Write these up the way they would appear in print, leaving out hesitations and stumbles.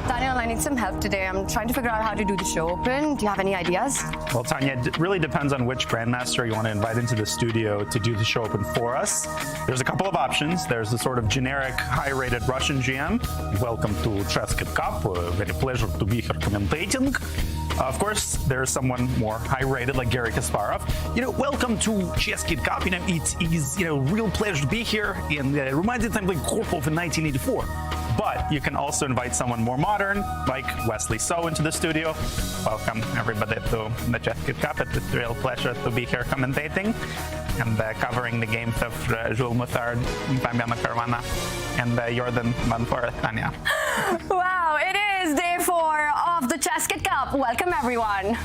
Daniel, I need some help today. I'm trying to figure out how to do the show open. Do you have any ideas? Well, Tanya, it really depends on which grandmaster you want to invite into the studio to do the show open for us. There's a couple of options. There's the sort of generic, high-rated Russian GM. Welcome to ChessKid Cup. Very pleasure to be here commentating. Of course, there's someone more high-rated like Garry Kasparov. Welcome to ChessKid Cup. It is, real pleasure to be here. And reminds me of something like Korpov in 1984. But you can also invite someone more modern, like Wesley So, into the studio. Welcome, everybody, to the ChessKid Cup. It's a real pleasure to be here commentating and covering the games of Jules Moussard, Fabiano Caruana, and Jordan van Foreest, Tanya. Wow, it is day 4 of the ChessKid Cup. Welcome, everyone.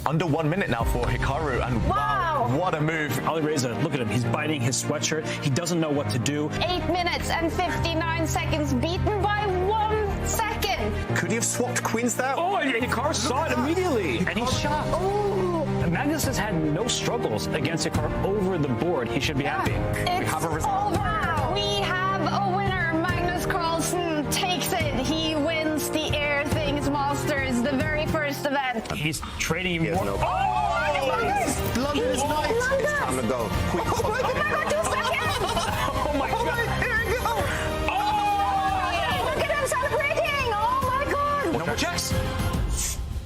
Under 1 minute now for Hikaru, and wow, what a move. Alireza, look at him. He's biting his sweatshirt. He doesn't know what to do. 8 minutes and 59 seconds, beaten by 1 second. Could he have swapped queens there? Oh, and Hikaru saw it immediately, and he shot. Oh, Magnus has had no struggles against Hikaru over the board. He should be happy. It's over. We have a winner. Magnus Carlsen takes it. He wins the Air Things Masters, the very first event. He's trading more. No. London is nice. It's time to go. Quick. Oh my God, 2 seconds. Oh my God. Here we go. Oh, look at him celebrating. Oh my God. No more checks.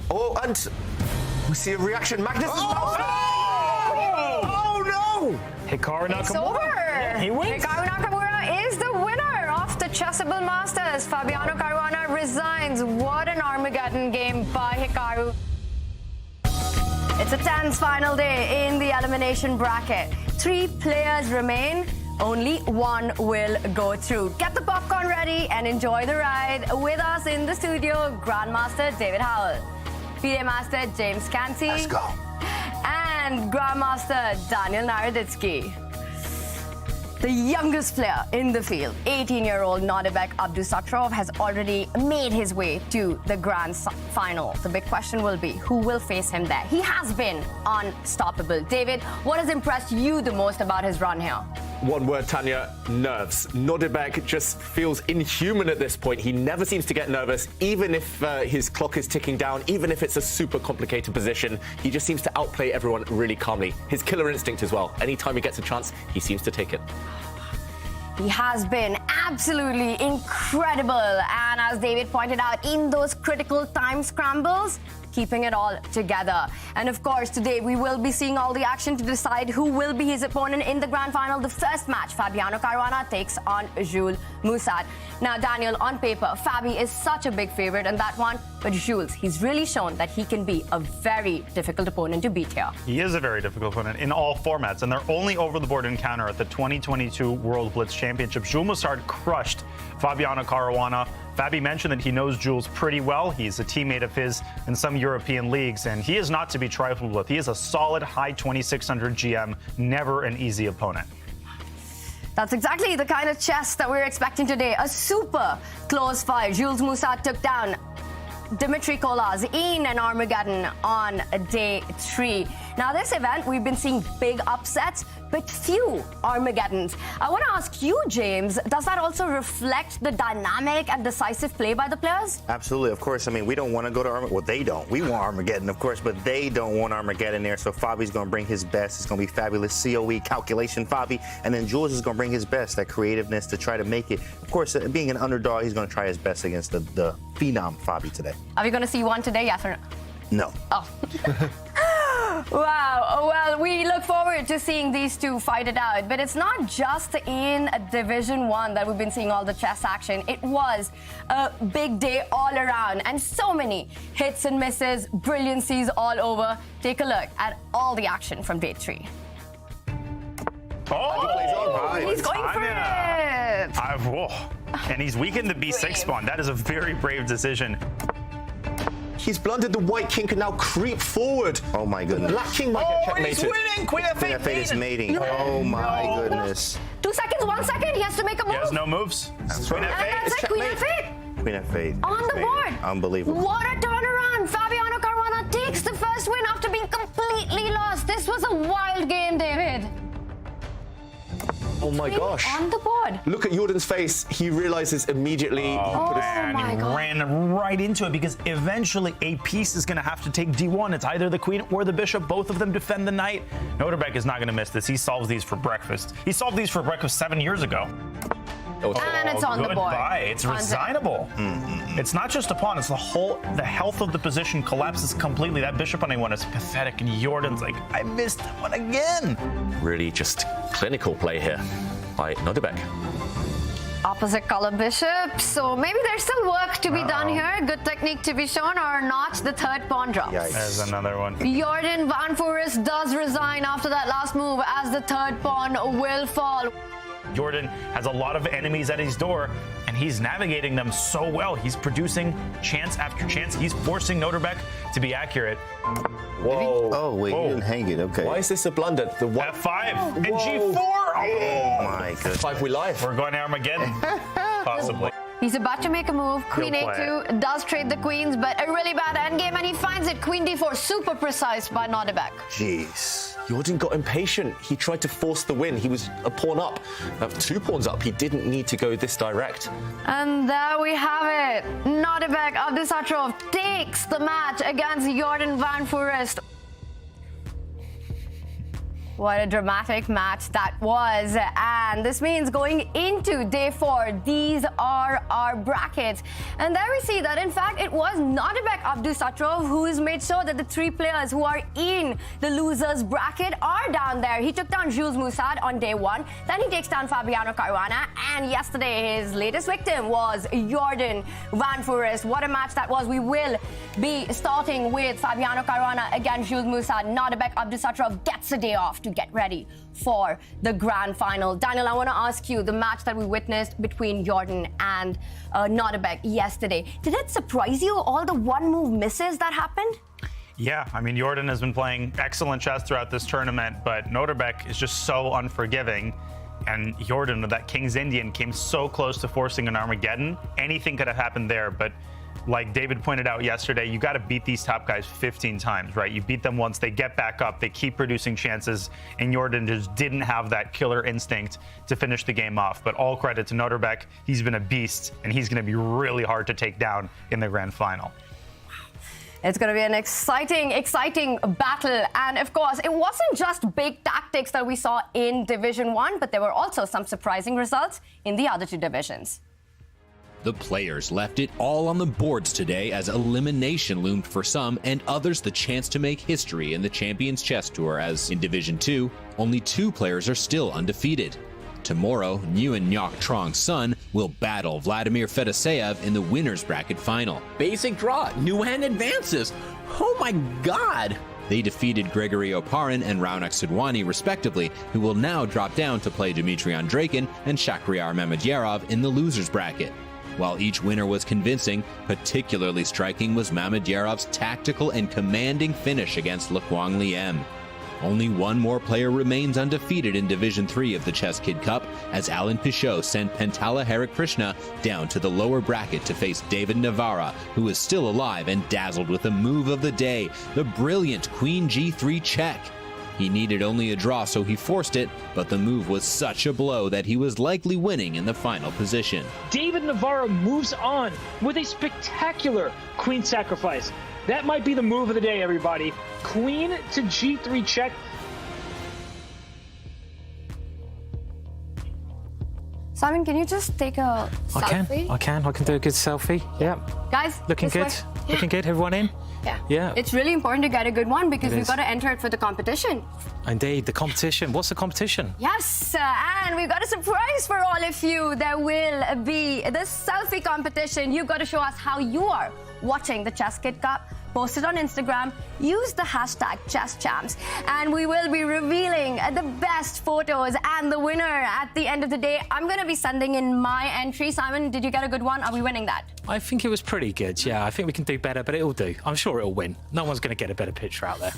Oh, and we see a reaction. Magnus is bouncing. Oh no! Hikaru Nakamura. It's over. Yeah, he wins. Hikaru Nakamura is the winner of the Chessable Masters. Fabiano Caruana resigns. What an Armageddon game by Hikaru. It's a tense final day in the elimination bracket. 3 players remain. Only 1 will go through. Get the popcorn ready and enjoy the ride. With us in the studio, Grandmaster David Howell, FIDE Master James Canty. Let's go. And Grandmaster Daniel Naroditsky. The youngest player in the field, 18-year-old Nodirbek Abdusattorov, has already made his way to the grand final. The big question will be, who will face him there? He has been unstoppable. David, what has impressed you the most about his run here? One word, Tanya, nerves. Nodirbek just feels inhuman at this point. He never seems to get nervous, even if his clock is ticking down, even if it's a super complicated position. He just seems to outplay everyone really calmly. His killer instinct as well. Anytime he gets a chance, he seems to take it. He has been absolutely incredible. And as David pointed out, in those critical time scrambles, keeping it all together. And of course, today we will be seeing all the action to decide who will be his opponent in the grand final. The first match, Fabiano Caruana takes on Jules Moussard. Now, Daniel, on paper, Fabi is such a big favorite in that one, but Jules, he's really shown that he can be a very difficult opponent to beat here. He is a very difficult opponent in all formats, and their only over-the-board encounter at the 2022 World Blitz Championship, Jules Moussard crushed Fabiano Caruana. Fabi mentioned that he knows Jules pretty well. He's a teammate of his in some European leagues, and he is not to be trifled with. He is a solid high 2600 GM, never an easy opponent. That's exactly the kind of chess that we're expecting today. A super close fight. Jules Moussard took down Dmitry Kolas in an Armageddon on day 3. Now, this event, we've been seeing big upsets, but few Armageddons. I want to ask you, James, does that also reflect the dynamic and decisive play by the players? Absolutely, of course. I mean, we don't want to go to Armageddon. Well, they don't. We want Armageddon, of course, but they don't want Armageddon there. So Fabi's going to bring his best. It's going to be fabulous COE calculation, Fabi. And then Jules is going to bring his best, that creativeness to try to make it. Of course, being an underdog, he's going to try his best against the phenom Fabi today. Are we going to see one today, yes or no? No. Oh. Wow. Well, we look forward to seeing these two fight it out. But it's not just in Division 1 that we've been seeing all the chess action. It was a big day all around, and so many hits and misses, brilliancies all over. Take a look at all the action from day 3. Oh, He's going for it. And he's weakened the B6 pawn. That is a very brave decision. He's blundered the white king can now creep forward. Oh my goodness. Black king might get checkmated. He's winning. Queen F8 is mating. Oh my goodness. 2 seconds, 1 second. He has to make a move. He has no moves. Queen And F8. that's it. Queen F8. Queen F8. On the board. Unbelievable. What a turnaround. Fabiano Caruana takes the first win after being completely lost. This was a wild game, David. Oh my gosh. On the board. Look at Jordan's face. He realizes immediately. And my he God. ran right into it because eventually a piece is going to have to take D1. It's either the queen or the bishop. Both of them defend the knight. Nodirbek is not going to miss this. He solves these for breakfast. He solved these for breakfast 7 years ago. And it's on the board. Goodbye. It's resignable. It's not just a pawn. It's the health of the position collapses completely. That bishop on A1 is pathetic, and Jordan's like, I missed that one again. Really just clinical play here by Nodirbek. Opposite color bishop, so maybe there's still work to be done here. Good technique to be shown, or not. The third pawn drops. Yikes. There's another one. Jordan van Foreest does resign after that last move, as the third pawn will fall. Jordan has a lot of enemies at his door, and he's navigating them so well. He's producing chance after chance. He's forcing Nodirbek to be accurate. Whoa. Oh, wait, Whoa. he didn't hang it. Okay. Why is this a blunder? The white F5 and Whoa. G4. Oh, My goodness. 5 we live. we're going to Armageddon, possibly. He's about to make a move. Queen He'll play A2 does trade the queens, but a really bad endgame, and he finds it. Queen D4, super precise by Nodirbek. Jeez. Jordan got impatient. He tried to force the win. He was a pawn up. 2 pawns up. He didn't need to go this direct. And there we have it. Nodirbek Abdusattorov takes the match against Jordan van Foreest. What a dramatic match that was. And this means going into day 4, these are our brackets. And there we see that, in fact, it was Nodirbek Abdusattorov who has made sure that the 3 players who are in the losers bracket are down there. He took down Jules Moussard on day 1. Then he takes down Fabiano Caruana. And yesterday, his latest victim was Jordan van Foreest. What a match that was. We will be starting with Fabiano Caruana against Jules Moussard. Nodirbek Abdusattorov gets a day off to get ready for the grand final. Daniel, I want to ask you, the match that we witnessed between Jordan and Nodirbek yesterday, did it surprise you, all the one-move misses that happened? Yeah, I mean, Jordan has been playing excellent chess throughout this tournament, but Nodirbek is just so unforgiving. And Jordan, with that King's Indian, came so close to forcing an Armageddon. Anything could have happened there, but like David pointed out yesterday, you got to beat these top guys 15 times, right? You beat them once, they get back up, they keep producing chances, and Jordan just didn't have that killer instinct to finish the game off. But all credit to Nodirbek. He's been a beast, and he's going to be really hard to take down in the grand final. It's going to be an exciting battle. And of course, it wasn't just big tactics that we saw in Division 1, but there were also some surprising results in the other 2 divisions. The players left it all on the boards today as elimination loomed for some, and others the chance to make history in the Champions Chess Tour, as in Division 2, only 2 players are still undefeated. Tomorrow, Nguyen Ngoc Trong's son will battle Vladimir Fedoseev in the winner's bracket final. Basic draw. Nguyen advances. Oh my god. They defeated Gregory Oparin and Raunak Sidwani respectively, who will now drop down to play Dmitry Andreikin and Shakhriyar Mamedyarov in the loser's bracket. While each winner was convincing, particularly striking was Mamedyarov's tactical and commanding finish against Lukwang Liem. Only one more player remains undefeated in Division 3 of the ChessKid Cup, as Alan Pichot sent Pentala Harikrishna down to the lower bracket to face David Navarra, who is still alive and dazzled with the move of the day, the brilliant Queen G3 check. He needed only a draw, so he forced it, but the move was such a blow that he was likely winning in the final position. David Navarro moves on with a spectacular queen sacrifice. That might be the move of the day, everybody. Queen to G3 check. Simon, can you just take a selfie? I can do a good selfie. Yeah. Guys, looking good. Yeah. Looking good. Everyone in? Yeah. Yeah. It's really important to get a good one because It we've is. got to enter it for the competition. Indeed, the competition. What's the competition? Yes, and we've got a surprise for all of you. There will be the selfie competition. You've got to show us how you are watching the ChessKid Cup. Post it on Instagram. Use the hashtag ChessChamps. And we will be revealing the best photos and the winner at the end of the day. I'm going to be sending in my entry. Simon, did you get a good one? Are we winning that? I think it was pretty good. Yeah, I think we can do better, but it'll do. I'm sure it'll win. No one's going to get a better picture out there.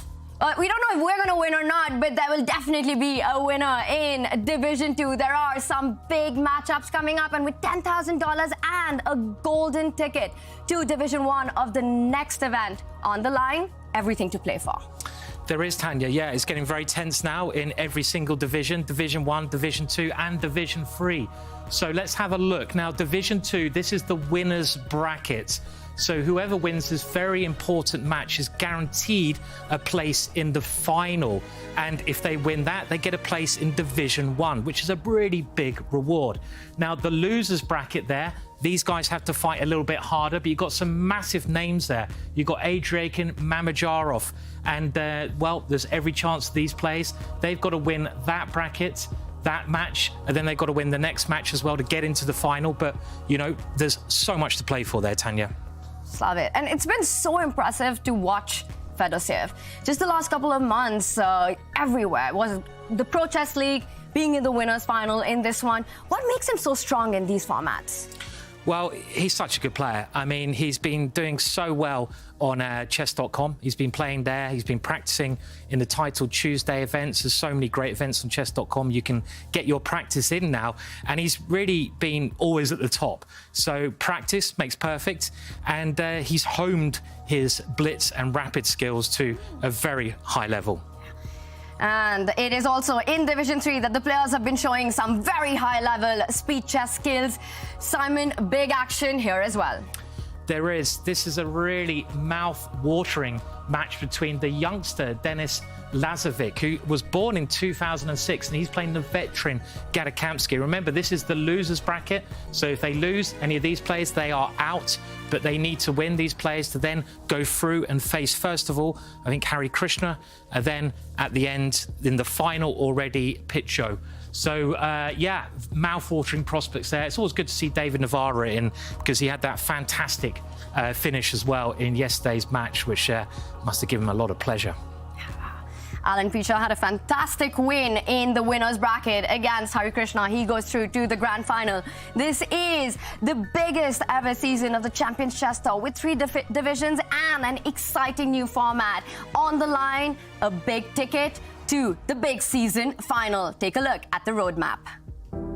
We don't know if we're going to win or not, but there will definitely be a winner in Division 2. There are some big matchups coming up, and with $10,000 and a golden ticket to Division 1 of the next event on the line, everything to play for. There is, Tanya. Yeah, it's getting very tense now in every single division. Division 1, Division 2, and Division 3. So let's have a look. Now, Division 2, this is the winner's bracket. So whoever wins this very important match is guaranteed a place in the final. And if they win that, they get a place in Division 1, which is a really big reward. Now, the loser's bracket there, these guys have to fight a little bit harder, but you've got some massive names there. You've got Adrian Mamajarov, and, well, there's every chance these players, they've got to win that bracket, that match, and then they've got to win the next match as well to get into the final. But, you know, there's so much to play for there, Tanya. Love it. And it's been so impressive to watch Fedoseev. Just the last couple of months, everywhere. Was the Pro Chess League, being in the winner's final in this one. What makes him so strong in these formats? Well, he's such a good player. I mean, he's been doing so well on chess.com. He's been playing there. He's been practicing in the Title Tuesday events. There's so many great events on chess.com. You can get your practice in now. And he's really been always at the top. So practice makes perfect. And he's honed his blitz and rapid skills to a very high level. And it is also in Division 3 that the players have been showing some very high-level speed chess skills. Simon, big action here as well. There is. This is a really mouth-watering match between the youngster Denis Lazovic, who was born in 2006, and he's playing the veteran Gadakamsky. Remember, this is the loser's bracket, so if they lose any of these players, they are out, but they need to win these players to then go through and face, first of all, I think Hari Krishna, and then at the end, in the final already, Pichot. So, yeah, mouth-watering prospects there. It's always good to see David Navarra in, because he had that fantastic finish as well in yesterday's match, which must have given him a lot of pleasure. Alan Pichot had a fantastic win in the winner's bracket against Hari Krishna. He goes through to the grand final. This is the biggest ever season of the Champions Chess Tour with 3 divisions and an exciting new format. On the line, a big ticket to the big season final. Take a look at the roadmap.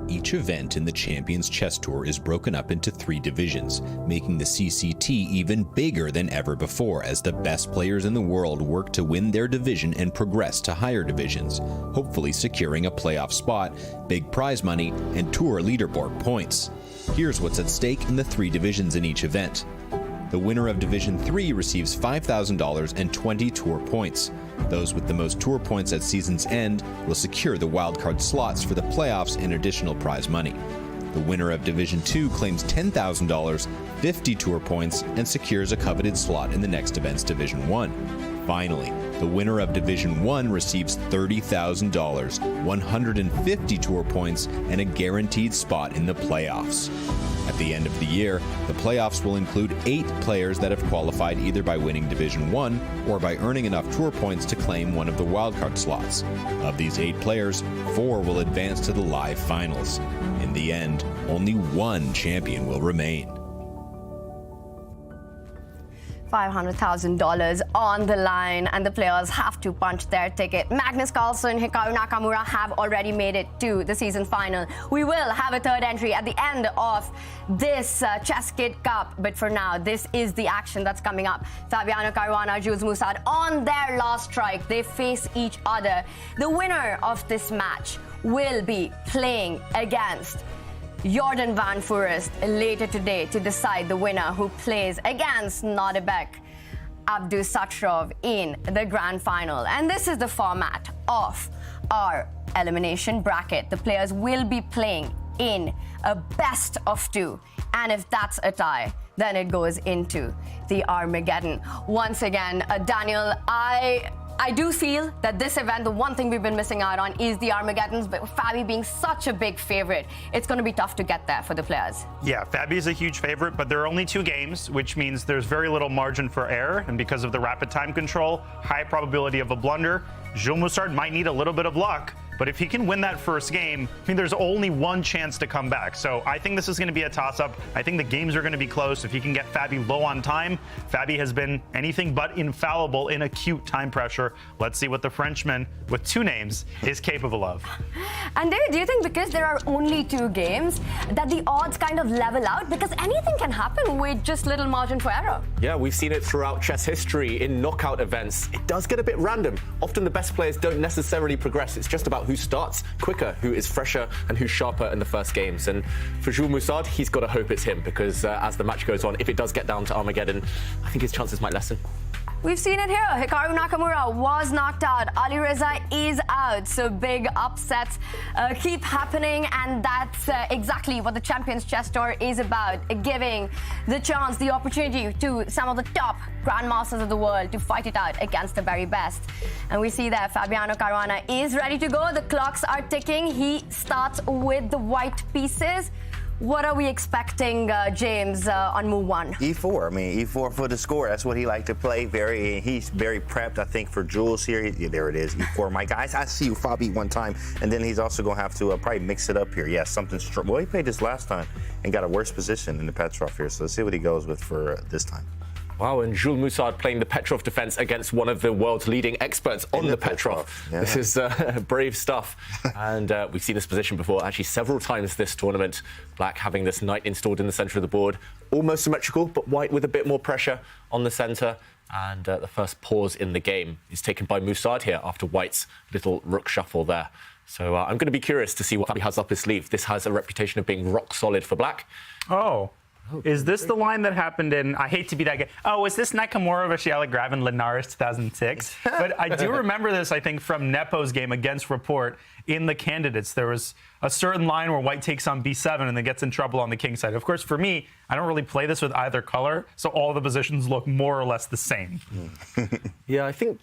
Each event in the Champions Chess Tour is broken up into 3 divisions, making the CCT even bigger than ever before as the best players in the world work to win their division and progress to higher divisions, hopefully securing a playoff spot, big prize money, and tour leaderboard points. Here's what's at stake in the 3 divisions in each event. The winner of Division 3 receives $5,000 and 20 tour points. Those with the most tour points at season's end will secure the wildcard slots for the playoffs and additional prize money. The winner of Division 2 claims $10,000, 50 tour points, and secures a coveted slot in the next event's Division 1. Finally, the winner of Division 1 receives $30,000, 150 tour points, and a guaranteed spot in the playoffs. At the end of the year, the playoffs will include 8 players that have qualified either by winning Division 1 or by earning enough tour points to claim one of the wildcard slots. Of these 8 players, 4 will advance to the live finals. In the end, only one champion will remain. $500,000 on the line, and the players have to punch their ticket. Magnus Carlsen, Hikaru Nakamura have already made it to the season final. We will have a third entry at the end of this ChessKid Cup, but for now, this is the action that's coming up. Fabiano Caruana, Moussard on their last strike. They face each other. The winner of this match will be playing against Jordan van Foreest later today to decide the winner, who plays against Nodirbek, Abdusattorov in the grand final. And this is the format of our elimination bracket. The players will be playing in a best of 2. And if that's a tie, then it goes into the Armageddon. Once again, Daniel, I do feel that this event, the one thing we've been missing out on is the Armageddons, but Fabi being such a big favorite, it's going to be tough to get there for the players. Yeah, Fabi is a huge favorite, but there are only 2 games, which means there's very little margin for error, and because of the rapid time control, high probability of a blunder. Moussard might need a little bit of luck, but if he can win that first game, I mean, there's only one chance to come back. So I think this is going to be a toss-up. I think the games are going to be close. If he can get Fabi low on time, Fabi has been anything but infallible in acute time pressure. Let's see what the Frenchman with 2 names is capable of. And David, do you think because there are only 2 games that the odds kind of level out? Because anything can happen with just little margin for error. Yeah, we've seen it throughout chess history in knockout events. It does get a bit random. Often the best players don't necessarily progress. It's just about who starts quicker, who is fresher, and who's sharper in the first games. And for Moussard, he's got to hope it's him, because as the match goes on, if it does get down to Armageddon, I think his chances might lessen. We've seen it here. Hikaru Nakamura was knocked out. Ali Reza is out. So big upsets keep happening, and that's exactly what the Champions Chess Tour is about, giving the chance, the opportunity to some of the top grandmasters of the world to fight it out against the very best. And we see that Fabiano Caruana is ready to go. The clocks are ticking. He starts with the white pieces. What are we expecting, James, on move 1? E4. I mean, E4 for the score. That's what he liked to play. He's very prepped, I think, for Jules here. Yeah, there it is, E4. My guys, I see you Fabi one time, and then he's also going to have to probably mix it up here. Yeah, something strong. Well, he played this last time and got a worse position in the Petrov here, so let's see what he goes with for this time. Wow, and Moussard playing the Petrov defense against one of the world's leading experts on the Petrov. Yeah. This is brave stuff. And we've seen this position before, actually, several times this tournament. Black having this knight installed in the center of the board. Almost symmetrical, but white with a bit more pressure on the center. And the first pause in the game is taken by Moussard here after white's little rook shuffle there. So I'm going to be curious to see what Fabi has up his sleeve. This has a reputation of being rock solid for black. Oh. Is this the line that happened in, I hate to be that guy, oh, is this Nakamura versus Gravin Linares 2006? But I do remember this, I think, from Nepo's game against Report in the candidates. There was a certain line where white takes on b7 and then gets in trouble on the king side. Of course, for me, I don't really play this with either color, so all the positions look more or less the same. Yeah, I think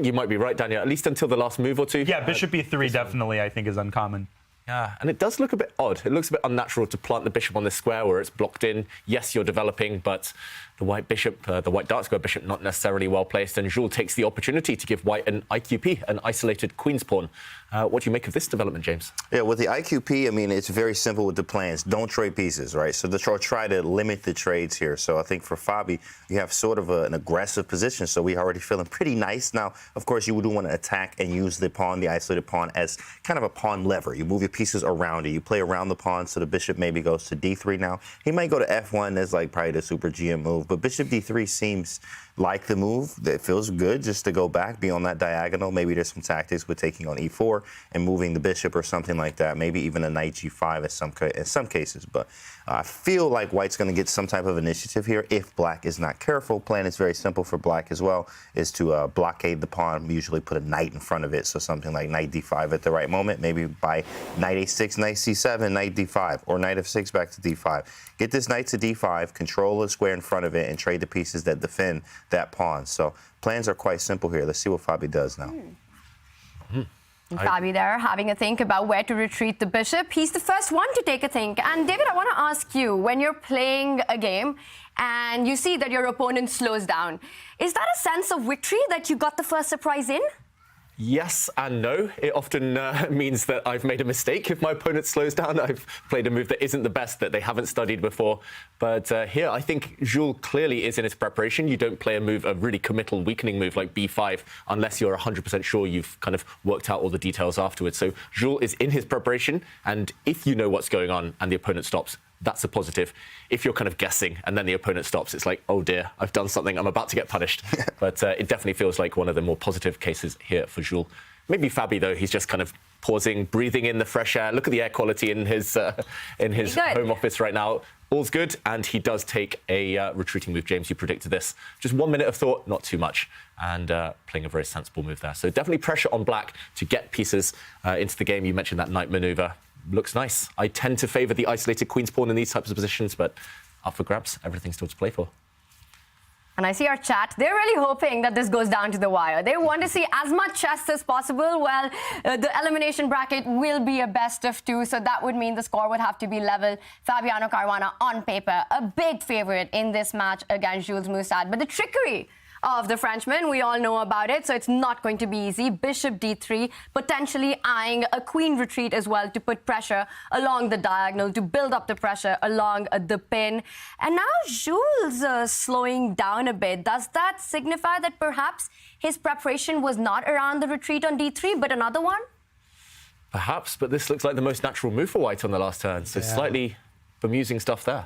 you might be right, Daniel, at least until the last move or 2. Yeah, bishop b3 definitely, I think, is uncommon. Yeah, and it does look a bit odd. It looks a bit unnatural to plant the bishop on this square where it's blocked in. Yes, you're developing, but the white bishop, the white dark square bishop, not necessarily well placed. And Jules takes the opportunity to give white an IQP, an isolated queen's pawn. What do you make of this development, James? Yeah, with the IQP, I mean, it's very simple with the plans. Don't trade pieces, right? So try to limit the trades here. So I think for Fabi, you have sort of an aggressive position. So we're already feeling pretty nice. Now, of course, you would want to attack and use the pawn, the isolated pawn, as kind of a pawn lever. You move your pieces around it. You play around the pawn, so the bishop maybe goes to d3 now. He might go to f1. That's like probably the super GM move. But bishop d3 seems like the move. It feels good just to go back, be on that diagonal. Maybe there's some tactics with taking on e4 and moving the bishop or something like that. Maybe even a knight g5 in some cases. But I feel like white's going to get some type of initiative here if black is not careful. Plan is very simple for black as well, is to blockade the pawn, usually put a knight in front of it. So something like knight d5 at the right moment, maybe by knight a6, knight c7, knight d5, or knight f6 back to d5. Get this knight to d5, control the square in front of it, and trade the pieces that defend that pawn. So plans are quite simple here. Let's see what Fabi does now. Fabi there having a think about where to retreat the bishop. He's the first one to take a think. And David, I want to ask you, when you're playing a game and you see that your opponent slows down, is that a sense of victory that you got the first surprise in? Yes and no. It often means that I've made a mistake if my opponent slows down. I've played a move that isn't the best, that they haven't studied before. But here, I think Jules clearly is in his preparation. You don't play a move, a really committal, weakening move like b5, unless you're 100% sure you've kind of worked out all the details afterwards. So Jules is in his preparation, and if you know what's going on and the opponent stops, that's a positive. If you're kind of guessing and then the opponent stops, it's like, oh dear, I've done something, I'm about to get punished. But it definitely feels like one of the more positive cases here for Jules. Maybe Fabi, though, he's just kind of pausing, breathing in the fresh air. Look at the air quality in his home office right now. All's good, and he does take a retreating move. James, you predicted this. Just 1 minute of thought, not too much, and playing a very sensible move there. So definitely pressure on black to get pieces into the game. You mentioned that knight maneuver. Looks nice. I tend to favour the isolated queen's pawn in these types of positions, but up for grabs. Everything still to play for. And I see our chat. They're really hoping that this goes down to the wire. They want to see as much chess as possible. Well, the elimination bracket will be a best of 2, so that would mean the score would have to be level. Fabiano Caruana, on paper, a big favourite in this match against Jules Moussard. But the trickery of the Frenchman, we all know about it, so it's not going to be easy. Bishop d3, potentially eyeing a queen retreat as well to put pressure along the diagonal, to build up the pressure along the pin. And now Jules slowing down a bit. Does that signify that perhaps his preparation was not around the retreat on d3, but another one? Perhaps, but this looks like the most natural move for white on the last turn, so slightly bemusing stuff there.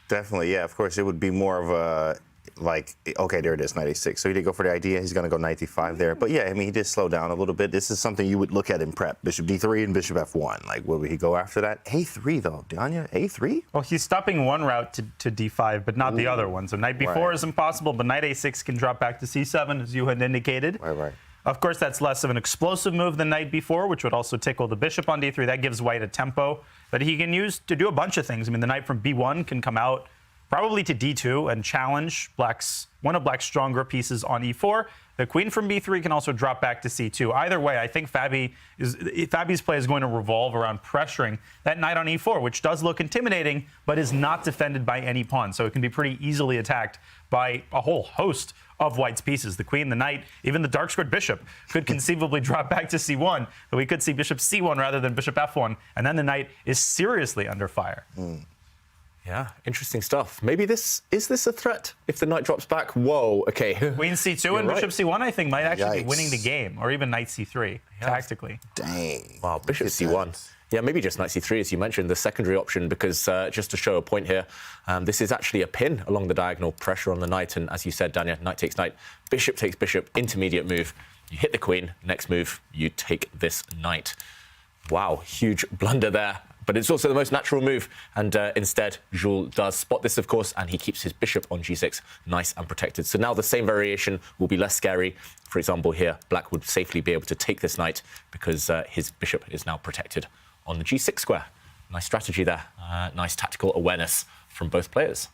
Definitely, yeah. Of course, it would be more of a, like, okay, there it is, knight a6. So he did go for the idea. He's going to go knight d5 there. But yeah, I mean, he did slow down a little bit. This is something you would look at in prep. Bishop d3 and bishop f1. Like, where would he go after that? a3, though. Danya, a3? Well, he's stopping one route to d5, but not the other one. So knight b4 is impossible, but knight a6 can drop back to c7, as you had indicated. Right. Of course, that's less of an explosive move than knight b4, which would also tickle the bishop on d3. That gives white a tempo that he can use to do a bunch of things. I mean, the knight from b1 can come out probably to d2 and challenge one of black's stronger pieces on e4. The queen from b3 can also drop back to c2. Either way, I think Fabi's play is going to revolve around pressuring that knight on e4, which does look intimidating, but is not defended by any pawn. So it can be pretty easily attacked by a whole host of white's pieces. The queen, the knight, even the dark-squared bishop could conceivably drop back to c1. But we could see bishop c1 rather than bishop f1, and then the knight is seriously under fire. Yeah, interesting stuff. Maybe is this a threat if the knight drops back? Whoa, okay. Queen c2 and bishop c1, I think, might actually be winning the game, or even knight c3, tactically. Dang. Wow, bishop c1. Yeah, maybe just knight c3, as you mentioned, the secondary option, because just to show a point here, this is actually a pin along the diagonal, pressure on the knight, and as you said, Danya, knight takes bishop, intermediate move. You hit the queen, next move, you take this knight. Wow, huge blunder there. But it's also the most natural move, and instead, Jules does spot this, of course, and he keeps his bishop on g6, nice and protected. So now the same variation will be less scary. For example, here, black would safely be able to take this knight because his bishop is now protected on the g6 square. Nice strategy there. Nice tactical awareness from both players.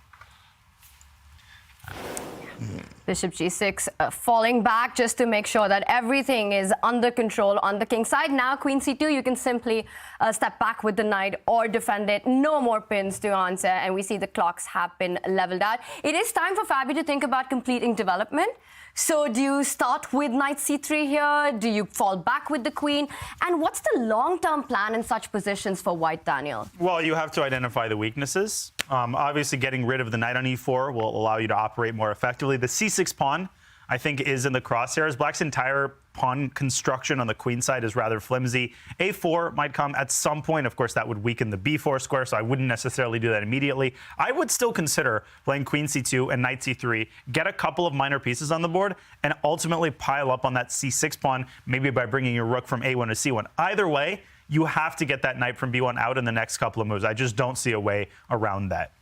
Bishop g6 falling back just to make sure that everything is under control on the king side. Now queen c2, you can simply step back with the knight or defend it. No more pins to answer, and we see the clocks have been leveled out. It is time for Fabi to think about completing development. So do you start with knight c3 here? Do you fall back with the queen? And what's the long-term plan in such positions for white, Daniel? Well, you have to identify the weaknesses. Obviously, getting rid of the knight on e4 will allow you to operate more effectively. The c6 pawn, I think, is in the crosshairs. Black's entire pawn construction on the queen side is rather flimsy. a4 might come at some point. Of course, that would weaken the b4 square, so I wouldn't necessarily do that immediately. I would still consider playing queen c2 and knight c3, get a couple of minor pieces on the board, and ultimately pile up on that c6 pawn, maybe by bringing your rook from a1 to c1. Either way, you have to get that knight from b1 out in the next couple of moves. I just don't see a way around that.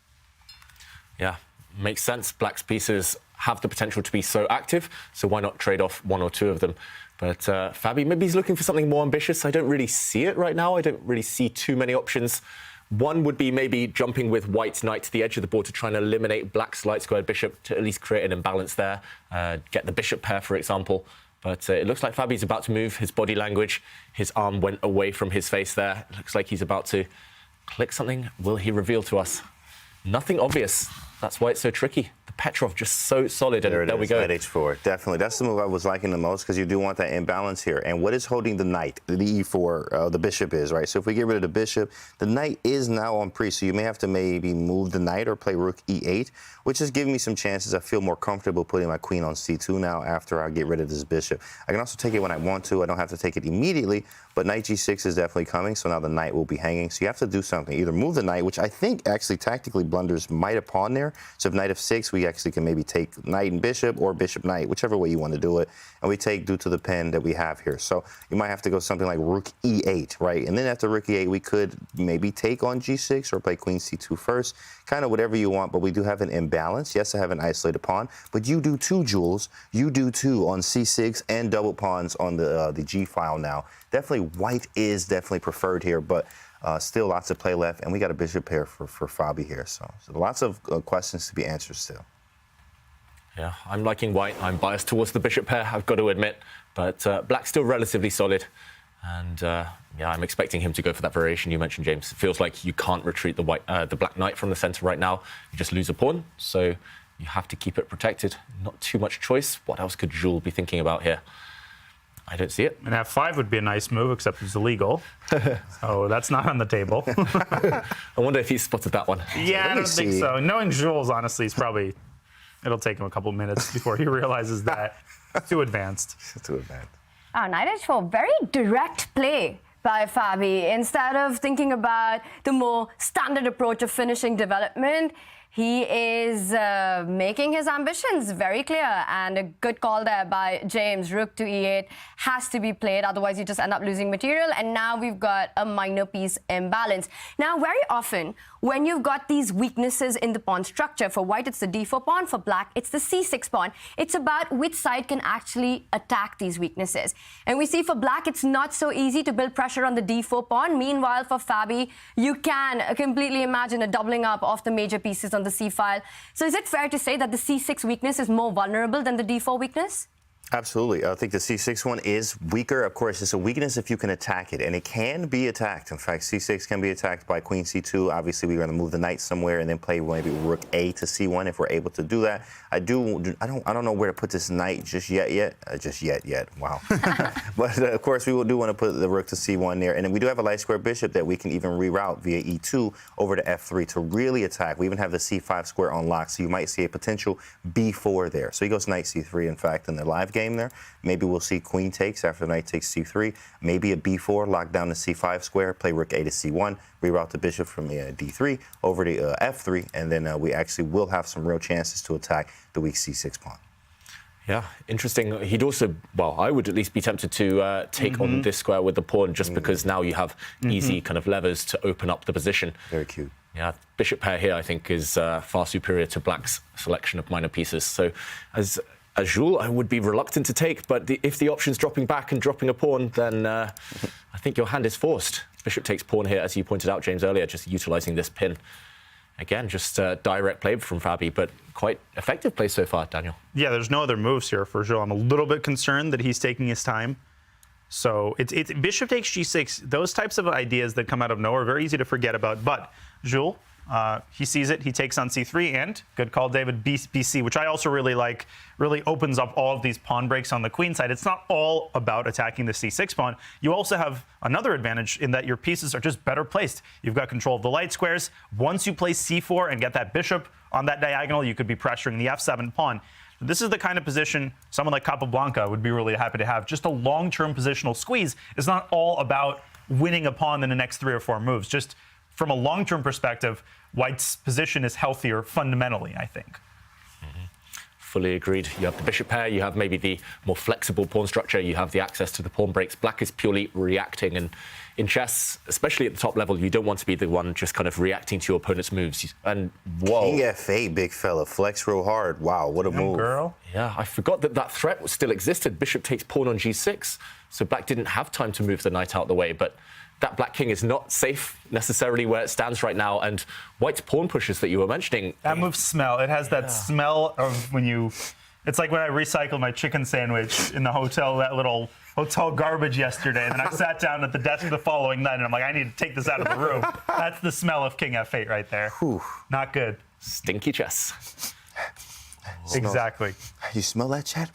Yeah, makes sense. Black's pieces have the potential to be so active, so why not trade off one or two of them? But Fabi, maybe he's looking for something more ambitious. I don't really see it right now. I don't really see too many options. One would be maybe jumping with white's knight to the edge of the board to try and eliminate black's light-squared bishop to at least create an imbalance there, get the bishop pair, for example. But it looks like Fabi's about to move. His body language, his arm went away from his face there. It looks like he's about to click something. Will he reveal to us? Nothing obvious. That's why it's so tricky. The Petrov just so solid, and there we go. Knight h4, definitely. That's the move I was liking the most because you do want that imbalance here. And what is holding the knight? The e4, the bishop is, right? So if we get rid of the bishop, the knight is now on pre, so you may have to maybe move the knight or play rook e8, which is giving me some chances. I feel more comfortable putting my queen on c2 now after I get rid of this bishop. I can also take it when I want to. I don't have to take it immediately, but knight g6 is definitely coming, so now the knight will be hanging. So you have to do something. Either move the knight, which I think actually tactically blunders might have pawn there. So if knight f6, we actually can maybe take knight and bishop or bishop knight, whichever way you want to do it. And we take due to the pin that we have here. So you might have to go something like rook e8, right? And then after rook e8, we could maybe take on g6 or play queen c2 first. Kind of whatever you want, but we do have an imbalance. Yes, I have an isolated pawn, but you do too, Jules. You do too on c6 and double pawns on the g file now. Definitely white is definitely preferred here, but still lots of play left, and we got a bishop pair for Fabi here. So lots of questions to be answered still. Yeah, I'm liking white. I'm biased towards the bishop pair, I've got to admit, but black's still relatively solid. And yeah, I'm expecting him to go for that variation you mentioned, James. It feels like you can't retreat the black knight from the center right now. You just lose a pawn, so you have to keep it protected. Not too much choice. What else could Jules be thinking about here? I don't see it. And f5 would be a nice move, except it's illegal. So that's not on the table. I wonder if he spotted that one. Yeah, I don't think so. Knowing Jules, honestly, is probably... It'll take him a couple minutes before he realizes that. It's too advanced. It's too advanced. Oh, knight h4, very direct play by Fabi. Instead of thinking about the more standard approach of finishing development, he is making his ambitions very clear, and a good call there by James. Rook to e8 has to be played, otherwise you just end up losing material, and now we've got a minor piece imbalance. Now, very often, when you've got these weaknesses in the pawn structure, for white it's the d4 pawn, for black it's the c6 pawn. It's about which side can actually attack these weaknesses. And we see for black it's not so easy to build pressure on the d4 pawn. Meanwhile, for Fabi, you can completely imagine a doubling up of the major pieces on the c file. So is it fair to say that the c6 weakness is more vulnerable than the d4 weakness? Absolutely. I think the c6 one is weaker. Of course, it's a weakness if you can attack it, and it can be attacked. In fact, c6 can be attacked by queen c2. Obviously, we're going to move the knight somewhere and then play maybe rook a to c1 if we're able to do that. I don't know where to put this knight just yet. Wow. But of course, we do want to put the rook to c1 there, and then we do have a light square bishop that we can even reroute via e2 over to f3 to really attack. We even have the c5 square on lock, so you might see a potential b4 there. So he goes knight c3, in fact, in the live game there. Maybe we'll see queen takes after knight takes c3. Maybe a b4, lock down the c5 square, play rook a to c1, reroute the bishop from d3 over to f3, and then we actually will have some real chances to attack the weak c6 pawn. Yeah, interesting. He'd also, well, I would at least be tempted to take on this square with the pawn, just because now you have easy kind of levers to open up the position. Very cute. Yeah, bishop pair here, I think, is far superior to black's selection of minor pieces. So as Jules, I would be reluctant to take, but if the option's dropping back and dropping a pawn, then I think your hand is forced. Bishop takes pawn here, as you pointed out, James, earlier, just utilizing this pin. Again, just direct play from Fabi, but quite effective play so far, Daniel. Yeah, there's no other moves here for Jules. I'm a little bit concerned that he's taking his time. So it's bishop takes g6. Those types of ideas that come out of nowhere are very easy to forget about. But Jules, he sees it, he takes on c3, and good call, David, bc, which I also really like, really opens up all of these pawn breaks on the queen side. It's not all about attacking the c6 pawn. You also have another advantage in that your pieces are just better placed. You've got control of the light squares. Once you play c4 and get that bishop on that diagonal, you could be pressuring the f7 pawn. This is the kind of position someone like Capablanca would be really happy to have. Just a long-term positional squeeze is not all about winning a pawn in the next 3 or 4 moves. Just from a long-term perspective, white's position is healthier fundamentally, I think. Fully agreed. You have the bishop pair, you have maybe the more flexible pawn structure, you have the access to the pawn breaks. Black is purely reacting, and in chess, especially at the top level, you don't want to be the one just kind of reacting to your opponent's moves. And whoa. King f8, big fella. Flex real hard. Wow, what a move. Girl. Yeah, I forgot that threat still existed. Bishop takes pawn on g6, so black didn't have time to move the knight out the way, but that black king is not safe necessarily where it stands right now, and white's pawn pushes that you were mentioning. That move smell. It has that smell of when you... It's like when I recycled my chicken sandwich in the hotel, that little hotel garbage yesterday, and then I sat down at the desk the following night, and I'm like, I need to take this out of the room. That's the smell of king f8 right there. Whew. Not good. Stinky chess. Exactly. You smell that, Chad?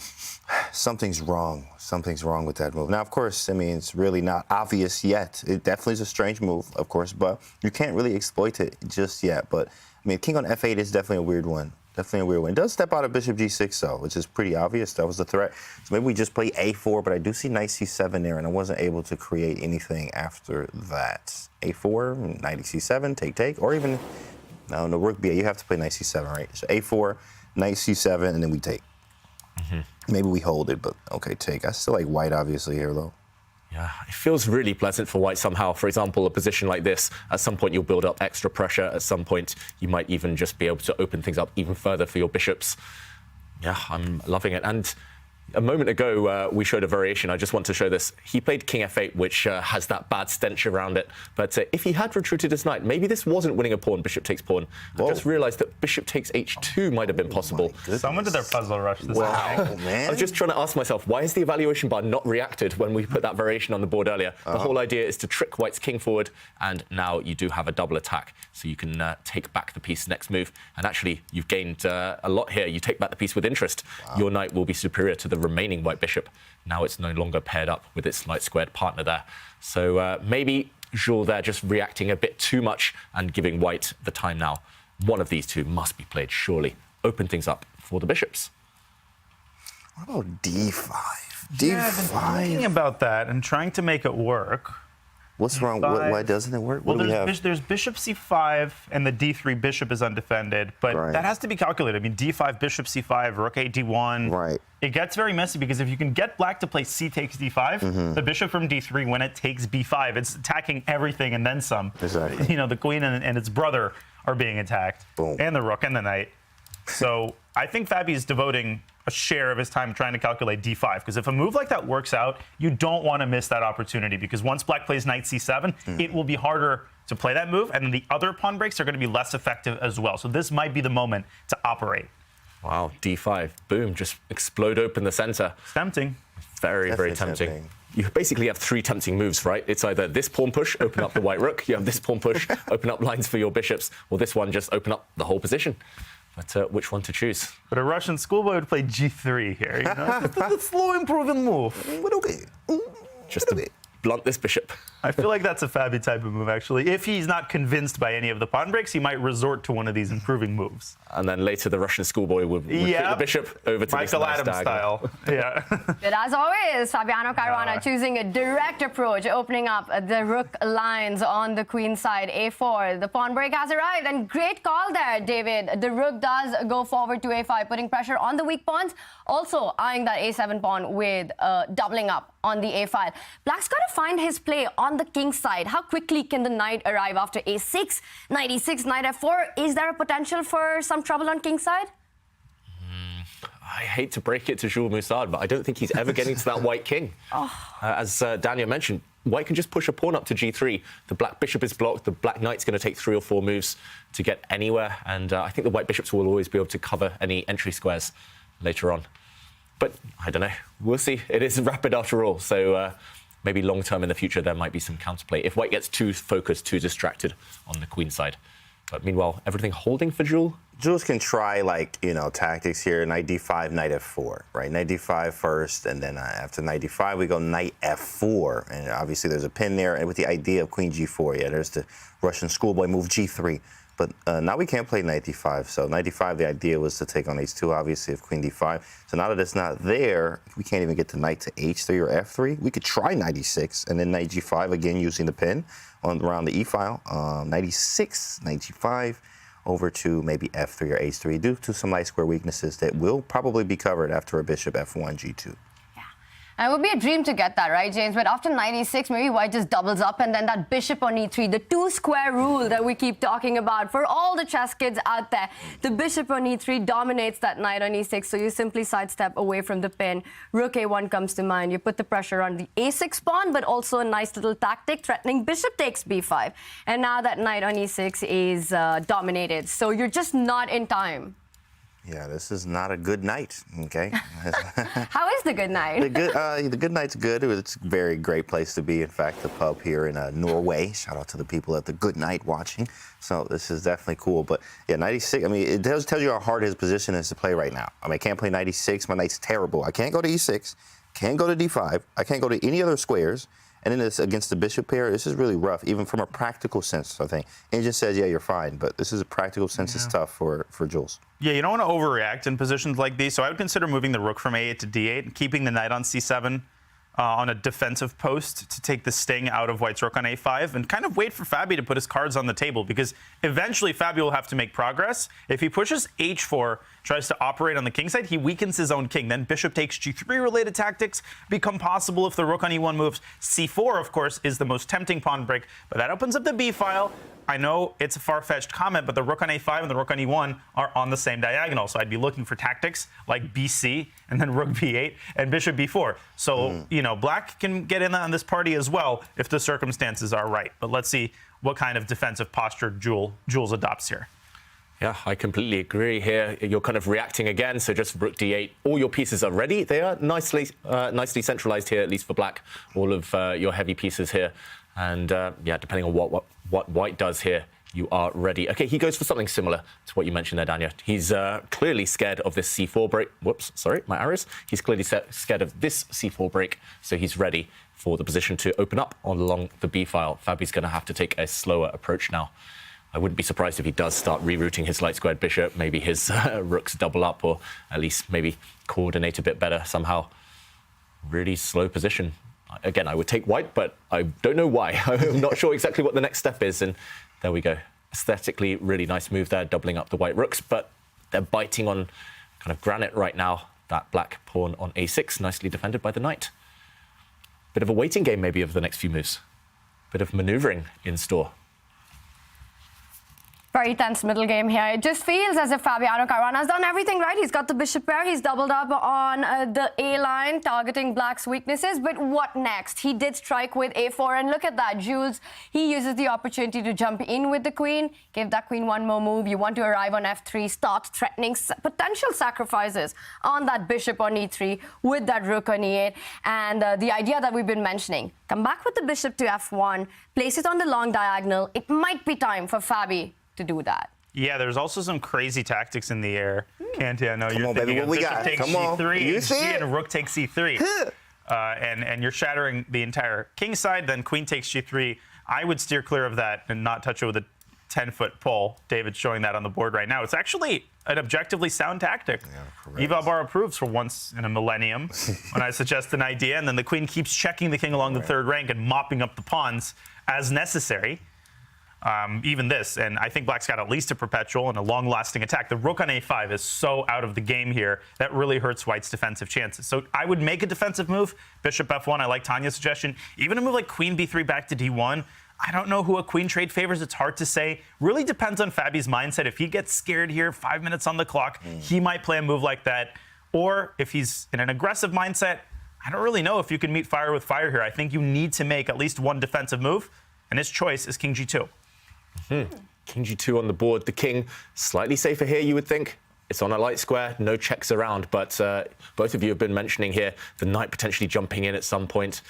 Something's wrong. Something's wrong with that move. Now, of course, I mean, it's really not obvious yet. It definitely is a strange move, of course, but you can't really exploit it just yet. But, I mean, king on f8 is definitely a weird one. Definitely a weird one. It does step out of bishop g6, though, which is pretty obvious. That was the threat. So maybe we just play a4, but I do see knight c7 there, and I wasn't able to create anything after that. a4, knight c7, take, or even, no, rook b8. You have to play knight c7, right? So a4, knight c7, and then we take. Maybe we hold it, but okay, take. I still like white, obviously, here, though. Yeah, it feels really pleasant for white somehow. For example, a position like this, at some point you'll build up extra pressure. At some point, you might even just be able to open things up even further for your bishops. Yeah, I'm loving it. And a moment ago, we showed a variation. I just want to show this. He played king f8, which has that bad stench around it. But if he had retreated his knight, maybe this wasn't winning a pawn, bishop takes pawn. I just realized that bishop takes h2 might have been possible. Someone did their puzzle rush this Wow, man. I was just trying to ask myself, why is the evaluation bar not reacted when we put that variation on the board earlier? The whole idea is to trick white's king forward, and now you do have a double attack. So you can take back the piece next move. And actually, you've gained a lot here. You take back the piece with interest. Your knight will be superior to the remaining white bishop. Now it's no longer paired up with its light squared partner there. So maybe Jules there just reacting a bit too much and giving white the time now. One of these two must be played, surely. Open things up for the bishops. What about d5? Yeah, I've been thinking about that and trying to make it work. What's wrong? Why doesn't it work? Well, What do we have? there's bishop c5, and the d3 bishop is undefended, but that has to be calculated. I mean, d5, bishop c5, rook a d1. Right. It gets very messy because if you can get black to play c takes d5, the bishop from d3, when it takes b5, it's attacking everything and then some. Exactly. You know, the queen and its brother are being attacked, and the rook and the knight. So I think Fabi is devoting a share of his time trying to calculate d5, because if a move like that works out, you don't want to miss that opportunity, because once black plays knight c7, it will be harder to play that move, and then the other pawn breaks are going to be less effective as well. So this might be the moment to operate. Wow, d5, boom, just explode open the center. It's tempting. Very, very tempting. You basically have three tempting moves, right? It's either this pawn push, open up the white rook, you have this pawn push, open up lines for your bishops, or this one, just open up the whole position. But which one to choose? But a Russian schoolboy would play g3 here, you know? It's a slow improving move. Just to blunt this bishop. I feel like that's a Fabi type of move, actually. If he's not convinced by any of the pawn breaks, he might resort to one of these improving moves. And then later the Russian schoolboy would put the bishop over to Michael this nice Adams diagonal. style. Yeah. But as always, Fabiano Caruana choosing a direct approach, opening up the rook lines on the queen side, a4. The pawn break has arrived, and great call there, David. The rook does go forward to a5, putting pressure on the weak pawns, also eyeing that a7 pawn with doubling up on the a file. Black's got to find his play on the king side. How quickly can the knight arrive after a6, knight e6, knight f4? Is there a potential for some trouble on king side? I hate to break it to Jules Moussard, but I don't think he's ever getting to that white king. As Daniel mentioned, white can just push a pawn up to g3. The black bishop is blocked. The black knight's going to take 3 or 4 moves to get anywhere. And I think the white bishops will always be able to cover any entry squares later on. But I don't know. We'll see. It is rapid after all. So maybe long term in the future, there might be some counterplay if white gets too focused, too distracted on the queen side. But meanwhile, everything holding for Jules? Jules can try, like, you know, tactics here. Knight d5, knight f4, right? Knight d5 first, and then after knight d5, we go knight f4. And obviously there's a pin there, and with the idea of queen g4. Yeah, there's the Russian schoolboy move g3. But now we can't play knight d5. So knight d5, the idea was to take on h2, obviously, of queen d5. So now that it's not there, we can't even get to knight to h3 or f3. We could try knight e6, and then knight g5, again, using the pin around the e-file. Knight e6, knight g5, over to maybe f3 or h3, due to some light square weaknesses that will probably be covered after a bishop f1, g2. And it would be a dream to get that, right, James? But after knight e6, maybe white just doubles up, and then that bishop on e3, the 2-square rule that we keep talking about for all the chess kids out there. The bishop on e3 dominates that knight on e6, so you simply sidestep away from the pin. Rook a1 comes to mind. You put the pressure on the a6 pawn, but also a nice little tactic threatening bishop takes b5. And now that knight on e6 is dominated, so you're just not in time. Yeah, this is not a good night, okay? How is the good night? The good night's good. It's a very great place to be. In fact, the pub here in Norway. Shout out to the people at the Good Night watching. So this is definitely cool. But yeah, 96, I mean, it tells you how hard his position is to play right now. I mean, I can't play 96. My knight's terrible. I can't go to E6. Can't go to D5. I can't go to any other squares. And then this against the bishop pair, this is really rough, even from a practical sense, I think. And it just says, yeah, you're fine. But this is a practical sense. It's tough for Jules. Yeah, you don't want to overreact in positions like these. So I would consider moving the rook from A8 to D8 and keeping the knight on C7 on a defensive post to take the sting out of white's rook on A5 and kind of wait for Fabi to put his cards on the table, because eventually Fabi will have to make progress. If he pushes H4, tries to operate on the king side, he weakens his own king. Then bishop takes G3 related tactics become possible if the rook on E1 moves. C4, of course, is the most tempting pawn break, but that opens up the B file. I know it's a far-fetched comment, but the rook on A5 and the rook on E1 are on the same diagonal. So I'd be looking for tactics like BC and then rook B8 and bishop B4. So, you know, black can get in on this party as well if the circumstances are right. But let's see what kind of defensive posture Jules adopts here. Yeah, I completely agree here. You're kind of reacting again, so just rook d8. All your pieces are ready. They are nicely centralized here, at least for black. All of your heavy pieces here. And yeah, depending on what white does here, you are ready. Okay, he goes for something similar to what you mentioned there, Dania. He's clearly scared of this c4 break. Whoops, sorry, my arrows. He's clearly scared of this c4 break, so he's ready for the position to open up along the b file. Fabi's going to have to take a slower approach now. I wouldn't be surprised if he does start rerouting his light squared bishop. Maybe his rooks double up, or at least maybe coordinate a bit better somehow. Really slow position. Again, I would take white, but I don't know why. I'm not sure exactly what the next step is. And there we go. Aesthetically, really nice move there, doubling up the white rooks, but they're biting on kind of granite right now. That black pawn on a6, nicely defended by the knight. Bit of a waiting game maybe of the next few moves. Bit of maneuvering in store. Very tense middle game here. It just feels as if Fabiano Caruana has done everything right. He's got the bishop pair. He's doubled up on the A line, targeting black's weaknesses. But what next? He did strike with A4. And look at that. Jules, he uses the opportunity to jump in with the queen. Give that queen one more move. You want to arrive on F3. Start threatening potential sacrifices on that bishop on E3 with that rook on E8. And the idea that we've been mentioning. Come back with the bishop to F1. Place it on the long diagonal. It might be time for Fabi to do that. Yeah, there's also some crazy tactics in the air. Canty, I know you're thinking baby, of what we bishop got? takes Come on. G3 You and see it? and rook takes C3. And you're shattering the entire king side, then queen takes G3. I would steer clear of that and not touch it with a 10-foot pole. David's showing that on the board right now. It's actually an objectively sound tactic. Yeah, Evalbar approves for once in a millennium when I suggest an idea, and then the queen keeps checking the king along the third rank and mopping up the pawns as necessary. Even this, and I think black's got at least a perpetual and a long-lasting attack. The rook on a5 is so out of the game here that really hurts white's defensive chances. So I would make a defensive move, bishop f1. I like Tanya's suggestion. Even a move like queen b3 back to d1. I don't know who a queen trade favors. It's hard to say. Really depends on Fabi's mindset. If he gets scared here, 5 minutes on the clock, he might play a move like that. Or if he's in an aggressive mindset, I don't really know if you can meet fire with fire here. I think you need to make at least one defensive move, and his choice is king g2. King g2 on the board. The king slightly safer here, you would think. It's on a light square, no checks around, but both of you have been mentioning here the knight potentially jumping in at some point.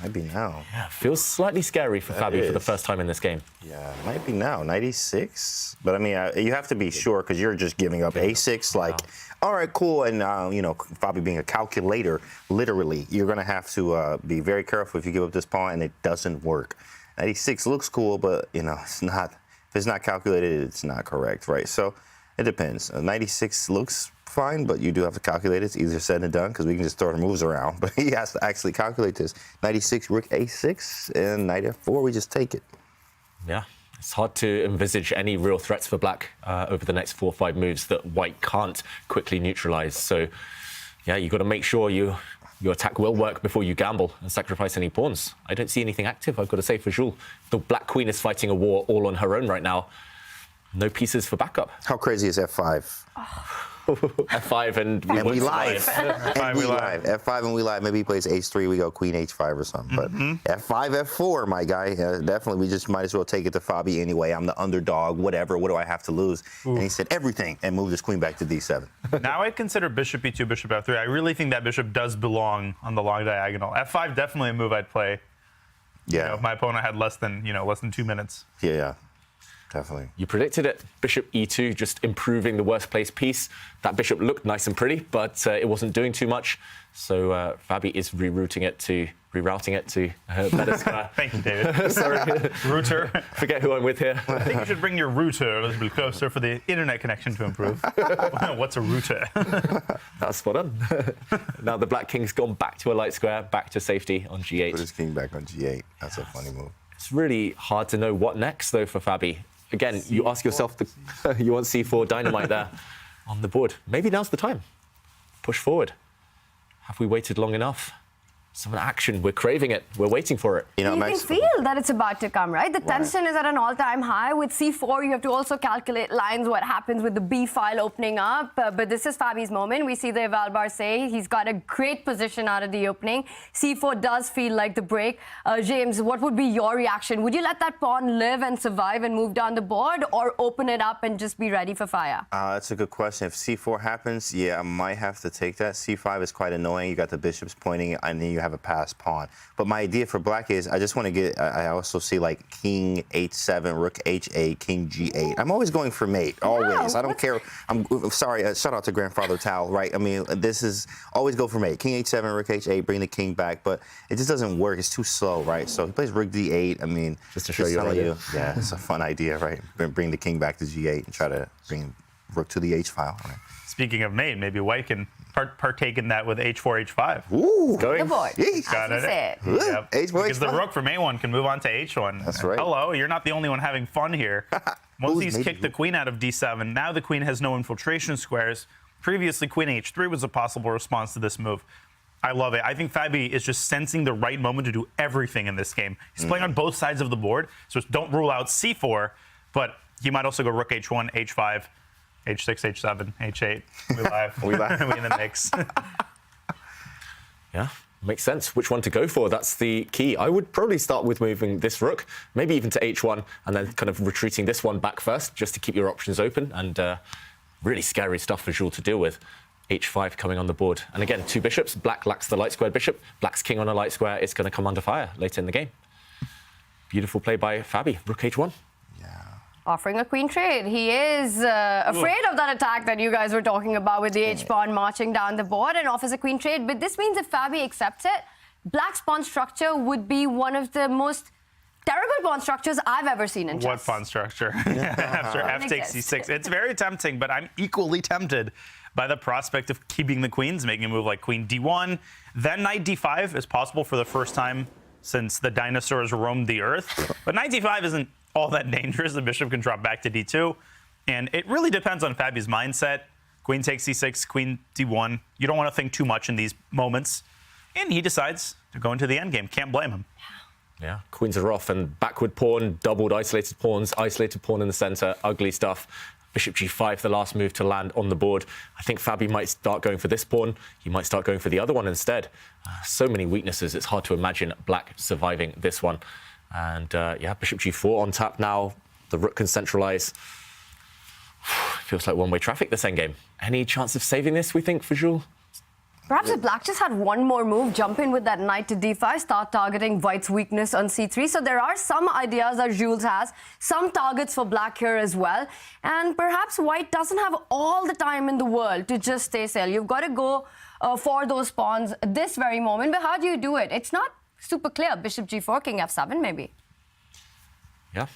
Might be now. Yeah, feels slightly scary for Fabi for the first time in this game. Yeah, might be now. 96. But I mean, you have to be sure, because you're just giving up a6. Like, all right, cool. And you know, Fabi being a calculator, literally, you're going to have to be very careful if you give up this pawn and it doesn't work. 96 looks cool, but you know, it's not. If it's not calculated, it's not correct, right? So it depends. 96 looks fine, but you do have to calculate it. It's easier said than done, because we can just throw the moves around. But he has to actually calculate this. 96, rook a6, and knight f4. We just take it. Yeah, it's hard to envisage any real threats for black over the next 4 or 5 moves that white can't quickly neutralize. So yeah, you've got to make sure your attack will work before you gamble and sacrifice any pawns. I don't see anything active, I've got to say, for Jules. The black queen is fighting a war all on her own right now. No pieces for backup. How crazy is f5? F5 and we live. And we live. F5 and we live. Maybe he plays H3, we go Queen H5 or something. But F5, F4, my guy. Definitely, we just might as well take it to Fabi anyway. I'm the underdog, whatever. What do I have to lose? And he said everything and moved his queen back to D7. Now I'd consider bishop E2, bishop F3. I really think that bishop does belong on the long diagonal. F5 definitely a move I'd play. Yeah. You know, if my opponent had less than 2 minutes. Yeah. Definitely. You predicted it. Bishop E2, just improving the worst place piece. That bishop looked nice and pretty, but it wasn't doing too much. So Fabi is rerouting it to better square. Thank you, David. Sorry. Router. Forget who I'm with here. I think you should bring your router a little bit closer for the internet connection to improve. What's a router? That's spot on. Now the black king's gone back to a light square, back to safety on G8. Put his king back on G8. That's a funny move. It's really hard to know what next, though, for Fabi. Again, you ask yourself, you want C4 dynamite there on the board. Maybe now's the time. Push forward. Have we waited long enough? Some action. We're craving it. We're waiting for it. You can feel that it's about to come, right? The tension is at an all-time high. With C4, you have to also calculate lines, what happens with the B file opening up. But this is Fabi's moment. We see the eval bar say he's got a great position out of the opening. C4 does feel like the break. James, what would be your reaction? Would you let that pawn live and survive and move down the board, or open it up and just be ready for fire? That's a good question. If C4 happens, yeah, I might have to take that. C5 is quite annoying. You got the bishops pointing, and then you have a passed pawn. But my idea for black is I just want to get, I also see like king H7, rook H8, king G8. I'm always going for mate, always. I don't care. I'm sorry, shout out to Grandfather Tal, right? I mean, this is always go for mate. King H7, rook H8, bring the king back, but it just doesn't work. It's too slow, right? So he plays rook D8. I mean, just to show you. Yeah, it's a fun idea, right? Bring the king back to G8 and try to bring rook to the H file. Right? Speaking of mate, maybe white can partake in that with H4, H5. Ooh, the board. Got it. Yep. H4, because the rook from A1 can move on to H1. That's right. Hello, you're not the only one having fun here. Once he's kicked the queen out of D7, now the queen has no infiltration squares. Previously, queen H3 was a possible response to this move. I love it. I think Fabi is just sensing the right moment to do everything in this game. He's playing on both sides of the board, so don't rule out C4, but he might also go rook H1, H5, H6, H7, H8. We live. We in the mix. Yeah, makes sense. Which one to go for? That's the key. I would probably start with moving this rook, maybe even to H1, and then kind of retreating this one back first, just to keep your options open. And really scary stuff for Jules to deal with. H5 coming on the board. And again, two bishops. Black lacks the light squared bishop. Black's king on a light square. It's going to come under fire later in the game. Beautiful play by Fabi. Rook H1. Offering a queen trade. He is afraid of that attack that you guys were talking about with the H-pawn marching down the board, and offers a queen trade. But this means if Fabi accepts it, black's pawn structure would be one of the most terrible pawn structures I've ever seen in chess. What pawn structure? After F takes C6. It's very tempting, but I'm equally tempted by the prospect of keeping the queens, making a move like queen D1. Then knight D5 is possible for the first time since the dinosaurs roamed the earth. But knight D5 isn't all that dangerous. The bishop can drop back to D2. And it really depends on Fabi's mindset. Queen takes C6, queen D1. You don't want to think too much in these moments. And he decides to go into the endgame. Can't blame him. Yeah, queens are off, and backward pawn, doubled isolated pawns, isolated pawn in the center, ugly stuff. Bishop G5, the last move to land on the board. I think Fabi might start going for this pawn. He might start going for the other one instead. So many weaknesses, it's hard to imagine black surviving this one. And yeah, Bishop G4 on tap now. The rook can centralize. Feels like one-way traffic, this endgame. Any chance of saving this, we think, for Jules? Perhaps if black just had one more move, jump in with that knight to D5, start targeting white's weakness on C3. So there are some ideas that Jules has, some targets for black here as well. And perhaps white doesn't have all the time in the world to just stay still. You've got to go for those pawns this very moment. But how do you do it? It's not super clear. Bishop G4, king F7 maybe. Yeah.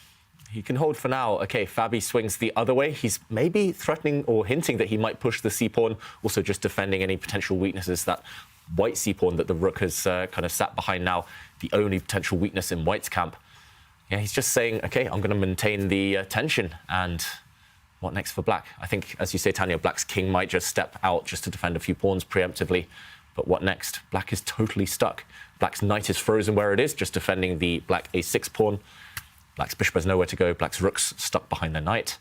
He can hold for now. Okay, Fabi swings the other way. He's maybe threatening or hinting that he might push the c-pawn, also just defending any potential weaknesses. That white c-pawn that the rook has kind of sat behind now, the only potential weakness in white's camp. Yeah, he's just saying, okay, I'm going to maintain the tension. And what next for black? I think, as you say, Tanya, black's king might just step out just to defend a few pawns preemptively. But what next? Black is totally stuck. Black's knight is frozen where it is, just defending the black a6 pawn. Black's bishop has nowhere to go. Black's rook's stuck behind their knight.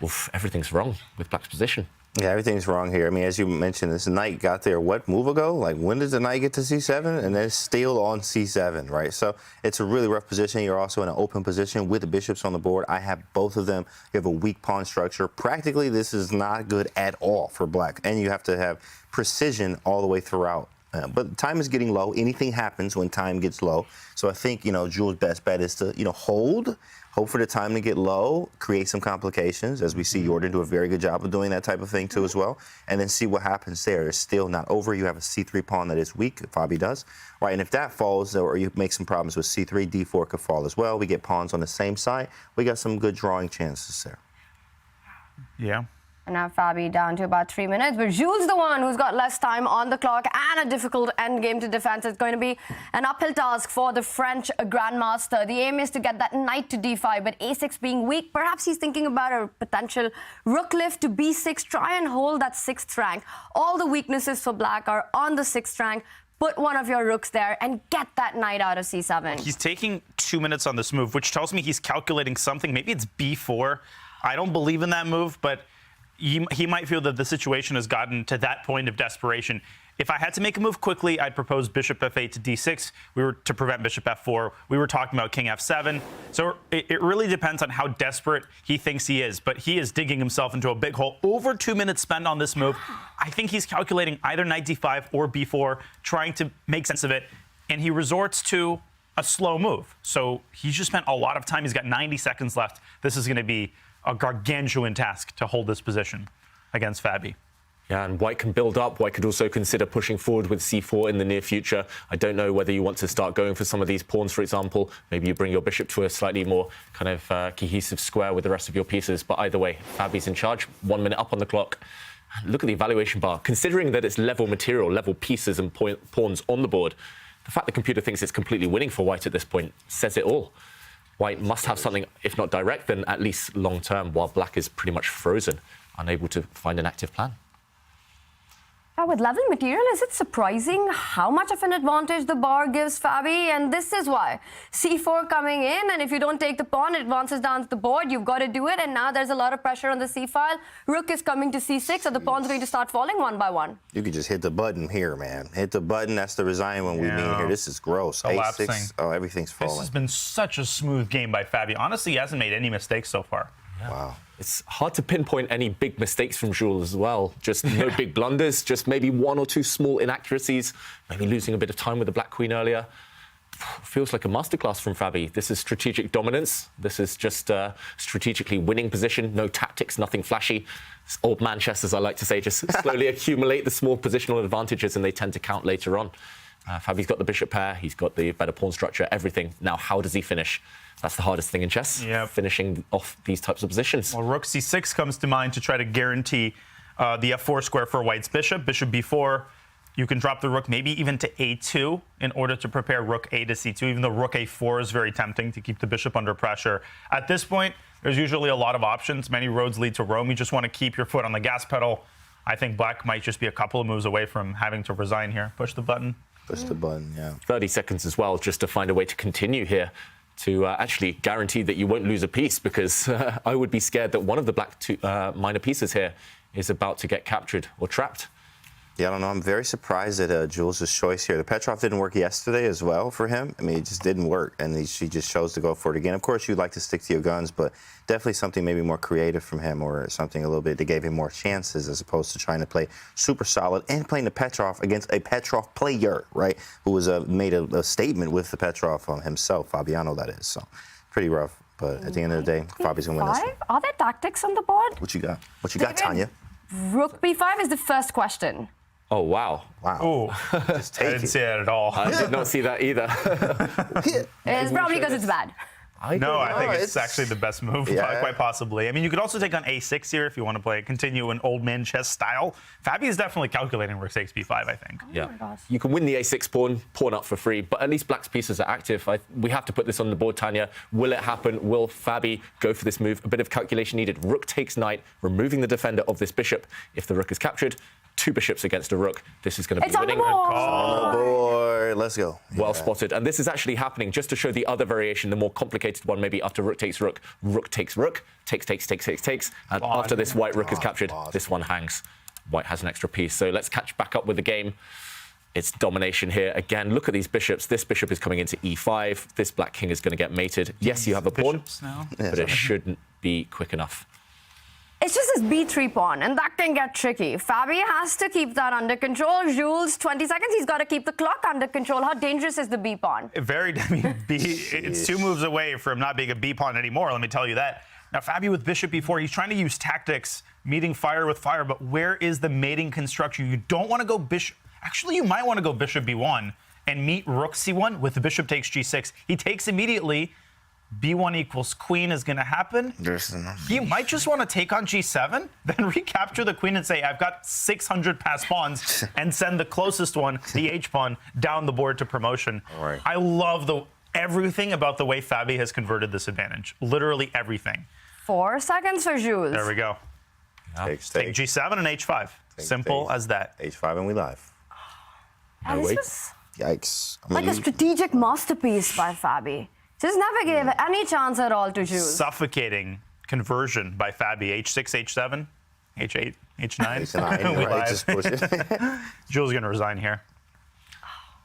Oof, everything's wrong with black's position. Yeah, everything's wrong here. I mean, as you mentioned, this knight got there, what, move ago? Like, when did the knight get to c7? And then it's still on c7, right? So it's a really rough position. You're also in an open position with the bishops on the board. I have both of them. You have a weak pawn structure. Practically, this is not good at all for black. And you have to have precision all the way throughout. But time is getting low. Anything happens when time gets low. So I think, Jules' best bet is to, hold, hope for the time to get low, create some complications, as we see Jordan do a very good job of doing that type of thing too as well, and then see what happens there. It's still not over. You have a c3 pawn that is weak, Fabi does, right? And if that falls, or you make some problems with c3, d4 could fall as well. We get pawns on the same side. We got some good drawing chances there. Yeah. And now Fabi down to about 3 minutes, but Jules the one who's got less time on the clock and a difficult endgame to defend. It's going to be an uphill task for the French grandmaster. The aim is to get that knight to d5, but a6 being weak, perhaps he's thinking about a potential rook lift to b6, try and hold that 6th rank. All the weaknesses for black are on the 6th rank. Put one of your rooks there and get that knight out of c7. He's taking 2 minutes on this move, which tells me he's calculating something. Maybe it's b4. I don't believe in that move, but he might feel that the situation has gotten to that point of desperation. If I had to make a move quickly, I'd propose bishop f8 to d6. We were to prevent bishop f4. We were talking about king f7. So it really depends on how desperate he thinks he is. But he is digging himself into a big hole. Over 2 minutes spent on this move. I think he's calculating either knight d5 or b4, trying to make sense of it. And he resorts to a slow move. So he's just spent a lot of time. He's got 90 seconds left. This is going to be a gargantuan task to hold this position against Fabi. Yeah, and White can build up. White could also consider pushing forward with c4 in the near future. I don't know whether you want to start going for some of these pawns, for example. Maybe you bring your bishop to a slightly more kind of cohesive square with the rest of your pieces. But either way, Fabi's in charge. 1 minute up on the clock. Look at the evaluation bar. Considering that it's level material, level pieces and pawns on the board, the fact the computer thinks it's completely winning for White at this point says it all. White must have something, if not direct, then at least long-term, while black is pretty much frozen, unable to find an active plan. With level material, is it surprising how much of an advantage the bar gives Fabi? And this is why. c4 coming in, and if you don't take the pawn, it advances down to the board. You've got to do it, and now there's a lot of pressure on the c-file. Rook is coming to c6, so the pawn's going to start falling one by one. You could just hit the button here, man. Hit the button. That's the resign one we mean here. This is gross. A6. Oh, everything's falling. This has been such a smooth game by Fabi. Honestly, he hasn't made any mistakes so far. Yeah. Wow. It's hard to pinpoint any big mistakes from Jules as well. Just no big blunders, just maybe 1 or 2 small inaccuracies, maybe losing a bit of time with the black queen earlier. Feels like a masterclass from Fabi. This is strategic dominance. This is just strategically winning position, no tactics, nothing flashy. It's old man chess, as I like to say, just slowly accumulate the small positional advantages and they tend to count later on. Fabi's got the bishop pair, he's got the better pawn structure, everything. Now, how does he finish? That's the hardest thing in chess, finishing off these types of positions. Well, rook c6 comes to mind to try to guarantee the f4 square for White's bishop. Bishop b4, you can drop the rook maybe even to a2 in order to prepare rook a to c2, even though rook a4 is very tempting to keep the bishop under pressure. At this point, there's usually a lot of options. Many roads lead to Rome. You just want to keep your foot on the gas pedal. I think black might just be a couple of moves away from having to resign here. Push the button. Push the button, yeah. 30 seconds as well, just to find a way to continue here, to actually guarantee that you won't lose a piece, because I would be scared that one of the black minor pieces here is about to get captured or trapped. Yeah, I don't know. I'm very surprised at Jules' choice here. The Petrov didn't work yesterday as well for him. I mean, it just didn't work, and she just chose to go for it again. Of course, you'd like to stick to your guns, but definitely something maybe more creative from him, or something a little bit that gave him more chances, as opposed to trying to play super solid and playing the Petrov against a Petrov player, right, who was made a statement with the Petrov himself, Fabiano, that is. So pretty rough, but at the end of the day, Fabi's going to win this one. Are there tactics on the board? What you got? What you got, Tanya? Rook b5 is the first question. Oh, wow. Wow. Oh, just take I didn't see that at all. I did not see that either. It's probably because it's bad. I think it's actually the best move, quite possibly. I mean, you could also take on a6 here if you want to play, continue an old man chess style. Fabi is definitely calculating rook takes b5, I think. Yeah, you can win the a6 pawn up for free, but at least black's pieces are active. We have to put this on the board, Tanya. Will it happen? Will Fabi go for this move? A bit of calculation needed. Rook takes knight, removing the defender of this bishop. If the rook is captured, 2 bishops against a rook. This is going to be It's on the winning. board. On the board. Let's go. Well spotted. And this is actually happening just to show the other variation, the more complicated one, maybe after rook takes rook, rook takes rook, takes. And after this white rook is captured, this one hangs. White has an extra piece. So let's catch back up with the game. It's domination here. Again, look at these bishops. This bishop is coming into e5. This black king is going to get mated. Yes, you have a pawn, but it shouldn't be quick enough. It's just his b3 pawn, and that can get tricky. Fabi has to keep that under control. Jules, 20 seconds. He's got to keep the clock under control. How dangerous is the b pawn? It's 2 moves away from not being a b pawn anymore, let me tell you that. Now, Fabi with bishop b4, he's trying to use tactics, meeting fire with fire, but where is the mating construction? You don't want to go bishop. Actually, you might want to go bishop b1 and meet rook c1 with the bishop takes g6. He takes immediately. b1 equals queen is going to happen. You might just want to take on g7, then recapture the queen and say, I've got 600 passed pawns, and send the closest one, the h pawn, down the board to promotion. Right. I love everything about the way Fabi has converted this advantage. Literally everything. 4 seconds for Jules. There we go. Take Take g7 and h5. Simple as that. h5 and we live. And this was Yikes. like a strategic masterpiece by Fabi. Just never gave any chance at all to Jules. Suffocating conversion by Fabi. h6, h7, h8, h9. H9, We right, live. just push it. Jules going to resign here.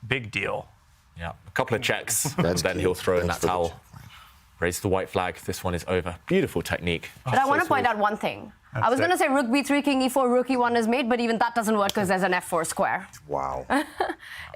Big deal. Yeah, a couple of checks, That's then good. he'll throw in Thanks that for the towel. Raise the white flag. This one is over. Beautiful technique. But I want to point out one thing. I was going to say rook b3, king e4, rook e1 is mate, but even that doesn't work because there's an f4 square. Wow.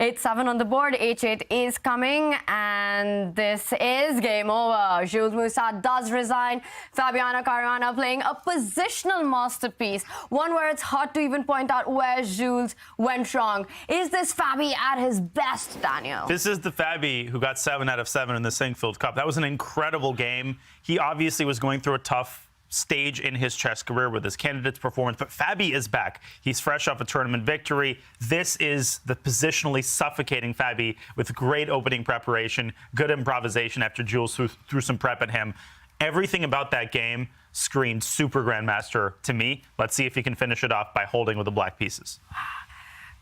h7 on the board, h8 is coming, and this is game over. Jules Moussard does resign. Fabiano Caruana playing a positional masterpiece, one where it's hard to even point out where Jules went wrong. Is this Fabi at his best, Daniel? This is the Fabi who got 7 out of 7 in the Sinkfield Cup. That was an incredible game. He obviously was going through a tough stage in his chess career with his candidate's performance, but Fabi is back. He's fresh off a tournament victory. This is the positionally suffocating Fabi with great opening preparation, good improvisation after Jules threw some prep at him. Everything about that game screamed super grandmaster to me. Let's see if he can finish it off by holding with the black pieces.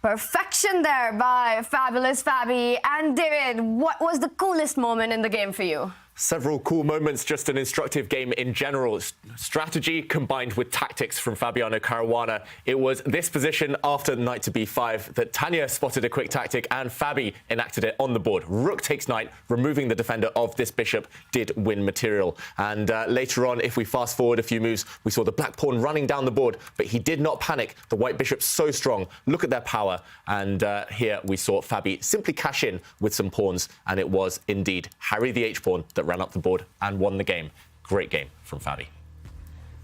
Perfection there by fabulous Fabi. And David, what was the coolest moment in the game for you? Several cool moments, just an instructive game in general. Strategy combined with tactics from Fabiano Caruana. It was this position after knight to b5 that Tanya spotted a quick tactic and Fabi enacted it on the board. Rook takes knight, removing the defender of this bishop did win material. And later on, if we fast forward a few moves, we saw the black pawn running down the board, but he did not panic. The white bishop's so strong. Look at their power. And here we saw Fabi simply cash in with some pawns, and it was indeed Harry the h-pawn that ran up the board and won the game. Great game from Fabi.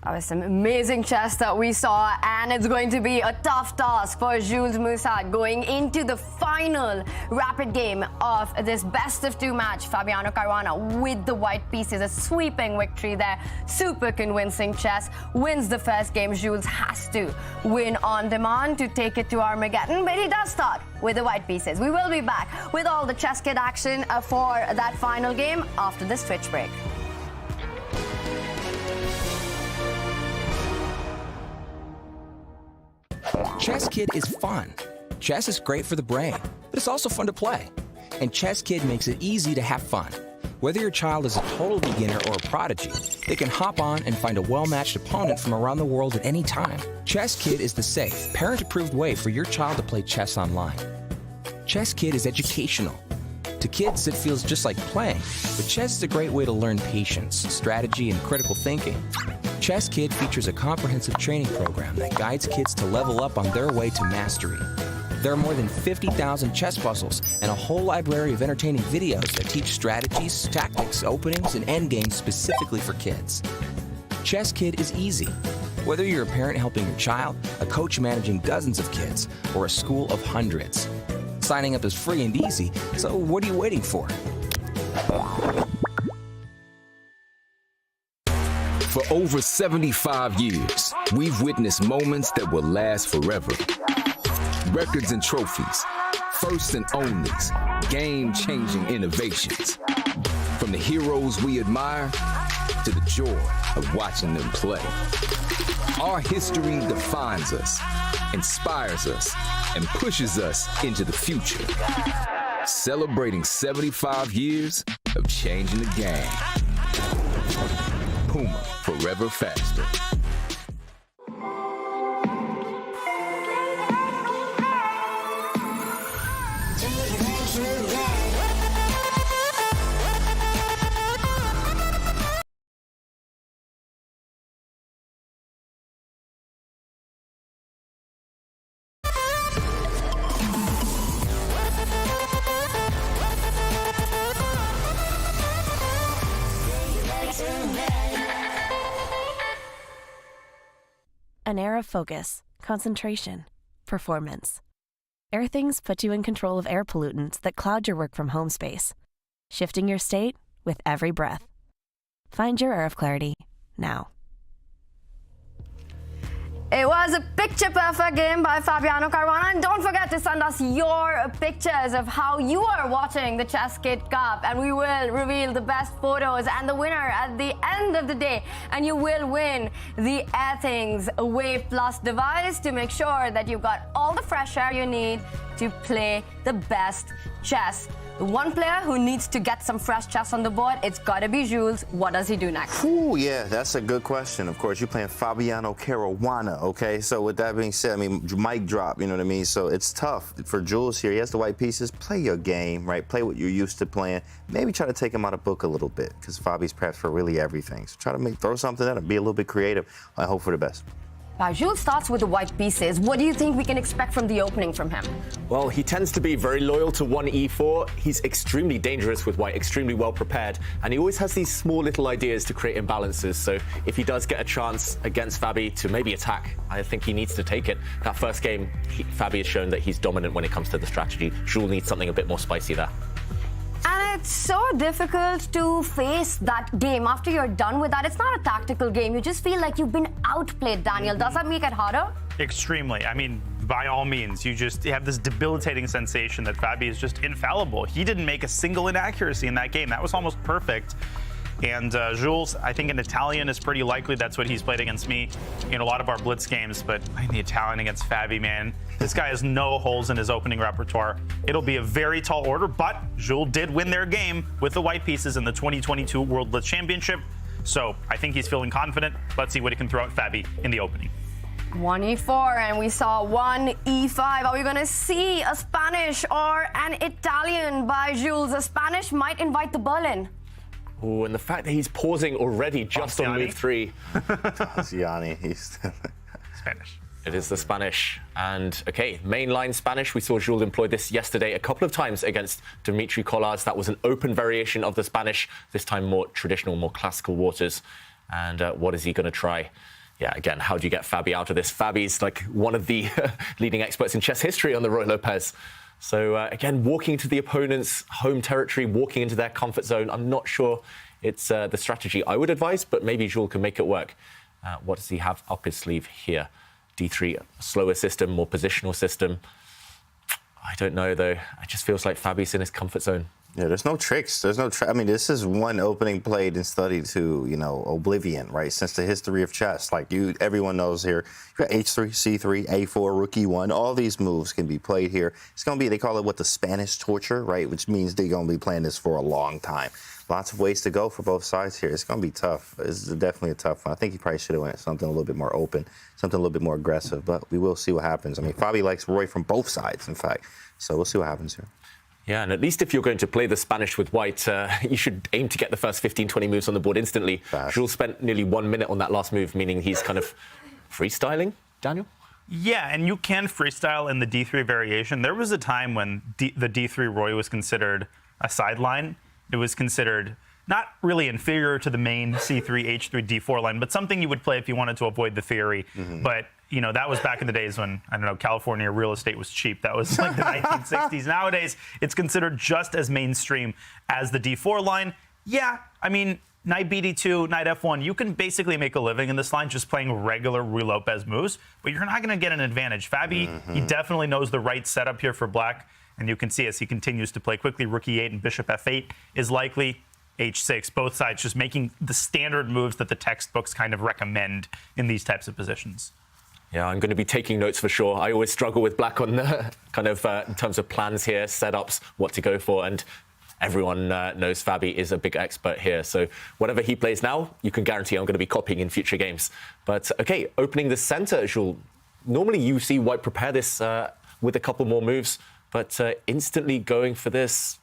That was some amazing chess that we saw, and it's going to be a tough task for Jules Moussard going into the final rapid game of this best-of-2 match. Fabiano Caruana with the white pieces, a sweeping victory there. Super convincing chess. Wins the first game. Jules has to win on demand to take it to Armageddon, but he does start with the white pieces. We will be back with all the ChessKid action for that final game after this Twitch break. ChessKid is fun. Chess is great for the brain, but it's also fun to play. And ChessKid makes it easy to have fun. Whether your child is a total beginner or a prodigy, they can hop on and find a well-matched opponent from around the world at any time. ChessKid is the safe, parent-approved way for your child to play chess online. ChessKid is educational. To kids, it feels just like playing, but chess is a great way to learn patience, strategy, and critical thinking. ChessKid features a comprehensive training program that guides kids to level up on their way to mastery. There are more than 50,000 chess puzzles and a whole library of entertaining videos that teach strategies, tactics, openings, and endgames specifically for kids. ChessKid is easy. Whether you're a parent helping your child, a coach managing dozens of kids, or a school of hundreds. Signing up is free and easy, so what are you waiting for? For over 75 years, we've witnessed moments that will last forever. Records and trophies, firsts and onlys, game-changing innovations. From the heroes we admire to the joy of watching them play. Our history defines us, inspires us, and pushes us into the future. Celebrating 75 years of changing the game. Puma, forever faster. An air of focus, concentration, performance. Airthings put you in control of air pollutants that cloud your work from home space, shifting your state with every breath. Find your air of clarity now. It was a picture-perfect game by Fabiano Caruana. And don't forget to send us your pictures of how you are watching the ChessKid Cup. And we will reveal the best photos and the winner at the end of the day. And you will win the Airthings Wave Plus device to make sure that you've got all the fresh air you need to play the best chess. The one player who needs to get some fresh chess on the board, it's got to be Jules. What does he do next? Ooh, yeah, that's a good question. Of course, you're playing Fabiano Caruana, okay? So with that being said, I mean, mic drop, you know what I mean? So it's tough for Jules here. He has the white pieces. Play your game, right? Play what you're used to playing. Maybe try to take him out of book a little bit because Fabi's prepped for really everything. So try to throw something at him. Be a little bit creative. I hope for the best. Jules starts with the white pieces. What do you think we can expect from the opening from him? Well, he tends to be very loyal to 1e4. He's extremely dangerous with white, extremely well prepared, and he always has these small little ideas to create imbalances. So if he does get a chance against Fabi to maybe attack, I think he needs to take it. That first game, Fabi has shown that he's dominant when it comes to the strategy. Jules needs something a bit more spicy there. And it's so difficult to face that game after you're done with that. It's not a tactical game. You just feel like you've been outplayed, Daniel. Does that make it harder? Extremely. I mean, by all means, you just have this debilitating sensation that Fabi is just infallible. He didn't make a single inaccuracy in that game. That was almost perfect. And Jules, I think in Italian is pretty likely. That's what he's played against me in a lot of our blitz games. But playing the Italian against Fabi, man, this guy has no holes in his opening repertoire. It'll be a very tall order, but Jules did win their game with the white pieces in the 2022 World Blitz Championship. So I think he's feeling confident. Let's see what he can throw at Fabi in the opening. 1e4, and we saw 1e5. Are we going to see a Spanish or an Italian by Jules? A Spanish might invite the Berlin. Oh, and the fact that he's pausing already just on move 3. Gianni, he's Spanish. It is the Spanish. And, okay, mainline Spanish. We saw Jules employ this yesterday a couple of times against Dmitry Kollar's. That was an open variation of the Spanish, this time more traditional, more classical waters. And what is he going to try? Yeah, again, how do you get Fabi out of this? Fabi's like one of the leading experts in chess history on the Roy Lopez. So, again, walking into the opponent's home territory, walking into their comfort zone. I'm not sure it's the strategy I would advise, but maybe Jules can make it work. What does he have up his sleeve here? D3, a slower system, more positional system. I don't know, though. It just feels like Fabi's in his comfort zone. Yeah, there's no tricks. There's no I mean, this is one opening played and studied to, you know, oblivion, right? Since the history of chess. Like, everyone knows here, you got H3, C3, A4, Rook E1. All these moves can be played here. It's going to be, they call it what, the Spanish torture, right? Which means they're going to be playing this for a long time. Lots of ways to go for both sides here. It's going to be tough. It's definitely a tough one. I think he probably should have went something a little bit more open, something a little bit more aggressive, but we will see what happens. I mean, Fabi likes Roy from both sides, in fact. So we'll see what happens here. Yeah, and at least if you're going to play the Spanish with white, you should aim to get the first 15, 20 moves on the board instantly. Fast. Jules spent nearly 1 minute on that last move, meaning he's kind of freestyling, Daniel? Yeah, and you can freestyle in the D3 variation. There was a time when the D3 Roy was considered a sideline. It was considered not really inferior to the main C3, H3, D4 line, but something you would play if you wanted to avoid the theory. But, you know, that was back in the days when, I don't know, California real estate was cheap. That was like the 1960s. Nowadays, it's considered just as mainstream as the D4 line. Yeah, I mean, knight BD2, knight F1, you can basically make a living in this line just playing regular Ruy Lopez moves, but you're not going to get an advantage. Fabi, he definitely knows the right setup here for black, and you can see as he continues to play quickly, rook E8 and bishop F8 is likely. h6. Both sides just making the standard moves that the textbooks kind of recommend in these types of positions. Yeah, I'm going to be taking notes for sure. I always struggle with black on the kind of in terms of plans here, setups, what to go for, and everyone knows Fabi is a big expert here. So whatever he plays now, you can guarantee I'm going to be copying in future games. But okay, opening the center, Jules. Normally you see white prepare this with a couple more moves, but instantly going for this.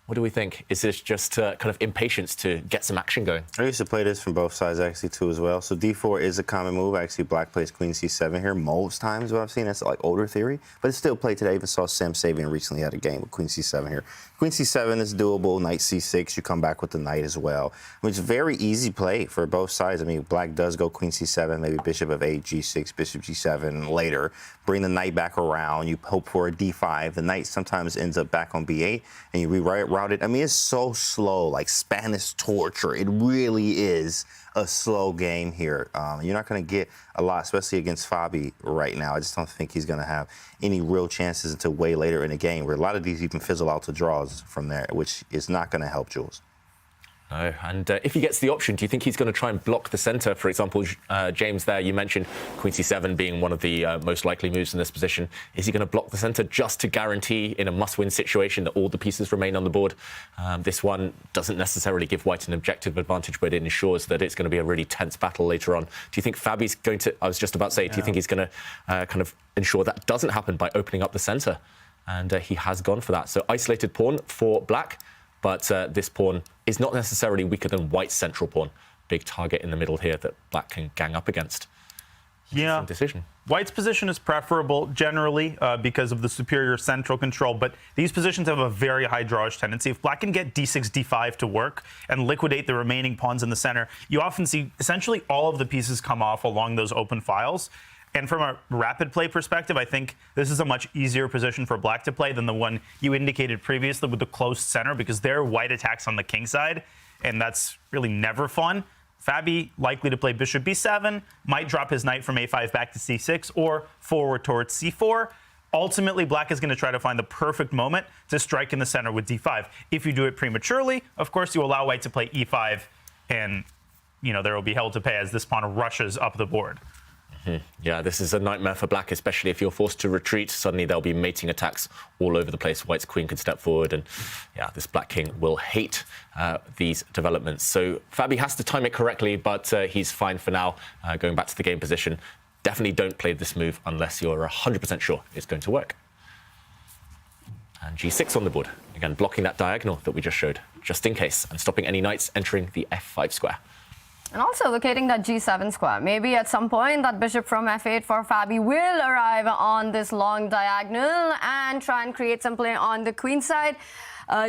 What do we think? Is this just kind of impatience to get some action going? I used to play this from both sides actually too as well. So d4 is a common move. Actually, black plays queen c7 here most times. What I've seen, that's like older theory, but it's still played today. I even saw Sam Sabian recently had a game with queen c7 here. Queen c7 is doable. Knight c6. You come back with the knight as well. I mean, it's a very easy play for both sides. I mean, black does go queen c7, maybe bishop of 8, g6, bishop g7 later. Bring the knight back around. You hope for a d5. The knight sometimes ends up back on b8, and you reroute it. I mean, it's so slow, like Spanish torture. It really is a slow game here. You're not going to get a lot, especially against Fabi right now. I just don't think he's going to have any real chances until way later in the game, where a lot of these even fizzle out to draws from there, which is not going to help Jules. No, and if he gets the option, do you think he's going to try and block the center? For example, James, there, you mentioned queen c7 being one of the most likely moves in this position. Is he going to block the center just to guarantee in a must-win situation that all the pieces remain on the board? This one doesn't necessarily give white an objective advantage, but it ensures that it's going to be a really tense battle later on. Do you think Fabi's going to, I was just about to say, do you think he's going to kind of ensure that doesn't happen by opening up the center? And he has gone for that. So isolated pawn for black. But this pawn is not necessarily weaker than white's central pawn. Big target in the middle here that black can gang up against. Yeah. Decision. White's position is preferable generally because of the superior central control, but these positions have a very high drawish tendency. If black can get d6, d5 to work and liquidate the remaining pawns in the center, you often see essentially all of the pieces come off along those open files. And from a rapid play perspective, I think this is a much easier position for black to play than the one you indicated previously with the closed center, because there are white attacks on the king side, and that's really never fun. Fabi likely to play bishop b7, might drop his knight from a5 back to c6, or forward towards c4. Ultimately, black is going to try to find the perfect moment to strike in the center with d5. If you do it prematurely, of course, you allow white to play e5, and there will be hell to pay as this pawn rushes up the board. Yeah, this is a nightmare for black, especially if you're forced to retreat. Suddenly there'll be mating attacks all over the place. White's queen could step forward, and yeah, this black king will hate these developments. So Fabi has to time it correctly, but he's fine for now. Going back to the game position, definitely don't play this move unless you're 100% sure it's going to work. And g6 on the board. Again, blocking that diagonal that we just showed, just in case, and stopping any knights entering the f5 square. And also locating that g7 square. Maybe at some point that bishop from f8 for Fabi will arrive on this long diagonal and try and create some play on the queen side.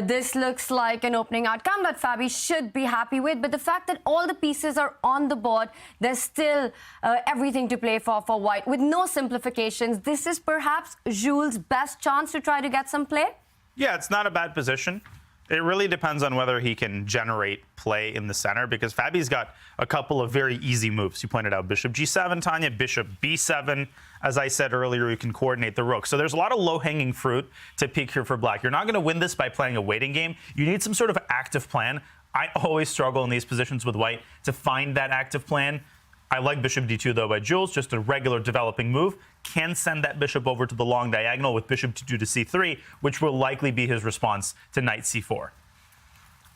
This looks like an opening outcome that Fabi should be happy with, but the fact that all the pieces are on the board, there's still everything to play for white. With no simplifications, this is perhaps Jules' best chance to try to get some play? Yeah, it's not a bad position. It really depends on whether he can generate play in the center, because Fabi's got a couple of very easy moves. You pointed out bishop g7, Tanya, bishop b7. As I said earlier, you can coordinate the rook. So there's a lot of low-hanging fruit to pick here for black. You're not going to win this by playing a waiting game. You need some sort of active plan. I always struggle in these positions with white to find that active plan. I like bishop d2, though, by Jules, just a regular developing move. Can send that bishop over to the long diagonal with bishop d2 to c3, which will likely be his response to knight c4.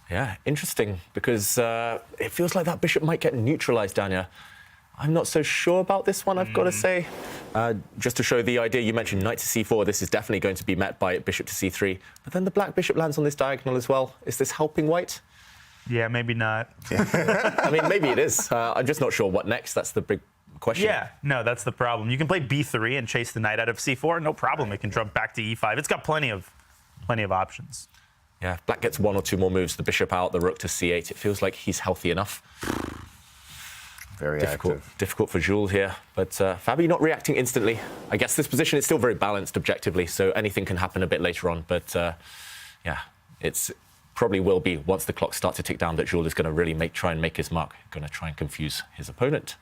Yeah, interesting, because it feels like that bishop might get neutralized, Dania. I'm not so sure about this one, I've got to say. Just to show the idea, you mentioned knight to c4. This is definitely going to be met by bishop to c3. But then the black bishop lands on this diagonal as well. Is this helping white? Yeah, maybe not. I mean, maybe it is. I'm just not sure what next. That's the big question. Yeah, no, that's the problem. You can play b3 and chase the knight out of c4. No problem. It can jump back to e5. It's got plenty of options. Yeah, if black gets one or two more moves, the bishop out, the rook to c8. It feels like he's healthy enough. Very difficult for Jules here. But Fabi not reacting instantly. I guess this position is still very balanced objectively, so anything can happen a bit later on. But yeah, it's probably will be once the clock starts to tick down that Jules is going to really try and make his mark. Going to try and confuse his opponent.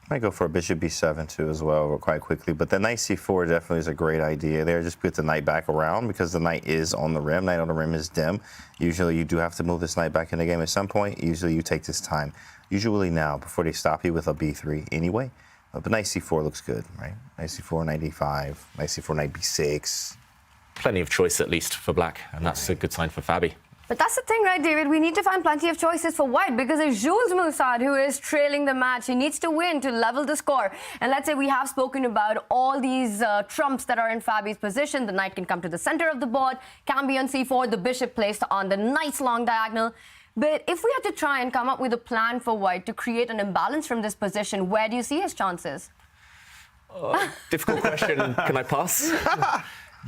I might go for a bishop b7 too as well, quite quickly. But the knight c4 definitely is a great idea there. Just put the knight back around because the knight is on the rim. Knight on the rim is dim. Usually you do have to move this knight back in the game at some point. Usually you take this time. Usually now, before they stop you with a b3 anyway. But knight c4 looks good, right? Knight c4, knight d5, knight c4, knight b6. Plenty of choice, at least, for black, and that's a good sign for Fabi. But that's the thing, right, David? We need to find plenty of choices for white because it's Jules Moussard who is trailing the match. He needs to win to level the score. And let's say we have spoken about all these trumps that are in Fabi's position. The knight can come to the center of the board, can be on c4, the bishop placed on the nice long diagonal. But if we had to try and come up with a plan for white to create an imbalance from this position, where do you see his chances? Difficult question. Can I pass?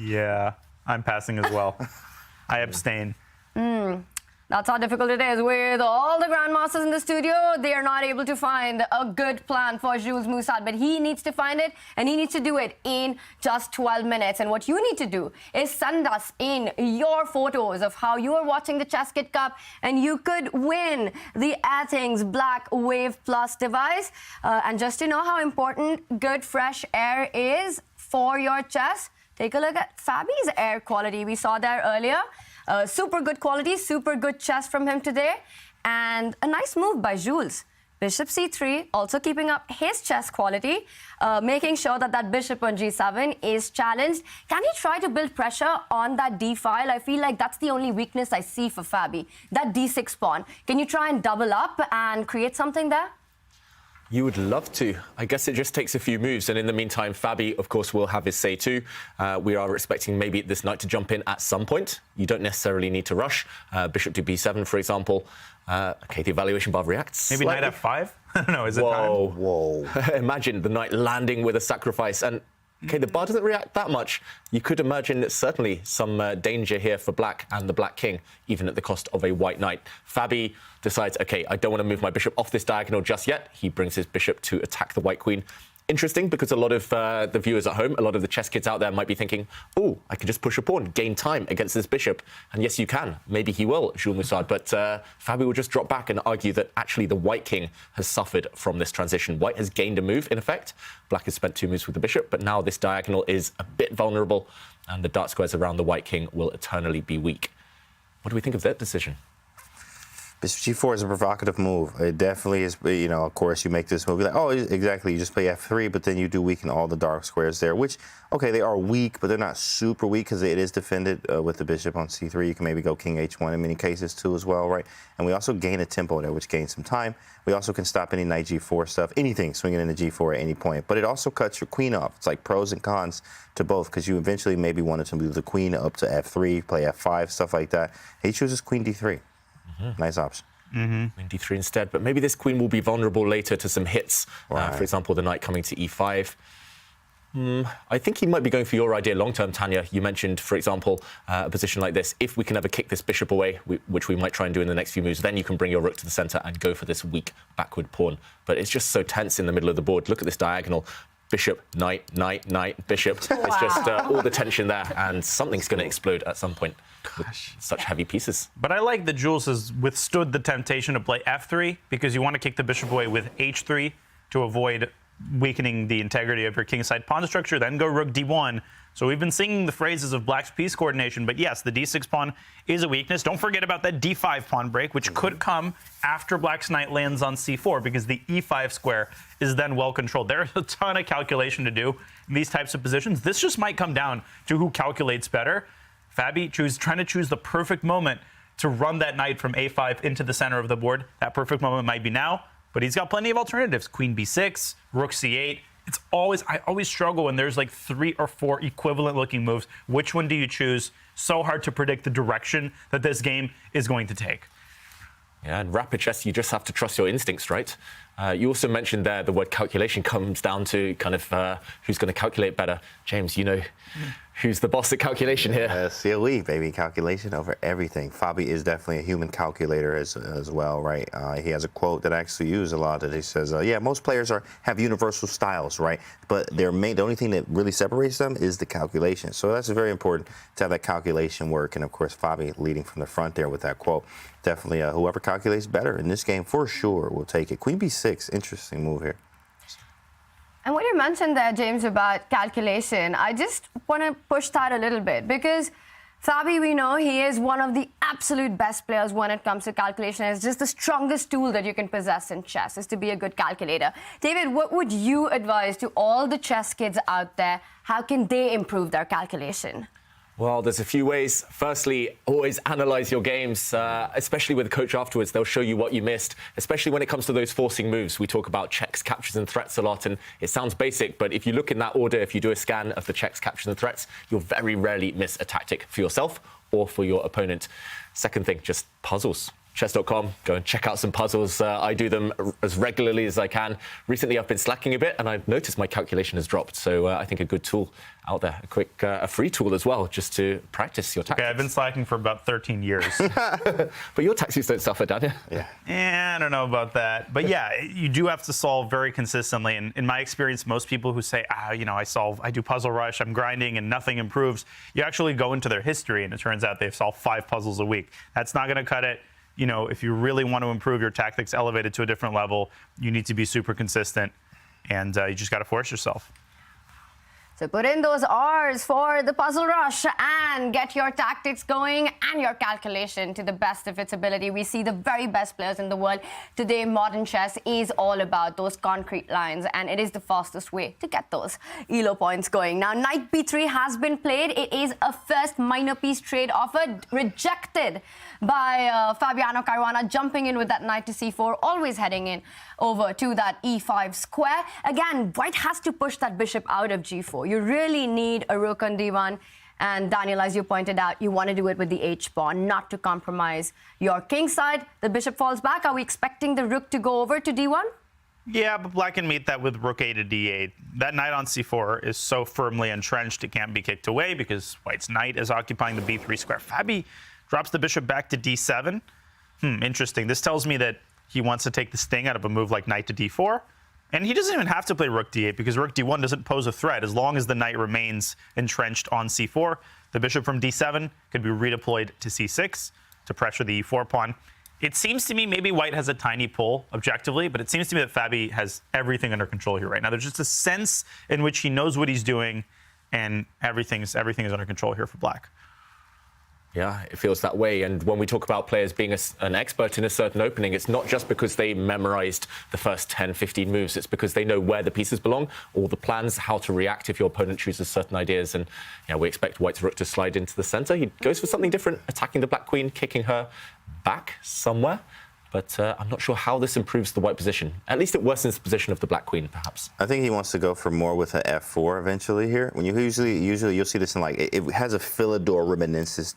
Yeah, I'm passing as well. I abstain. That's how difficult it is. With all the grandmasters in the studio, they are not able to find a good plan for Jules Moussard. But he needs to find it, and he needs to do it in just 12 minutes. And what you need to do is send us in your photos of how you are watching the ChessKid Cup, and you could win the Athings Black Wave Plus device. And just to know how important good fresh air is for your chess, take a look at Fabi's air quality. We saw there earlier. Super good quality, super good chess from him today. And a nice move by Jules. Bishop c3, also keeping up his chess quality, making sure that that bishop on g7 is challenged. Can he try to build pressure on that d file? I feel like that's the only weakness I see for Fabi, that d6 pawn. Can you try and double up and create something there? You would love to. I guess it just takes a few moves. And in the meantime, Fabi, of course, will have his say too. We are expecting maybe this knight to jump in at some point. You don't necessarily need to rush. Bishop to b7, for example. OK, the evaluation bar reacts. Maybe slightly. knight f5? I don't know, is it Whoa. time? Whoa. Imagine the knight landing with a sacrifice. And OK, the bar doesn't react that much. You could imagine that certainly some danger here for black and the black king, even at the cost of a white knight. Fabi decides, OK, I don't want to move my bishop off this diagonal just yet. He brings his bishop to attack the white queen. Interesting, because a lot of the viewers at home, a lot of the chess kids out there might be thinking, oh, I can just push a pawn, gain time against this bishop. And yes, you can. Maybe he will, Jules Moussard. But Fabi will just drop back and argue that actually the white king has suffered from this transition. White has gained a move, in effect. Black has spent 2 moves with the bishop, but now this diagonal is a bit vulnerable, and the dark squares around the white king will eternally be weak. What do we think of that decision? Bishop g4 is a provocative move. It definitely is, you know, of course, you make this move. You're like, oh, exactly, you just play f3, but then you do weaken all the dark squares there, which, okay, they are weak, but they're not super weak because it is defended with the bishop on c3. You can maybe go king h1 in many cases, too, as well, right? And we also gain a tempo there, which gains some time. We also can stop any knight g4 stuff, anything swinging into g4 at any point. But it also cuts your queen off. It's like pros and cons to both, because you eventually maybe wanted to move the queen up to f3, play f5, stuff like that. He chooses queen d3. Nice option. Queen d3 instead, but maybe this queen will be vulnerable later to some hits. Right. For example, the knight coming to e5. I think he might be going for your idea long-term, Tanya. You mentioned, for example, a position like this. If we can ever kick this bishop away, which we might try and do in the next few moves, then you can bring your rook to the center and go for this weak backward pawn. But it's just so tense in the middle of the board. Look at this diagonal. Bishop, knight, knight, knight, bishop. Wow. It's just all the tension there, and something's going to explode at some point. Gosh. With such heavy pieces. But I like that Jules has withstood the temptation to play f3 because you want to kick the bishop away with h3 to avoid weakening the integrity of your kingside pawn structure, then go rook d1. So we've been singing the phrases of black's piece coordination, but yes, the d6 pawn is a weakness. Don't forget about that d5 pawn break, which could come after black's knight lands on c4, because the e5 square is then well controlled. There's a ton of calculation to do in these types of positions. This just might come down to who calculates better. Fabi trying to choose the perfect moment to run that knight from a5 into the center of the board. That perfect moment might be now, but he's got plenty of alternatives. Queen b6, rook c8. I always struggle when there's like 3 or 4 equivalent looking moves. Which one do you choose? So hard to predict the direction that this game is going to take. Yeah, in rapid chess, you just have to trust your instincts, right? You also mentioned there the word calculation comes down to kind of who's going to calculate better. James, you know who's the boss at calculation here? COE, baby. Calculation over everything. Fabi is definitely a human calculator as well, right? He has a quote that I actually use a lot that he says, yeah, most players have universal styles, right? But the only thing that really separates them is the calculation. So that's very important to have that calculation work. And, of course, Fabi leading from the front there with that quote. Definitely whoever calculates better in this game for sure will take it. Queen b6, interesting move here. And what you mentioned there, James, about calculation, I just want to push that a little bit because Fabi, we know he is one of the absolute best players when it comes to calculation. It's just the strongest tool that you can possess in chess is to be a good calculator. David, what would you advise to all the chess kids out there? How can they improve their calculation? Well, there's a few ways. Firstly, always analyze your games, especially with a coach afterwards. They'll show you what you missed, especially when it comes to those forcing moves. We talk about checks, captures, and threats a lot, and it sounds basic, but if you look in that order, if you do a scan of the checks, captures, and threats, you'll very rarely miss a tactic for yourself or for your opponent. Second thing, just puzzles. Chess.com, go and check out some puzzles. I do them as regularly as I can. Recently, I've been slacking a bit, and I've noticed my calculation has dropped. So I think a good tool out there, a free tool as well, just to practice your tactics. Okay, I've been slacking for about 13 years. But your tactics don't suffer, Daniel. Yeah, I don't know about that. But yeah, you do have to solve very consistently. And in my experience, most people who say, I do Puzzle Rush, I'm grinding, and nothing improves, you actually go into their history, and it turns out they've solved 5 puzzles a week. That's not going to cut it. If you really want to improve your tactics, elevate it to a different level, you need to be super consistent, and you just got to force yourself. So put in those R's for the Puzzle Rush and get your tactics going and your calculation to the best of its ability. We see the very best players in the world. Today, modern chess is all about those concrete lines, and it is the fastest way to get those ELO points going. Now, knight b3 has been played. It is a first minor piece trade offer rejected by Fabiano Caruana, jumping in with that knight to c4, always heading in over to that e5 square. Again, white has to push that bishop out of g4. You really need a rook on d1. And Daniel, as you pointed out, you want to do it with the h-pawn, not to compromise your king side. The bishop falls back. Are we expecting the rook to go over to d1? Yeah, but black can meet that with rook a to d8. That knight on c4 is so firmly entrenched it can't be kicked away because white's knight is occupying the b3 square. Fabi drops the bishop back to d7. Interesting. This tells me that he wants to take the sting out of a move like knight to d4. And he doesn't even have to play rook d8 because rook d1 doesn't pose a threat as long as the knight remains entrenched on c4. The bishop from d7 could be redeployed to c6 to pressure the e4 pawn. It seems to me maybe white has a tiny pull objectively, but it seems to me that Fabi has everything under control here right now. There's just a sense in which he knows what he's doing and everything is under control here for black. Yeah, it feels that way. And when we talk about players being an expert in a certain opening, it's not just because they memorized the first 10, 15 moves. It's because they know where the pieces belong, all the plans, how to react if your opponent chooses certain ideas. And we expect white's rook to slide into the center. He goes for something different, attacking the black queen, kicking her back somewhere. But I'm not sure how this improves the white position. At least it worsens the position of the black queen, perhaps. I think he wants to go for more with an f4 eventually here. When you usually you'll see this in it has a Philidor reminiscence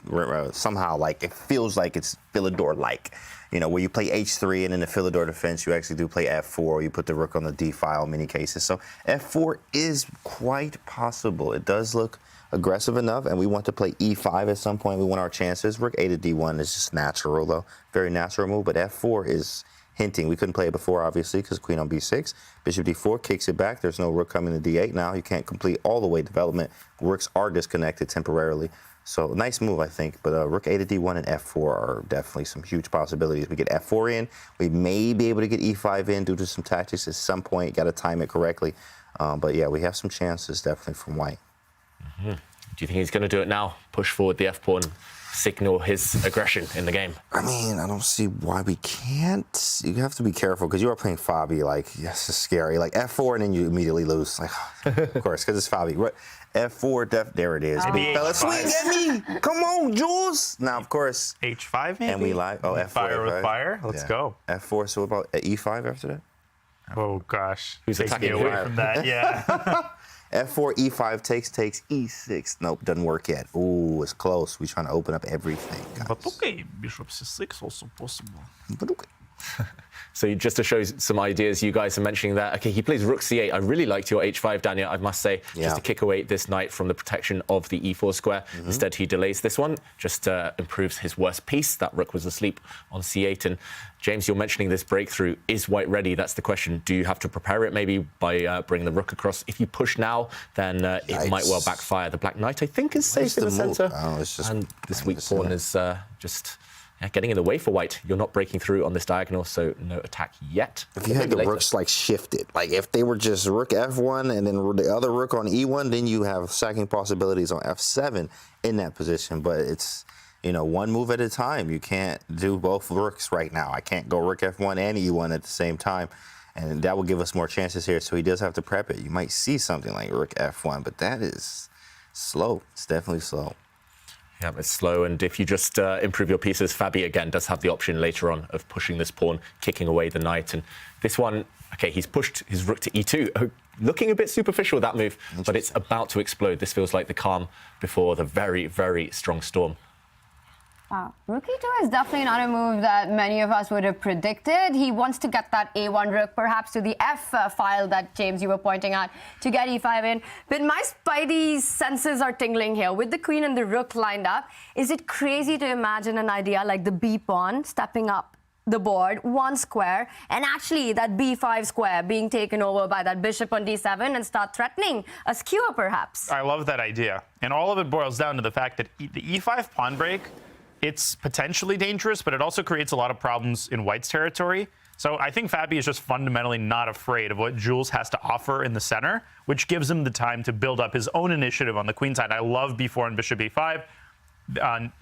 somehow, it feels like it's Philidor-like. Where you play h3 and in the Philidor defense, you actually do play f4, or you put the rook on the d file in many cases. So f4 is quite possible. It does look aggressive enough, and we want to play e5 at some point. We want our chances. Rook a to d1 is just natural, though. Very natural move, but f4 is hinting. We couldn't play it before, obviously, because queen on b6. Bishop d4 kicks it back. There's no rook coming to d8 now. You can't complete all the way development. Rooks are disconnected temporarily. So nice move, I think. But rook a to d1 and f4 are definitely some huge possibilities. We get f4 in. We may be able to get e5 in due to some tactics at some point. Got to time it correctly. But yeah, we have some chances definitely from white. Do you think he's going to do it now? Push forward the f-pawn, signal his aggression in the game? I mean, I don't see why we can't. You have to be careful because you are playing Fabi. Yes, it's scary. f4 and then you immediately lose. Of course, because it's Fabi. f4, there it is. Big fella, swing at me. Come on, Jules. Now, of course. h5 maybe? And we like, f4. Fire with fire. Let's go. f4, so about e5 after that? Oh, gosh. Who's attacking away from that? Yeah. f4, e5 takes, e6. Nope, doesn't work yet. Ooh, it's close. We're trying to open up everything, guys. But okay, bishop c6 also possible. But okay. So just to show some ideas, you guys are mentioning that. Okay, he plays rook c8. I really liked your h5, Daniel, I must say, just to kick away this knight from the protection of the e4 square. Instead, he delays this one, just improves his worst piece. That rook was asleep on c8. And James, you're mentioning this breakthrough. Is white ready? That's the question. Do you have to prepare it maybe by bringing the rook across? If you push now, then it might well backfire. The black knight, I think, is safe in the center. Oh, it's just and this weak pawn is just getting in the way for white. You're not breaking through on this diagonal, so no attack yet. If you had the rooks like shifted, like if they were just rook f1 and then the other rook on e1, then you have sacking possibilities on f7 in that position. But it's, you know, one move at a time. You can't do both rooks right now. I can't go rook f1 and e1 at the same time. And that will give us more chances here. So he does have to prep it. You might see something like rook f1, but that is slow. It's definitely slow. Yeah, it's slow, and if you just improve your pieces, Fabi again does have the option later on of pushing this pawn, kicking away the knight. And this one, okay, he's pushed his rook to e2, looking a bit superficial, that move, but it's about to explode. This feels like the calm before the very, very strong storm. Wow. Rook e2 is definitely not a move that many of us would have predicted. He wants to get that a1 rook, perhaps to the f file that, James, you were pointing out, to get e5 in. But my spidey senses are tingling here. With the queen and the rook lined up, is it crazy to imagine an idea like the b pawn stepping up the board one square, and actually that b5 square being taken over by that bishop on d7 and start threatening a skewer, perhaps? I love that idea. And all of it boils down to the fact that the e5 pawn break, it's potentially dangerous, but it also creates a lot of problems in white's territory. So I think Fabi is just fundamentally not afraid of what Jules has to offer in the center, which gives him the time to build up his own initiative on the queen side. I love b4 and bishop e5.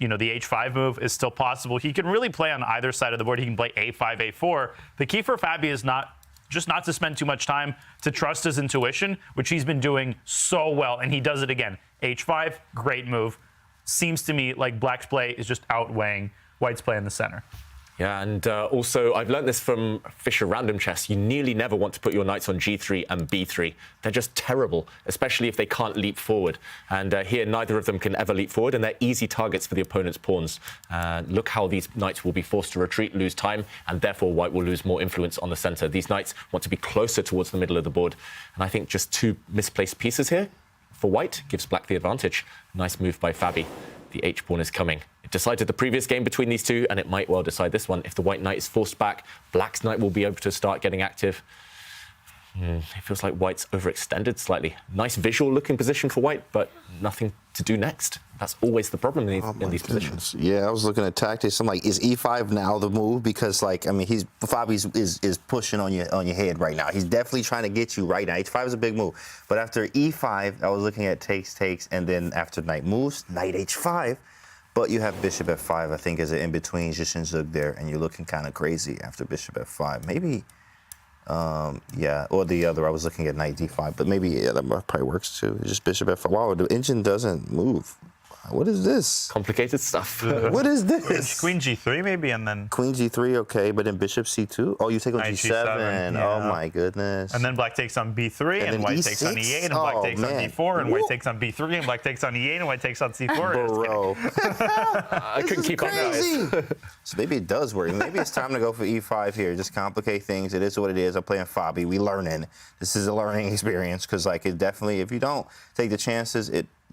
You know, the h5 move is still possible. He can really play on either side of the board. He can play a5, a4. The key for Fabi is not to spend too much time, to trust his intuition, which he's been doing so well, and he does it again. h5, great move. Seems to me like black's play is just outweighing white's play in the center. Yeah, and also I've learned this from Fischer Random Chess. You nearly never want to put your knights on g3 and b3. They're just terrible, especially if they can't leap forward. And here, neither of them can ever leap forward, and they're easy targets for the opponent's pawns. Look how these knights will be forced to retreat, lose time, and therefore white will lose more influence on the center. These knights want to be closer towards the middle of the board. And I think just two misplaced pieces here for white gives black the advantage. Nice move by Fabi. The h-pawn is coming. It decided the previous game between these two, and it might well decide this one. If the white knight is forced back, black's knight will be able to start getting active. It feels like white's overextended slightly. Nice visual-looking position for white, but nothing to do next. That's always the problem in these positions. Yeah, I was looking at tactics. I'm like, is e5 now the move? Because, like, I mean, Fabi is pushing on your head right now. He's definitely trying to get you right now. h5 is a big move. But after e5, I was looking at takes, and then after knight moves, knight h5. But you have bishop f5, I think, as an in-between Jishin Zug there, and you're looking kind of crazy after bishop f5. Maybe... yeah, or the other, I was looking at knight d5, but maybe, yeah, that probably works too. It's just bishop f5. Wow, the engine doesn't move. What is this? Complicated stuff. What is this? Queen g3 maybe, and then... Queen g3, okay, but then bishop c2? Oh, you take on g7. Yeah. Oh, my goodness. And then black takes on b3, and white takes on e8, and black takes on d4, and white takes on b3, and black takes on e8, and white takes on c4. Bro. I couldn't keep up, guys. So maybe it does work. Maybe it's time to go for e5 here. Just complicate things. It is what it is. I'm playing Fabi. We learning. This is a learning experience, because, like, it definitely, if you don't take the chances,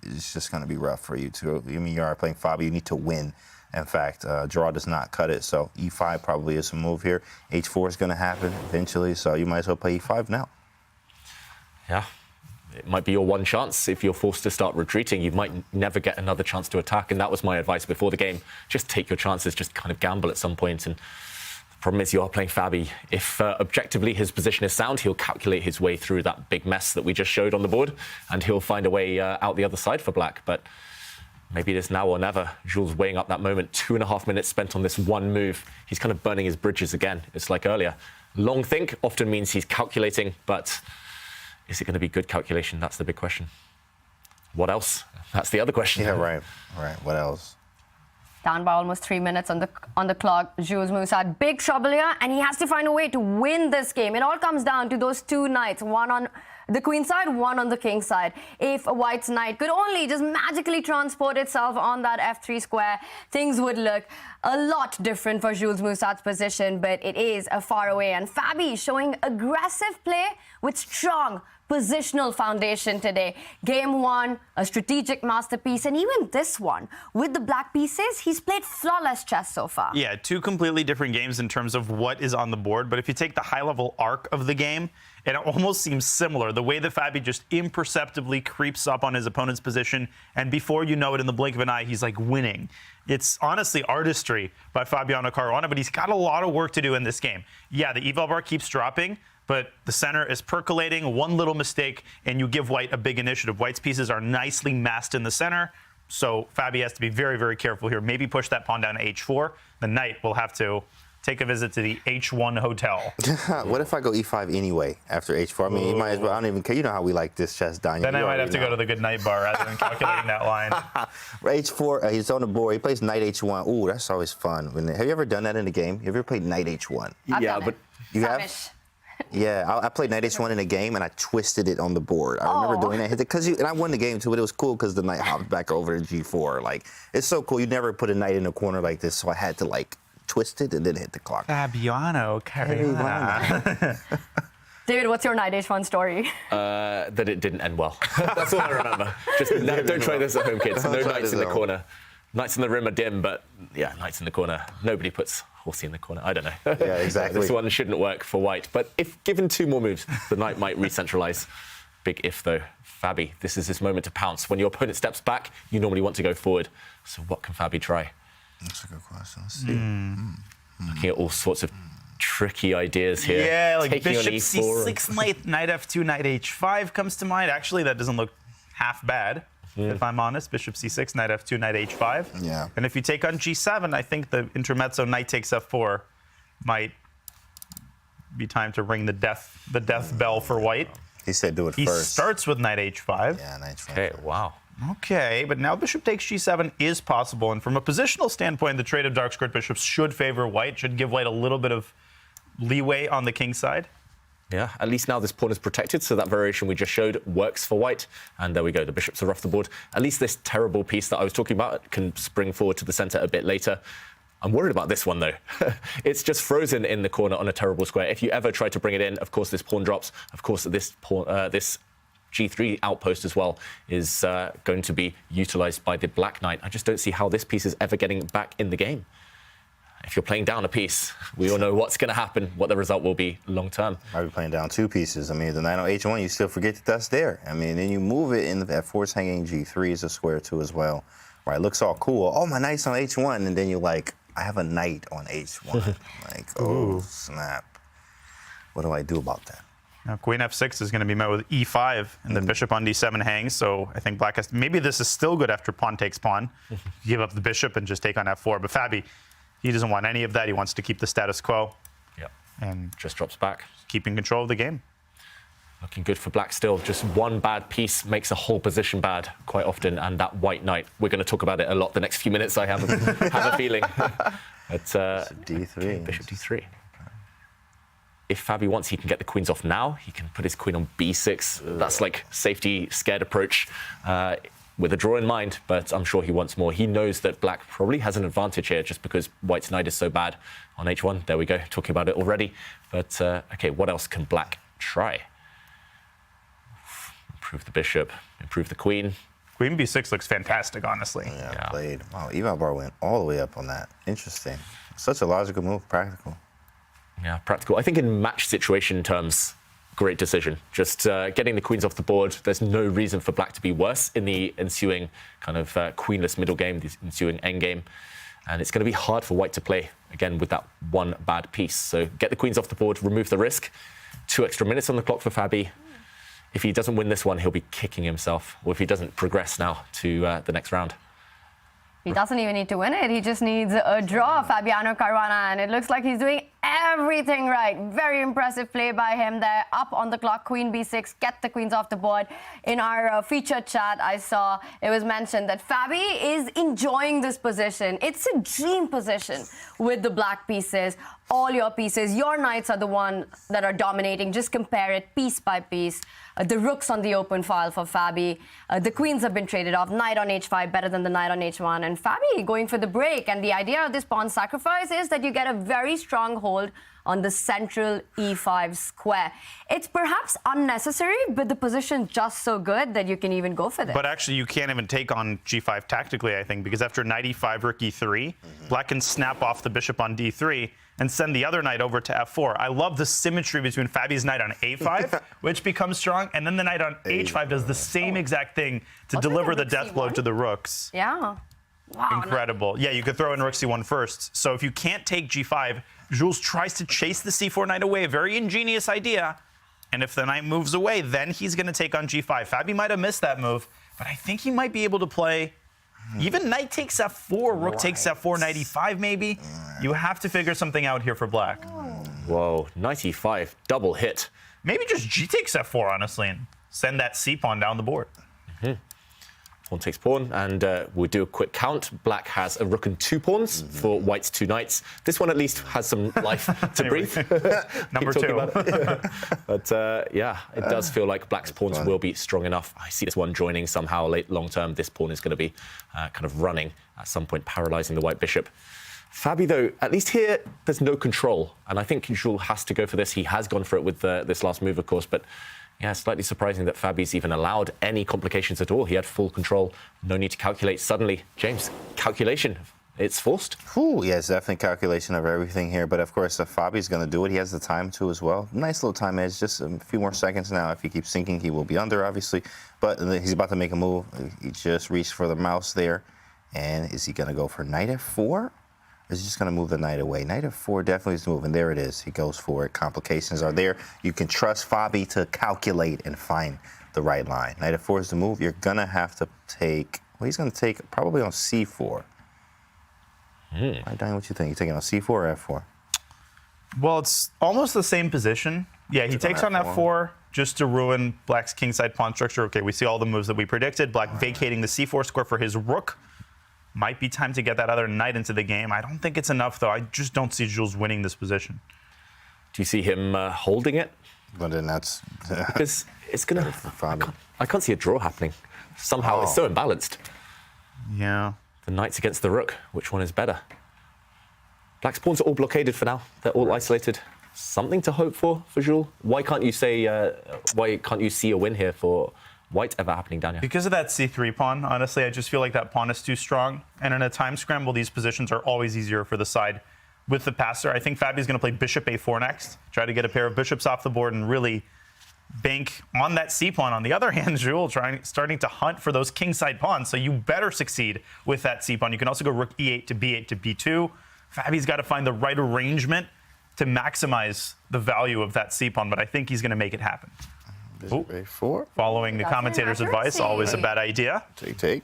it's just going to be rough for you too. I mean, you are playing Fabi. You need to win. In fact, draw does not cut it. So e5 probably is a move here. h4 is going to happen eventually. So you might as well play e5 now. Yeah. It might be your one chance. If you're forced to start retreating, you might never get another chance to attack. And that was my advice before the game. Just take your chances. Just kind of gamble at some point. And problem is, you are playing Fabi. If objectively his position is sound, he'll calculate his way through that big mess that we just showed on the board, and he'll find a way out the other side for black. But maybe it is now or never. Jules weighing up that moment. 2.5 minutes spent on this one move. He's kind of burning his bridges again. It's like earlier. Long think often means he's calculating, but is it going to be good calculation? That's the big question. What else? That's the other question. Yeah, right. What else? Down by almost 3 minutes on the clock. Jules Moussard, big trouble here, and he has to find a way to win this game. It all comes down to those two knights, one on the queen side, one on the king side. If a white's knight could only just magically transport itself on that f3 square, things would look a lot different for Jules Moussard's position, but it is a far away. And Fabi showing aggressive play with strong positional foundation today. Game one, a strategic masterpiece, and even this one, with the black pieces, he's played flawless chess so far. Yeah, two completely different games in terms of what is on the board, but if you take the high-level arc of the game, And it almost seems similar, the way that Fabi just imperceptibly creeps up on his opponent's position, and before you know it, in the blink of an eye, he's like winning. It's honestly artistry by Fabiano Caruana, but he's got a lot of work to do in this game. Yeah, the eval bar keeps dropping, but the center is percolating. One little mistake, and you give White a big initiative. White's pieces are nicely massed in the center, so Fabi has to be very, very careful here. Maybe push that pawn down to h4. The knight will have to take a visit to the h1 hotel. What if I go e5 anyway after h4? I mean, you might as well. I don't even care. You know how we like this chess, Daniel. Then I might have to go to the good knight bar rather than calculating that line. h4, he's on the board. He plays knight h1. Ooh, that's always fun. Have you ever done that in a game? Have you ever played knight h1? Yeah, but you have? Yeah, I played knight h1 in a game, and I twisted it on the board. I remember doing that. And I won the game, too, but it was cool because the knight hopped back over to g4. Like, it's so cool. You never put a knight in a corner like this, so I had to, like, twist it and then hit the clock. Fabiano Caruana. David, what's your knight h1 story? That it didn't end well. That's all I remember. Just don't try this at home, kids. No knights in the corner. Knights in the rim are dim, but yeah, knights in the corner. Nobody puts horsey in the corner. I don't know. Yeah, exactly. This one shouldn't work for White. But if given 2 more moves, the knight might re-centralize. Big if, though. Fabi, this is his moment to pounce. When your opponent steps back, you normally want to go forward. So what can Fabi try? That's a good question. Let's see. Looking at all sorts of tricky ideas here. Yeah, like Taking bishop on E4 c6, knight f2, knight h5 comes to mind. Actually, that doesn't look half bad, if I'm honest. Bishop c6, knight f2, knight h5. Yeah. And if you take on g7, I think the intermezzo knight takes f4 might be time to ring the death bell for White. He said do it He first. starts with knight h5. Yeah, knight h5. Okay, wow. Okay, but now bishop takes g7 is possible, and from a positional standpoint, the trade of dark squared bishops should favor White, should give White a little bit of leeway on the king side. Yeah, at least now this pawn is protected, so that variation we just showed works for White. And there we go, the bishops are off the board. At least this terrible piece that I was talking about can spring forward to the center a bit later. I'm worried about this one, though. It's just frozen in the corner on a terrible square. If you ever try to bring it in, of course, this pawn drops. Of course, this G3 outpost as well is going to be utilized by the black knight. I just don't see how this piece is ever getting back in the game. If you're playing down a piece, we all know what's going to happen, what the result will be long term. Might be playing down 2 pieces. I mean, the knight on h1, you still forget that that's there. I mean, then you move it, and that force hanging g3 is a square too as well. Right, looks all cool. Oh, my knight's on h1, and then you're like, I have a knight on h1. Like, oh, snap. What do I do about that? Now, queen f6 is going to be met with e5, and the bishop on d7 hangs, so I think black has to, maybe this is still good after pawn takes pawn. Give up the bishop and just take on f4, but Fabi, he doesn't want any of that. He wants to keep the status quo. Yep. And just drops back. Keeping control of the game. Looking good for black still. Just one bad piece makes a whole position bad quite often, and that white knight, we're going to talk about it a lot the next few minutes, I have a feeling. But, d3. Bishop d3. If Fabi wants, he can get the queens off now. He can put his queen on b6. That's like safety, scared approach with a draw in mind, but I'm sure he wants more. He knows that black probably has an advantage here just because white's knight is so bad on h1. There we go, talking about it already. But, OK, what else can black try? Improve the bishop, improve the queen. Queen b6 looks fantastic, honestly. Yeah, played. Wow, eval bar went all the way up on that. Interesting. Such a logical move, practical. Yeah, practical. I think in match situation terms, great decision. Just getting the queens off the board. There's no reason for black to be worse in the ensuing kind of queenless middle game, the ensuing endgame. And it's going to be hard for white to play, again, with that one bad piece. So get the queens off the board, remove the risk. 2 extra minutes on the clock for Fabi. If he doesn't win this one, he'll be kicking himself. Or if he doesn't progress now to the next round. He doesn't even need to win it. He just needs a draw, Fabiano Caruana, and it looks like he's doing everything right. Very impressive play by him there. Up on the clock, queen b6, get the queens off the board. In our featured chat, I saw it was mentioned that Fabi is enjoying this position. It's a dream position with the black pieces. All your pieces, your knights are the ones that are dominating. Just compare it piece by piece. The rook's on the open file for Fabi. The queens have been traded off. Knight on h5 better than the knight on h1. And Fabi going for the break. And the idea of this pawn sacrifice is that you get a very strong hold on the central e5 square. It's perhaps unnecessary, but the position's just so good that you can even go for this. But actually, you can't even take on g5 tactically, I think, because after knight e5, rook e3, black can snap off the bishop on d3, and send the other knight over to f4. I love the symmetry between Fabi's knight on a5, which becomes strong, and then the knight on h5 does the same exact thing to deliver the death blow to the rooks. Yeah. Wow. Incredible. Yeah, you could throw in rook c1 first. So if you can't take g5, Jules tries to chase the c4 knight away. A very ingenious idea. And if the knight moves away, then he's going to take on g5. Fabi might have missed that move, but I think he might be able to play even knight takes f4, rook takes f4, knight e5 maybe. You have to figure something out here for black. Whoa, knight e5, double hit. Maybe just g takes f4, honestly, and send that c-pawn down the board. Pawn takes pawn, and we'll do a quick count. Black has a rook and 2 pawns for white's 2 knights. This one at least has some life to breathe. Number 2. But yeah, it does feel like black's pawns will be strong enough. I see this one joining somehow late long term. This pawn is going to be kind of running at some point, paralyzing the white bishop. Fabi, though, at least here, there's no control. And I think Jules has to go for this. He has gone for it with this last move, of course, but yeah, slightly surprising that Fabi's even allowed any complications at all. He had full control, no need to calculate. Suddenly, James, calculation, it's forced. Ooh, yeah, it's definitely calculation of everything here. But of course, if Fabi's going to do it, he has the time to as well. Nice little time edge, just a few more seconds now. If he keeps thinking, he will be under, obviously. But he's about to make a move. He just reached for the mouse there. And is he going to go for knight f4? Or is he just going to move the knight away? Knight f4 definitely is moving. There it is. He goes for it. Complications are there. You can trust Fabi to calculate and find the right line. Knight f4 is the move. You're going to have to take, well, he's going to take probably on c4. Right, Diane, what you think? You taking on c4 or f4? Well, it's almost the same position. Yeah, he takes on f4 just to ruin black's kingside pawn structure. Okay, we see all the moves that we predicted. Black vacating the c4 square for his rook. Might be time to get that other knight into the game. I don't think it's enough, though. I just don't see Jules winning this position. Do you see him holding it? But then that's... because it's going to... I can't see a draw happening. Somehow it's so imbalanced. Yeah. The knight's against the rook. Which one is better? Black's pawns are all blockaded for now. They're all isolated. Something to hope for Jules. Why can't you say... why can't you see a win here for... white ever happening down here? Because of that c3 pawn, honestly, I just feel like that pawn is too strong. And in a time scramble, these positions are always easier for the side with the passer. I think Fabi's going to play bishop a4 next, try to get a pair of bishops off the board and really bank on that c-pawn. On the other hand, Jules starting to hunt for those kingside pawns, so you better succeed with that c-pawn. You can also go rook e8 to b8 to b2. Fabi's got to find the right arrangement to maximize the value of that c-pawn, but I think he's going to make it happen. Bishop a4. Following the commentator's advice, always a bad idea. Take.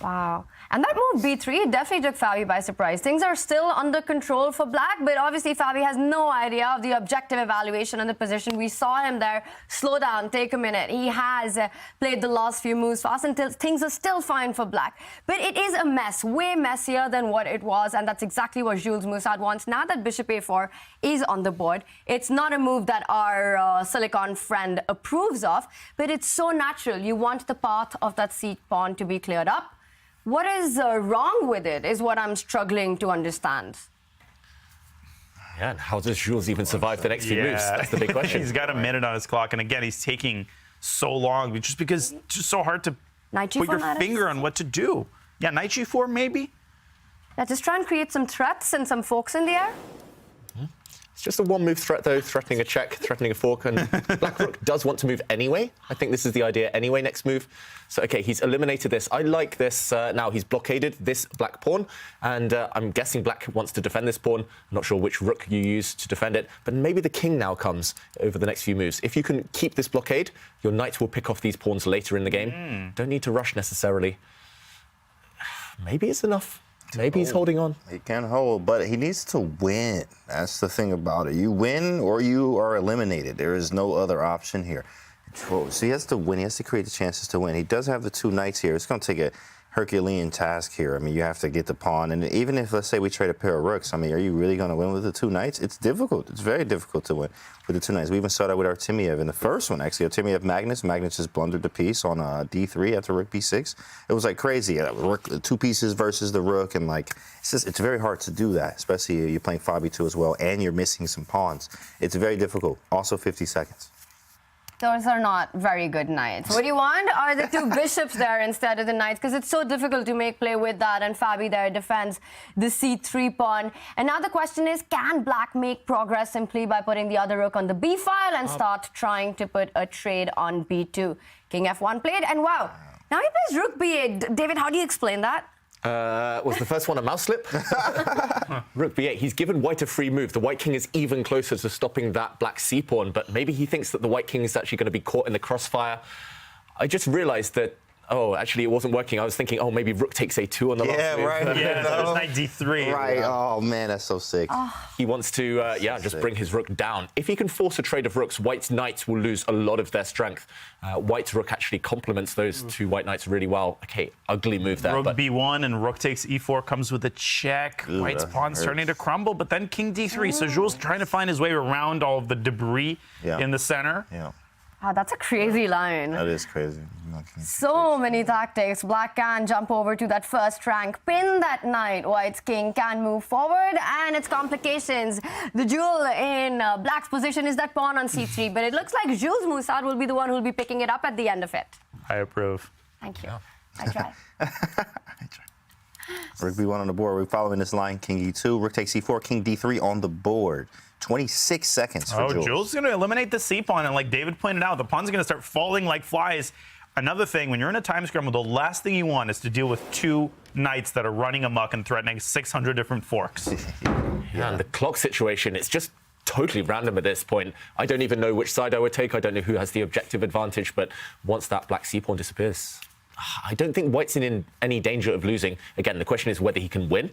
Wow. And that move, b3, definitely took Fabi by surprise. Things are still under control for black, but obviously Fabi has no idea of the objective evaluation and the position. We saw him there. Slow down, take a minute. He has played the last few moves fast until things are still fine for black. But it is a mess, way messier than what it was, and that's exactly what Jules Moussard wants. Now that bishop a4 is on the board, it's not a move that our Silicon friend approves of, but it's so natural. You want the path of that c-pawn to be cleared up. What is wrong with it is what I'm struggling to understand. Yeah, and how does Jules even survive the next few moves? That's the big question. He's got a minute on his clock, and again, he's taking so long, just because it's just so hard to put your finger on what to do. Yeah, knight g4 maybe? Yeah, just try and create some threats and some forks in the air. It's just a one-move threat, though, threatening a check, threatening a fork, and black rook does want to move anyway. I think this is the idea anyway, next move. So, okay, he's eliminated this. I like this. Now he's blockaded this black pawn, and I'm guessing black wants to defend this pawn. I'm not sure which rook you use to defend it, but maybe the king now comes over the next few moves. If you can keep this blockade, your knight will pick off these pawns later in the game. Don't need to rush necessarily. Maybe it's enough. Maybe he's holding on. He can hold, but he needs to win. That's the thing about it. You win or you are eliminated. There is no other option here. So he has to win. He has to create the chances to win. He does have the 2 knights here. It's going to take a Herculean task here. I mean, you have to get the pawn. And even if, let's say, we trade a pair of rooks, I mean, are you really going to win with the 2 knights? It's difficult. It's very difficult to win with the 2 knights. We even saw that with Artemiev in the first one, actually. Artemiev Magnus. Magnus just blundered the piece on d3 after rook b6. It was like crazy. Rook, 2 pieces versus the rook. And, like, it's very hard to do that, especially if you're playing 5e2 as well and you're missing some pawns. It's very difficult. Also 50 seconds. Those are not very good knights. What you want are the two bishops there instead of the knights, because it's so difficult to make play with that. And Fabi there defends the c3 pawn. And now the question is, can black make progress simply by putting the other rook on the b file and start trying to put a trade on b2? King f1 played, and wow, now he plays rook b8. David, how do you explain that? Was the first one a mouse slip? Rook b8. He's given white a free move. The white king is even closer to stopping that black c pawn, but maybe he thinks that the white king is actually going to be caught in the crossfire. I just realized that, oh, actually it wasn't working. I was thinking, oh, maybe rook takes a2 on the last move. Right. Yeah, that was knight d3. Right. Oh, man, that's so sick. He wants to, just bring his rook down. If he can force a trade of rooks, white's knights will lose a lot of their strength. White's rook actually complements those two white knights really well. Okay, ugly move there. Rook b1 and rook takes e4 comes with a check. Ooh, White's that pawn hurts. starting to crumble, but then king d3. So Jules trying to find his way around all of the debris in the center. Yeah, Wow, that's a crazy line. that is crazy. So many tactics. Black can jump over to that first rank, pin that knight. White's king can move forward, and its complications. The jewel in black's position is that pawn on c3, but it looks like Jules Moussard will be the one who will be picking it up at the end of it. I approve. Thank you. I try. Rook b1 on the board. We're following this line. King e2. Rook takes c4. King d3 on the board. 26 seconds for Jules. Jules is going to eliminate the c pawn, and like David pointed out, the pawn's going to start falling like flies. Another thing, when you're in a time scramble, the last thing you want is to deal with two knights that are running amok and threatening 600 different forks. Yeah, and the clock situation, it's just totally random at this point. I don't even know which side I would take. I don't know who has the objective advantage, but once that black c pawn disappears, I don't think white's in any danger of losing. Again, the question is whether he can win.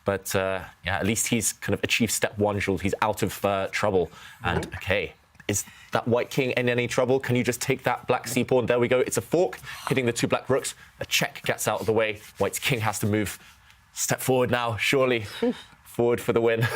But at least he's kind of achieved step one, Jules. He's out of trouble. And okay, is that white king in any trouble? Can you just take that black c pawn? There we go. It's a fork hitting the two black rooks. A check gets out of the way. White's king has to move. Step forward now, surely. Forward for the win.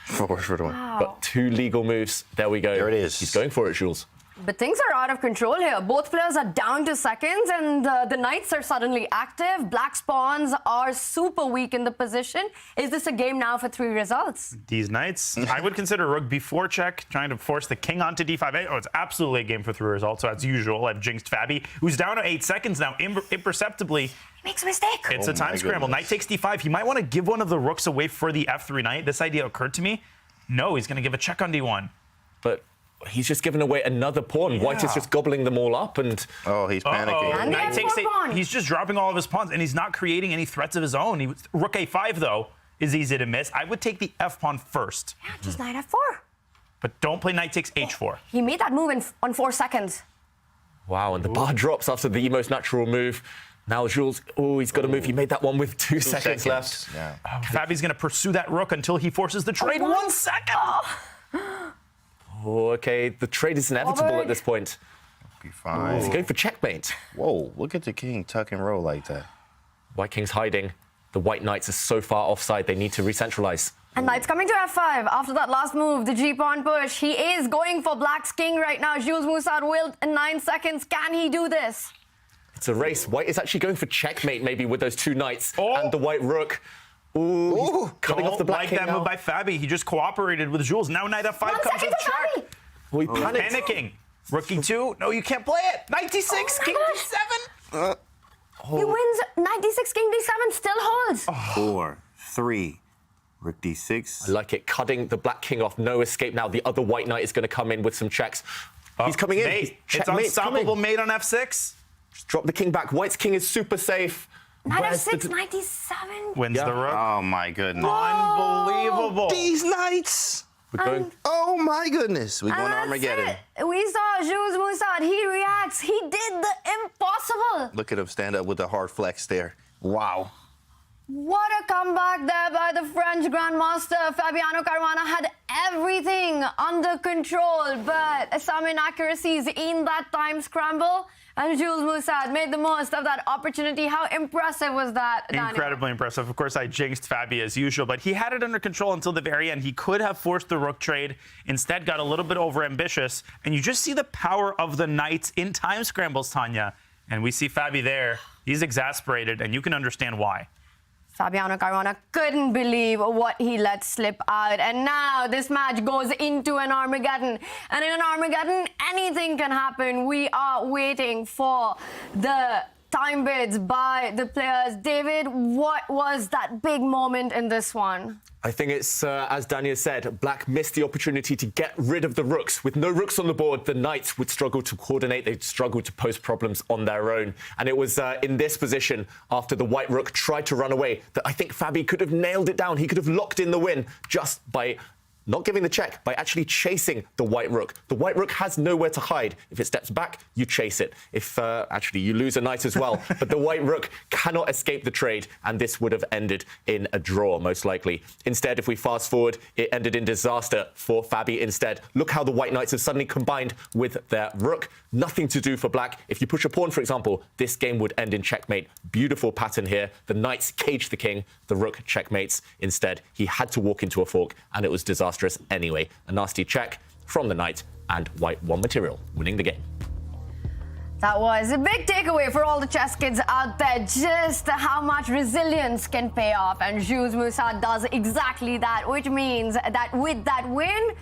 Forward for the win. Wow. Got two legal moves. There we go. There it is. He's going for it, Jules. But things are out of control here. Both players are down to seconds, and the knights are suddenly active. Black's pawns are super weak in the position. Is this a game now for 3 results? These knights, I would consider rook b4 check, trying to force the king onto d5. Oh, it's absolutely a game for 3 results. So as usual, I've jinxed Fabi, who's down to 8 seconds now, imperceptibly. He makes a mistake. It's a time scramble. Knight takes d5. He might want to give one of the rooks away for the f3 knight. This idea occurred to me. No, he's going to give a check on d1. But he's just given away another pawn. White is just gobbling them all up, and oh, he's panicking. And Knight takes he's just dropping all of his pawns, and he's not creating any threats of his own. Rook a5 though is easy to miss. I would take the f pawn first. Yeah, just knight f4. But don't play knight takes h4. He made that move on 4 seconds. wow, and the bar drops after the most natural move. Now Jules, he's got to move. He made that one with 2 seconds left. Yeah. Fabi's going to pursue that rook until he forces the trade. 1 second. Oh, okay, the trade is inevitable at this point. b5. He's going for checkmate. Whoa, look at the king tuck and roll like that. White king's hiding. The white knights are so far offside, they need to recentralize. And knight's coming to f5 after that last move, the g-pawn push. He is going for black's king right now. Jules Moussard will in 9 seconds. Can he do this? It's a race. White is actually going for checkmate, maybe, with those 2 knights and the white rook. Ooh, cutting off the black king that now. move by Fabi. He just cooperated with Jules. Now knight f5 comes with check. Oh, he panicked. Panicking. Rook e2. No, you can't play it. Knight d6, king d7. He wins knight d6, king d7, still holds. 4, 3, rook d6. I like it. Cutting the black king off. No escape now. The other white knight is going to come in with some checks. He's coming in. Mate. It's Checkmate, unstoppable coming. mate on f6. Just drop the king back. White's king is super safe. Knight Where's f6, the- knight d7. Wins the rook. Oh my goodness. Unbelievable. These knights. We're going. Oh my goodness. We're going to Armageddon. We saw Jules Moussard. He reacts. He did the impossible. Look at him stand up with the hard flex there. Wow. What a comeback there by the French grandmaster. Fabiano Caruana had everything under control, but some inaccuracies in that time scramble. And Jules Moussard made the most of that opportunity. How impressive was that, Daniel? Incredibly impressive. Of course, I jinxed Fabi as usual, but he had it under control until the very end. He could have forced the rook trade, instead got a little bit overambitious. And you just see the power of the knights in time scrambles, Tanya. And we see Fabi there. He's exasperated, and you can understand why. Fabiano Caruana couldn't believe what he let slip out. And now this match goes into an Armageddon. And in an Armageddon, anything can happen. We are waiting for the time bids by the players. David, what was that big moment in this one? I think it's, as Dania said, Black missed the opportunity to get rid of the rooks. With no rooks on the board, the knights would struggle to coordinate. They'd struggle to pose problems on their own. And it was in this position, after the white rook tried to run away, that I think Fabi could have nailed it down. He could have locked in the win just by not giving the check, by actually chasing the white rook. The white rook has nowhere to hide. If it steps back, you chase it. If, actually, you lose a knight as well. But the white rook cannot escape the trade, and this would have ended in a draw, most likely. Instead, if we fast forward, it ended in disaster for Fabi instead. Look how the white knights have suddenly combined with their rook. Nothing to do for black. If you push a pawn, for example, this game would end in checkmate. Beautiful pattern here. The knights caged the king. The rook checkmates. Instead, he had to walk into a fork, and it was disastrous anyway. A nasty check from the knight, and white won material, winning the game. That was a big takeaway for all the chess kids out there, just how much resilience can pay off. And Jules Moussard does exactly that, which means that with that win,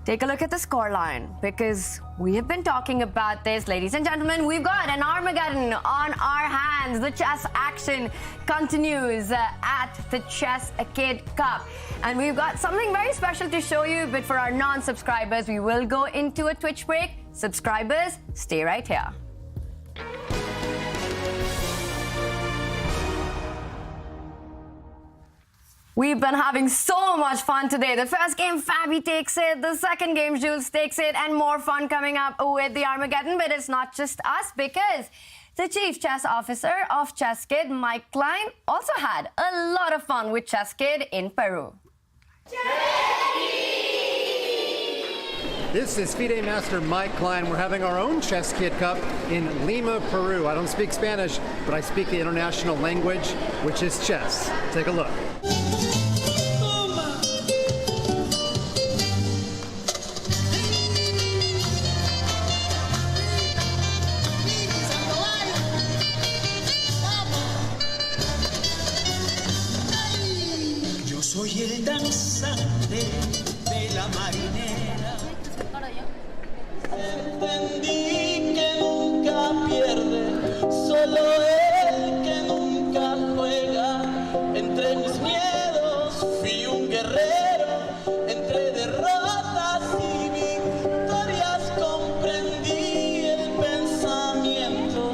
take a look at the scoreline, because we have been talking about this, ladies and gentlemen. We've got an Armageddon on our hands. The chess action continues at the ChessKid Cup. And we've got something very special to show you, but for our non-subscribers, we will go into a Twitch break. Subscribers, stay right here. We've been having so much fun today. The first game, Fabi takes it. The second game, Jules takes it. And more fun coming up with the Armageddon. But it's not just us, because the Chief Chess Officer of ChessKid, Mike Klein, also had a lot of fun with ChessKid in Peru. This is FIDE Master Mike Klein. We're having our own ChessKid Cup in Lima, Peru. I don't speak Spanish, but I speak the international language, which is chess. Take a look. Yo soy el danzante de la marinera. Entendí que nunca pierde, solo el que nunca juega. Entre mis miedos fui un guerrero, entre derrotas y victorias comprendí el pensamiento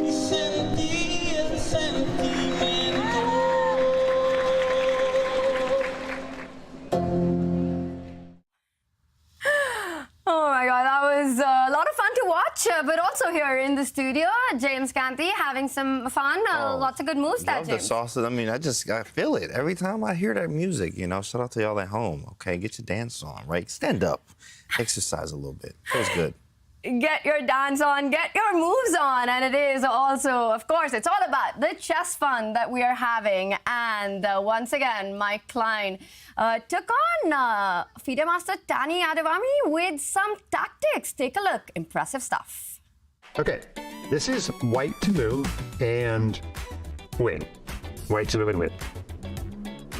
y sentí el sentimiento. Oh my God, that was a lot of fun to watch, but also here in the studio, James Canty having some fun. Lots of good moves that James. The salsa. I mean, I feel it every time I hear that music. You know, shout out to y'all at home. Okay, get your dance on, right? Stand up, exercise a little bit. Feels good. Get your dance on, get your moves on. And it is also, of course, it's all about the chess fun that we are having. And once again, Mike Klein took on FIDE Master Tani Adewami with some tactics. Take a look. Impressive stuff. Okay, this is white to move and win. White to move and win.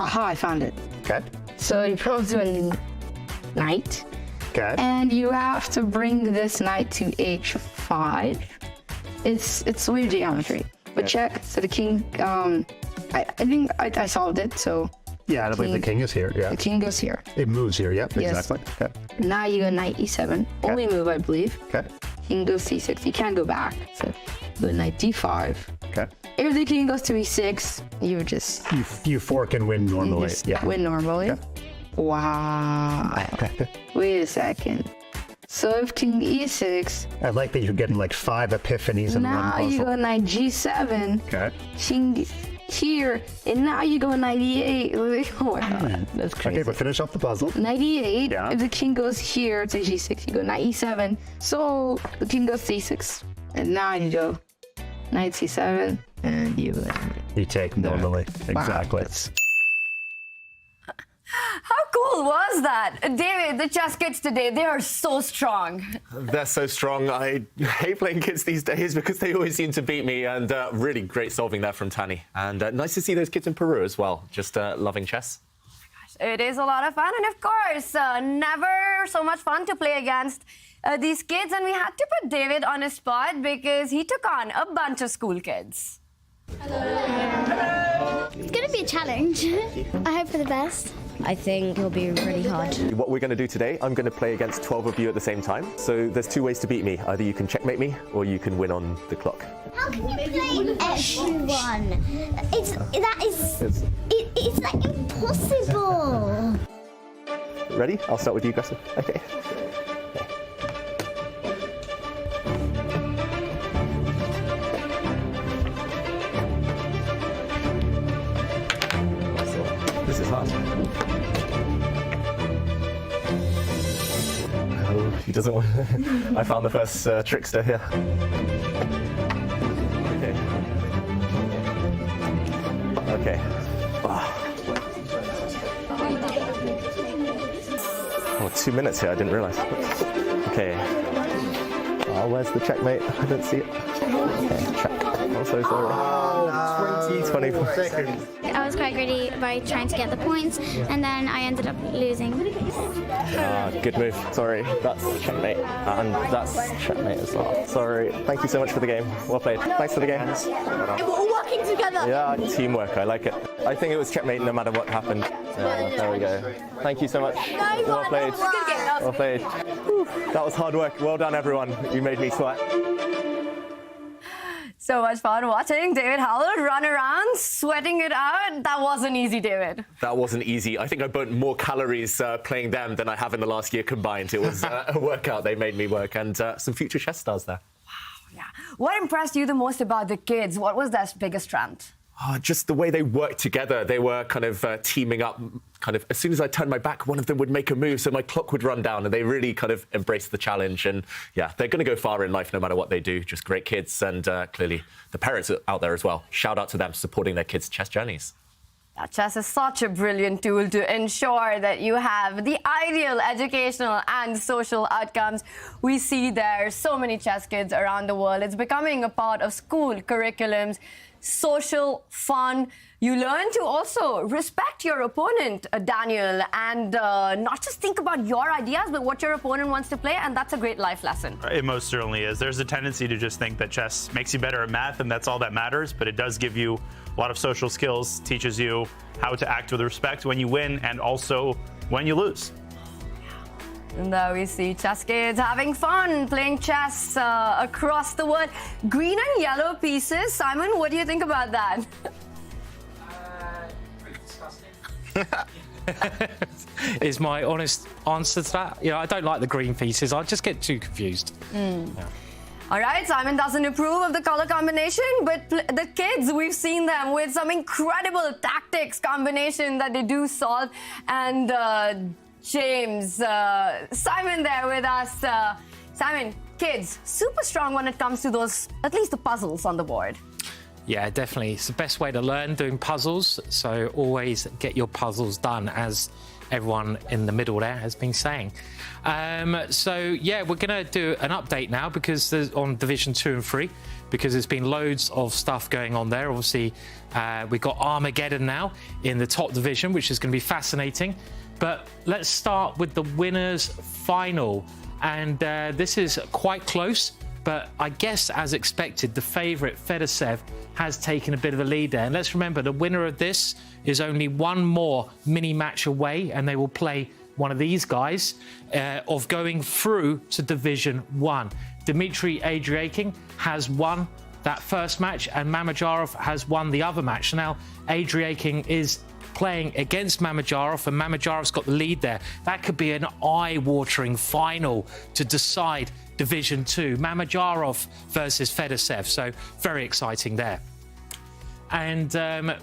Aha, I found it. Okay. So you probably do a knight. Okay. And you have to bring this knight to h5. It's weird geometry. But check, so the king, I think I solved it, so. Yeah, I believe the king is here, yeah. The king goes here. It moves here, yep, Yes. exactly. Okay. Now you go knight e7, only move, I believe. Okay. King goes c6, you can't go back, so go knight d5. Okay. If the king goes to e6, you just... You fork and win normally, You just yeah. win normally. Okay. Wow. Wait a second. So if king e6... I like that you're getting like 5 epiphanies in one Now puzzle. you go knight g7. Okay. King here, and now you go knight e8. Oh my god, that's crazy. Okay, but finish off the puzzle. Knight e8, Yeah. if the king goes here to g6, you go knight e7. So the king goes c6. And now you go knight c7, and you take normally. Exactly. How cool was that? David, the chess kids today, they are so strong. They're so strong. I hate playing kids these days because they always seem to beat me, and really great solving there from Tani. And nice to see those kids in Peru as well, just loving chess. It is a lot of fun, and of course, never so much fun to play against these kids, and we had to put David on his spot because he took on a bunch of school kids. It's going to be a challenge. I hope for the best. I think it'll be really hard. What we're going to do today, I'm going to play against 12 of you at the same time. So there's two ways to beat me. Either you can checkmate me or you can win on the clock. How can you play everyone? It's like impossible. Ready? I'll start with you, Gussie. Okay. This is hard. Oh, he doesn't want. I found the first trickster here. Okay. Okay. Oh, 2 minutes here. I didn't realize. Okay. Oh, where's the checkmate? I don't see it. Okay, check. I'm so sorry. 24 seconds. I was quite greedy by trying to get the points, and then I ended up losing. Good move. Sorry, that's checkmate. And that's checkmate as well. Sorry. Thank you so much for the game. Well played. Thanks for the game. We're all working together. Yeah, teamwork. I like it. I think it was checkmate no matter what happened. Yeah, there we go. Thank you so much. Well played. Well played. Whew. That was hard work. Well done, everyone. You made me sweat. So much fun watching David Howell run around, sweating it out. That wasn't easy, David. That wasn't easy. I think I burnt more calories playing them than I have in the last year combined. It was a workout. They made me work, and some future chess stars there. Wow, yeah. What impressed you the most about the kids? What was their biggest strength? Just the way they worked together. They were kind of teaming up. Kind of as soon as I turned my back, one of them would make a move, so my clock would run down, and they really kind of embraced the challenge. And yeah, they're going to go far in life no matter what they do. Just great kids, and clearly the parents out there as well. Shout out to them supporting their kids' chess journeys. Now, chess is such a brilliant tool to ensure that you have the ideal educational and social outcomes. We see there so many chess kids around the world. It's becoming a part of school curriculums. Social, fun. You learn to also respect your opponent, Daniel, and not just think about your ideas, but what your opponent wants to play, and that's a great life lesson. It most certainly is. There's a tendency to just think that chess makes you better at math, and that's all that matters, but it does give you a lot of social skills, teaches you how to act with respect when you win and also when you lose. And there we see chess kids having fun playing chess across the world. Green and yellow pieces. Simon, what do you think about that? Is my honest answer to that. I don't like the green pieces. I just get too confused. Yeah. All right, Simon doesn't approve of the color combination, but the kids, we've seen them with some incredible tactics combination that they do solve. And James, Simon there with us. Simon, kids, super strong when it comes to those, at least the puzzles on the board. Yeah, definitely. It's the best way to learn, doing puzzles. So always get your puzzles done, as everyone in the middle there has been saying. So yeah, we're going to do an update now because there's on Division 2 and 3, because there's been loads of stuff going on there. Obviously, we've got Armageddon now in the top division, which is going to be fascinating. But let's start with the winners' final. And this is quite close. But I guess, as expected, the favourite, Fiercest, has taken a bit of a lead there. And let's remember, the winner of this is only one more mini-match away, and they will play one of these guys of going through to Division 1. Dmitry Adriaking has won that first match, and Mamedyarov has won the other match. Now, Adriaking is playing against Mamedyarov, and Mamedyarov's got the lead there. That could be an eye-watering final to decide Division 2. Mamedyarov versus Fiercest, so very exciting there. And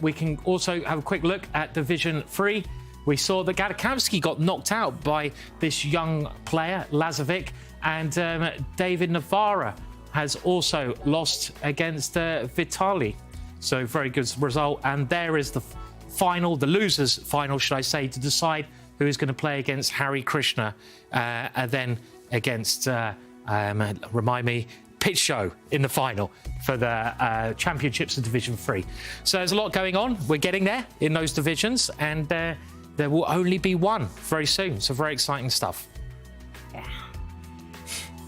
we can also have a quick look at Division 3. We saw that Gadakamsky got knocked out by this young player, Lazovic, and David Navarra has also lost against Vitali. So very good result. And there is the final, the losers' final, should I say, to decide who's going to play against Hari Krishna, and then against, remind me, Pitch Show in the final for the Championships of Division 3. So there's a lot going on. We're getting there in those divisions, and there will only be one very soon. So very exciting stuff.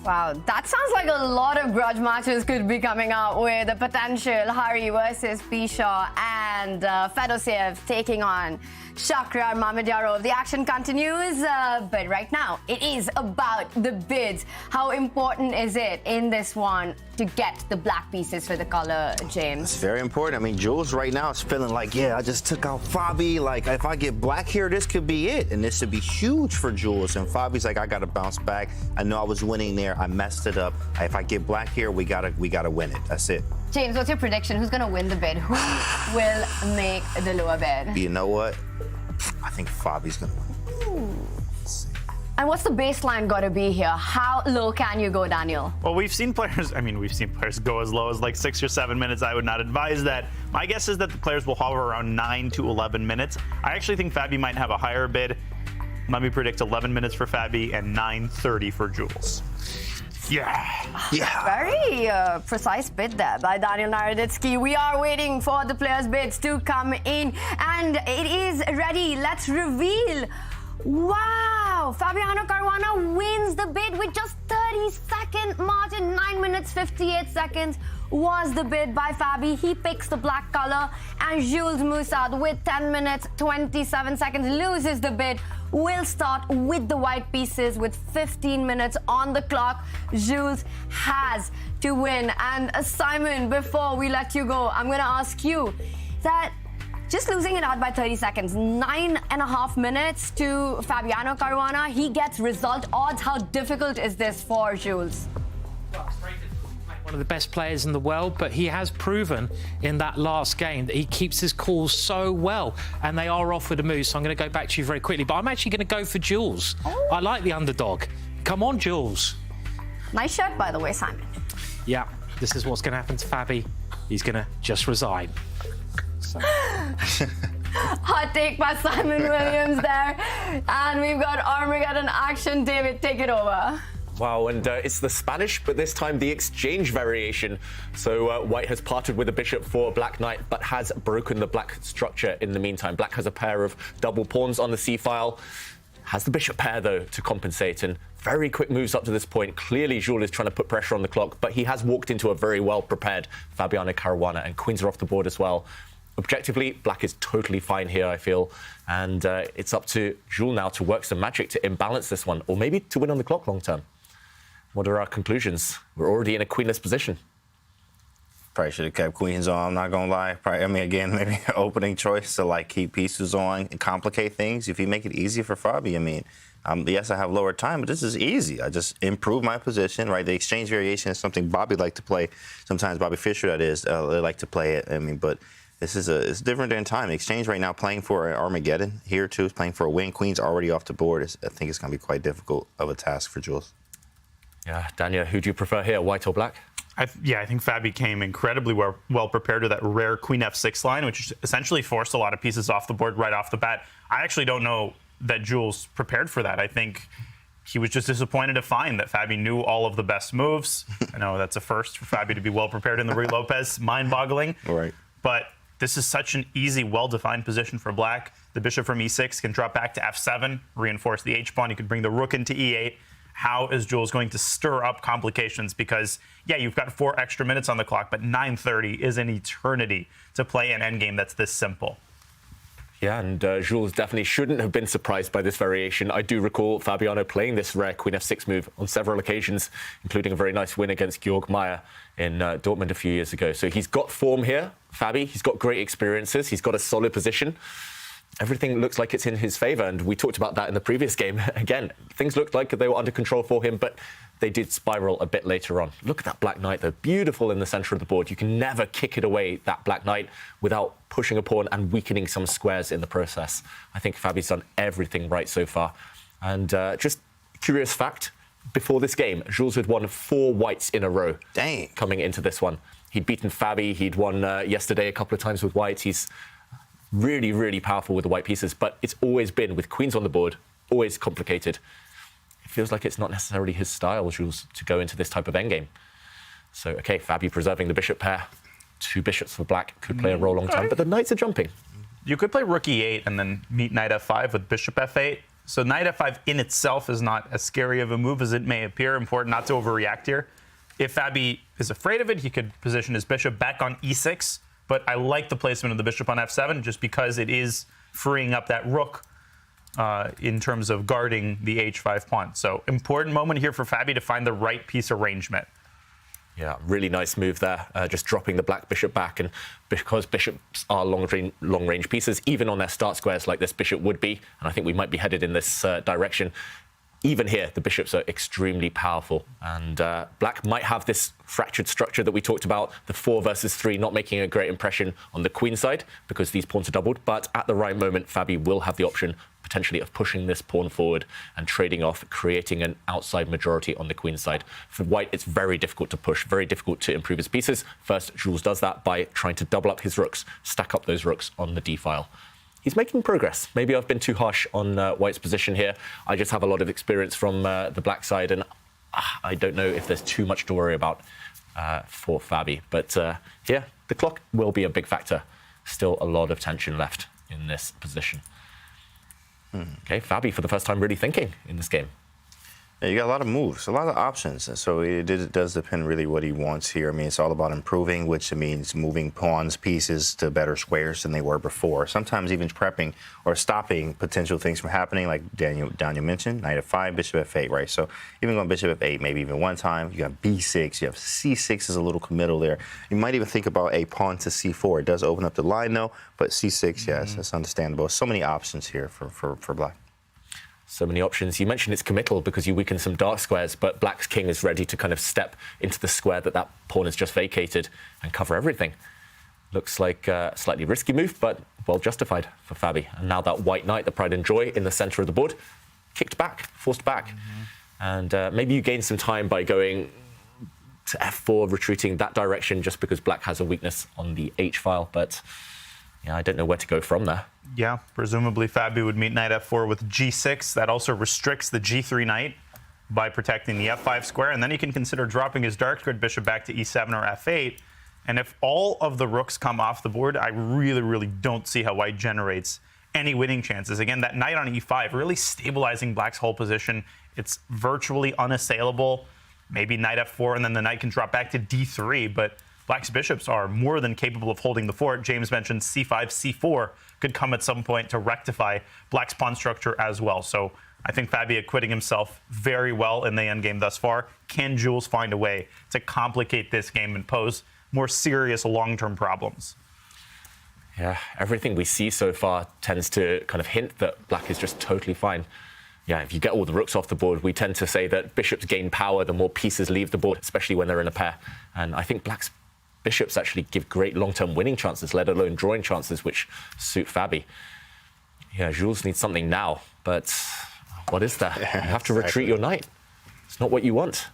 Wow, that sounds like a lot of grudge matches could be coming out with the potential Hari versus Pisha and Fedoseev taking on Shakhriyar Mamedyarov. The action continues, but right now it is about the bids. How important is it in this one to get the black pieces for the color, James? It's very important. I mean, Jules right now is feeling like, yeah, I just took out Fabi. Like, if I get black here, this could be it. And this would be huge for Jules. And Fabi's like, I got to bounce back. I know I was winning there. I messed it up. If I get black here, we gotta win it. That's it. James, what's your prediction? Who's going to win the bid? Who will make the lower bid? You know what? I think Fabi's going to win. And what's the baseline got to be here? How low can you go, Daniel? Well, we've seen players go as low as like 6 or 7 minutes. I would not advise that. My guess is that the players will hover around 9 to 11 minutes. I actually think Fabi might have a higher bid. Let me predict 11 minutes for Fabi and 9:30 for Jules. Yeah. Very precise bid there by Daniel Naroditsky. We are waiting for the players' bids to come in, and it is ready. Let's reveal. Wow! Fabiano Caruana wins the bid with just 30-second margin. 9 minutes 58 seconds was the bid by Fabi. He picks the black color, and Jules Moussard with 10 minutes 27 seconds loses the bid. We'll start with the white pieces with 15 minutes on the clock. Jules has to win. And Simon, before we let you go, I'm going to ask you that just losing it out by 30 seconds, 9.5 minutes to Fabiano Caruana, he gets result odds. How difficult is this for Jules? One of the best players in the world, but he has proven in that last game that he keeps his calls so well, and they are off with a move. So I'm going to go back to you very quickly, but I'm actually going to go for Jules. I like the underdog. Come on, Jules. Nice shirt, by the way, Simon. Yeah, this is what's going to happen to Fabi. He's going to just resign. So. Hot take by Simon Williams there. And we've got Armageddon action. David, take it over. Wow, and it's the Spanish, but this time the exchange variation. So White has parted with a bishop for Black Knight, but has broken the black structure in the meantime. Black has a pair of double pawns on the c-file. Has the bishop pair, though, to compensate, and very quick moves up to this point. Clearly, Jules is trying to put pressure on the clock, but he has walked into a very well-prepared Fabiano Caruana, and queens are off the board as well. Objectively, Black is totally fine here, I feel, and it's up to Jules now to work some magic to imbalance this one, or maybe to win on the clock long-term. What are our conclusions? We're already in a queenless position. Probably should have kept queens on, I'm not going to lie. Probably, I mean, again, maybe an opening choice to, like, keep pieces on and complicate things. If you make it easy for Fabi, I mean, yes, I have lower time, but this is easy. I just improve my position, right? The exchange variation is something Bobby like to play. Sometimes Bobby Fischer, that is, they like to play it. I mean, but this is it's different than time. Exchange right now playing for Armageddon. Here, too, is playing for a win. Queen's already off the board. I think it's going to be quite difficult of a task for Jules. Yeah, Daniel, who do you prefer here, white or black? I think Fabi came incredibly well prepared to that rare queen f6 line, which essentially forced a lot of pieces off the board right off the bat. I actually don't know that Jules prepared for that. I think he was just disappointed to find that Fabi knew all of the best moves. I know that's a first for Fabi to be well prepared in the Ruy Lopez, mind-boggling. Right. But this is such an easy, well-defined position for Black. The bishop from e6 can drop back to f7, reinforce the h-pawn. You could bring the rook into e8. How is Jules going to stir up complications? Because, yeah, you've got 4 extra minutes on the clock, but 9:30 is an eternity to play an endgame that's this simple. Yeah, and Jules definitely shouldn't have been surprised by this variation. I do recall Fabiano playing this rare queen f6 move on several occasions, including a very nice win against Georg Mayer in Dortmund a few years ago. So he's got form here, Fabi. He's got great experiences. He's got a solid position. Everything looks like it's in his favor, and we talked about that in the previous game. Again, things looked like they were under control for him, but they did spiral a bit later on. Look at that Black Knight, though. Beautiful in the center of the board. You can never kick it away, that Black Knight, without pushing a pawn and weakening some squares in the process. I think Fabi's done everything right so far. And just curious fact, before this game, Jules had won 4 whites in a row. Dang. Coming into this one. He'd beaten Fabi. He'd won yesterday a couple of times with white. He's really, really powerful with the white pieces, but it's always been, with queens on the board, always complicated. It feels like it's not necessarily his style, Jules, to go into this type of endgame. So, okay, Fabi preserving the bishop pair. 2 bishops for black could play a role long time, but the knights are jumping. You could play rook e8 and then meet knight f5 with bishop f8. So knight f5 in itself is not as scary of a move as it may appear. Important not to overreact here. If Fabi is afraid of it, he could position his bishop back on e6. But I like the placement of the bishop on f7 just because it is freeing up that rook in terms of guarding the h5 pawn. So important moment here for Fabi to find the right piece arrangement. Yeah, really nice move there, just dropping the black bishop back. And because bishops are long-range pieces, even on their start squares like this bishop would be, and I think we might be headed in this direction, even here, the bishops are extremely powerful. And black might have this fractured structure that we talked about, the 4 versus 3 not making a great impression on the queen side because these pawns are doubled. But at the right moment, Fabi will have the option potentially of pushing this pawn forward and trading off, creating an outside majority on the queen side. For white, it's very difficult to push, very difficult to improve his pieces. First, Jules does that by trying to double up his rooks, stack up those rooks on the d file. He's making progress. Maybe I've been too harsh on white's position here. I just have a lot of experience from the black side, and I don't know if there's too much to worry about for Fabi. But yeah, the clock will be a big factor. Still a lot of tension left in this position. Okay, Fabi for the first time really thinking in this game. Yeah, you got a lot of moves, a lot of options. And so it does depend really what he wants here. I mean, it's all about improving, which means moving pawns, pieces to better squares than they were before. Sometimes even prepping or stopping potential things from happening, like Daniel mentioned, knight f5, bishop f8, right? So even going bishop f8, maybe even one time. You have b6, you have c6 is a little committal there. You might even think about a pawn to c4. It does open up the line, though, but c6, yes, that's understandable. So many options here for black. So many options. You mentioned it's committal because you weaken some dark squares, but black's king is ready to kind of step into the square that pawn has just vacated and cover everything. Looks like a slightly risky move, but well justified for Fabi. And now that white knight, the pride and joy in the center of the board, kicked back, forced back. And maybe you gain some time by going to f4, retreating that direction just because black has a weakness on the h file, but yeah, I don't know where to go from there. Yeah, presumably Fabi would meet knight f4 with g6. That also restricts the g3 knight by protecting the f5 square. And then he can consider dropping his dark squared bishop back to e7 or f8. And if all of the rooks come off the board, I really, really don't see how white generates any winning chances. Again, that knight on e5 really stabilizing black's whole position. It's virtually unassailable. Maybe knight f4, and then the knight can drop back to d3, but black's bishops are more than capable of holding the fort. James mentioned c5, c4 could come at some point to rectify black's pawn structure as well. So I think Fabi acquitting himself very well in the endgame thus far. Can Jules find a way to complicate this game and pose more serious long-term problems? Yeah, everything we see so far tends to kind of hint that black is just totally fine. Yeah, if you get all the rooks off the board, we tend to say that bishops gain power the more pieces leave the board, especially when they're in a pair. And I think black's bishops actually give great long-term winning chances, let alone drawing chances, which suit Fabi. Yeah, Jules needs something now, but what is that? You have to retreat your knight. It's not what you want.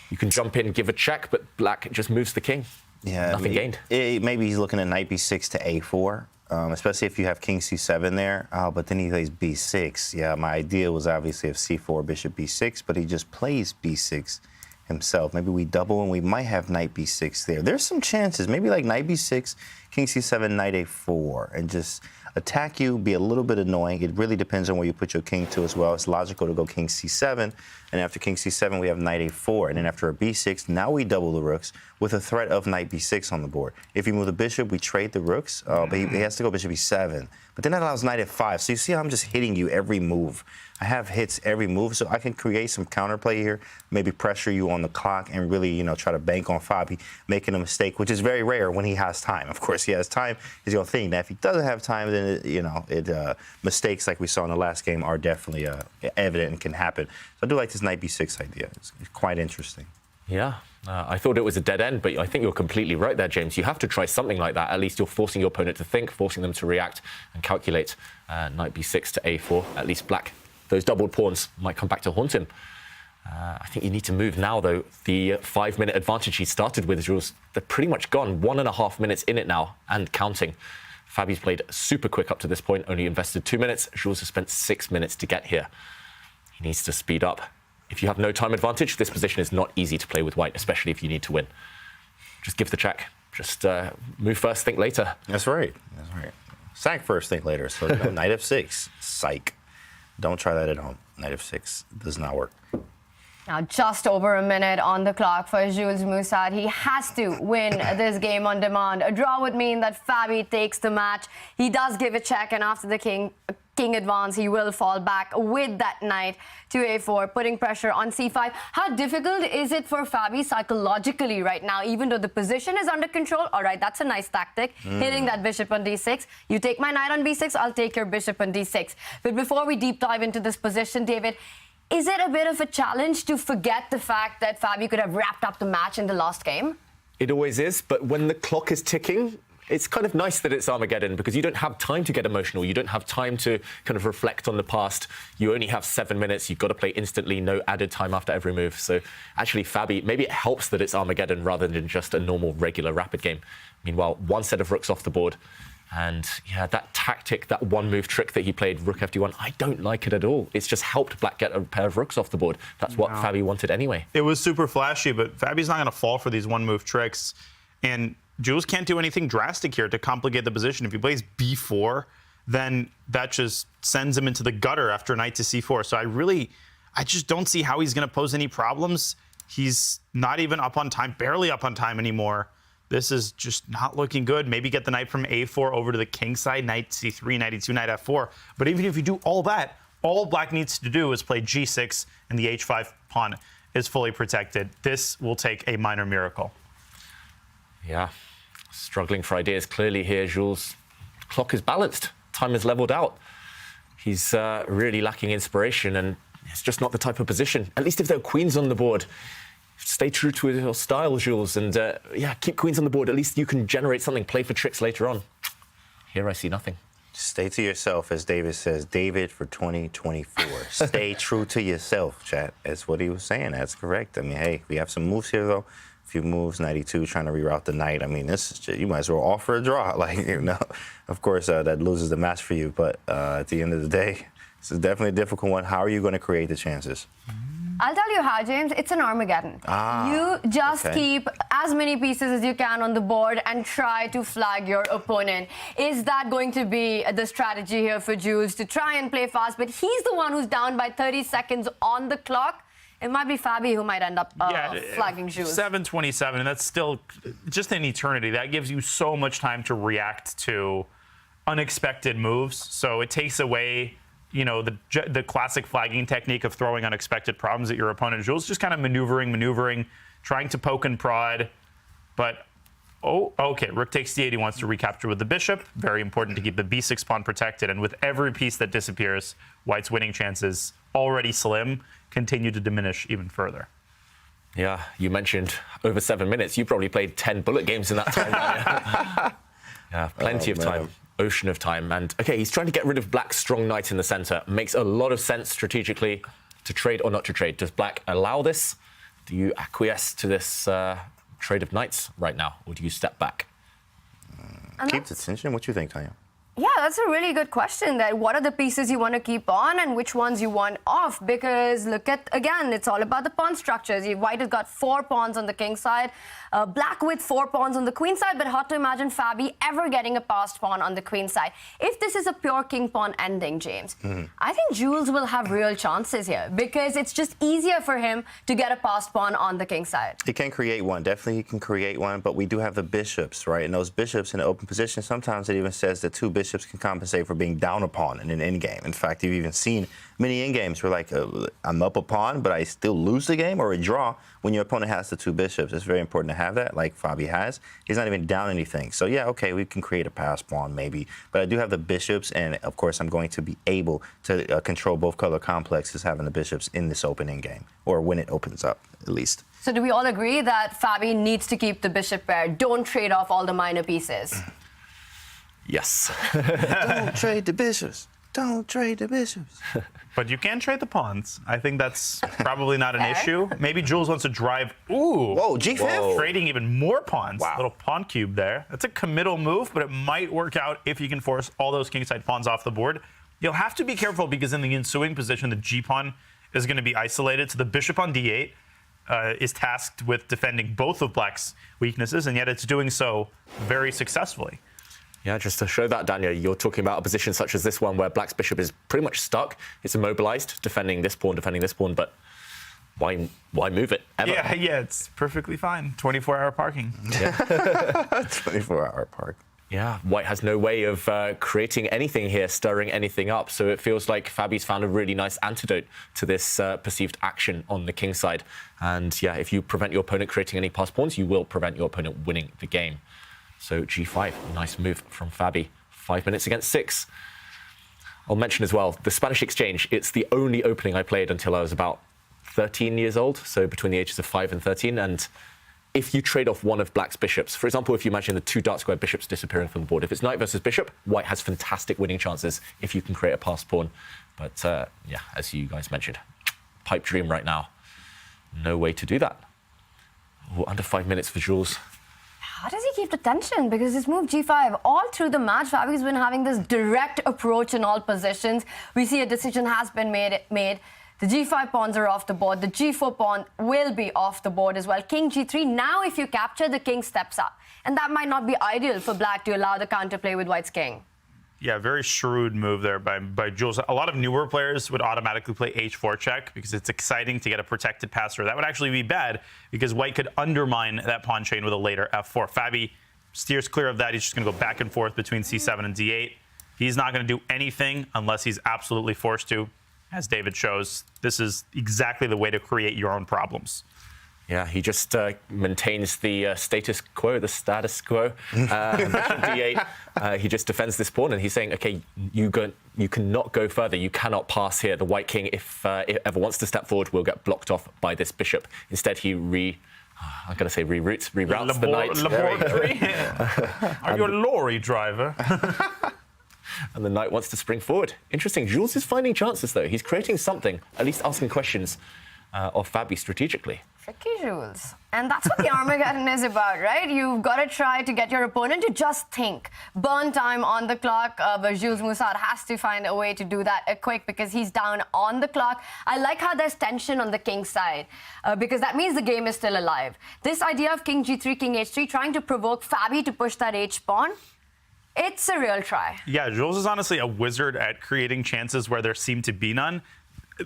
You can jump in, give a check, but black just moves the king. Yeah, nothing gained. Maybe he's looking at knight b6 to a4, especially if you have king c7 there. But then he plays b6. Yeah, my idea was obviously of c4, bishop b6, but he just plays b6 himself. Maybe we double and we might have knight b6 there. There's some chances. Maybe like knight b6, king c7, knight a4, and just attack you, be a little bit annoying. It really depends on where you put your king to as well. It's logical to go king c7, and after king c7, we have knight a4, and then after a b6, now we double the rooks with a threat of knight b6 on the board. If you move the bishop, we trade the rooks, but he has to go bishop e7. But then that allows knight f5. So you see how I'm just hitting you every move. I have hits every move, so I can create some counterplay here, maybe pressure you on the clock and really, you know, try to bank on Fabi making a mistake, which is very rare when he has time. Of course, he has time, he's going to think. Now, if he doesn't have time, then, mistakes like we saw in the last game are definitely evident and can happen. So I do like this knight b6 idea. It's quite interesting. Yeah. I thought it was a dead end, but I think you're completely right there, James. You have to try something like that. At least you're forcing your opponent to think, forcing them to react and calculate. Knight b6 to a4. At least black, those doubled pawns might come back to haunt him. I think you need to move now, though. The 5-minute advantage he started with, Jules, they're pretty much gone. 1.5 minutes in it now and counting. Fabi's played super quick up to this point, only invested 2 minutes. Jules has spent 6 minutes to get here. He needs to speed up. If you have no time advantage, this position is not easy to play with white, especially if you need to win. Just give the check. Just move first, think later. That's right. That's right. Sack first, think later. So knight f6. Psych. Don't try that at home. Knight f6 does not work. Now, just over a minute on the clock for Jules Moussard. He has to win this game on demand. A draw would mean that Fabi takes the match. He does give a check, and after the king advance, he will fall back with that knight to a4, putting pressure on c5. How difficult is it for Fabi psychologically right now, even though the position is under control? All right, that's a nice tactic, hitting that bishop on d6. You take my knight on b6, I'll take your bishop on d6. But before we deep dive into this position, David, is it a bit of a challenge to forget the fact that Fabi could have wrapped up the match in the last game? It always is, but when the clock is ticking, it's kind of nice that it's Armageddon because you don't have time to get emotional. You don't have time to kind of reflect on the past. You only have 7 minutes. You've got to play instantly, no added time after every move. So actually, Fabi, maybe it helps that it's Armageddon rather than just a normal, regular, rapid game. Meanwhile, one set of rooks off the board. And yeah, that tactic, that one-move trick that he played, rook fd1, I don't like it at all. It's just helped Black get a pair of rooks off the board. That's what Fabi wanted anyway. It was super flashy, but Fabi's not going to fall for these one-move tricks. And Jules can't do anything drastic here to complicate the position. If he plays b4, then that just sends him into the gutter after knight to c4. So I just don't see how he's going to pose any problems. He's not even up on time, barely up on time anymore. This is just not looking good. Maybe get the knight from a4 over to the king side, knight c3, knight e2, knight f4. But even if you do all that, all Black needs to do is play g6, and the h5 pawn is fully protected. This will take a minor miracle. Yeah, struggling for ideas clearly here, Jules. Clock is balanced. Time is leveled out. He's really lacking inspiration, and it's just not the type of position. At least if there are queens on the board, stay true to your style, Jules, and yeah, keep queens on the board. At least you can generate something, play for tricks later on. Here I see nothing. Stay to yourself, as David says. David for 2024. Stay true to yourself, chat. That's what he was saying. That's correct. I mean, hey, we have some moves here, though. A few moves, 92, trying to reroute the knight. I mean, this is just, you might as well offer a draw. Like, you know, of course, that loses the match for you. But at the end of the day, this is definitely a difficult one. How are you going to create the chances? I'll tell you how, James. It's an Armageddon. You just keep as many pieces as you can on the board and try to flag your opponent. Is that going to be the strategy here for Jules to try and play fast? But he's the one who's down by 30 seconds on the clock. It might be Fabi who might end up flagging Jules. 7:27, and that's still just an eternity. That gives you so much time to react to unexpected moves. So it takes away, you know, the classic flagging technique of throwing unexpected problems at your opponent. Jules just kind of maneuvering, trying to poke and prod. But, oh, okay, rook takes d8. He wants to recapture with the bishop. Very important to keep the b6 pawn protected. And with every piece that disappears, White's winning chances, already slim, continue to diminish even further. Yeah, you mentioned over 7 minutes. You probably played 10 bullet games in that time. Yeah, plenty of time. Ocean of time. And okay, he's trying to get rid of Black's strong knight in the center. Makes a lot of sense strategically to trade or not to trade. Does Black allow this? Do you acquiesce to this trade of knights right now, or do you step back? Keep the tension. What do you think, Tanya? Yeah, that's a really good question. That what are the pieces you want to keep on and which ones you want off? Because look at, again, it's all about the pawn structures. White has got 4 pawns on the king side, Black with 4 pawns on the queen side, but hard to imagine Fabi ever getting a passed pawn on the queen side. If this is a pure king pawn ending, James, I think Jules will have real chances here because it's just easier for him to get a passed pawn on the king side. He can create one. Definitely he can create one, but we do have the bishops, right? And those bishops in the open position, sometimes it even says that 2 bishops can compensate for being down a pawn in an endgame. In fact, you've even seen many endgames where, like, I'm up a pawn, but I still lose the game or a draw when your opponent has the 2 bishops. It's very important to have that, like Fabi has. He's not even down anything. So, yeah, okay, we can create a pass pawn maybe. But I do have the bishops, and, of course, I'm going to be able to control both color complexes having the bishops in this open endgame, or when it opens up, at least. So do we all agree that Fabi needs to keep the bishop pair? Don't trade off all the minor pieces. Yes. Don't trade the bishops. Don't trade the bishops. But you can trade the pawns. I think that's probably not an issue. Maybe Jules wants to drive. Ooh. Whoa, G5. Trading even more pawns. Wow. Little pawn cube there. That's a committal move, but it might work out if you can force all those kingside pawns off the board. You'll have to be careful because in the ensuing position, the G pawn is going to be isolated. So the bishop on D8 is tasked with defending both of black's weaknesses, and yet it's doing so very successfully. Yeah, just to show that, Daniel, you're talking about a position such as this one where black's bishop is pretty much stuck. It's immobilized, defending this pawn, but why move it ever? Yeah, it's perfectly fine. 24-hour parking. Yeah. 24-hour park. Yeah, white has no way of creating anything here, stirring anything up. So it feels like Fabi's found a really nice antidote to this perceived action on the king side. And yeah, if you prevent your opponent creating any passed pawns, you will prevent your opponent winning the game. So G5, nice move from Fabi. 5 minutes against 6. I'll mention as well, the Spanish exchange, it's the only opening I played until I was about 13 years old, so between the ages of 5 and 13. And if you trade off one of black's bishops, for example, if you imagine the 2 dark square bishops disappearing from the board, if it's knight versus bishop, white has fantastic winning chances if you can create a passed pawn. But yeah, as you guys mentioned, pipe dream right now. No way to do that. Oh, under 5 minutes for Jules. How does he keep the tension? Because his move G5, all through the match, Fabi's been having this direct approach in all positions. We see a decision has been made. The G5 pawns are off the board. The G4 pawn will be off the board as well. King G3. Now, if you capture, the king steps up. And that might not be ideal for black to allow the counterplay with white's king. Yeah, very shrewd move there by Jules. A lot of newer players would automatically play H4 check because it's exciting to get a protected passer. That would actually be bad because white could undermine that pawn chain with a later F4. Fabi steers clear of that. He's just going to go back and forth between C7 and D8. He's not going to do anything unless he's absolutely forced to. As David shows, this is exactly the way to create your own problems. Yeah, he just maintains the status quo, D8. He just defends this pawn, and he's saying, okay, you cannot go further. You cannot pass here. The white king, if it ever wants to step forward, will get blocked off by this bishop. Instead, he reroutes the knight. Laboratory? Are you a lorry driver? And the knight wants to spring forward. Interesting. Jules is finding chances, though. He's creating something, at least asking questions of Fabi strategically. Tricky, Jules. And that's what the Armageddon is about, right? You've got to try to get your opponent to just think. Burn time on the clock, but Jules Moussard has to find a way to do that quick because he's down on the clock. I like how there's tension on the king side because that means the game is still alive. This idea of king G3, king H3, trying to provoke Fabi to push that H pawn, it's a real try. Yeah, Jules is honestly a wizard at creating chances where there seem to be none.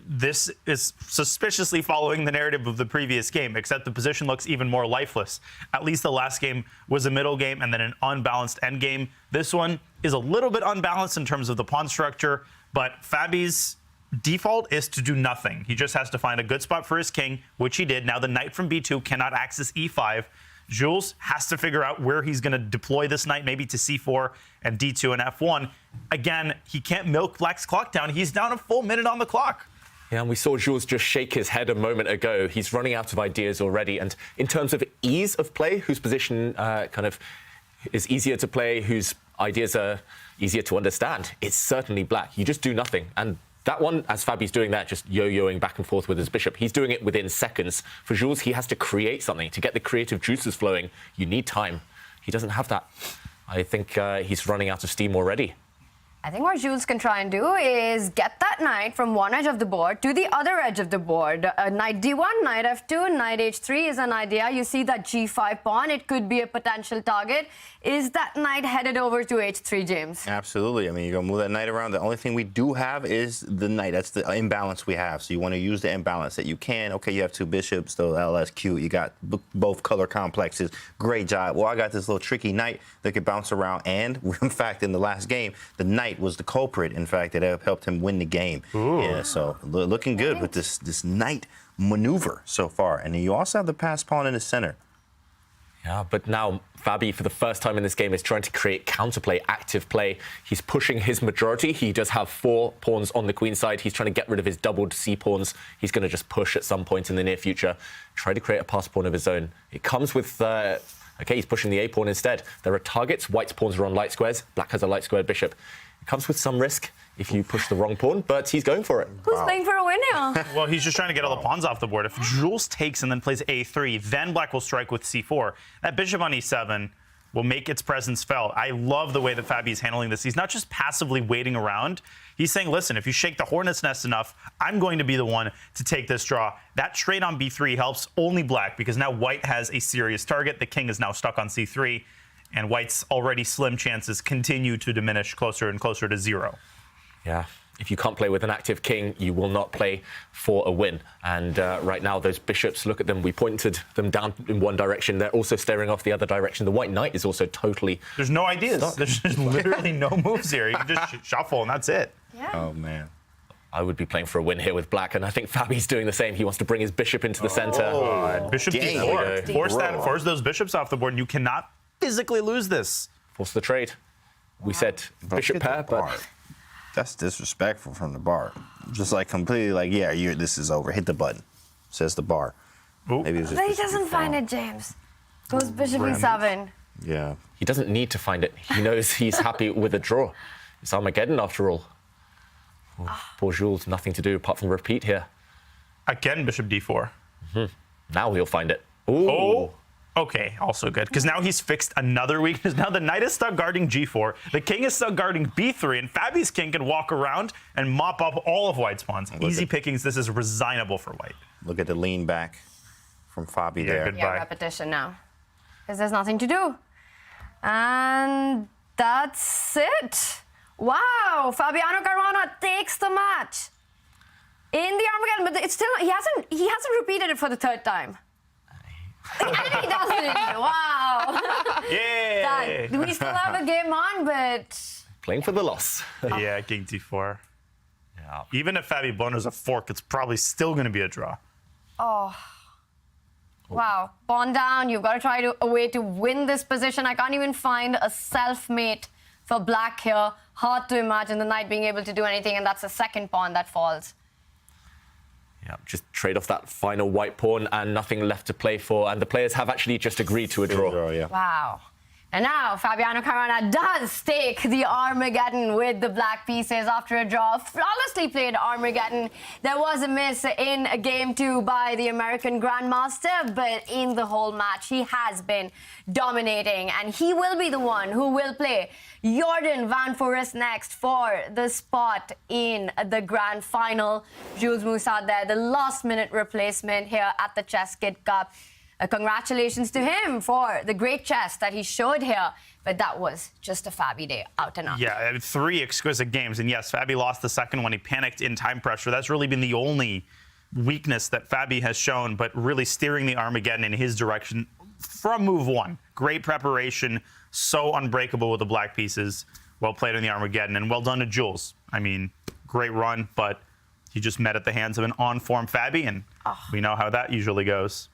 This is suspiciously following the narrative of the previous game, except the position looks even more lifeless. At least the last game was a middle game and then an unbalanced end game. This one is a little bit unbalanced in terms of the pawn structure, but Fabi's default is to do nothing. He just has to find a good spot for his king, which he did. Now the knight from B2 cannot access E5. Jules has to figure out where he's going to deploy this knight, maybe to C4 and D2 and F1. Again, he can't milk black's clock down. He's down a full minute on the clock. Yeah, and we saw Jules just shake his head a moment ago. He's running out of ideas already. And in terms of ease of play, whose position kind of is easier to play, whose ideas are easier to understand, it's certainly black. You just do nothing. And that one, as Fabi's doing that, just yo-yoing back and forth with his bishop, he's doing it within seconds. For Jules, he has to create something. To get the creative juices flowing, you need time. He doesn't have that. I think he's running out of steam already. I think what Jules can try and do is get that knight from one edge of the board to the other edge of the board. Knight D1, knight F2, knight H3 is an idea. You see that G5 pawn, it could be a potential target. Is that knight headed over to H3, James? Absolutely. I mean, you're going to move that knight around. The only thing we do have is the knight. That's the imbalance we have. So you want to use the imbalance that you can. Okay, you have 2 bishops, so LS cute. You got both color complexes. Great job. Well, I got this little tricky knight that could bounce around. And, in fact, in the last game, the knight was the culprit, in fact, that helped him win the game. Ooh. Yeah, so looking good with this knight maneuver so far. And then you also have the passed pawn in the center. Yeah, but now Fabi, for the first time in this game, is trying to create counterplay, active play. He's pushing his majority. He does have 4 pawns on the queen side. He's trying to get rid of his doubled C pawns. He's going to just push at some point in the near future, try to create a passed pawn of his own. It comes with a Okay, he's pushing the A-pawn instead. There are targets. White's pawns are on light squares. Black has a light squared bishop. It comes with some risk if you push the wrong pawn, but he's going for it. Who's playing for a win here? Well, he's just trying to get all the pawns off the board. If Jules takes and then plays A3, then Black will strike with C4. That bishop on E7 will make its presence felt. I love the way that Fabi's handling this. He's not just passively waiting around. He's saying, listen, if you shake the hornet's nest enough, I'm going to be the one to take this draw. That trade on B3 helps only Black because now White has a serious target. The king is now stuck on C3, and White's already slim chances continue to diminish closer and closer to 0. Yeah, if you can't play with an active king, you will not play for a win. And right now, those bishops, look at them. We pointed them down in one direction. They're also staring off the other direction. The white knight is also totally There's no ideas. stuck. There's just literally no moves here. You can just shuffle, and that's it. Yeah. Oh, man. I would be playing for a win here with Black, and I think Fabi's doing the same. He wants to bring his bishop into the center. Bishop D4. Force those bishops off the board, and you cannot physically lose this. Force the trade. We said bishop pair, but that's disrespectful from the bar. Just like completely like, yeah, this is over. Hit the button, says the bar. Maybe it was just But he doesn't find it, James. Goes bishop E7. Yeah. He doesn't need to find it. He knows he's happy with a draw. It's Armageddon after all. Poor Jules, nothing to do apart from repeat here. Again, bishop D4. Now he'll find it. Ooh. Oh, okay, also good. Because now he's fixed another weakness. Now the knight is stuck guarding G4. The king is stuck guarding B3. And Fabi's king can walk around and mop up all of White's pawns. Easy pickings. This is resignable for White. Look at the lean back from Fabi there. Goodbye. Yeah, repetition now. Because there's nothing to do. And that's it. Wow, Fabiano Caruana takes the match in the Armageddon, but it's still he hasn't repeated it for the third time. And he doesn't. Wow. Yay! We still have a game on, but Playing for the loss. Yeah, king D4. Yeah. Even if Fabi blunders a fork, it's probably still going to be a draw. oh. Wow, pawn down. You've got to try a way to win this position. I can't even find a self-mate for Black here. Hard to imagine the knight being able to do anything, and that's the second pawn that falls. Yeah, just trade off that final white pawn and nothing left to play for. And the players have actually just agreed to a draw. Wow. And now Fabiano Caruana does take the Armageddon with the black pieces after a draw. Flawlessly played Armageddon. There was a miss in game 2 by the American grandmaster, but in the whole match, he has been dominating. And he will be the one who will play Jordan van Foreest next for the spot in the grand final. Jules Moussard there, the last-minute replacement here at the ChessKid Cup. Congratulations to him for the great chess that he showed here. But that was just a Fabi day, out and out. Yeah, 3 exquisite games. And yes, Fabi lost the second one. He panicked in time pressure. That's really been the only weakness that Fabi has shown, but really steering the Armageddon in his direction from move 1. Great preparation, so unbreakable with the black pieces. Well played in the Armageddon, and well done to Jules. I mean, great run, but he just met at the hands of an on-form Fabi, and we know how that usually goes.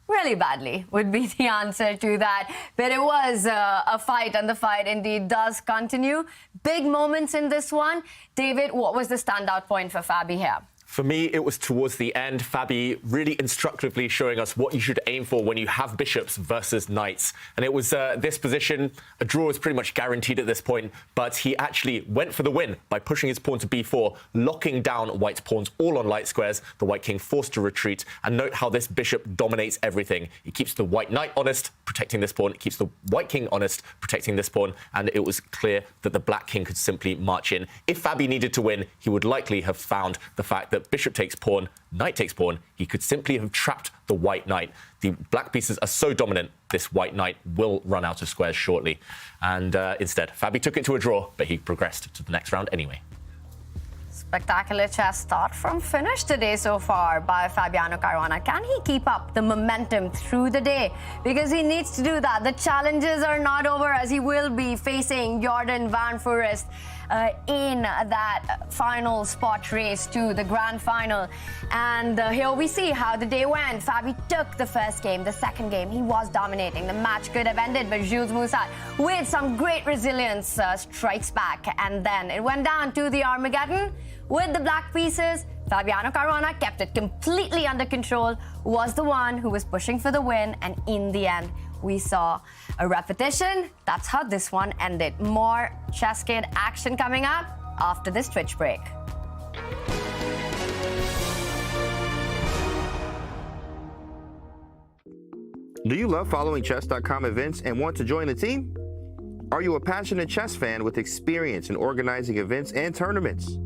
Really badly would be the answer to that. But it was a fight, and the fight indeed does continue. Big moments in this one. David, what was the standout point for Fabi here? For me, it was towards the end. Fabi really instructively showing us what you should aim for when you have bishops versus knights. And it was this position. A draw is pretty much guaranteed at this point, but he actually went for the win by pushing his pawn to b4, locking down white's pawns all on light squares, the white king forced to retreat. And note how this bishop dominates everything. It keeps the white knight honest, protecting this pawn. It keeps the white king honest, protecting this pawn. And it was clear that the black king could simply march in. If Fabi needed to win, he would likely have found the fact that bishop takes pawn, knight takes pawn. He could simply have trapped the white knight. The black pieces are so dominant, this white knight will run out of squares shortly. And instead, Fabi took it to a draw, but he progressed to the next round anyway. Spectacular chess start from finish today so far by Fabiano Caruana. Can he keep up the momentum through the day? Because he needs to do that. The challenges are not over, as he will be facing Jordan van Foreest in that final spot race to the grand final. And here we see how the day went. Fabi took the first game. The second game, he was dominating. The match could have ended, but Jules Moussard, with some great resilience, strikes back. And then it went down to the Armageddon with the black pieces. Fabiano Caruana kept it completely under control, was the one who was pushing for the win, and in the end we saw a repetition. That's how this one ended. More ChessKid action coming up after this Twitch break. Do you love following chess.com events and want to join the team? Are you a passionate chess fan with experience in organizing events and tournaments?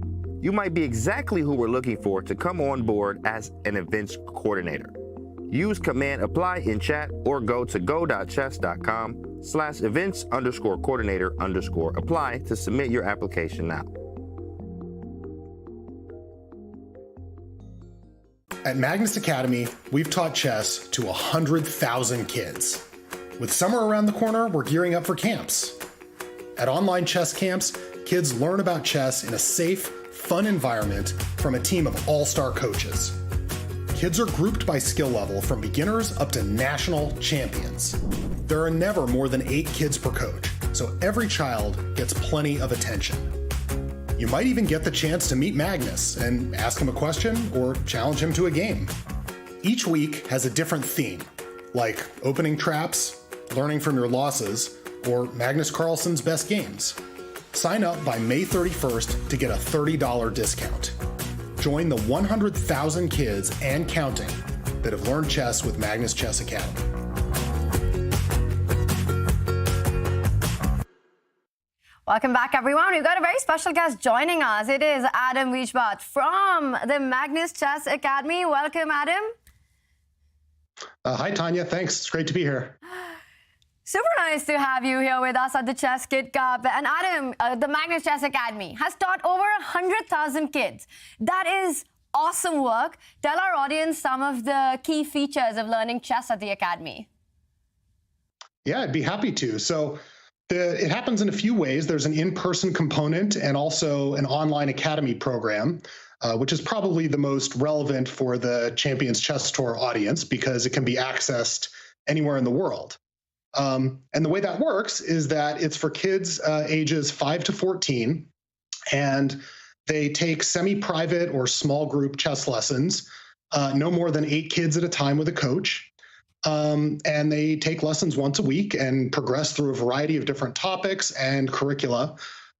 You might be exactly who we're looking for to come on board as an events coordinator. Use command apply in chat or go to go.chess.com/events_coordinator_apply to submit your application now. At Magnus Academy, we've taught chess to 100,000 kids. With summer around the corner, we're gearing up for camps. At online chess camps, kids learn about chess in a safe, fun environment from a team of all-star coaches. Kids are grouped by skill level from beginners up to national champions. There are never more than 8 kids per coach, so every child gets plenty of attention. You might even get the chance to meet Magnus and ask him a question or challenge him to a game. Each week has a different theme, like opening traps, learning from your losses, or Magnus Carlsen's best games. Sign up by May 31st to get a $30 discount. Join the 100,000 kids and counting that have learned chess with Magnus Chess Academy. Welcome back, everyone. We've got a very special guest joining us. It is Adam Wiesbart from the Magnus Chess Academy. Welcome, Adam. Hi, Tanya. Thanks. It's great to be here. Super nice to have you here with us at the ChessKid Cup. And Adam, the Magnus Chess Academy has taught over 100,000 kids. That is awesome work. Tell our audience some of the key features of learning chess at the Academy. Yeah, I'd be happy to. So it happens in a few ways. There's an in-person component and also an online academy program, which is probably the most relevant for the Champions Chess Tour audience because it can be accessed anywhere in the world. And the way that works is that it's for kids ages 5 to 14, and they take semi-private or small group chess lessons, no more than 8 kids at a time with a coach. And they take lessons once a week and progress through a variety of different topics and curricula.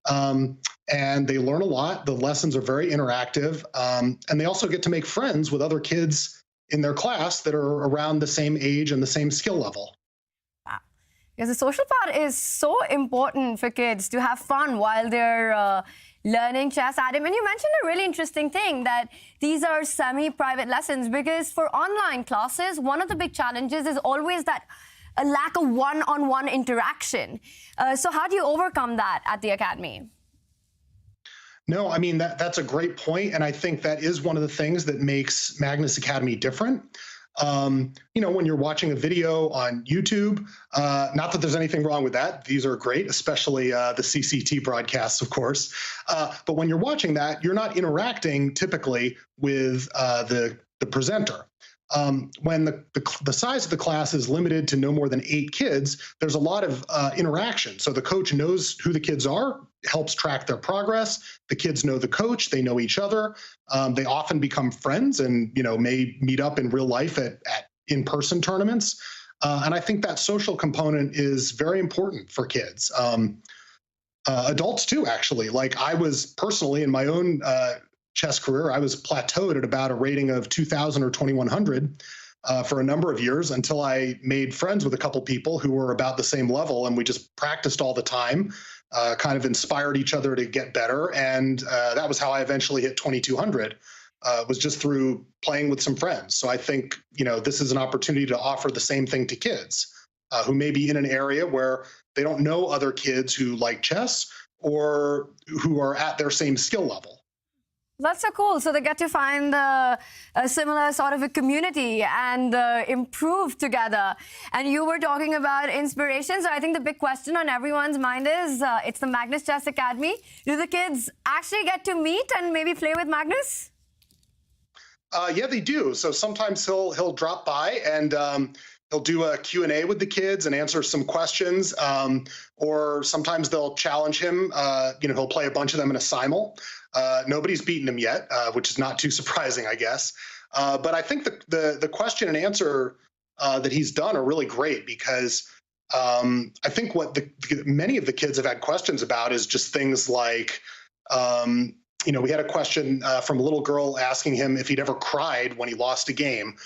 And they learn a lot. The lessons are very interactive. And they also get to make friends with other kids in their class that are around the same age and the same skill level. Because the social part is so important for kids to have fun while they're learning chess, Adam. And you mentioned a really interesting thing, that these are semi-private lessons, because for online classes, one of the big challenges is always that a lack of one-on-one interaction. So how do you overcome that at the Academy? No, I mean, that's a great point. And I think that is one of the things that makes Magnus Academy different. You know, when you're watching a video on YouTube, not that there's anything wrong with that. These are great, especially the CCT broadcasts, of course. But when you're watching that, you're not interacting typically with the presenter. When the size of the class is limited to no more than 8 kids, there's a lot of interaction. So the coach knows who the kids are, helps track their progress. The kids know the coach, they know each other. They often become friends and, you know, may meet up in real life at in-person tournaments. And I think that social component is very important for kids. Adults too, actually. Like I was personally in my own chess career, I was plateaued at about a rating of 2,000 or 2,100 for a number of years until I made friends with a couple people who were about the same level, and we just practiced all the time, kind of inspired each other to get better, and that was how I eventually hit 2,200. Was just through playing with some friends. So I think, you know, this is an opportunity to offer the same thing to kids who may be in an area where they don't know other kids who like chess or who are at their same skill level. That's so cool. So they get to find a similar sort of a community and improve together. And you were talking about inspiration. So I think the big question on everyone's mind is, it's the Magnus Chess Academy. Do the kids actually get to meet and maybe play with Magnus? Yeah, they do. So sometimes he'll drop by and he'll do a Q&A with the kids and answer some questions. Or sometimes they'll challenge him. You know, he'll play a bunch of them in a simul. Nobody's beaten him yet, which is not too surprising, I guess. But I think the question and answer that he's done are really great because I think what many of the kids have had questions about is just things like, we had a question from a little girl asking him if he'd ever cried when he lost a game.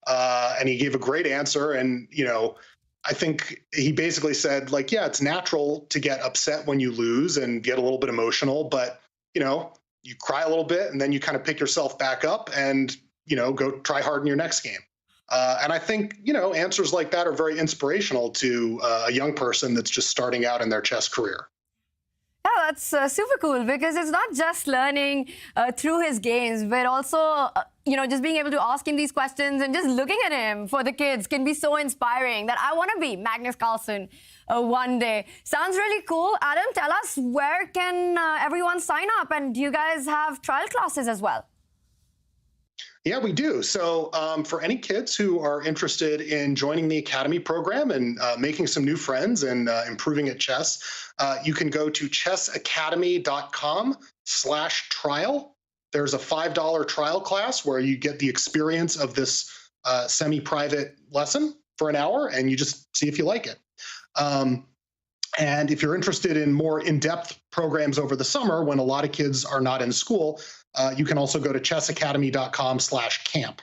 And he gave a great answer. And, I think he basically said, like, yeah, it's natural to get upset when you lose and get a little bit emotional, but, you cry a little bit and then you kind of pick yourself back up and, go try hard in your next game. And I think, answers like that are very inspirational to a young person that's just starting out in their chess career. Yeah, that's super cool because it's not just learning through his games, but also, just being able to ask him these questions and just looking at him for the kids can be so inspiring that I want to be Magnus Carlsen one day. Sounds really cool. Adam, tell us, where can everyone sign up? And do you guys have trial classes as well? Yeah, we do. So for any kids who are interested in joining the Academy program and making some new friends and improving at chess, you can go to chessacademy.com/trial. There's a $5 trial class where you get the experience of this semi-private lesson for an hour, and you just see if you like it. And if you're interested in more in-depth programs over the summer when a lot of kids are not in school, you can also go to chessacademy.com/camp.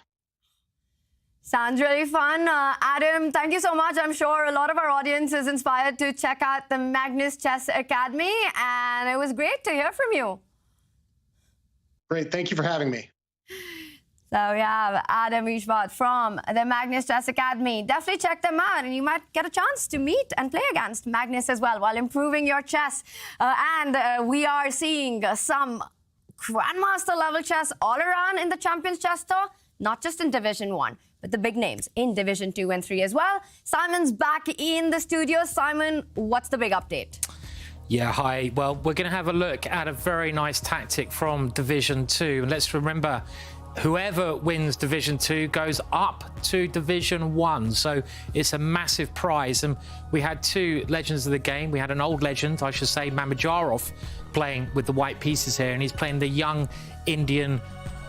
Sounds really fun. Adam, thank you so much. I'm sure a lot of our audience is inspired to check out the Magnus Chess Academy, and it was great to hear from you. Great. Thank you for having me. So we have Adam Ishvat from the Magnus Chess Academy. Definitely check them out, and you might get a chance to meet and play against Magnus as well while improving your chess. We are seeing some grandmaster level chess all around in the Champions Chess Tour, not just in Division 1, but the big names in Division 2 and 3 as well. Simon's back in the studio. Simon, what's the big update? Yeah, hi. Well, we're going to have a look at a very nice tactic from Division 2. And let's remember, whoever wins Division 2 goes up to Division 1. So it's a massive prize. And we had two legends of the game. We had an old legend, I should say, Armageddon, playing with the white pieces here. And he's playing the young Indian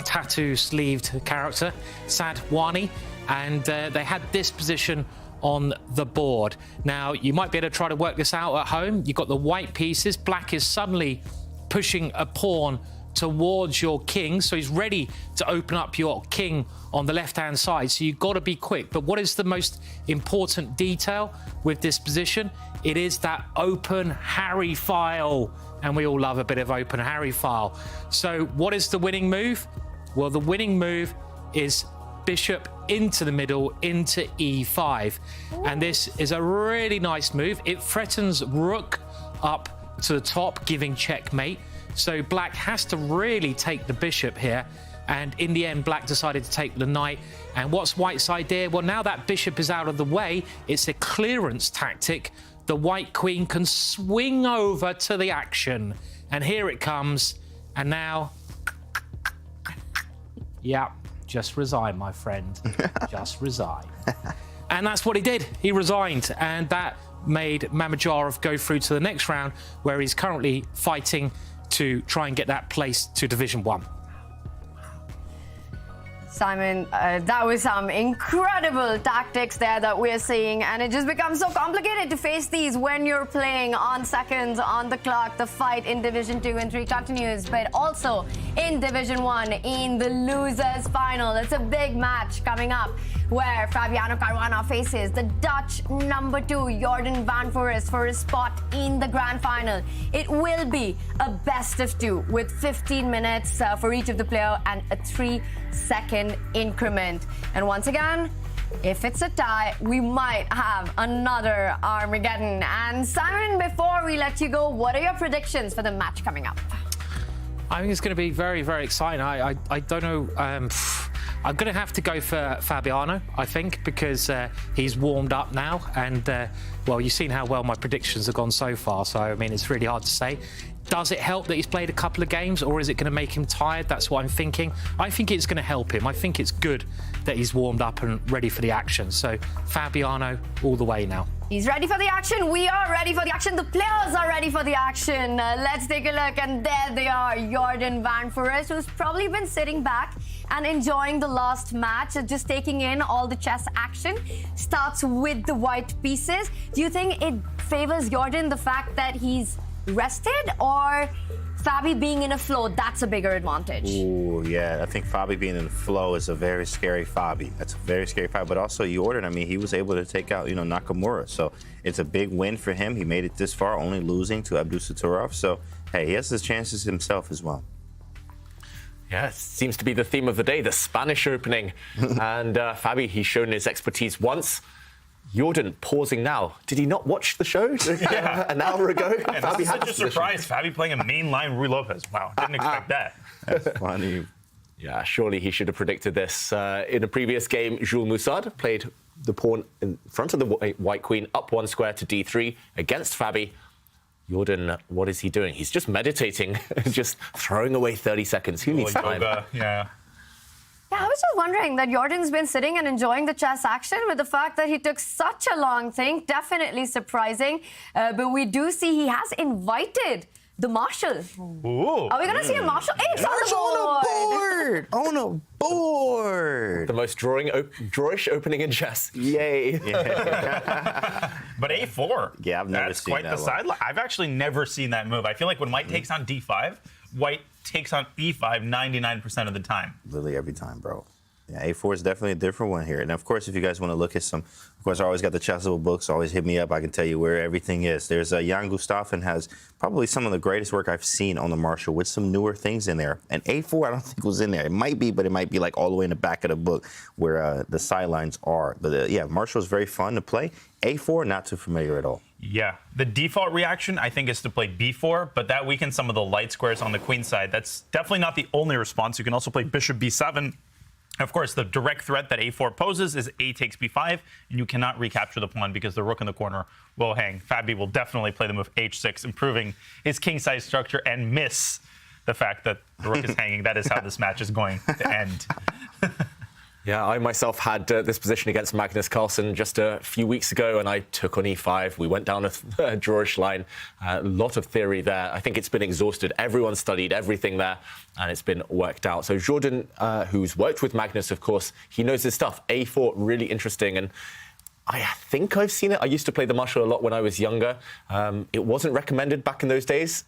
tattoo-sleeved character, Sadwani. And they had this position on the board. Now, you might be able to try to work this out at home. You've got the white pieces. Black is suddenly pushing a pawn towards your king, so he's ready to open up your king on the left-hand side, so you've got to be quick. But what is the most important detail with this position? It is that open Harry file, and we all love a bit of open Harry file. So what is the winning move? Well, the winning move is bishop into the middle, into e5. And this is a really nice move. It threatens rook up to the top, giving checkmate. So black has to really take the bishop here. And in the end, black decided to take the knight. And what's white's idea? Well, now that bishop is out of the way, it's a clearance tactic. The white queen can swing over to the action. And here it comes. And now, yeah, just resign, my friend. Just resign. And that's what he did. He resigned. And that made Mamajorov go through to the next round, where he's currently fighting to try and get that place to Division 1. Simon, that was some incredible tactics there that we're seeing, and it just becomes so complicated to face these when you're playing on seconds on the clock. The fight in Division 2 and 3 continues, but also in Division 1 in the losers final. It's a big match coming up where Fabiano Caruana faces the Dutch #2 Jordan van Foreest for his spot in the grand final. It will be a best of 2 with 15 minutes for each of the player and a 3-second increment. And once again, if it's a tie, we might have another Armageddon. And Simon, before we let you go, what are your predictions for the match coming up? I think it's going to be very, very exciting. I don't know. I'm going to have to go for Fabiano, I think, because he's warmed up now. And, well, you've seen how well my predictions have gone so far. So, I mean, it's really hard to say. Does it help that he's played a couple of games, or is it going to make him tired? That's what I'm thinking. I think it's going to help him. I think it's good that he's warmed up and ready for the action. So, Fabiano all the way now. He's ready for the action. We are ready for the action. The players are ready for the action. Let's take a look. And there they are. Jordan van Foreest, who's probably been sitting back and enjoying the last match, just taking in all the chess action. Starts with the white pieces. Do you think it favors Jordan, the fact that he's rested, or Fabi being in a flow, that's a bigger advantage? Ooh, yeah. I think Fabi being in the flow is a very scary Fabi. That's a very scary Fabi. But also Jordan, I mean, he was able to take out, Nakamura. So it's a big win for him. He made it this far, only losing to Abdusattorov. So, hey, he has his chances himself as well. Yeah, it seems to be the theme of the day, the Spanish opening. And Fabi, he's shown his expertise once. Jordan pausing now. Did he not watch the show an hour ago? Yeah, Fabi had such a surprise. Fabi playing a mainline Ruy Lopez. Wow, didn't expect that. That's funny. Yeah, surely he should have predicted this. In a previous game, Jules Moussard played the pawn in front of the white queen, up one square to d3 against Fabi. Jordan, what is he doing? He's just meditating, just throwing away 30 seconds. Who needs time? Yeah. Yeah, I was just wondering that Jordan's been sitting and enjoying the chess action, with the fact that he took such a long thing. Definitely surprising. But we do see he has invited the marshal. Ooh. Are we going to see a marshal? Hey, it's on the board! On a board! The most drawish opening in chess. Yay. But A4. Yeah, I've never That's seen quite that the one. sideline. I've actually never seen that move. I feel like when white takes on D5, white takes on E5 99% of the time. Literally every time, bro. Yeah, A4 is definitely a different one here. And of course, if you guys want to look at some, of course, I always got the Chessable books. Always hit me up. I can tell you where everything is. There's Jan Gustafsson has probably some of the greatest work I've seen on the Marshall, with some newer things in there. And A4, I don't think was in there. It might be, but it might be like all the way in the back of the book where the sidelines are. But yeah, Marshall is very fun to play. A4, not too familiar at all. Yeah, the default reaction, I think, is to play B4, but that weakens some of the light squares on the queen side. That's definitely not the only response. You can also play bishop B7. Of course, the direct threat that A4 poses is A takes B5, and you cannot recapture the pawn because the rook in the corner will hang. Fabi will definitely play the move H6, improving his king-size structure, and miss the fact that the rook is hanging. That is how this match is going to end. Yeah, I myself had this position against Magnus Carlsen just a few weeks ago, and I took on E5. We went down a drawish line. A lot of theory there. I think it's been exhausted. Everyone studied everything there, and it's been worked out. So Jordan, who's worked with Magnus, of course, he knows his stuff. A4, really interesting. And I think I've seen it. I used to play the Marshal a lot when I was younger. It wasn't recommended back in those days,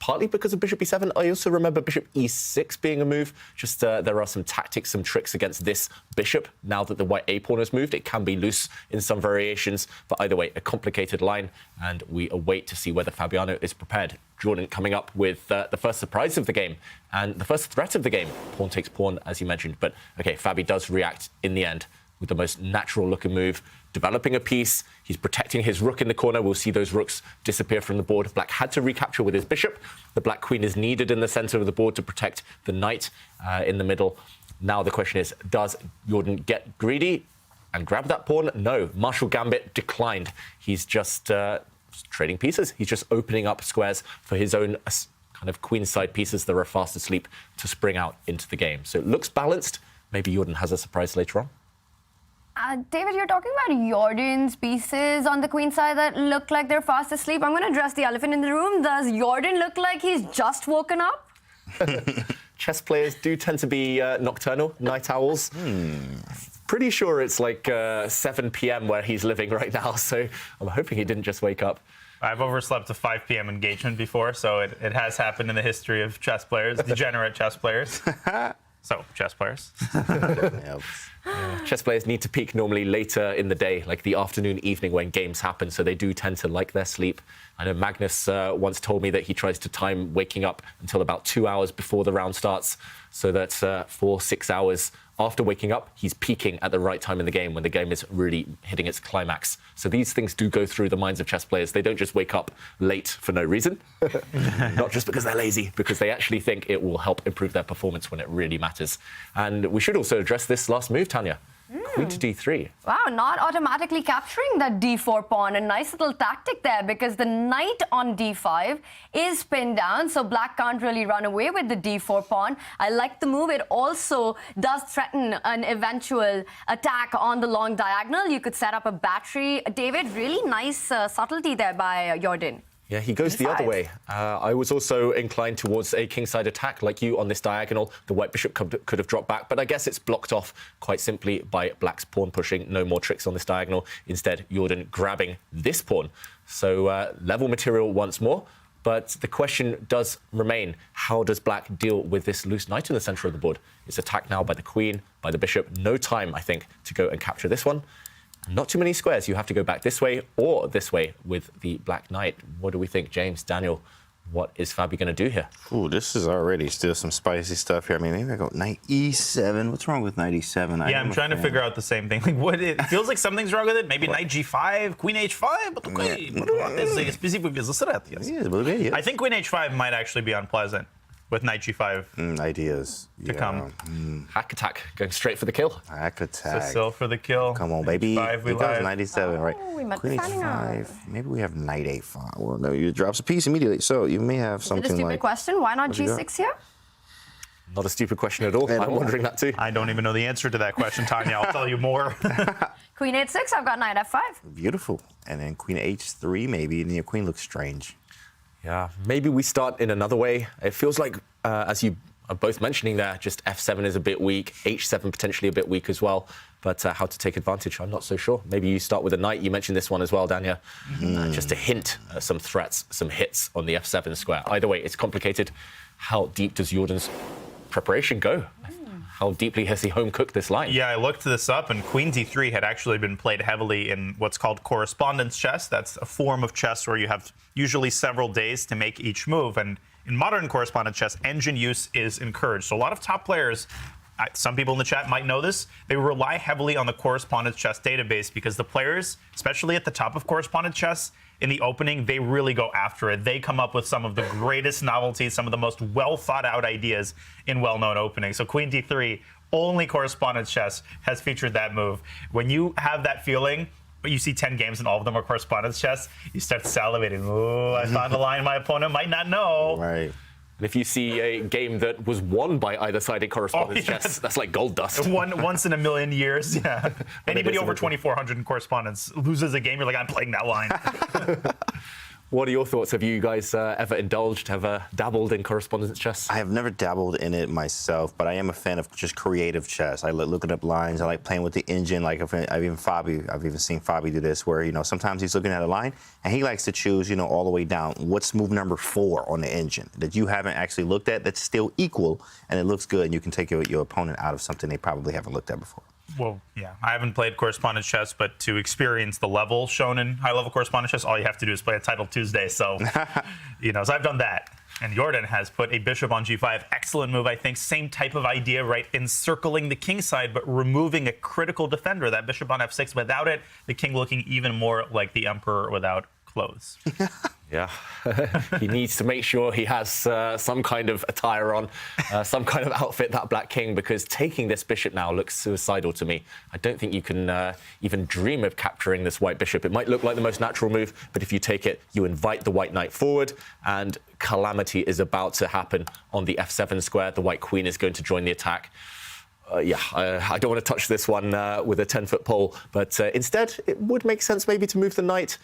partly because of bishop e7. I also remember bishop e6 being a move. Just there are some tactics, some tricks against this bishop. Now that the white a pawn has moved, it can be loose in some variations. But either way, a complicated line, and we await to see whether Fabiano is prepared. Jordan coming up with the first surprise of the game and the first threat of the game. Pawn takes pawn, as you mentioned. But okay, Fabi does react in the end with the most natural looking move, developing a piece. He's protecting his rook in the corner. We'll see those rooks disappear from the board. Black had to recapture with his bishop. The black queen is needed in the center of the board to protect the knight in the middle. Now the question is, does Jordan get greedy and grab that pawn? No, Marshal Gambit declined. He's just trading pieces. He's just opening up squares for his own kind of queenside pieces that are fast asleep to spring out into the game. So it looks balanced. Maybe Jordan has a surprise later on. David, you're talking about Jordan's pieces on the queen side that look like they're fast asleep. I'm going to address the elephant in the room. Does Jordan look like he's just woken up? Chess players do tend to be nocturnal, night owls. Pretty sure it's like 7 p.m. where he's living right now, so I'm hoping he didn't just wake up. I've overslept a 5 p.m. engagement before, so it has happened in the history of chess players, degenerate chess players. So, chess players. Chess players need to peak normally later in the day, like the afternoon, evening when games happen, so they do tend to like their sleep. I know Magnus once told me that he tries to time waking up until about 2 hours before the round starts, so that 4-6 hours after waking up, he's peaking at the right time in the game when the game is really hitting its climax. So these things do go through the minds of chess players. They don't just wake up late for no reason, not just because they're lazy, because they actually think it will help improve their performance when it really matters. And we should also address this last move, Tanya. Queen to d3. Wow, not automatically capturing that d4 pawn. A nice little tactic there because the knight on d5 is pinned down, so black can't really run away with the d4 pawn. I like the move. It also does threaten an eventual attack on the long diagonal. You could set up a battery. David, really nice subtlety there by Jordan. Yeah, he goes the other way. I was also inclined towards a kingside attack like you on this diagonal. The white bishop could have dropped back, but I guess it's blocked off quite simply by black's pawn pushing. No more tricks on this diagonal. Instead, Jordan grabbing this pawn. So level material once more. But the question does remain, how does black deal with this loose knight in the center of the board? It's attacked now by the queen, by the bishop. No time, I think, to go and capture this one. Not too many squares. You have to go back this way or this way with the black knight. What do we think, James, Daniel? What is Fabi going to do here? Ooh, this is already still some spicy stuff here. I mean, maybe I go knight e7. What's wrong with knight e7? Yeah, I'm trying to figure out the same thing. Like, what it feels like something's wrong with it. Maybe knight g5, queen h5. But I think queen h5 might actually be unpleasant with knight g5 ideas to come. Hack attack, going straight for the kill. Hack attack. So still for the kill. Come on, baby. H5, we It goes 97, right? we might Queen be finding h5. Maybe we have knight a5. Well, no, you drops a piece immediately. So you may have Is it something a stupid like. question? Why not What do you got? g6 here? Not a stupid question at all. I'm wondering that too. I don't even know the answer to that question, Tanya. I'll tell you more. Queen h6, I've got knight f5. Beautiful. And then queen h3 maybe, and your queen looks strange. Yeah, maybe we start in another way. It feels like, as you are both mentioning there, just f7 is a bit weak, h7 potentially a bit weak as well. But how to take advantage, I'm not so sure. Maybe you start with a knight. You mentioned this one as well, Dania. Just a hint, some threats, some hits on the f7 square. Either way, it's complicated. How deep does Jordan's preparation go? How deeply has he home cooked this line? Yeah, I looked this up, and queen d3 had actually been played heavily in what's called correspondence chess. That's a form of chess where you have usually several days to make each move. And in modern correspondence chess, engine use is encouraged. So a lot of top players, some people in the chat might know this, they rely heavily on the correspondence chess database because the players, especially at the top of correspondence chess, in the opening, they really go after it. They come up with some of the greatest novelties, some of the most well-thought-out ideas in well-known openings. So queen d3, only correspondence chess has featured that move. When you have that feeling, but you see 10 games and all of them are correspondence chess, you start salivating. Oh, I found a line my opponent might not know. Right. And if you see a game that was won by either side in correspondence chess, that's like gold dust. Once in a million years, yeah. Anybody over 2,400 in correspondence loses a game, you're like, I'm playing that line. What are your thoughts? Have you guys ever indulged, ever dabbled in correspondence chess? I have never dabbled in it myself, but I am a fan of just creative chess. I like looking up lines. I like playing with the engine. Like I've even seen Fabi do this, where sometimes he's looking at a line and he likes to choose all the way down what's move number 4 on the engine that you haven't actually looked at that's still equal and it looks good and you can take your opponent out of something they probably haven't looked at before. Well, yeah, I haven't played correspondence chess, but to experience the level shown in high-level correspondence chess, all you have to do is play a Title Tuesday. So, so I've done that. And Jordan has put a bishop on g5. Excellent move, I think. Same type of idea, right? Encircling the king side, but removing a critical defender, that bishop on f6. Without it, the king looking even more like the emperor without clothes. Yeah, he needs to make sure he has some kind of attire on, some kind of outfit, that black king, because taking this bishop now looks suicidal to me. I don't think you can even dream of capturing this white bishop. It might look like the most natural move, but if you take it, you invite the white knight forward, and calamity is about to happen on the f7 square. The white queen is going to join the attack. I don't want to touch this one with a 10-foot pole, but instead, it would make sense maybe to move the knight.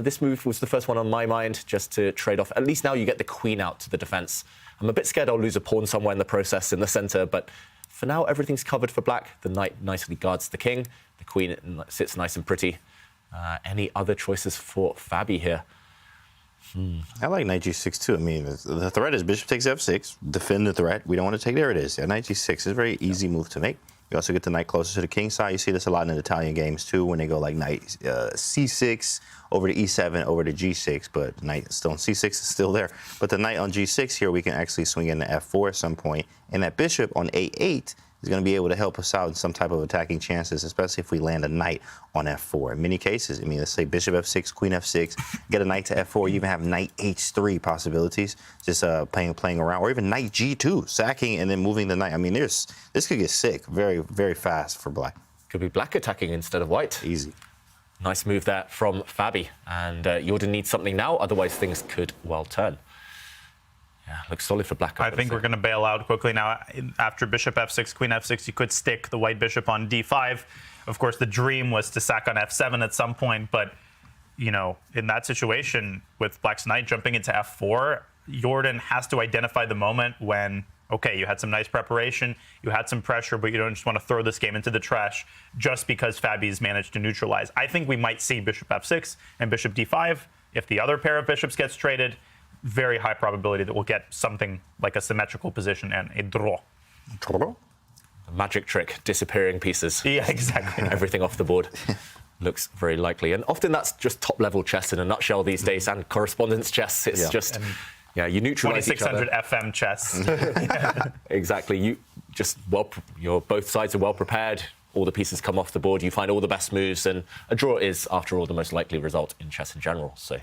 This move was the first one on my mind, just to trade off. At least now you get the queen out to the defense. I'm a bit scared I'll lose a pawn somewhere in the process in the center, but for now, everything's covered for black. The knight nicely guards the king. The queen sits nice and pretty. Any other choices for Fabi here? I like knight g6 too. I mean, the threat is bishop takes f6, defend the threat. We don't want to take, there it is. Yeah, knight g6 is a very easy move to make. You also get the knight closer to the king side. You see this a lot in Italian games too, when they go like knight c6 over to e7 over to g6, but knight still on c6 is still there. But the knight on g6 here, we can actually swing into f4 at some point, and that bishop on a8 is going to be able to help us out in some type of attacking chances, especially if we land a knight on f4. In many cases, I mean, let's say bishop f6, queen f6, get a knight to f4, you even have knight h3 possibilities, just playing around, or even knight g2, sacking and then moving the knight. I mean, this could get sick very, very fast for black. Could be black attacking instead of white. Easy. Nice move there from Fabi. And Jordan needs something now, otherwise things could well turn. Yeah, looks solid for black. I think we're going to bail out quickly now. After bishop f6, queen f6, you could stick the white bishop on d5. Of course, the dream was to sack on f7 at some point, but, you know, in that situation with black's knight jumping into f4, Jordan has to identify the moment when, okay, you had some nice preparation, you had some pressure, but you don't just want to throw this game into the trash just because Fabi's managed to neutralize. I think we might see bishop f6 and bishop d5. If the other pair of bishops gets traded, very high probability that we'll get something like a symmetrical position and a draw. The magic trick, disappearing pieces. Yeah, exactly. Everything off the board. Looks very likely. And often that's just top-level chess in a nutshell these days, and correspondence chess. It's just, you neutralize each other. 2600 FM chess. Exactly. You're both sides are well prepared. All the pieces come off the board. You find all the best moves, and a draw is, after all, the most likely result in chess in general. So,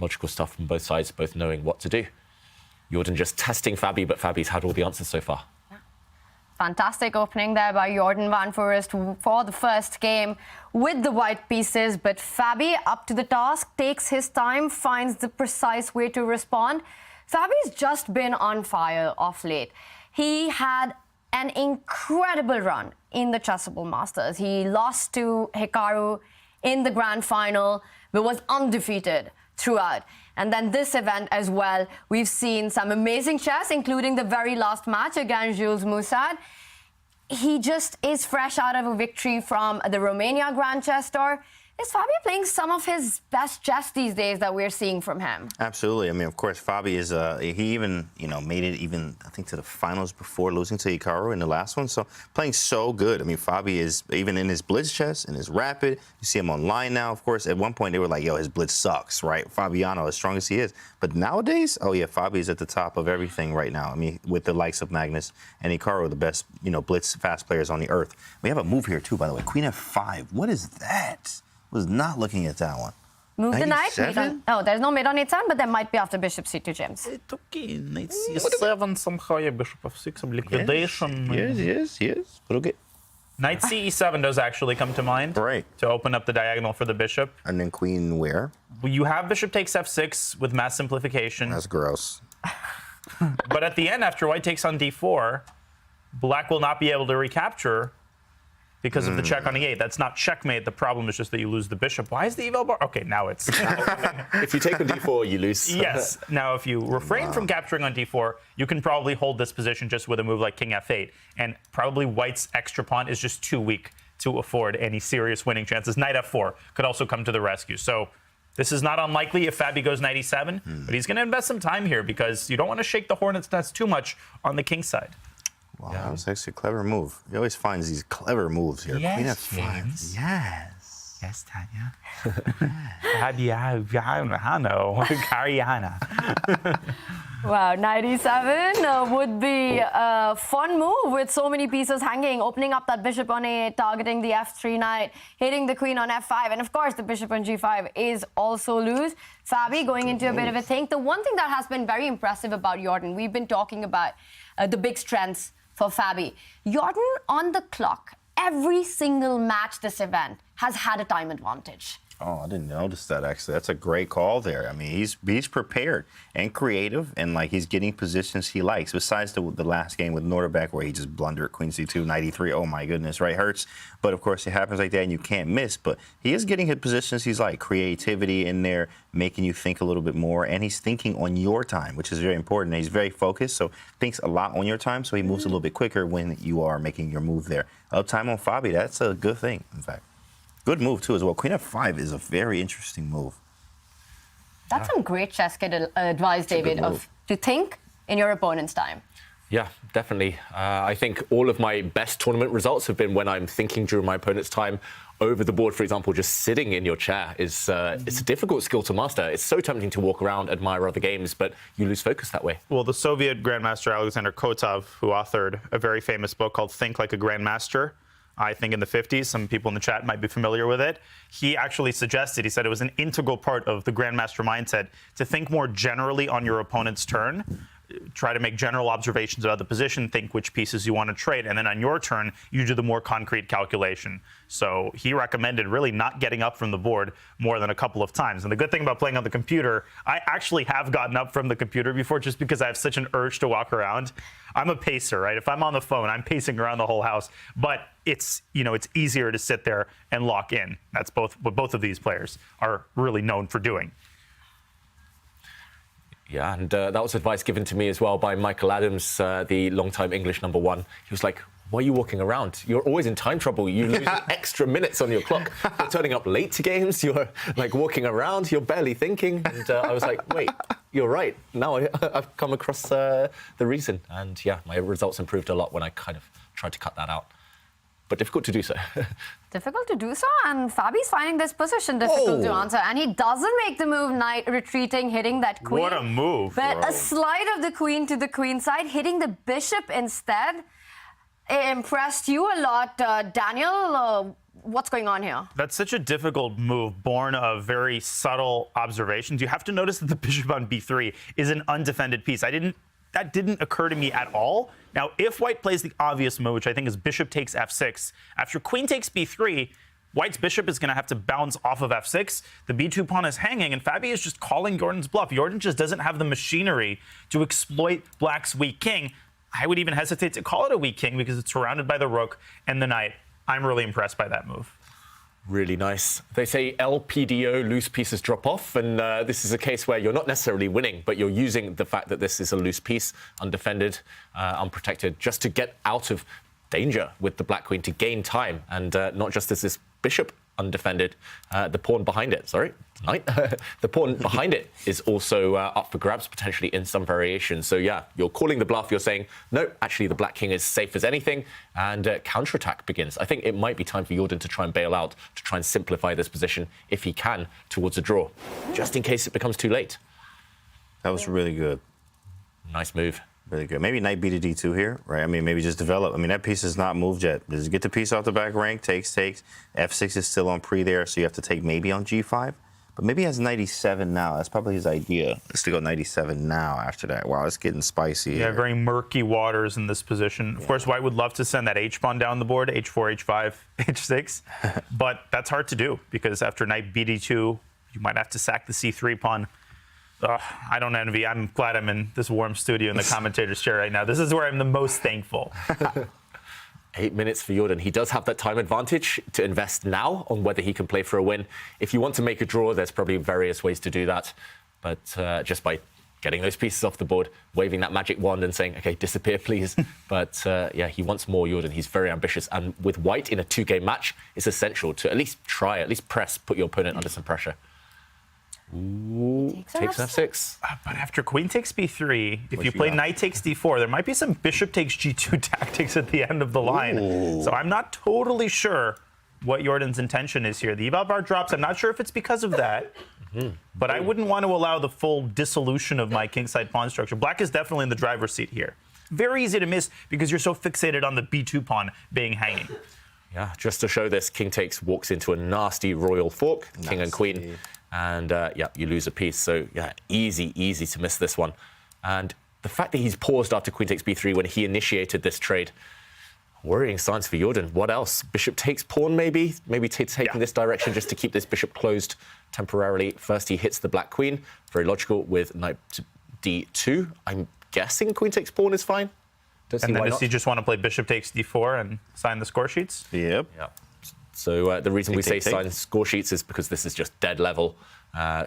logical stuff from both sides, both knowing what to do. Jordan just testing Fabi, but Fabi's had all the answers so far. Fantastic opening there by Jordan van Foreest for the first game with the white pieces, but Fabi, up to the task, takes his time, finds the precise way to respond. Fabi's just been on fire of late. He had an incredible run in the Chessable Masters. He lost to Hikaru in the grand final, but was undefeated throughout. And then this event as well, we've seen some amazing chess, including the very last match against Jules Moussard. He just is fresh out of a victory from the Romania Grand Chess Tour. Is Fabi playing some of his best chess these days that we're seeing from him? Absolutely. I mean, of course, Fabi is, he even, made it even, I think, to the finals before losing to Hikaru in the last one. So playing so good. I mean, Fabi is, even in his blitz chess, in his rapid, you see him online now, of course. At one point, they were like, yo, his blitz sucks, right? Fabiano, as strong as he is. But nowadays, oh yeah, Fabi is at the top of everything right now. I mean, with the likes of Magnus and Hikaru, the best, blitz fast players on the earth. We have a move here, too, by the way. Queen f5. What is that? Was not looking at that one. Move the knight. There's no mate on h7, but there might be after bishop c2, James. It's okay. Knight c7 somehow, yeah, bishop f6, liquidation. Yes. But okay. Knight ce7 does actually come to mind. Right. To open up the diagonal for the bishop. And then queen where? Well, you have bishop takes f6 with mass simplification. That's gross. But at the end, after white takes on d4, black will not be able to recapture because of the check on e8. That's not checkmate. The problem is just that you lose the bishop. Why is the eval bar? Okay, now it's... If you take on d4, you lose. Yes. Now, if you refrain from capturing on d4, you can probably hold this position just with a move like king f8. And probably white's extra pawn is just too weak to afford any serious winning chances. Knight f4 could also come to the rescue. So this is not unlikely if Fabi goes knight e7, but he's going to invest some time here because you don't want to shake the hornet's nest too much on the king side. Wow, that was actually a clever move. He always finds these clever moves here. Yes, Queen f5. James. Yes. Yes, Tanya. Fabiano. Caruana. Wow, knight e7 would be a fun move with so many pieces hanging, opening up that bishop on a8, targeting the f3 knight, hitting the queen on f5, and of course the bishop on g5 is also loose. Fabi going into a bit of a think. The one thing that has been very impressive about Jordan, we've been talking about the big strengths for Fabi. Jordan on the clock, every single match this event has had a time advantage. Oh, I didn't notice that, actually. That's a great call there. I mean, he's prepared and creative, and, he's getting positions he likes. Besides the last game with Nodirbek, where he just blundered queen c2, knight e3. Oh, my goodness, right? Hurts. But, of course, it happens like that, and you can't miss. But he is getting his positions he's like. Creativity in there, making you think a little bit more. And he's thinking on your time, which is very important. He's very focused, so thinks a lot on your time, so he moves a little bit quicker when you are making your move there. Uptime on Fabi, that's a good thing, in fact. Good move, too, as well. Queen f5 is a very interesting move. That's some great ChessKid advice, David, to think in your opponent's time. Yeah, definitely. I think all of my best tournament results have been when I'm thinking during my opponent's time over the board. For example, just sitting in your chair is it's a difficult skill to master. It's so tempting to walk around, admire other games, but you lose focus that way. Well, the Soviet grandmaster Alexander Kotov, who authored a very famous book called Think Like a Grandmaster, I think in the 50s, some people in the chat might be familiar with it. He actually suggested, he said it was an integral part of the grandmaster mindset to think more generally on your opponent's turn, try to make general observations about the position, think which pieces you want to trade, and then on your turn, you do the more concrete calculation. So he recommended really not getting up from the board more than a couple of times. And the good thing about playing on the computer, I actually have gotten up from the computer before just because I have such an urge to walk around. I'm a pacer, right? If I'm on the phone, I'm pacing around the whole house. But it's easier to sit there and lock in. That's what both of these players are really known for doing. Yeah, and that was advice given to me as well by Michael Adams, the longtime English #1. He was like, why are you walking around? You're always in time trouble. You lose extra minutes on your clock. You're turning up late to games. You're like walking around. You're barely thinking. And I was like, wait, you're right. Now I've come across the reason. And yeah, my results improved a lot when I kind of tried to cut that out. But difficult to do so. Difficult to do so, and Fabi's finding this position difficult to answer. And he doesn't make the move, knight retreating, hitting that queen. What a move. But a slide of the queen to the queen side, hitting the bishop instead. It impressed you a lot, Daniel. What's going on here? That's such a difficult move, born of very subtle observations. You have to notice that the bishop on b3 is an undefended piece. That didn't occur to me at all. Now, if white plays the obvious move, which I think is bishop takes f6, after queen takes b3, white's bishop is going to have to bounce off of f6. The b2 pawn is hanging, and Fabi is just calling Jordan's bluff. Jordan just doesn't have the machinery to exploit black's weak king. I would even hesitate to call it a weak king because it's surrounded by the rook and the knight. I'm really impressed by that move. Really nice. They say LPDO, loose pieces drop off, and this is a case where you're not necessarily winning, but you're using the fact that this is a loose piece, undefended, unprotected, just to get out of danger with the black queen, to gain time, and not just as this bishop undefended, the pawn behind it, knight, the pawn behind it is also up for grabs, potentially in some variation. So yeah, you're calling the bluff, you're saying, no, actually the black king is safe as anything, and counterattack begins. I think it might be time for Jordan to try and bail out, to try and simplify this position, if he can, towards a draw, just in case it becomes too late. That was really good. Nice move. Really good. Maybe knight b to d2 here, right? I mean, maybe just develop. I mean, that piece is not moved yet. Just get the piece off the back rank, takes. f6 is still on pre there, so you have to take maybe on g5. But maybe he has knight e7 now. That's probably his idea, is to go knight e7 now after that. Wow, it's getting spicy Yeah, here. very murky waters in this position. Of course, white would love to send that h-pawn down the board, h4, h5, h6. But that's hard to do, because after knight bd2, you might have to sack the c3 pawn. I don't envy. I'm glad I'm in this warm studio in the commentator's chair right now. This is where I'm the most thankful. 8 minutes for Jordan. He does have that time advantage to invest now on whether he can play for a win. If you want to make a draw, there's probably various ways to do that. But just by getting those pieces off the board, waving that magic wand and saying, okay, disappear, please. But yeah, he wants more Jordan. He's very ambitious. And with white in a two-game match, it's essential to at least try, at least press, put your opponent under some pressure. Ooh, takes f6. But after queen takes b3, if you play knight takes d4, there might be some bishop takes g2 tactics at the end of the line. Ooh. So I'm not totally sure what Jordan's intention is here. The eval bar drops. I'm not sure if it's because of that. But I wouldn't want to allow the full dissolution of my kingside pawn structure. Black is definitely in the driver's seat here. Very easy to miss because you're so fixated on the b2 pawn being hanging. Yeah, just to show this, king takes walks into a nasty royal fork, king and queen. And yeah, you lose a piece. So yeah, easy to miss this one. And the fact that he's paused after queen takes b3 when he initiated this trade, worrying signs for Jordan. What else? Bishop takes pawn, maybe? Maybe taking this direction just to keep this bishop closed temporarily. First, he hits the black queen. Very logical with knight to d2. I'm guessing queen takes pawn is fine. And then does he just want to play bishop takes d4 and sign the score sheets? Yep. Yeah. So the reason we say sign score sheets is because this is just dead level.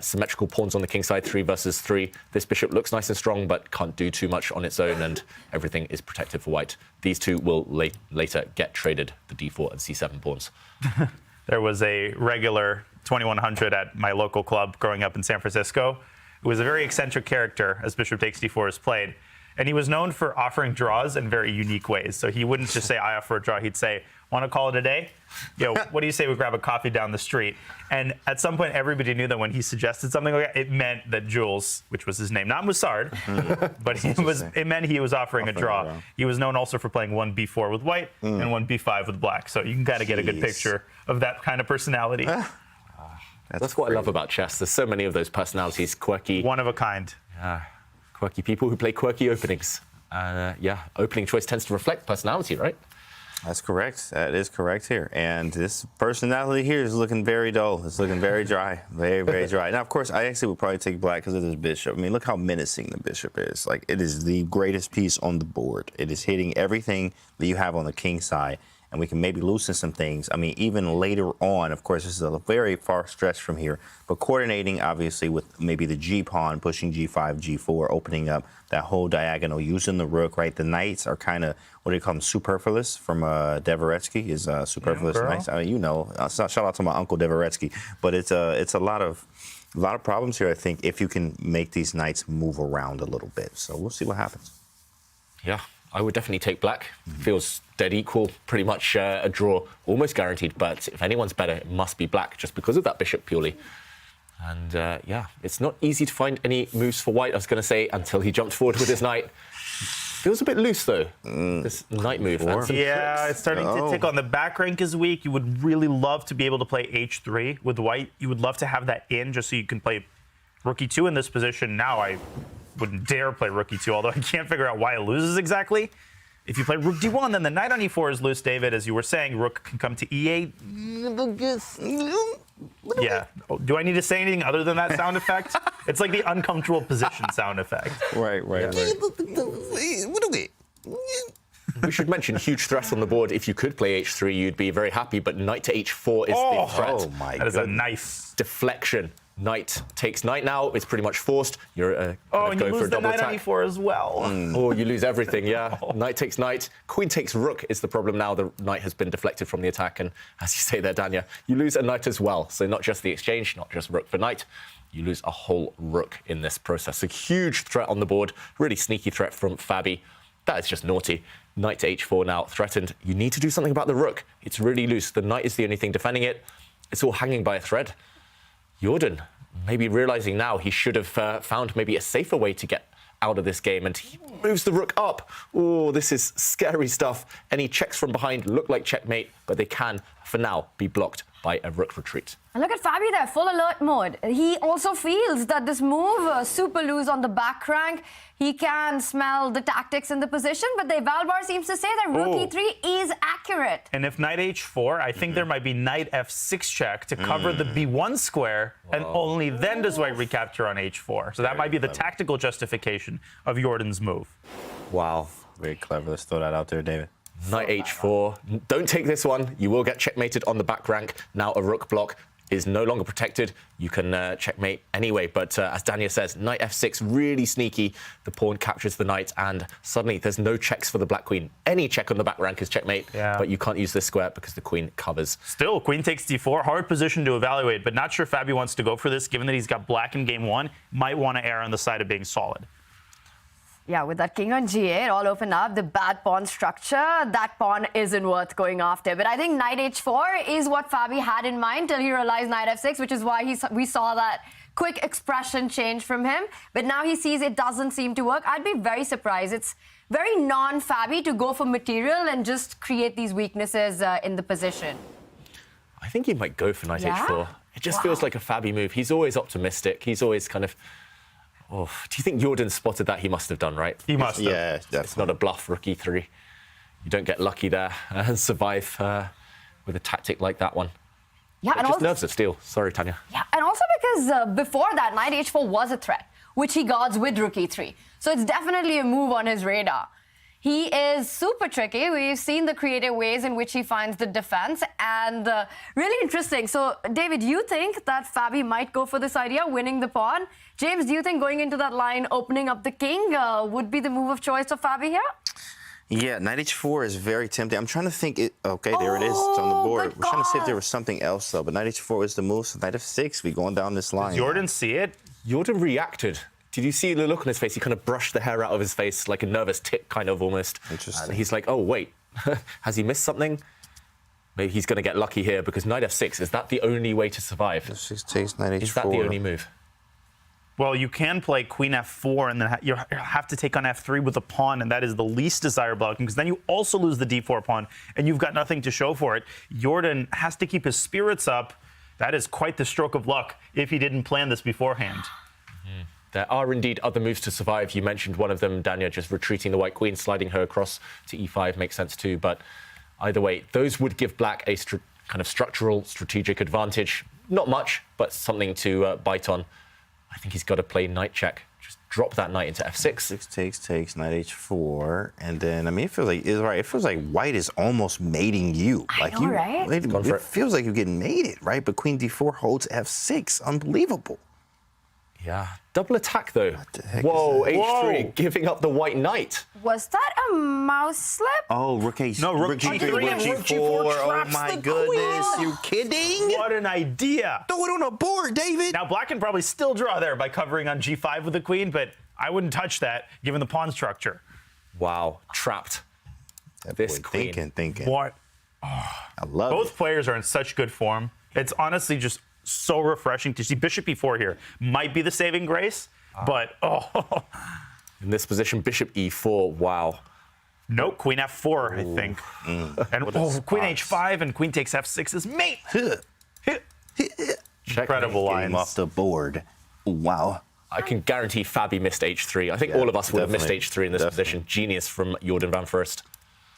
Symmetrical pawns on the king side, 3 versus 3. This bishop looks nice and strong, but can't do too much on its own, and everything is protected for white. These two will later get traded, the d4 and c7 pawns. There was a regular 2100 at my local club growing up in San Francisco. It was a very eccentric character as bishop takes d4 is played. And he was known for offering draws in very unique ways. So he wouldn't just say, I offer a draw. He'd say, want to call it a day? Yo, what do you say we grab a coffee down the street? And at some point, everybody knew that when he suggested something like that, it meant that Jules, which was his name, not Moussard, but it meant he was offering a draw. He was known also for playing 1b4 with white and 1b5 with black. So you can kind of get a good picture of that kind of personality. That's what I love about chess. There's so many of those personalities, quirky. One of a kind. Quirky people who play quirky openings. Yeah, opening choice tends to reflect personality, right? That's correct. That is correct here. And this personality here is looking very dull. It's looking very dry. Very, very dry. Now, of course, I actually would probably take black because of this bishop. I mean, look how menacing the bishop is. Like, it is the greatest piece on the board. It is hitting everything that you have on the king side. And we can maybe loosen some things. I mean, even later on, of course, this is a very far stretch from here. But coordinating, obviously, with maybe the g-pawn, pushing g5, g4, opening up that whole diagonal, using the rook, right? The knights are kind of, what do you call them, superfluous from Dvoretsky is superfluous knights. I mean, you know, shout out to my uncle Dvoretsky. But it's a lot of problems here, I think, if you can make these knights move around a little bit. So we'll see what happens. Yeah. I would definitely take black. Feels dead equal, pretty much a draw, almost guaranteed. But if anyone's better, it must be black, just because of that bishop purely. And yeah, it's not easy to find any moves for white, I was going to say, until he jumped forward with his knight. Feels a bit loose, though, this knight move. Yeah, it's starting to tick on. The back rank is weak. You would really love to be able to play h3 with white. You would love to have that in just so you can play rook e2 in this position. Now I wouldn't dare play rook e2, although I can't figure out why it loses exactly. If you play rook d1, then the knight on e4 is loose, David. As you were saying, rook can come to e8. Yeah. Oh, do I need to say anything other than that sound effect? It's like the uncomfortable position sound effect. Right. We should mention huge threat on the board. If you could play h3, you'd be very happy, but knight to h4 is the threat. Oh, my God. That is a nice deflection. Knight takes knight now. It's pretty much forced. You're and going you lose for a the double knight attack. on e4 as well. Oh, you lose everything, yeah. Knight takes knight. Queen takes rook is the problem now. The knight has been deflected from the attack. And as you say there, Danya, you lose a knight as well. So not just the exchange, not just rook for knight. You lose a whole rook in this process. A huge threat on the board. Really sneaky threat from Fabi. That is just naughty. Knight to h4 now threatened. You need to do something about the rook. It's really loose. The knight is the only thing defending it. It's all hanging by a thread. Jordan, maybe realizing now he should have found maybe a safer way to get out of this game, and he moves the rook up. Oh, this is scary stuff. Any checks from behind look like checkmate, but they can, for now, be blocked by a rook retreat. And look at Fabi there, full alert mode. He also feels that this move, super loose on the back rank, he can smell the tactics in the position, but the Valbar seems to say that rook e3 is accurate. And if knight h4, I think there might be knight f6 check to cover the b1 square, and only then does white recapture on h4. So that might be the tactical justification of Jordan's move. Wow. Very clever. Let's throw that out there, David. Knight h4. Don't take this one. You will get checkmated on the back rank. Now a rook block is no longer protected. You can checkmate anyway. But as Danya says, knight f6, really sneaky. The pawn captures the knight, and suddenly there's no checks for the black queen. Any check on the back rank is checkmate, but you can't use this square because the queen covers. Still, queen takes d4. Hard position to evaluate, but not sure Fabi wants to go for this, given that he's got black in game one. Might want to err on the side of being solid. Yeah, with that king on g8 all open up, the bad pawn structure, that pawn isn't worth going after. But I think knight h4 is what Fabi had in mind till he realized knight f6, which is why we saw that quick expression change from him. But now he sees it doesn't seem to work. I'd be very surprised. It's very non-Fabi to go for material and just create these weaknesses in the position. I think he might go for knight h4. It just feels like a Fabi move. He's always optimistic. He's always kind of... Oh, do you think Jordan spotted that? He must have done, right? He must have. Yeah, definitely. It's not a bluff, rook e3. You don't get lucky there and survive with a tactic like that one. Yeah, and just nerves of steel. Sorry, Tanya. Yeah, and also because before that, knight h4 was a threat, which he guards with rook e3. So it's definitely a move on his radar. He is super tricky. We've seen the creative ways in which he finds the defense, and really interesting. So, David, you think that Fabi might go for this idea, winning the pawn? James, do you think going into that line, opening up the king, would be the move of choice of Fabi here? Yeah, knight h4 is very tempting. I'm trying to think. Okay, there it is. It's on the board. We're trying to see if there was something else, though. But knight h4 is the move. So knight f6, we're going down this line. Does Jordan see it? Jordan reacted. Did you see the look on his face? He kind of brushed the hair out of his face, like a nervous tick, kind of almost. Interesting. And he's like, oh, wait, has he missed something? Maybe he's going to get lucky here, because knight f6, is that the only way to survive? f6 takes knight h4. Is that the only move? Well, you can play queen f4, and then you have to take on f3 with a pawn, and that is the least desirable outcome, because then you also lose the d4 pawn, and you've got nothing to show for it. Jordan has to keep his spirits up. That is quite the stroke of luck if he didn't plan this beforehand. There are indeed other moves to survive. You mentioned one of them, Danya, just retreating the white queen, sliding her across to e5 makes sense too. But either way, those would give black a kind of structural, strategic advantage. Not much, but something to bite on. I think he's got to play knight check. Just drop that knight into f6. 6 takes, knight h4, and then I mean, it feels like It feels like white is almost mating you. I know, right? It feels like you're getting mated, right? But queen d4 holds f6. Unbelievable. Yeah, double attack though. Whoa, h3, giving up the white knight. Was that a mouse slip? Oh, rook h. No, rook g3, rook rook g4. Oh my goodness, you kidding? What an idea. Throw it on a board, David. Now, black can probably still draw there by covering on g5 with the queen, but I wouldn't touch that given the pawn structure. Wow, trapped. This queen. Thinking. What? I love it. Both players are in such good form. It's honestly just so refreshing to see. Bishop e4 here might be the saving grace, but in this position, bishop e4, wow. Nope, queen f4, I think. And queen h5 and queen takes f6 is mate. Incredible lines. Off the board. Wow. I can guarantee Fabi missed h3. I think all of us would have missed h3 in this position. Genius from Jordan van Foreest.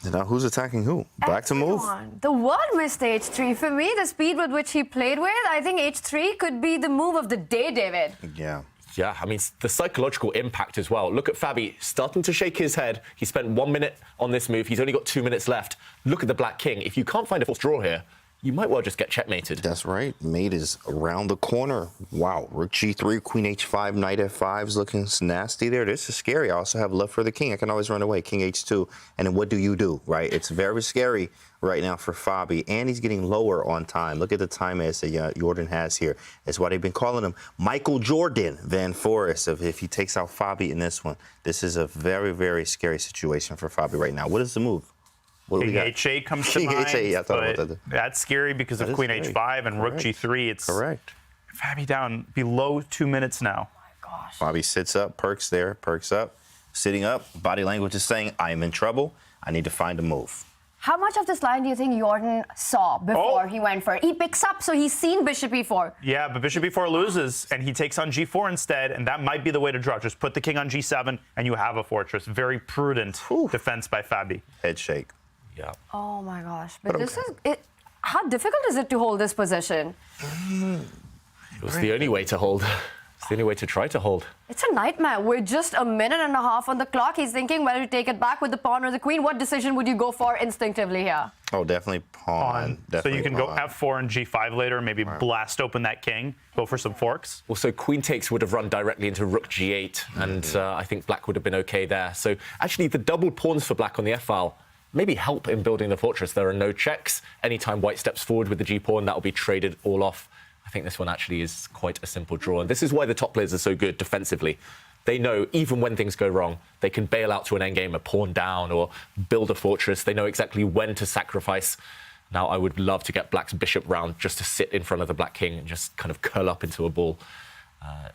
Now, who's attacking who? Black to move? The world missed h3. For me, the speed with which he played with, I think h3 could be the move of the day, David. Yeah. Yeah, I mean, the psychological impact as well. Look at Fabi starting to shake his head. He spent 1 minute on this move. He's only got 2 minutes left. Look at the black king. If you can't find a fourth draw here, you might well just get checkmated. That's right. Mate is around the corner. Wow. Rook g3, queen h5, knight f5 is looking nasty there. This is scary. I also have love for the king. I can always run away. King h2. And then what do you do, right? It's very scary right now for Fabi. And he's getting lower on time. Look at the time as Jordan has here. That's why they've been calling him Michael Jordan Van Foreest. If he takes out Fabi in this one, this is a very, very scary situation for Fabi right now. What is the move? King h8 comes to mind, H8, yeah, I thought about that. That's scary because of queen h5 and rook g3. It's correct. Fabi down below 2 minutes now. Oh my gosh. Fabi sits up, perks there, perks up, sitting up. Body language is saying, I am in trouble. I need to find a move. How much of this line do you think Jordan saw before he went for it? He picks up, so he's seen bishop e4. Yeah, but bishop e4 loses, and he takes on g4 instead, and that might be the way to draw. Just put the king on g7, and you have a fortress. Very prudent defense by Fabi. Head shake. Yeah. Oh my gosh. But this is it. How difficult is it to hold this position? It was the only way to hold. It's the only way to try to hold. It's a nightmare. We're just a minute and a half on the clock. He's thinking whether to take it back with the pawn or the queen. What decision would you go for instinctively here? Oh, definitely pawn. So you can go f4 and g5 later, maybe blast open that king, go for some forks. Also, queen takes would have run directly into rook g8, and I think black would have been okay there. So actually, the double pawns for black on the f-file maybe help in building the fortress. There are no checks. Anytime white steps forward with the g-pawn, that will be traded all off. I think this one actually is quite a simple draw. And this is why the top players are so good defensively. They know even when things go wrong, they can bail out to an endgame, a pawn down, or build a fortress. They know exactly when to sacrifice. Now, I would love to get black's bishop round just to sit in front of the black king and just kind of curl up into a ball.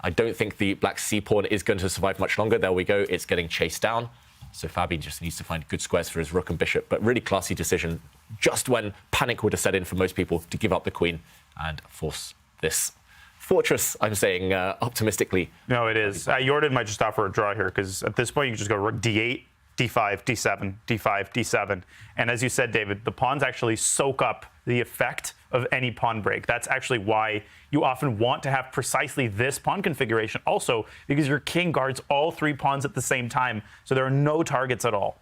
I don't think the black c-pawn is going to survive much longer. There we go. It's getting chased down. So Fabi just needs to find good squares for his rook and bishop, but really classy decision just when panic would have set in for most people to give up the queen and force this fortress, I'm saying optimistically. No, it is. Jordan might just offer a draw here because at this point you can just go rook d8, d5, d7, d5, d7. And as you said, David, the pawns actually soak up the effect of any pawn break. That's actually why you often want to have precisely this pawn configuration also, because your king guards all 3 pawns at the same time, so there are no targets at all.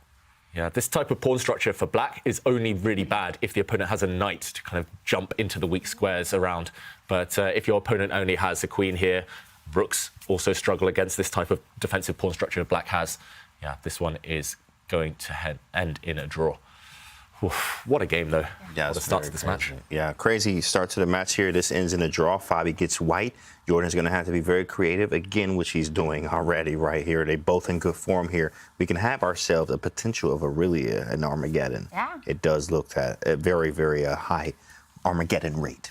Yeah, this type of pawn structure for black is only really bad if the opponent has a knight to kind of jump into the weak squares around. But if your opponent only has a queen here, rooks also struggle against this type of defensive pawn structure black has. Yeah, this one is going to end in a draw. Oof, what a game, though. Yeah, what a start to this match. Yeah, crazy start to the match here. This ends in a draw. Fabi gets white. Jordan's going to have to be very creative, again, which he's doing already right here. They both in good form here. We can have ourselves a potential of an Armageddon. Yeah. It does look at a very, very high Armageddon rate.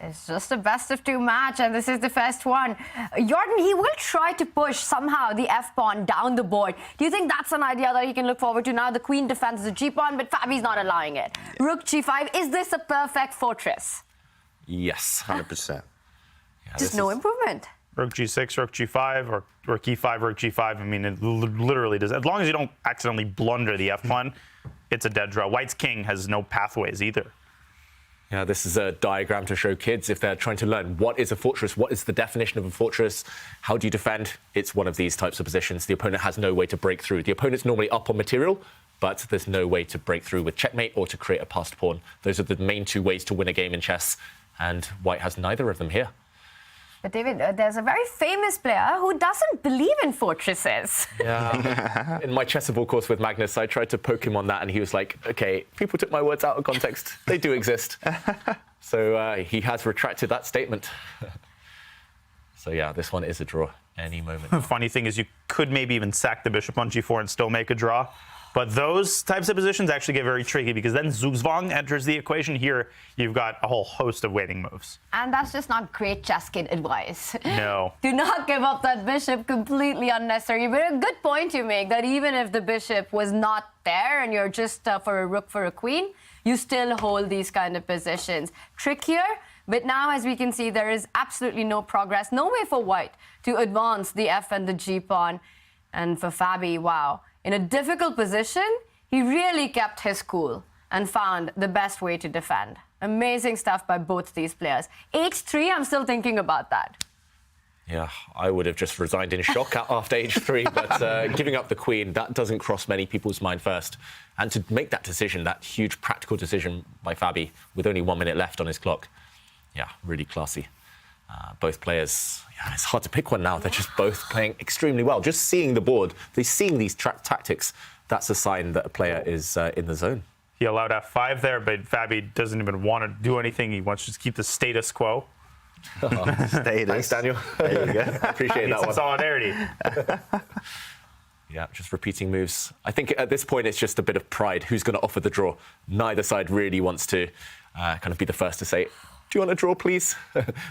It's just a best of 2 match, and this is the first one. Jordan, he will try to push somehow the f-pawn down the board. Do you think that's an idea that he can look forward to now? The queen defends the g-pawn, but Fabi's not allowing it. Yeah. Rook g5, is this a perfect fortress? Yes. 100%. Just no improvement. rook g6, rook g5, or rook e5, rook g5. I mean, it literally does. As long as you don't accidentally blunder the f pawn, it's a dead draw. White's king has no pathways either. Yeah, this is a diagram to show kids if they're trying to learn what is a fortress, what is the definition of a fortress, how do you defend. It's one of these types of positions. The opponent has no way to break through. The opponent's normally up on material, but there's no way to break through with checkmate or to create a passed pawn. Those are the main two ways to win a game in chess, and White has neither of them here. But David, there's a very famous player who doesn't believe in fortresses. Yeah. In my chessable course with Magnus, I tried to poke him on that, and he was like, okay, people took my words out of context. They do exist. So he has retracted that statement. So yeah, this one is a draw any moment. The funny thing is you could maybe even sack the bishop on g4 and still make a draw. But those types of positions actually get very tricky because then Zugzwang enters the equation. Here, you've got a whole host of waiting moves. And that's just not great chess kid advice. No. Do not give up that bishop completely unnecessary. But a good point you make that even if the bishop was not there and you're just for a rook for a queen, you still hold these kind of positions. Trickier, but now as we can see, there is absolutely no progress, no way for White to advance the f and the g pawn. And for Fabi, wow. In a difficult position, he really kept his cool and found the best way to defend. Amazing stuff by both these players. H3, I'm still thinking about that. Yeah, I would have just resigned in shock after h3, but giving up the queen, that doesn't cross many people's mind first. And to make that decision, that huge practical decision by Fabi, with only 1 minute left on his clock, yeah, really classy. Both players, yeah, it's hard to pick one now. They're just both playing extremely well. Just seeing the board, seeing these tactics, that's a sign that a player is in the zone. He allowed f5 there, but Fabi doesn't even want to do anything. He wants to just keep the status quo. Status. Thanks, Daniel. There you go. Appreciate that one. Solidarity. Yeah, just repeating moves. I think at this point it's just a bit of pride. Who's going to offer the draw? Neither side really wants to kind of be the first to say, do you want a draw, please?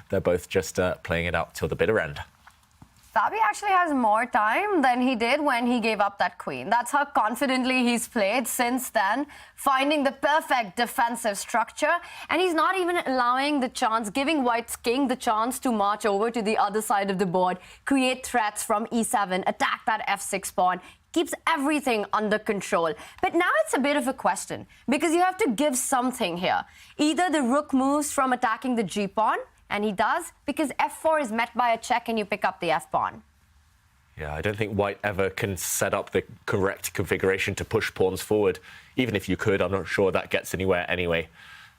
They're both just playing it out till the bitter end. Fabi actually has more time than he did when he gave up that queen. That's how confidently he's played since then, finding the perfect defensive structure. And he's not even allowing the chance, giving White's king the chance to march over to the other side of the board, create threats from e7, attack that f6 pawn. Keeps everything under control. But now it's a bit of a question because you have to give something here. Either the rook moves from attacking the g pawn, and he does, because f4 is met by a check and you pick up the f pawn. Yeah, I don't think White ever can set up the correct configuration to push pawns forward. Even if you could, I'm not sure that gets anywhere anyway.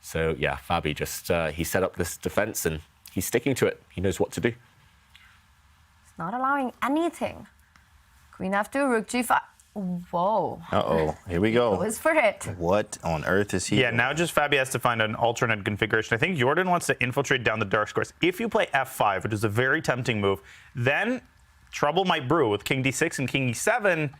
So yeah, Fabi just, he set up this defense and he's sticking to it. He knows what to do. It's not allowing anything. Queen f2, rook g5. Whoa. Uh-oh, here we go. Goes for it. What on earth is he? Yeah, now just Fabi has to find an alternate configuration. I think Jordan wants to infiltrate down the dark squares. If you play f5, which is a very tempting move, then trouble might brew with king d6 and king e7.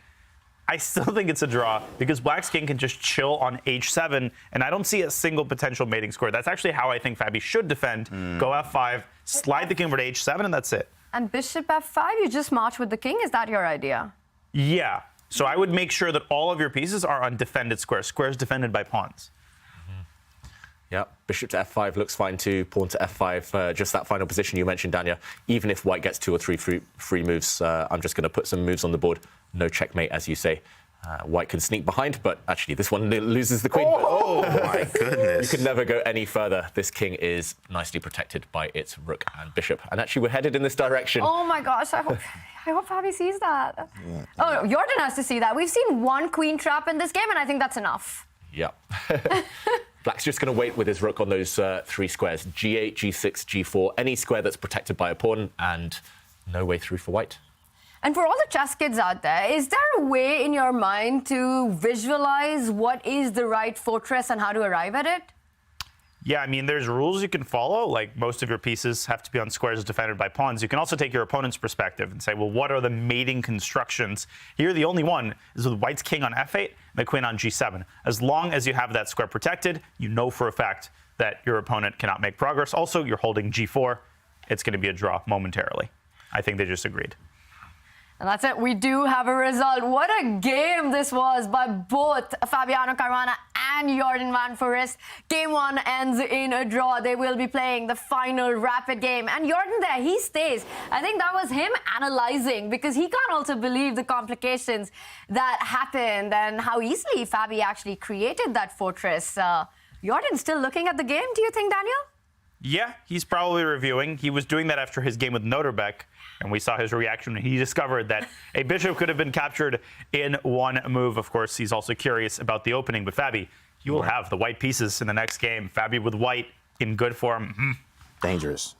I still think it's a draw because Black's king can just chill on h7, and I don't see a single potential mating square. That's actually how I think Fabi should defend. Go f5, slide the king over to h7, and that's it. And bishop f5, you just march with the king? Is that your idea? Yeah. So I would make sure that all of your pieces are on defended squares, squares defended by pawns. Yeah, bishop to f5 looks fine too. Pawn to f5, just that final position you mentioned, Dania. Even if White gets 2 or 3 free moves, I'm just going to put some moves on the board. No checkmate, as you say. White can sneak behind, but actually this one loses the queen. Oh my goodness. You could never go any further. This king is nicely protected by its rook and bishop. And actually we're headed in this direction. Oh my gosh, I hope Fabi sees that. Yeah. Oh, no, Jordan has to see that. We've seen one queen trap in this game, and I think that's enough. Yeah. Black's just going to wait with his rook on those 3 squares. G8, G6, G4, any square that's protected by a pawn, and no way through for White. And for all the chess kids out there, is there a way in your mind to visualize what is the right fortress and how to arrive at it? Yeah, I mean, there's rules you can follow. Like, most of your pieces have to be on squares defended by pawns. You can also take your opponent's perspective and say, well, what are the mating constructions? Here, the only one is with White's king on f8 and the queen on g7. As long as you have that square protected, you know for a fact that your opponent cannot make progress. Also, you're holding g4. It's going to be a draw momentarily. I think they just agreed. And that's it. We do have a result. What a game this was by both Fabiano Caruana and Jordan van Foreest. Game 1 ends in a draw. They will be playing the final rapid game. And Jordan there, he stays. I think that was him analyzing because he can't also believe the complications that happened and how easily Fabi actually created that fortress. Jordan's still looking at the game, do you think, Daniel? Yeah, he's probably reviewing. He was doing that after his game with Nodirbek, and we saw his reaction when he discovered that a bishop could have been captured in one move. Of course, he's also curious about the opening. But Fabi, you will have the white pieces in the next game. Fabi with white in good form. Dangerous.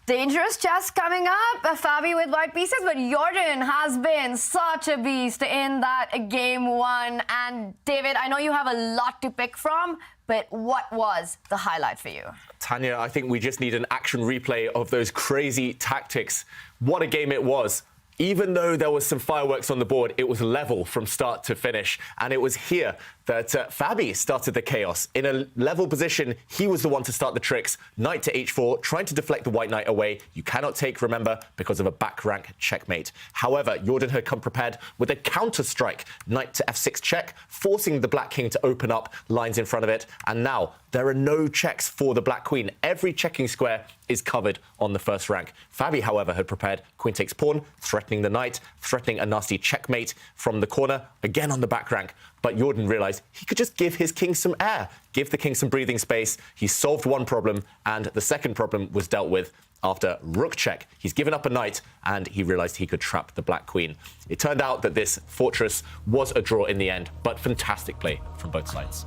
Dangerous chess coming up. Fabi with white pieces, but Jordan has been such a beast in that game 1. And David, I know you have a lot to pick from, but what was the highlight for you? Tanya, I think we just need an action replay of those crazy tactics. What a game it was. Even though there was some fireworks on the board, it was level from start to finish. And it was here that Fabi started the chaos. In a level position, he was the one to start the tricks. Knight to h4, trying to deflect the white knight away. You cannot take, remember, because of a back rank checkmate. However, Jordan had come prepared with a counter strike. Knight to f6 check, forcing the black king to open up lines in front of it. And now there are no checks for the black queen. Every checking square is covered on the first rank. Fabi, however, had prepared queen takes pawn, threatening the knight, threatening a nasty checkmate from the corner, again on the back rank. But Jordan realized he could just give his king some air, give the king some breathing space. He solved one problem, and the second problem was dealt with after rook check. He's given up a knight, and he realized he could trap the black queen. It turned out that this fortress was a draw in the end, but fantastic play from both sides.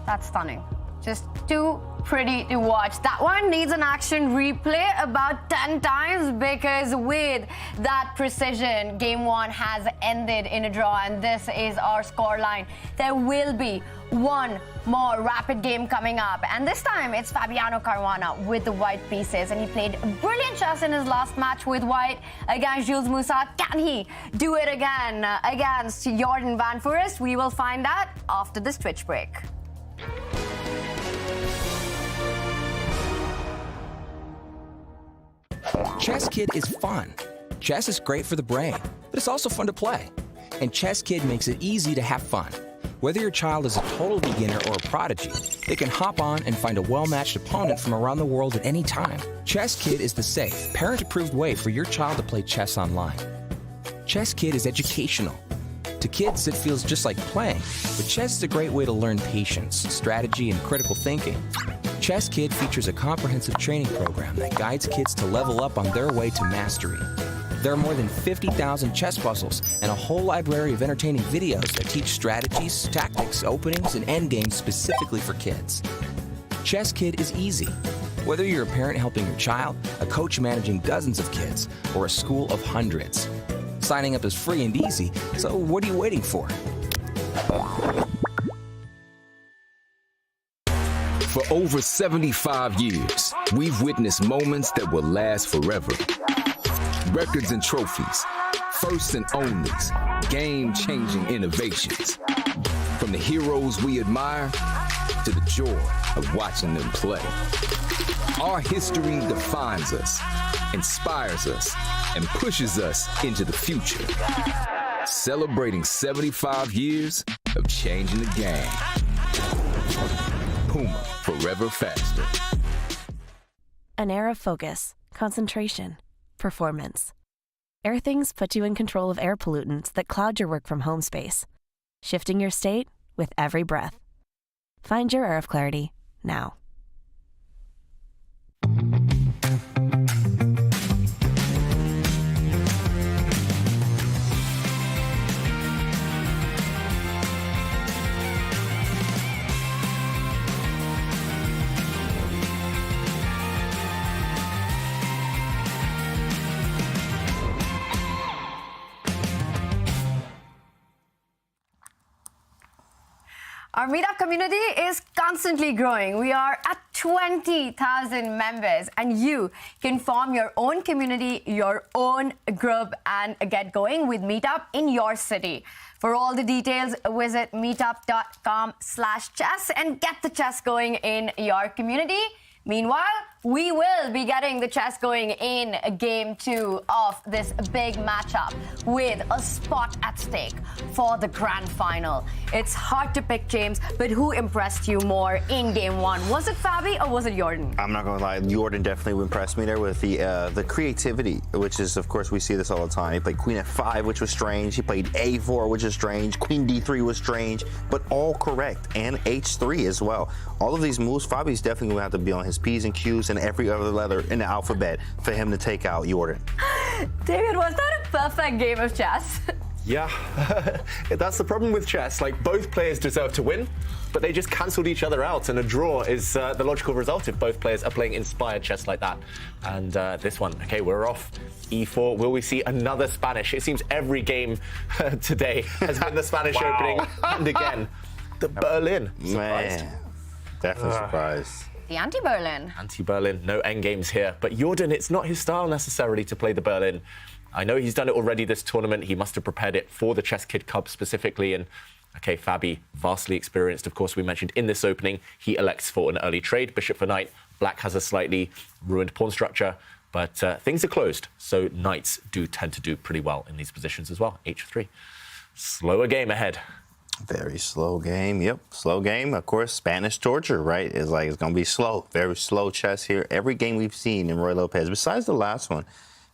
That's stunning. Just too pretty to watch. That one needs an action replay about 10 times because with that precision, game 1 has ended in a draw, and this is our scoreline. There will be one more rapid game coming up, and this time it's Fabiano Caruana with the white pieces, and he played brilliant chess in his last match with white against Jules Moussard. Can he do it again against Jordan van Foreest? We will find out after this Twitch break. ChessKid is fun. Chess is great for the brain, but it's also fun to play. And ChessKid makes it easy to have fun. Whether your child is a total beginner or a prodigy, they can hop on and find a well-matched opponent from around the world at any time. ChessKid is the safe, parent-approved way for your child to play chess online. ChessKid is educational. To kids, it feels just like playing, but chess is a great way to learn patience, strategy, and critical thinking. ChessKid features a comprehensive training program that guides kids to level up on their way to mastery. There are more than 50,000 chess puzzles and a whole library of entertaining videos that teach strategies, tactics, openings, and endgames specifically for kids. ChessKid is easy. Whether you're a parent helping your child, a coach managing dozens of kids, or a school of hundreds. Signing up is free and easy, so what are you waiting for? For over 75 years, we've witnessed moments that will last forever. Records and trophies, firsts and onlys, game-changing innovations. From the heroes we admire to the joy of watching them play. Our history defines us, inspires us, and pushes us into the future. Celebrating 75 years of changing the game. Puma, forever faster. An air of focus, concentration, performance. Airthings puts you in control of air pollutants that cloud your work from home space, shifting your state with every breath. Find your air of clarity now. Our meetup community is constantly growing. We are at 20,000 members, and you can form your own community, your own group, and get going with Meetup in your city. For all the details, visit meetup.com/chess and get the chess going in your community. Meanwhile, we will be getting the chess going in game 2 of this big matchup with a spot at stake for the grand final. It's hard to pick, James, but who impressed you more in game 1? Was it Fabi or was it Jordan? I'm not gonna lie, Jordan definitely impressed me there with the creativity, which is, of course, we see this all the time. He played queen f5, which was strange. He played a4, which is strange. Queen d3 was strange, but all correct, and h3 as well. All of these moves, Fabi's definitely gonna have to be on his P's and Q's and every other letter in the alphabet for him to take out Jordan. David, was that a perfect game of chess? Yeah, that's the problem with chess. Like, both players deserve to win, but they just cancelled each other out, and a draw is the logical result if both players are playing inspired chess like that. And this one, okay, we're off. E4, will we see another Spanish? It seems every game today has been the Spanish opening, and again, the Berlin. Surprised. Man, definitely surprised. The anti-Berlin. Anti-Berlin, no endgames here. But Jordan, it's not his style necessarily to play the Berlin. I know he's done it already this tournament. He must have prepared it for the ChessKid Cup specifically. And okay, Fabi, vastly experienced. Of course, we mentioned in this opening, he elects for an early trade, bishop for knight. Black has a slightly ruined pawn structure, but things are closed. So knights do tend to do pretty well in these positions as well. H3. Slower game ahead. Very slow game. Yep, slow game. Of course, Spanish torture, right? It's like it's going to be slow. Very slow chess here. Every game we've seen in Roy Lopez, besides the last one,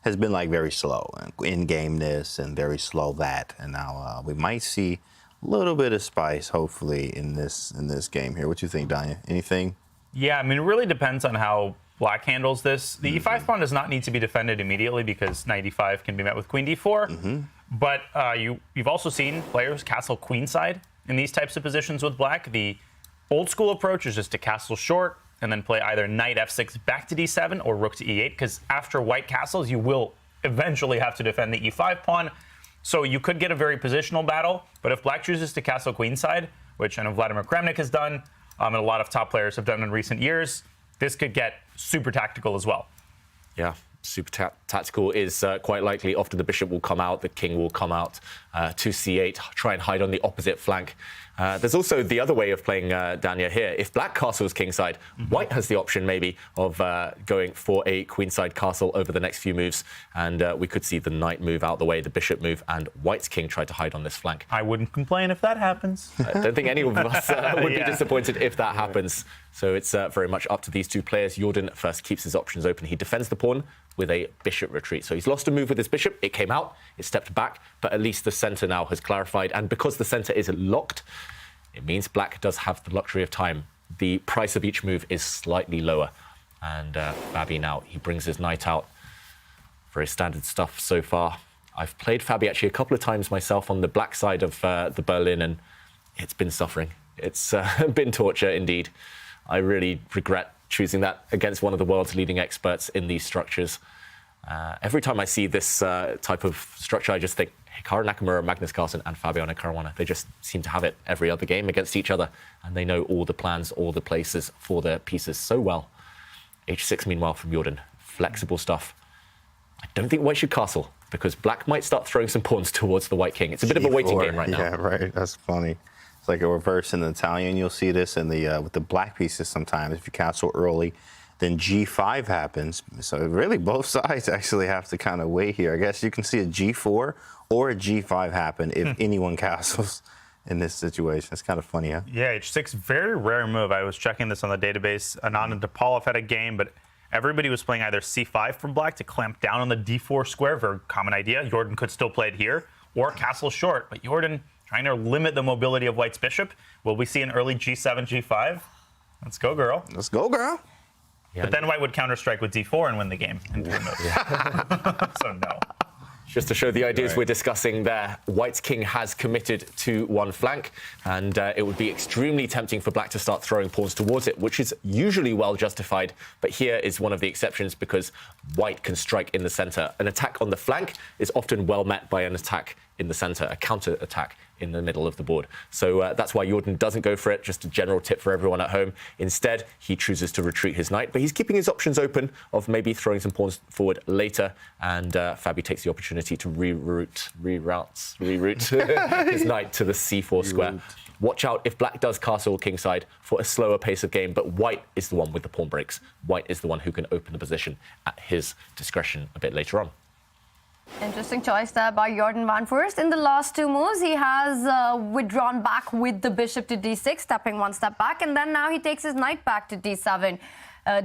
has been like very slow in game this and very slow that. And now we might see a little bit of spice, hopefully, in this game here. What do you think, Danya? Anything? Yeah, I mean, it really depends on how Black handles this. The e5 pawn does not need to be defended immediately because knight e5 can be met with queen d4. But you've also seen players castle queenside in these types of positions with Black. The old school approach is just to castle short and then play either knight f6 back to d7 or rook to e8, because after white castles, you will eventually have to defend the e5 pawn. So you could get a very positional battle, but if Black chooses to castle queenside, which I know Vladimir Kramnik has done, and a lot of top players have done in recent years, this could get super tactical as well. Yeah, super tactical is quite likely. Often the bishop will come out, the king will come out to c8, try and hide on the opposite flank. There's also the other way of playing Danya here. If Black castles kingside, White has the option maybe of going for a queenside castle over the next few moves, and we could see the knight move out the way, the bishop move, and White's king try to hide on this flank. I wouldn't complain if that happens. I don't think any of us would be disappointed if that happens. So it's very much up to these two players. Jordan first keeps his options open. He defends the pawn with a bishop retreat. So he's lost a move with his bishop. It came out, it stepped back, but at least the center now has clarified. And because the center is locked, it means Black does have the luxury of time. The price of each move is slightly lower. And Fabi now, he brings his knight out. Very standard stuff so far. I've played Fabi actually a couple of times myself on the Black side of the Berlin, and it's been suffering. It's been torture indeed. I really regret choosing that against one of the world's leading experts in these structures. Every time I see this type of structure, I just think Hikaru Nakamura, Magnus Carlsen, and Fabiano Caruana. They just seem to have it every other game against each other, and they know all the plans, all the places for their pieces so well. H6, meanwhile, from Jordan. Flexible stuff. I don't think White should castle, because Black might start throwing some pawns towards the White king. It's a bit of a waiting game right now. Yeah, right. That's funny. It's like a reverse in the Italian. You'll see this in the with the Black pieces sometimes. If you castle early, then g5 happens. So really both sides actually have to kind of wait here. I guess you can see a g4 or a g5 happen if anyone castles in this situation. It's kind of funny, huh? Yeah, h6, very rare move. I was checking this on the database. Anand Topalov had a game, but everybody was playing either c5 from Black to clamp down on the d4 square. Very common idea. Jordan could still play it here, or castle short. But Jordan trying to limit the mobility of White's bishop. Will we see an early g7, g5? Let's go, girl. Let's go, girl. Yeah. But then White would counter-strike with d4 and win the game in 3 moves. So no. Just to show the ideas we're discussing there, White's king has committed to one flank, and it would be extremely tempting for Black to start throwing pawns towards it, which is usually well justified. But here is one of the exceptions, because White can strike in the center. An attack on the flank is often well met by an attack in the center, a counter attack in the middle of the board. So that's why Jordan doesn't go for it. Just a general tip for everyone at home. Instead, he chooses to retreat his knight, but he's keeping his options open of maybe throwing some pawns forward later. And Fabi takes the opportunity to reroute his knight to the c4 square. Watch out if black does castle kingside for a slower pace of game, but white is the one with the pawn breaks. White is the one who can open the position at his discretion a bit later on. Interesting choice there by Jordan van Foreest. In the last two moves, he has withdrawn back with the bishop to d6, stepping one step back, and then now he takes his knight back to d7,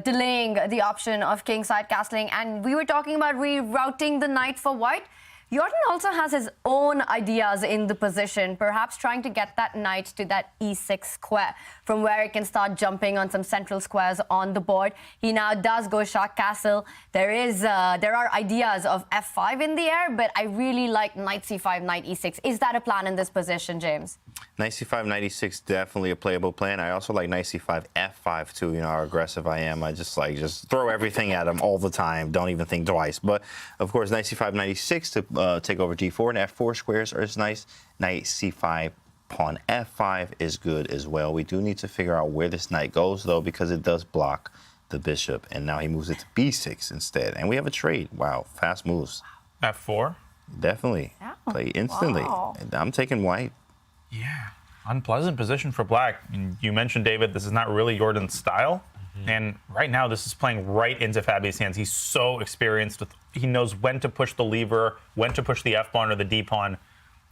delaying the option of kingside castling. And we were talking about rerouting the knight for white. Jordan also has his own ideas in the position, perhaps trying to get that knight to that e6 square, from where it can start jumping on some central squares on the board. He now does go Shah Castle. There are ideas of f5 in the air, but I really like knight c5, knight e6. Is that a plan in this position, James? Knight c5, knight e6, definitely a playable plan. I also like knight c5, f5 too. You know how aggressive I am. I just throw everything at him all the time. Don't even think twice. But of course, knight c5, knight e6 to take over d4, and f4 squares are nice. Knight c5, pawn f5 is good as well. We do need to figure out where this knight goes though, because it does block the bishop, and now he moves it to b6 instead, and we have a trade. Wow, fast moves. f4? Definitely. Play instantly. Wow. I'm taking white. Yeah, unpleasant position for black. And you mentioned, David, this is not really Jordan's style. And right now, this is playing right into Fabi's hands. He's so experienced. He knows when to push the lever, when to push the f-pawn or the d-pawn.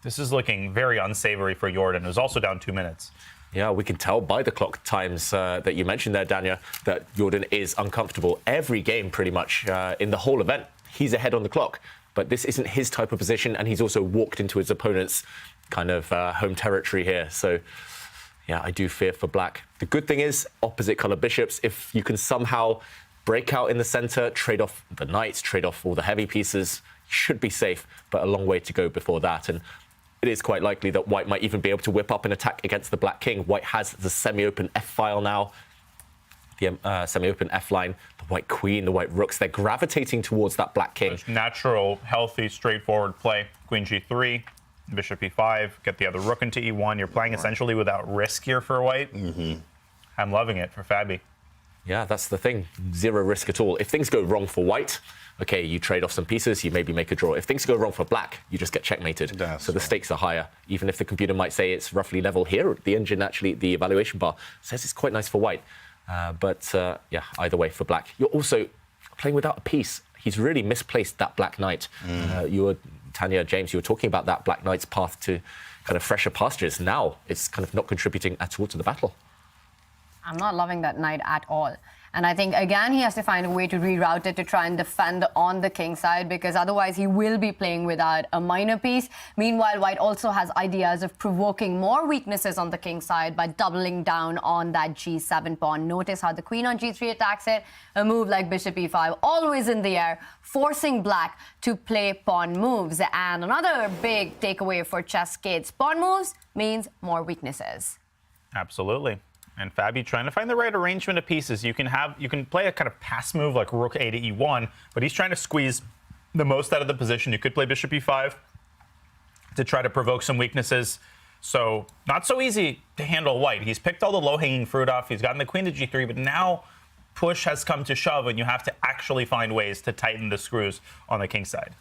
This is looking very unsavory for Jordan, who's also down 2 minutes. Yeah, we can tell by the clock times that you mentioned there, Dania, that Jordan is uncomfortable. Every game, pretty much, in the whole event, he's ahead on the clock. But this isn't his type of position, and he's also walked into his opponent's kind of home territory here. So, yeah, I do fear for black. The good thing is, opposite color bishops, if you can somehow break out in the center, trade off the knights, trade off all the heavy pieces, you should be safe, but a long way to go before that. And it is quite likely that white might even be able to whip up an attack against the black king. White has the semi-open f-file now, the semi-open f-line, the white queen, the white rooks. They're gravitating towards that black king. There's natural, healthy, straightforward play. Queen g3. Bishop e5, get the other rook into e1. You're playing essentially without risk here for white. I'm loving it for Fabi. Yeah, that's the thing. Zero risk at all. If things go wrong for white, okay, you trade off some pieces, you maybe make a draw. If things go wrong for black, you just get checkmated. So the stakes are higher. Even if the computer might say it's roughly level here, the engine actually, the evaluation bar says it's quite nice for white. Yeah, either way for black. You're also playing without a piece. He's really misplaced that black knight. Tanya, James, you were talking about that black knight's path to kind of fresher pastures. Now it's kind of not contributing at all to the battle. I'm not loving that knight at all. And I think, again, he has to find a way to reroute it to try and defend on the king side, because otherwise he will be playing without a minor piece. Meanwhile, white also has ideas of provoking more weaknesses on the king side by doubling down on that g7 pawn. Notice how the queen on g3 attacks it. A move like bishop e5, always in the air, forcing black to play pawn moves. And another big takeaway for chess kids, pawn moves means more weaknesses. Absolutely. And Fabi trying to find the right arrangement of pieces. You can play a kind of pass move like rook a to e1, but he's trying to squeeze the most out of the position. You could play bishop e5 to try to provoke some weaknesses. So not so easy to handle white. He's picked all the low-hanging fruit off. He's gotten the queen to g3, but now push has come to shove, and you have to actually find ways to tighten the screws on the king side.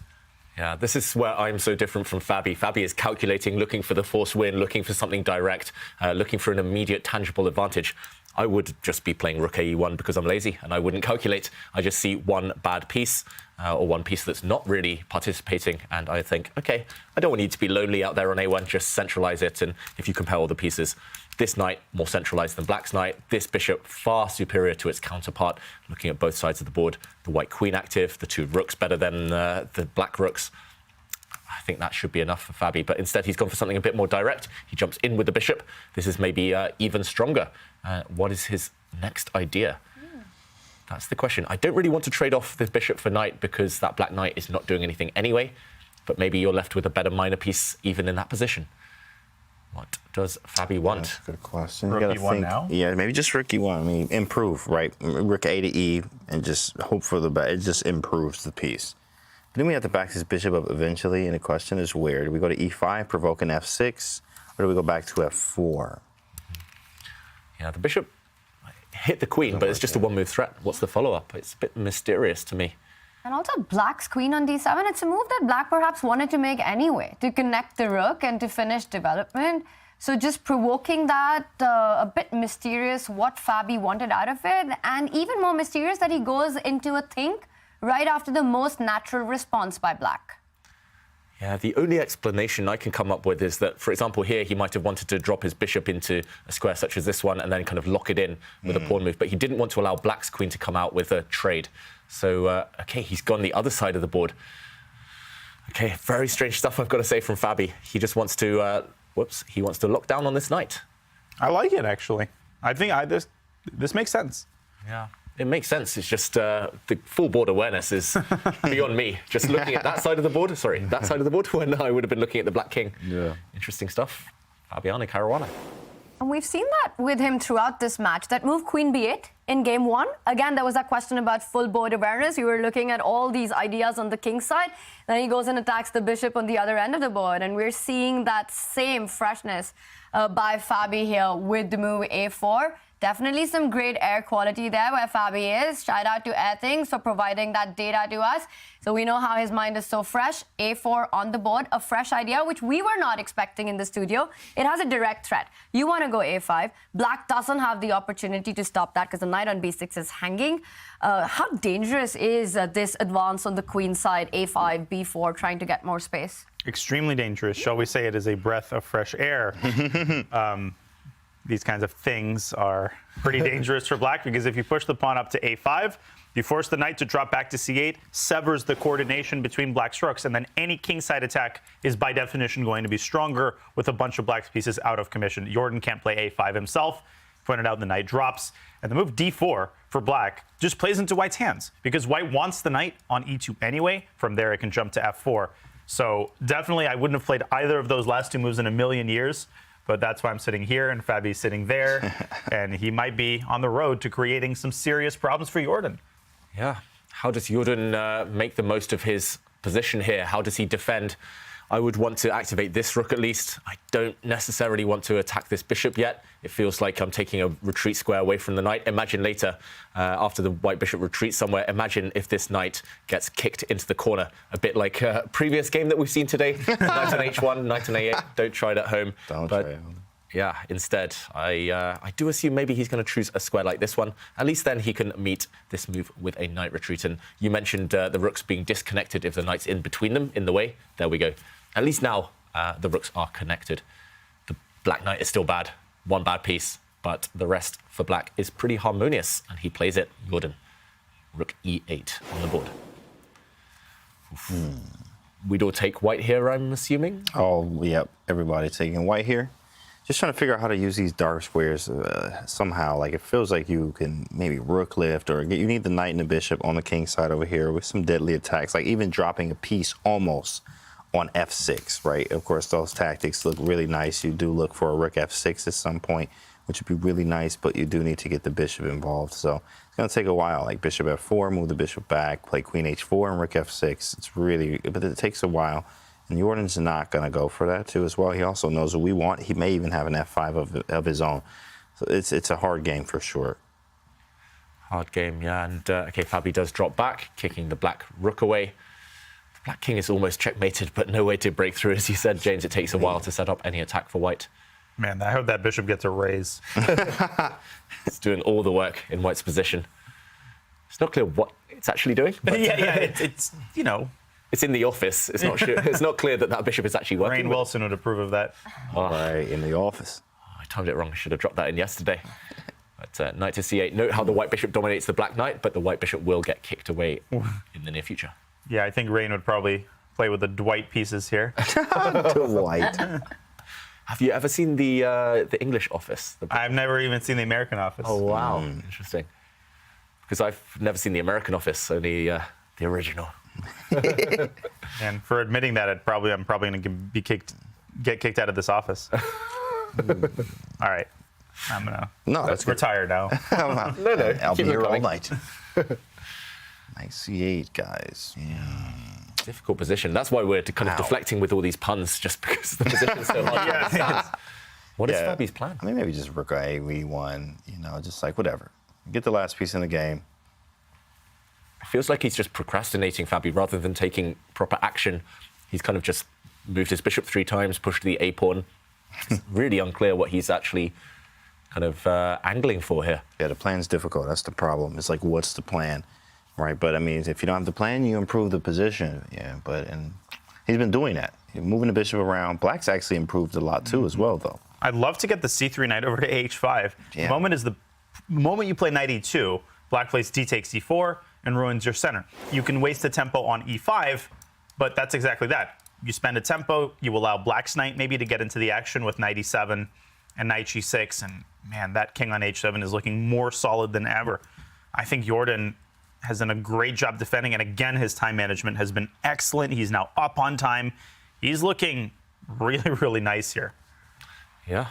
Yeah, this is where I'm so different from Fabi. Fabi is calculating, looking for the force win, looking for something direct, looking for an immediate tangible advantage. I would just be playing rook e1 because I'm lazy and I wouldn't calculate. I just see one bad piece or one piece that's not really participating, and I think, okay, I don't want you to be lonely out there on a1, just centralize it. And if you compare all the pieces, this knight more centralized than black's knight, this bishop far superior to its counterpart, looking at both sides of the board. The white queen active, the two rooks better than the black rooks. I think that should be enough for Fabi, but instead he's gone for something a bit more direct. He jumps in with the bishop. This is maybe even stronger. What is his next idea? That's the question. I don't really want to trade off the bishop for knight because that black knight is not doing anything anyway, but maybe you're left with a better minor piece even in that position. What does Fabi want? That's a good question. Rook e1 now? Yeah, maybe just rook e1. I mean, improve, right? Rook a to e and just hope for the best. It just improves the piece. Then we have to back this bishop up eventually, and the question is where? Do we go to e5, provoke an f6, or do we go back to f4? Yeah, the bishop hit the queen, but it's just a one-move threat. What's the follow-up? It's a bit mysterious to me. And also Black's queen on d7, it's a move that Black perhaps wanted to make anyway, to connect the rook and to finish development. So just provoking that, a bit mysterious what Fabi wanted out of it, and even more mysterious that he goes into a think right after the most natural response by Black. Yeah, the only explanation I can come up with is that, for example, here he might have wanted to drop his bishop into a square such as this one and then kind of lock it in with a pawn move, but he didn't want to allow Black's queen to come out with a trade. So, OK, he's gone the other side of the board. OK, very strange stuff, I've got to say, from Fabi. He just wants to, he wants to lock down on this knight. I like it, actually. I think this makes sense. Yeah. It makes sense. It's just the full board awareness is beyond me. Just looking at that side of the board, when I would have been looking at the Black King. Yeah. Interesting stuff. Fabiano Caruana. And we've seen that with him throughout this match. That move Queen B8 in game 1. Again, there was that question about full board awareness. You were looking at all these ideas on the king side. Then he goes and attacks the bishop on the other end of the board. And we're seeing that same freshness by Fabi here with the move A4. Definitely some great air quality there where Fabi is. Shout out to Airthings for providing that data to us. So we know how his mind is so fresh. A4 on the board, a fresh idea, which we were not expecting in the studio. It has a direct threat. You want to go A5. Black doesn't have the opportunity to stop that because the knight on B6 is hanging. How dangerous is this advance on the queen side, A5, B4, trying to get more space? Extremely dangerous. Shall we say it is a breath of fresh air? These kinds of things are pretty dangerous for Black because if you push the pawn up to A5, you force the knight to drop back to C8, severs the coordination between Black's rooks, and then any kingside attack is by definition going to be stronger with a bunch of Black's pieces out of commission. Jordan can't play A5 himself. Pointed out, the knight drops. And the move D4 for Black just plays into White's hands because White wants the knight on E2 anyway. From there, it can jump to F4. So definitely, I wouldn't have played either of those last two moves in a million years. But that's why I'm sitting here and Fabi's sitting there. And he might be on the road to creating some serious problems for Jordan. Yeah. How does Jordan make the most of his position here? How does he defend? I would want to activate this rook at least. I don't necessarily want to attack this bishop yet. It feels like I'm taking a retreat square away from the knight. Imagine later, after the white bishop retreats somewhere, imagine if this knight gets kicked into the corner. A bit like a previous game that we've seen today. Knight on H1, knight on A8. Don't try it at home. Don't try it. Yeah, instead, I do assume maybe he's going to choose a square like this one. At least then he can meet this move with a knight retreat. And you mentioned the rooks being disconnected if the knight's in between them, in the way. There we go. At least now the rooks are connected. The Black knight is still bad. One bad piece, but the rest for Black is pretty harmonious. And he plays it, Jordan. Rook E8 on the board. We'd all take White here, I'm assuming? Oh, yep. Everybody taking White here. Just trying to figure out how to use these dark squares somehow. Like, it feels like you can maybe rook lift, or you need the knight and the bishop on the king side over here with some deadly attacks, like even dropping a piece almost on F6, right? Of course, those tactics look really nice. You do look for a rook F6 at some point, which would be really nice, but you do need to get the bishop involved. So it's going to take a while, like bishop F4, move the bishop back, play queen H4 and rook F6. It's really, but it takes a while. And Jordan's not going to go for that too as well. He also knows what we want. He may even have an F5 of his own. So it's a hard game for sure. Hard game, yeah. And okay, Fabi does drop back, kicking the Black rook away. The Black king is almost checkmated, but no way to break through. As you said, James, it takes a while to set up any attack for White. Man, I hope that bishop gets a raise. It's doing all the work in White's position. It's not clear what it's actually doing. But yeah, it's you know. It's in the office. It's not sure. It's not clear that bishop is actually working. Rainn Wilson would approve of that. Right, in the office. I timed it wrong. I should have dropped that in yesterday. But knight to C8. Note how the white bishop dominates the Black knight, but the white bishop will get kicked away in the near future. Yeah, I think Rainn would probably play with the Dwight pieces here. Dwight. Have you ever seen the English Office? I've never even seen the American Office. Oh, wow. Interesting. Because I've never seen the American Office, only the original. And for admitting that, I'm probably going to get kicked out of this office. All right. I'm going to retire now. No. I'll be here all night. Knight C8, guys. Yeah. Difficult position. That's why we're kind of deflecting with all these puns, just because the position's so hard to understand. What is Fabi's plan? I mean, maybe just rook A1, you know, just like whatever. Get the last piece in the game. It feels like he's just procrastinating, Fabi, rather than taking proper action. He's kind of just moved his bishop 3 times, pushed the A pawn. It's really unclear what he's actually kind of angling for here. Yeah, the plan's difficult. That's the problem. It's like, what's the plan? Right, but I mean, if you don't have the plan, you improve the position. Yeah, and he's been doing that. He's moving the bishop around. Black's actually improved a lot too, as well, though. I'd love to get the C3 knight over to H5. Yeah. The moment you play knight E2, Black plays D takes E4 and ruins your center. You can waste a tempo on E5, but that's exactly that. You spend a tempo, you allow Black's knight maybe to get into the action with knight E7 and knight G6, and man, that king on H7 is looking more solid than ever. I think Jordan has done a great job defending, and again, his time management has been excellent. He's now up on time. He's looking really, really nice here. Yeah,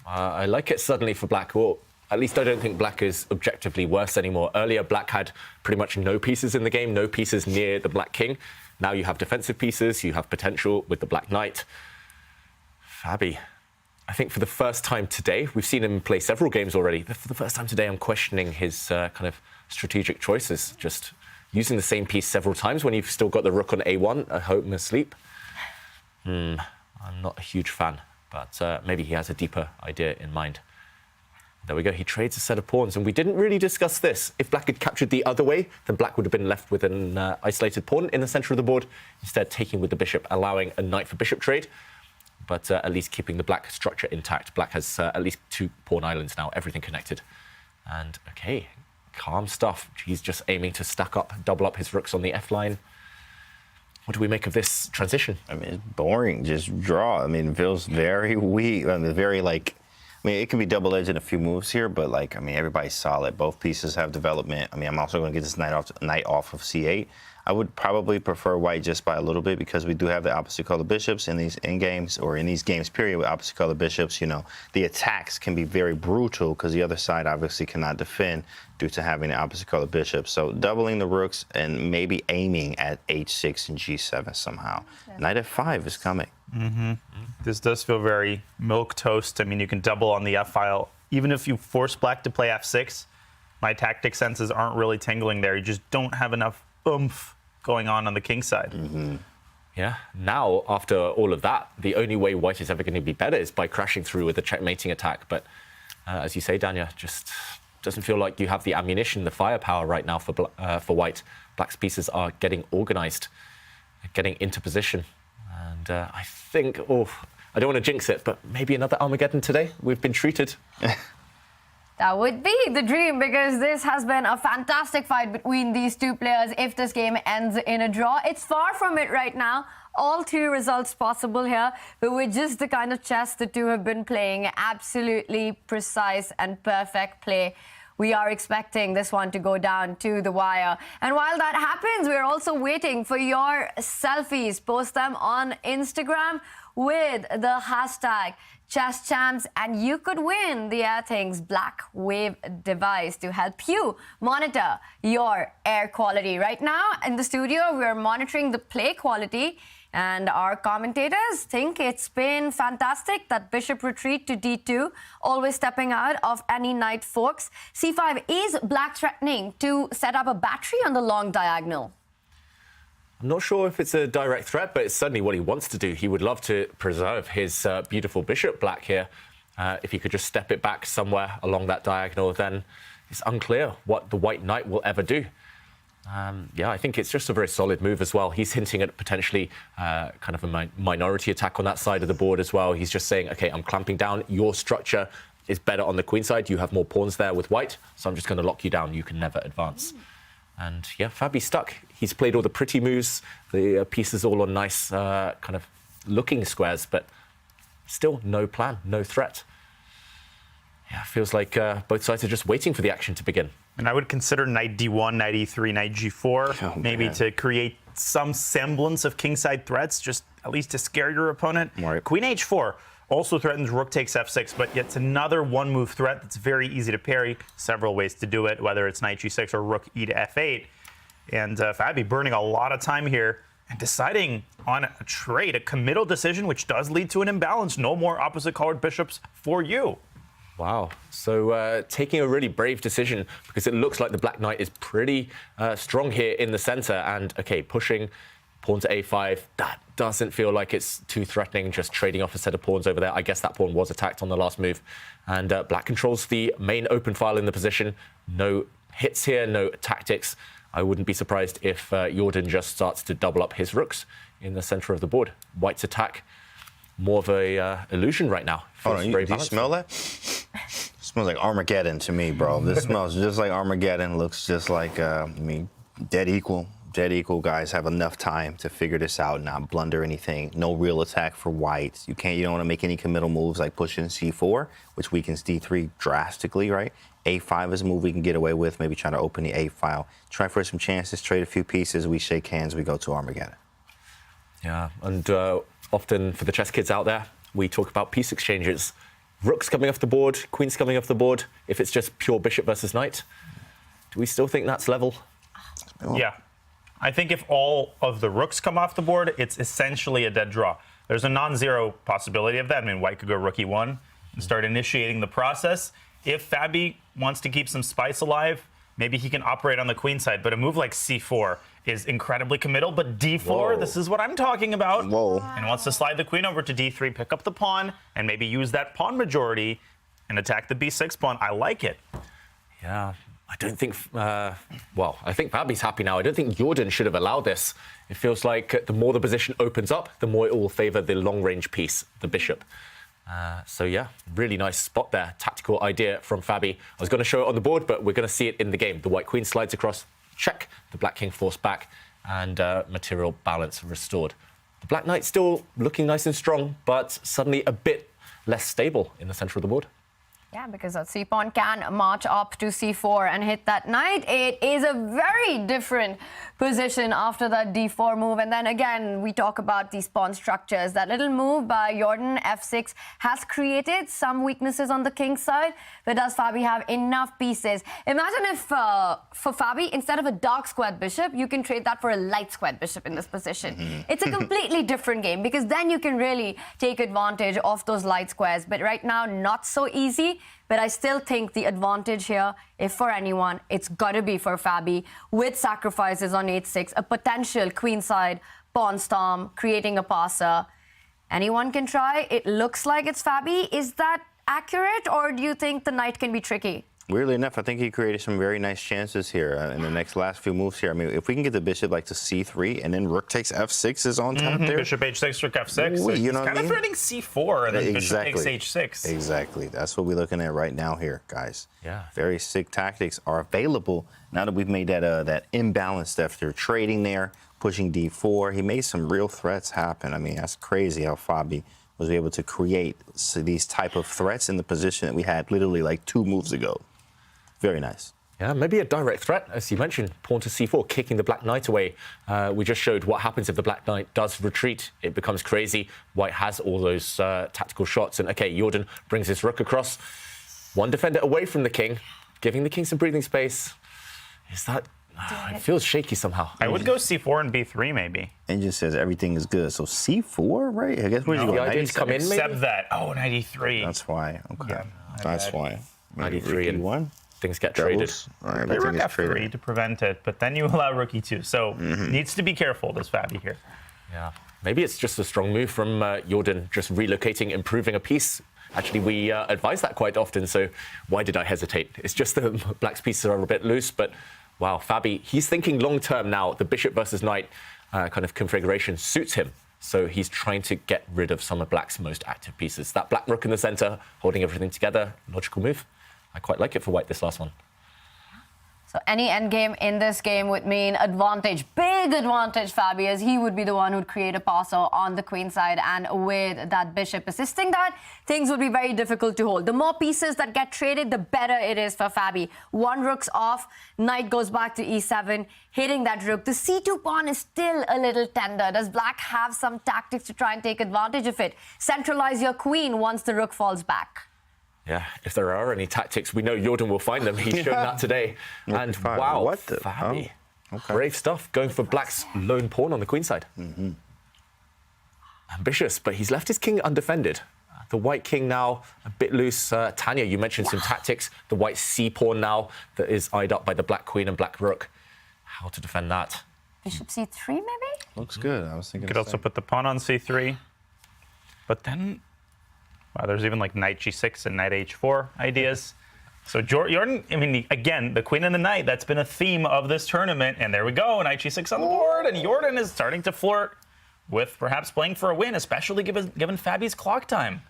I like it suddenly for Black. Well, at least I don't think Black is objectively worse anymore. Earlier, Black had pretty much no pieces in the game, no pieces near the Black king. Now you have defensive pieces, you have potential with the Black knight. Fabi, I think for the first time today, we've seen him play several games already. For the first time today, I'm questioning his kind of strategic choices. Just using the same piece several times when you've still got the rook on A1 at home asleep. I'm not a huge fan, but maybe he has a deeper idea in mind. There we go. He trades a set of pawns, and we didn't really discuss this. If Black had captured the other way, then Black would have been left with an isolated pawn in the center of the board, instead taking with the bishop, allowing a knight for bishop trade, but at least keeping the Black structure intact. Black has at least 2 pawn islands now, everything connected. And okay, calm stuff. He's just aiming to stack up, double up his rooks on the F line. What do we make of this transition? I mean, it's boring. Just draw. I mean, it feels very weak. I mean, very like. I mean, it can be double-edged in a few moves here, but like, I mean, everybody's solid. Both pieces have development. I mean, I'm also going to get this knight off of C8. I would probably prefer white just by a little bit because we do have the opposite color bishops in these games, or in these games period with opposite color bishops. You know, the attacks can be very brutal because the other side obviously cannot defend due to having the opposite color bishops. So doubling the rooks and maybe aiming at H6 and G7 somehow. Yeah. Knight F5 is coming. This does feel very milquetoast. I mean, you can double on the F file. Even if you force Black to play F6, my tactic senses aren't really tingling there. You just don't have enough oomph going on the king side. Yeah, now after all of that, the only way white is ever going to be better is by crashing through with a checkmating attack. But as you say, Danya, just doesn't feel like you have the ammunition, the firepower right now for white. Black's pieces are getting organized, getting into position. And I think, I don't want to jinx it, but maybe another Armageddon today. We've been treated. That would be the dream, because this has been a fantastic fight between these two players. If this game ends in a draw, it's far from it right now. All 2 results possible here, but with just the kind of chess the two have been playing, absolutely precise and perfect play. We are expecting this one to go down to the wire. And while that happens, we're also waiting for your selfies. Post them on Instagram with the hashtag ChessChamps, and you could win the Airthings Black Wave device to help you monitor your air quality. Right now in the studio, we're monitoring the play quality, and our commentators think it's been fantastic. That bishop retreat to D2, always stepping out of any knight forks. C5 is Black threatening to set up a battery on the long diagonal. I'm not sure if it's a direct threat, but it's certainly what he wants to do. He would love to preserve his beautiful bishop, Black, here. If he could just step it back somewhere along that diagonal, then it's unclear what the white knight will ever do. Yeah, I think it's just a very solid move as well. He's hinting at potentially kind of a minority attack on that side of the board as well. He's just saying, okay, I'm clamping down. Your structure is better on the queen side. You have more pawns there with white, so I'm just going to lock you down. You can never advance. And yeah, Fabi's stuck. He's played all the pretty moves, the pieces all on nice kind of looking squares, but still no plan, no threat. Yeah, feels like both sides are just waiting for the action to begin. And I would consider knight D1, knight E3, knight G4, maybe to create some semblance of kingside threats, just at least to scare your opponent. Right. Queen H4 also threatens rook takes F6, but yet another one-move threat that's very easy to parry. Several ways to do it, whether it's knight G6 or rook E to F8. And Fabi burning a lot of time here and deciding on a trade, a committal decision, which does lead to an imbalance. No more opposite colored bishops for you. Wow. So taking a really brave decision, because it looks like the Black Knight is pretty strong here in the center. And, okay, pushing pawn to a5, that doesn't feel like it's too threatening, just trading off a set of pawns over there. I guess that pawn was attacked on the last move. And Black controls the main open file in the position. No hits here, no tactics. I wouldn't be surprised if Jordan just starts to double up his rooks in the center of the board. White's attack, more of a illusion right now. Hold on, do you smell that? It smells like Armageddon to me, bro. This smells just like Armageddon. Looks just like, I mean, dead equal. Dead equal guys have enough time to figure this out, not blunder anything. No real attack for white. You don't want to make any committal moves like pushing c4, which weakens d3 drastically, right? a5 is a move we can get away with, maybe trying to open the a file. Try for some chances, trade a few pieces, we shake hands, we go to Armageddon. Yeah, and often for the chess kids out there, we talk about piece exchanges. Rooks coming off the board, queens coming off the board. If it's just pure bishop versus knight, do we still think that's level? Yeah. I think if all of the rooks come off the board, it's essentially a dead draw. There's a non-zero possibility of that. I mean, white could go rook e1 and start initiating the process. If Fabi wants to keep some spice alive, maybe he can operate on the queen side. But a move like c4 is incredibly committal. But d4, this is what I'm talking about. And wants to slide the queen over to d3, pick up the pawn, and maybe use that pawn majority and attack the b6 pawn. I like it. Yeah. I don't think, well, I think Fabi's happy now. I don't think Jordan should have allowed this. It feels like the more the position opens up, the more it will favor the long-range piece, the bishop. So, yeah, really nice spot there. Tactical idea from Fabi. I was going to show it on the board, but we're going to see it in the game. The white queen slides across, check. The black king forced back, and material balance restored. The black knight still looking nice and strong, but suddenly a bit less stable in the center of the board. Yeah, because that c-pawn can march up to c4 and hit that knight. It is a very different position after that d4 move. And then again, we talk about these pawn structures. That little move by Jordan, f6, has created some weaknesses on the king's side. But does Fabi have enough pieces? Imagine if, for Fabi, instead of a dark squared bishop, you can trade that for a light squared bishop in this position. It's a completely different game, because then you can really take advantage of those light squares. But right now, not so easy. But I still think the advantage here, if for anyone, it's got to be for Fabi, with sacrifices on h6, a potential queenside pawn storm, creating a passer. Anyone can try. It looks like it's Fabi. Is that accurate, or do you think the knight can be tricky? Weirdly enough, I think he created some very nice chances here in the last few moves here. I mean, if we can get the bishop like to c3 and then rook takes f6 is on top there. Bishop h6, rook f6. Ooh, you know what I kind of threatening c4 and then bishop takes h6. Exactly. That's what we're looking at right now here, guys. Yeah. Very sick tactics are available now that we've made that imbalance after trading there, pushing d4. He made some real threats happen. I mean, that's crazy how Fabi was able to create these type of threats in the position that we had literally like 2 moves ago. Very nice. Yeah, maybe a direct threat, as you mentioned, pawn to c4, kicking the black knight away. We just showed what happens if the black knight does retreat. It becomes crazy. White has all those tactical shots. And, OK, Jordan brings his rook across. One defender away from the king, giving the king some breathing space. Is that... it feels shaky somehow. I would go c4 and b3, maybe. Engine says everything is good. So c4, right? I guess where's he going? The idea to come in, maybe? Except that. Oh, knight e3. That's why. OK. Yeah, that's why. Knight e3 and e1. Things get traded. Right, play rook f3 to prevent it, but then you allow rook e2. So needs to be careful, this Fabi here. Yeah. Maybe it's just a strong move from Jordan, just relocating, improving a piece. Actually, we advise that quite often, so why did I hesitate? It's just the black's pieces are a bit loose, but wow, Fabi, he's thinking long-term now. The bishop versus knight kind of configuration suits him. So he's trying to get rid of some of black's most active pieces. That black rook in the center, holding everything together, logical move. I quite like it for white, this last one. So any endgame in this game would mean advantage, big advantage, Fabi, as he would be the one who'd create a passer on the queen side, and with that bishop assisting that, things would be very difficult to hold. The more pieces that get traded, the better it is for Fabi. One rook's off, knight goes back to e7, hitting that rook. The c2 pawn is still a little tender. Does black have some tactics to try and take advantage of it? Centralize your queen once the rook falls back. Yeah, if there are any tactics, we know Jordan will find them. He's shown that today. And wow, what the? Fabi. Brave stuff, going for black's lone pawn on the queen side. Ambitious, but he's left his king undefended. The white king now a bit loose. Tanya, you mentioned some tactics. The white c-pawn now that is eyed up by the black queen and black rook. How to defend that? Bishop c3, maybe? Looks good. I was thinking. You could also put the pawn on c3. But then, wow, there's even like knight g6 and knight h4 ideas. So Jordan, I mean, again, the queen and the knight, that's been a theme of this tournament. And there we go, knight g6 on the board. And Jordan is starting to flirt with perhaps playing for a win, especially given Fabi's clock time.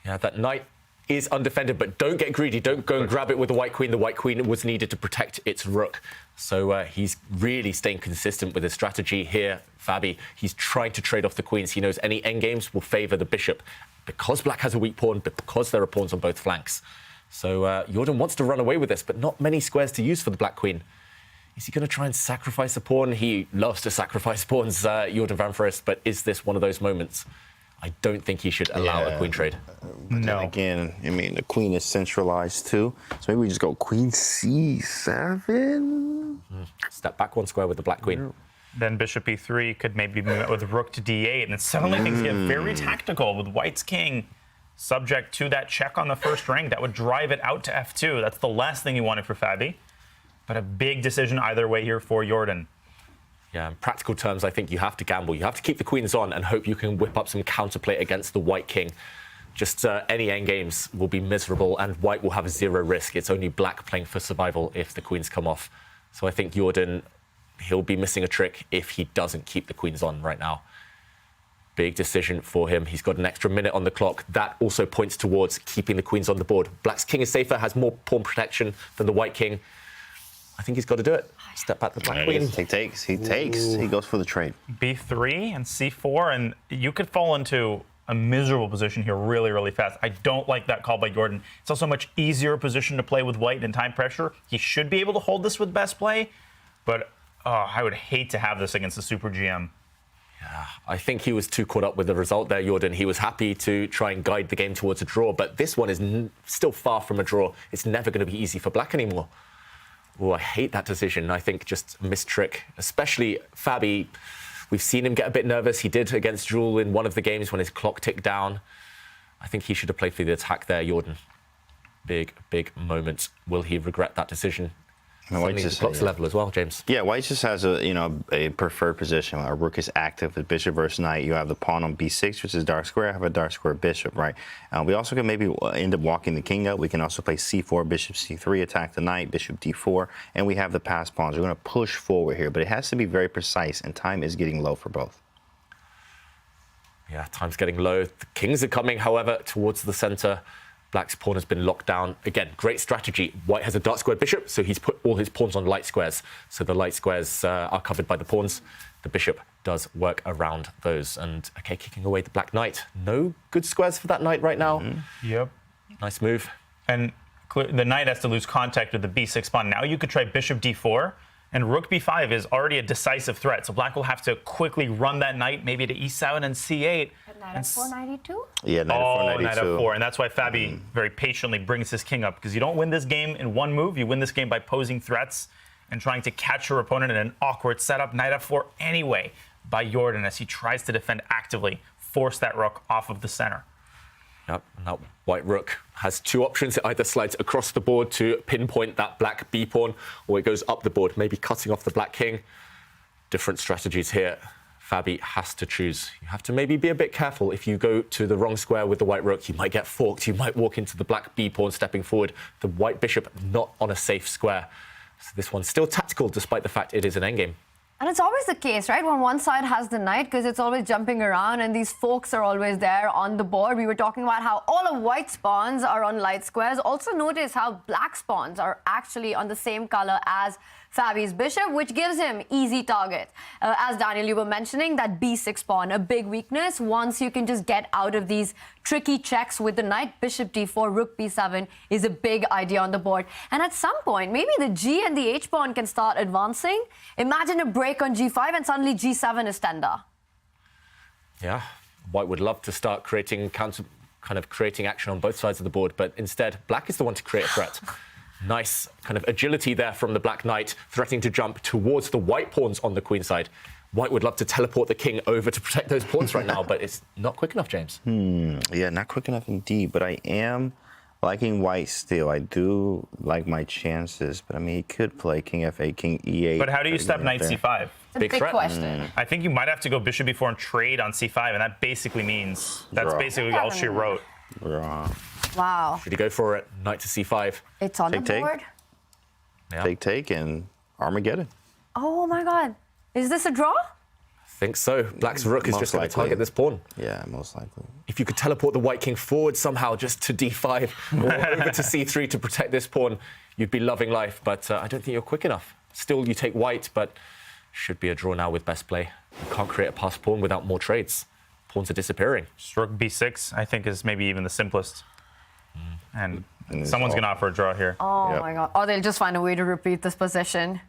Yeah, that knight is undefended, but don't get greedy. Don't go and grab it with the white queen. The white queen was needed to protect its rook. So he's really staying consistent with his strategy here, Fabi. He's trying to trade off the queens. He knows any endgames will favor the bishop because black has a weak pawn, but because there are pawns on both flanks. So Jordan wants to run away with this, but not many squares to use for the black queen. Is he going to try and sacrifice a pawn? He loves to sacrifice pawns, Jordan van Foreest, but is this one of those moments? I don't think he should allow a queen trade. No. Again, I mean, the queen is centralized too. So maybe we just go queen c7. Step back one square with the black queen. Then bishop e3 could maybe be met with rook to d8. And then suddenly things get very tactical with white's king subject to that check on the first rank. That would drive it out to f2. That's the last thing you wanted for Fabi. But a big decision either way here for Jordan. Yeah, in practical terms, I think you have to gamble. You have to keep the queens on and hope you can whip up some counterplay against the white king. Just any endgames will be miserable and white will have zero risk. It's only black playing for survival if the queens come off. So I think Jordan, he'll be missing a trick if he doesn't keep the queens on right now. Big decision for him. He's got an extra minute on the clock. That also points towards keeping the queens on the board. Black's king is safer, has more pawn protection than the white king. I think he's got to do it. Step back the black queen. He takes. He goes for the trade. b3 and c4, and you could fall into a miserable position here really, really fast. I don't like that call by Jordan. It's also a much easier position to play with white in time pressure. He should be able to hold this with best play, but I would hate to have this against the Super GM. Yeah, I think he was too caught up with the result there, Jordan. He was happy to try and guide the game towards a draw, but this one is still far from a draw. It's never going to be easy for black anymore. Oh, I hate that decision. I think just a missed trick, especially Fabi. We've seen him get a bit nervous. He did against Jewel in one of the games when his clock ticked down. I think he should have played for the attack there, Jordan. Big, big moment. Will he regret that decision? White just clock's level as well, James. Yeah, white just has a preferred position. Our rook is active with bishop versus knight. You have the pawn on b6, which is dark square. I have a dark square bishop, right? We also can maybe end up walking the king up. We can also play c4, bishop c3, attack the knight, bishop d4, and we have the pass pawns. We're going to push forward here, but it has to be very precise, and time is getting low for both. Yeah, time's getting low. The kings are coming, however, towards the center. Black's pawn has been locked down. Again, great strategy. White has a dark squared bishop, so he's put all his pawns on light squares. So the light squares are covered by the pawns. The bishop does work around those. And, okay, kicking away the black knight. No good squares for that knight right now. Yep. Nice move. And the knight has to lose contact with the b6 pawn. Now you could try bishop d4, and rook b5 is already a decisive threat. So black will have to quickly run that knight, maybe to e7 and c8. Knight f4, knight e2? Yeah, knight f4, knight e2. Knight f4, and that's why Fabi very patiently brings his king up, because you don't win this game in one move. You win this game by posing threats and trying to catch your opponent in an awkward setup. Knight f4 anyway by Jordan as he tries to defend actively, force that rook off of the center. Yep, and that white rook has two options. It either slides across the board to pinpoint that black b-pawn, or it goes up the board, maybe cutting off the black king. Different strategies here. Fabi has to choose. You have to maybe be a bit careful. If you go to the wrong square with the white rook, you might get forked. You might walk into the black b-pawn stepping forward. The white bishop not on a safe square. So this one's still tactical, despite the fact it is an endgame. And it's always the case, right? When one side has the knight, because it's always jumping around and these forks are always there on the board. We were talking about how all of white's pawns are on light squares. Also notice how black's pawns are actually on the same color as Fabi's bishop, which gives him easy target. As Daniel, you were mentioning, that b6 pawn, a big weakness. Once you can just get out of these tricky checks with the knight, bishop d4, rook b7 is a big idea on the board. And at some point, maybe the g and the h pawn can start advancing. Imagine a break on g5 and suddenly g7 is tender. Yeah, white would love to start creating action on both sides of the board, but instead, black is the one to create a threat. Nice kind of agility there from the black knight, threatening to jump towards the white pawns on the queen side. White would love to teleport the king over to protect those pawns right now, but it's not quick enough, James. Yeah, not quick enough indeed, but I am liking white still. I do like my chances, but I mean, he could play king f8, king e8. But how do you stop knight c5? It's a big question. I think you might have to go bishop b4 and trade on c5, and that basically means that's basically all she wrote. Wow. Should he go for it? Knight to c5. It's on the board. Yeah. Take, and Armageddon. Oh my God. Is this a draw? I think so. Black's rook is Most just going to likely. target this pawn. Yeah, most likely. If you could teleport the white king forward somehow just to d5 or over to c3 to protect this pawn, you'd be loving life. But I don't think you're quick enough. Still, you take white, but should be a draw now with best play. You can't create a passed pawn without more trades. Pawns are disappearing. Just rook b6, I think, is maybe even the simplest. And someone's going to offer a draw here. Oh my God. Or they'll just find a way to repeat this position.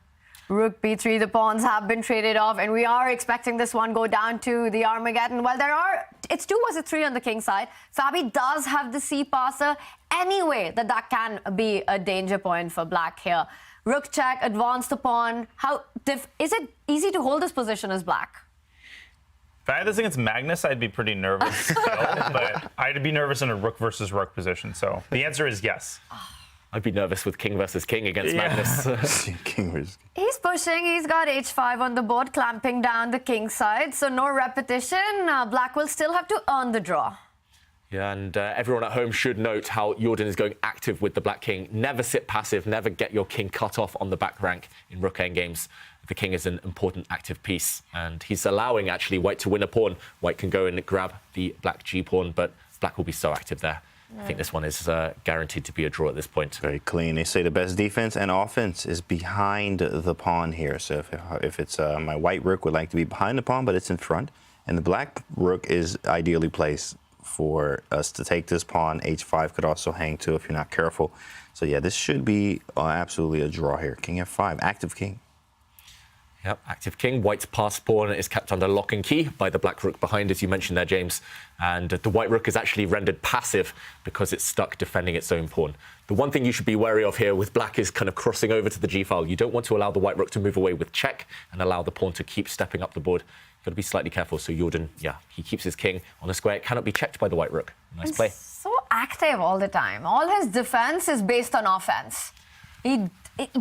Rook b3, the pawns have been traded off, and we are expecting this one go down to the Armageddon. Well, it's 2 versus 3 on the king side. Fabi does have the c passer. Anyway, that can be a danger point for black here. Rook check, advance the pawn. Is it easy to hold this position as black? If I had this against Magnus, I'd be pretty nervous still, but I'd be nervous in a rook versus rook position. So the answer is yes. I'd be nervous with king versus king against Magnus. King versus king. He's pushing. He's got h5 on the board, clamping down the king side. So no repetition. Black will still have to earn the draw. Yeah, and everyone at home should note how Jordan is going active with the black king. Never sit passive, never get your king cut off on the back rank in rook endgames. The king is an important active piece, and he's allowing actually white to win a pawn. White can go and grab the black g pawn, but black will be so active there. I think this one is guaranteed to be a draw at this point. Very clean. They say the best defense and offense is behind the pawn here. So if it's my white rook would like to be behind the pawn, but it's in front, and the black rook is ideally placed for us to take this pawn. h5 could also hang too if you're not careful. So yeah, this should be absolutely a draw here. King f5, active king. Yep, active king. White's passed pawn is kept under lock and key by the black rook behind, as you mentioned there, James. And the white rook is actually rendered passive because it's stuck defending its own pawn. The one thing you should be wary of here with black is kind of crossing over to the g file. You don't want to allow the white rook to move away with check and allow the pawn to keep stepping up the board. You've got to be slightly careful. So Jordan, yeah, he keeps his king on a square. It cannot be checked by the white rook. Nice play. So active all the time. All his defense is based on offense.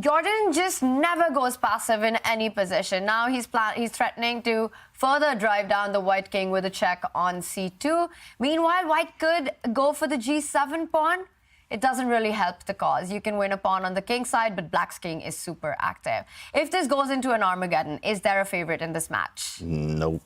Jordan just never goes passive in any position. Now he's threatening to further drive down the white king with a check on c2. Meanwhile, white could go for the g7 pawn. It doesn't really help the cause. You can win a pawn on the king side, but black's king is super active. If this goes into an Armageddon, is there a favorite in this match? Nope.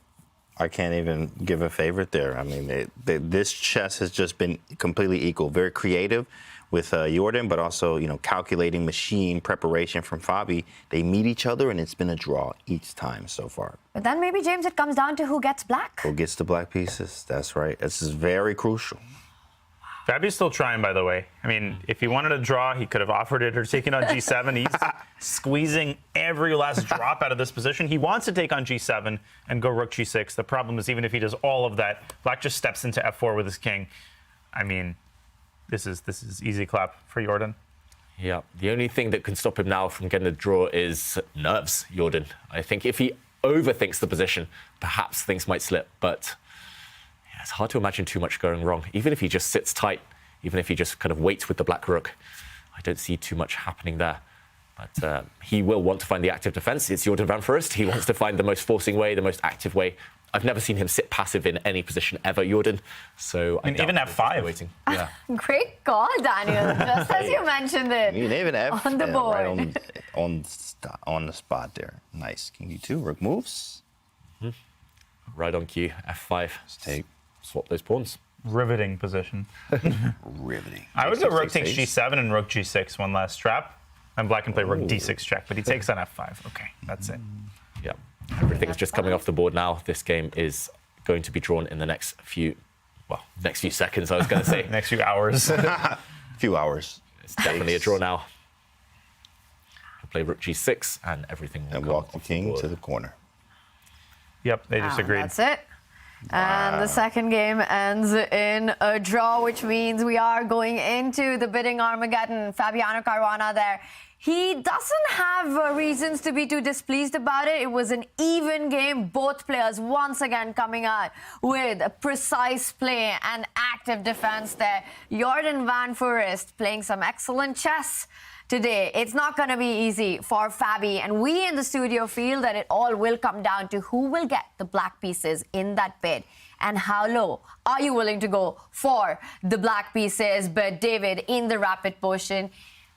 I can't even give a favorite there. I mean, this chess has just been completely equal. Very creative with Jordan, but also, calculating machine preparation from Fabi. They meet each other, and it's been a draw each time so far. But then maybe, James, it comes down to who gets black. Who gets the black pieces? That's right. This is very crucial. Fabi's still trying, by the way. I mean, if he wanted a draw, he could have offered it or taken on g7. He's squeezing every last drop out of this position. He wants to take on g7 and go rook g6. The problem is, even if he does all of that, black just steps into f4 with his king. I mean, this is easy clap for Jordan. Yeah, the only thing that can stop him now from getting a draw is nerves, Jordan. I think if he overthinks the position, perhaps things might slip, but it's hard to imagine too much going wrong. Even if he just sits tight, even if he just kind of waits with the black rook, I don't see too much happening there. But he will want to find the active defense. It's Jordan van Foreest. He wants to find the most forcing way, the most active way. I've never seen him sit passive in any position ever, Jordan. So I even f5. Waiting. Yeah. Great call, Daniel. Just as you mentioned it. Even F on the board. Right on the spot there. Nice. King d2. Rook moves. Right on cue. F5. Let's take. Swap those pawns. Riveting position. Riveting. I would go rook takes g7 and rook g6, one last trap. And black can play rook d6 check, but he takes on f5. Okay, that's it. Yeah. Everything is just coming off the board now. This game is going to be drawn in the next few seconds, I was going to say. Next few hours. Few hours. It's definitely a draw now. He'll play rook g6 and everything will and come walk the off king the to the corner. Yep, they just agreed. That's it. And the second game ends in a draw, which means we are going into the bidding Armageddon. Fabiano Caruana there. He doesn't have reasons to be too displeased about it. It was an even game. Both players once again coming out with a precise play and active defense there. Jordan van Foreest playing some excellent chess today. It's not going to be easy for Fabi, and we in the studio feel that it all will come down to who will get the black pieces in that bid and how low are you willing to go for the black pieces. But David, in the rapid portion,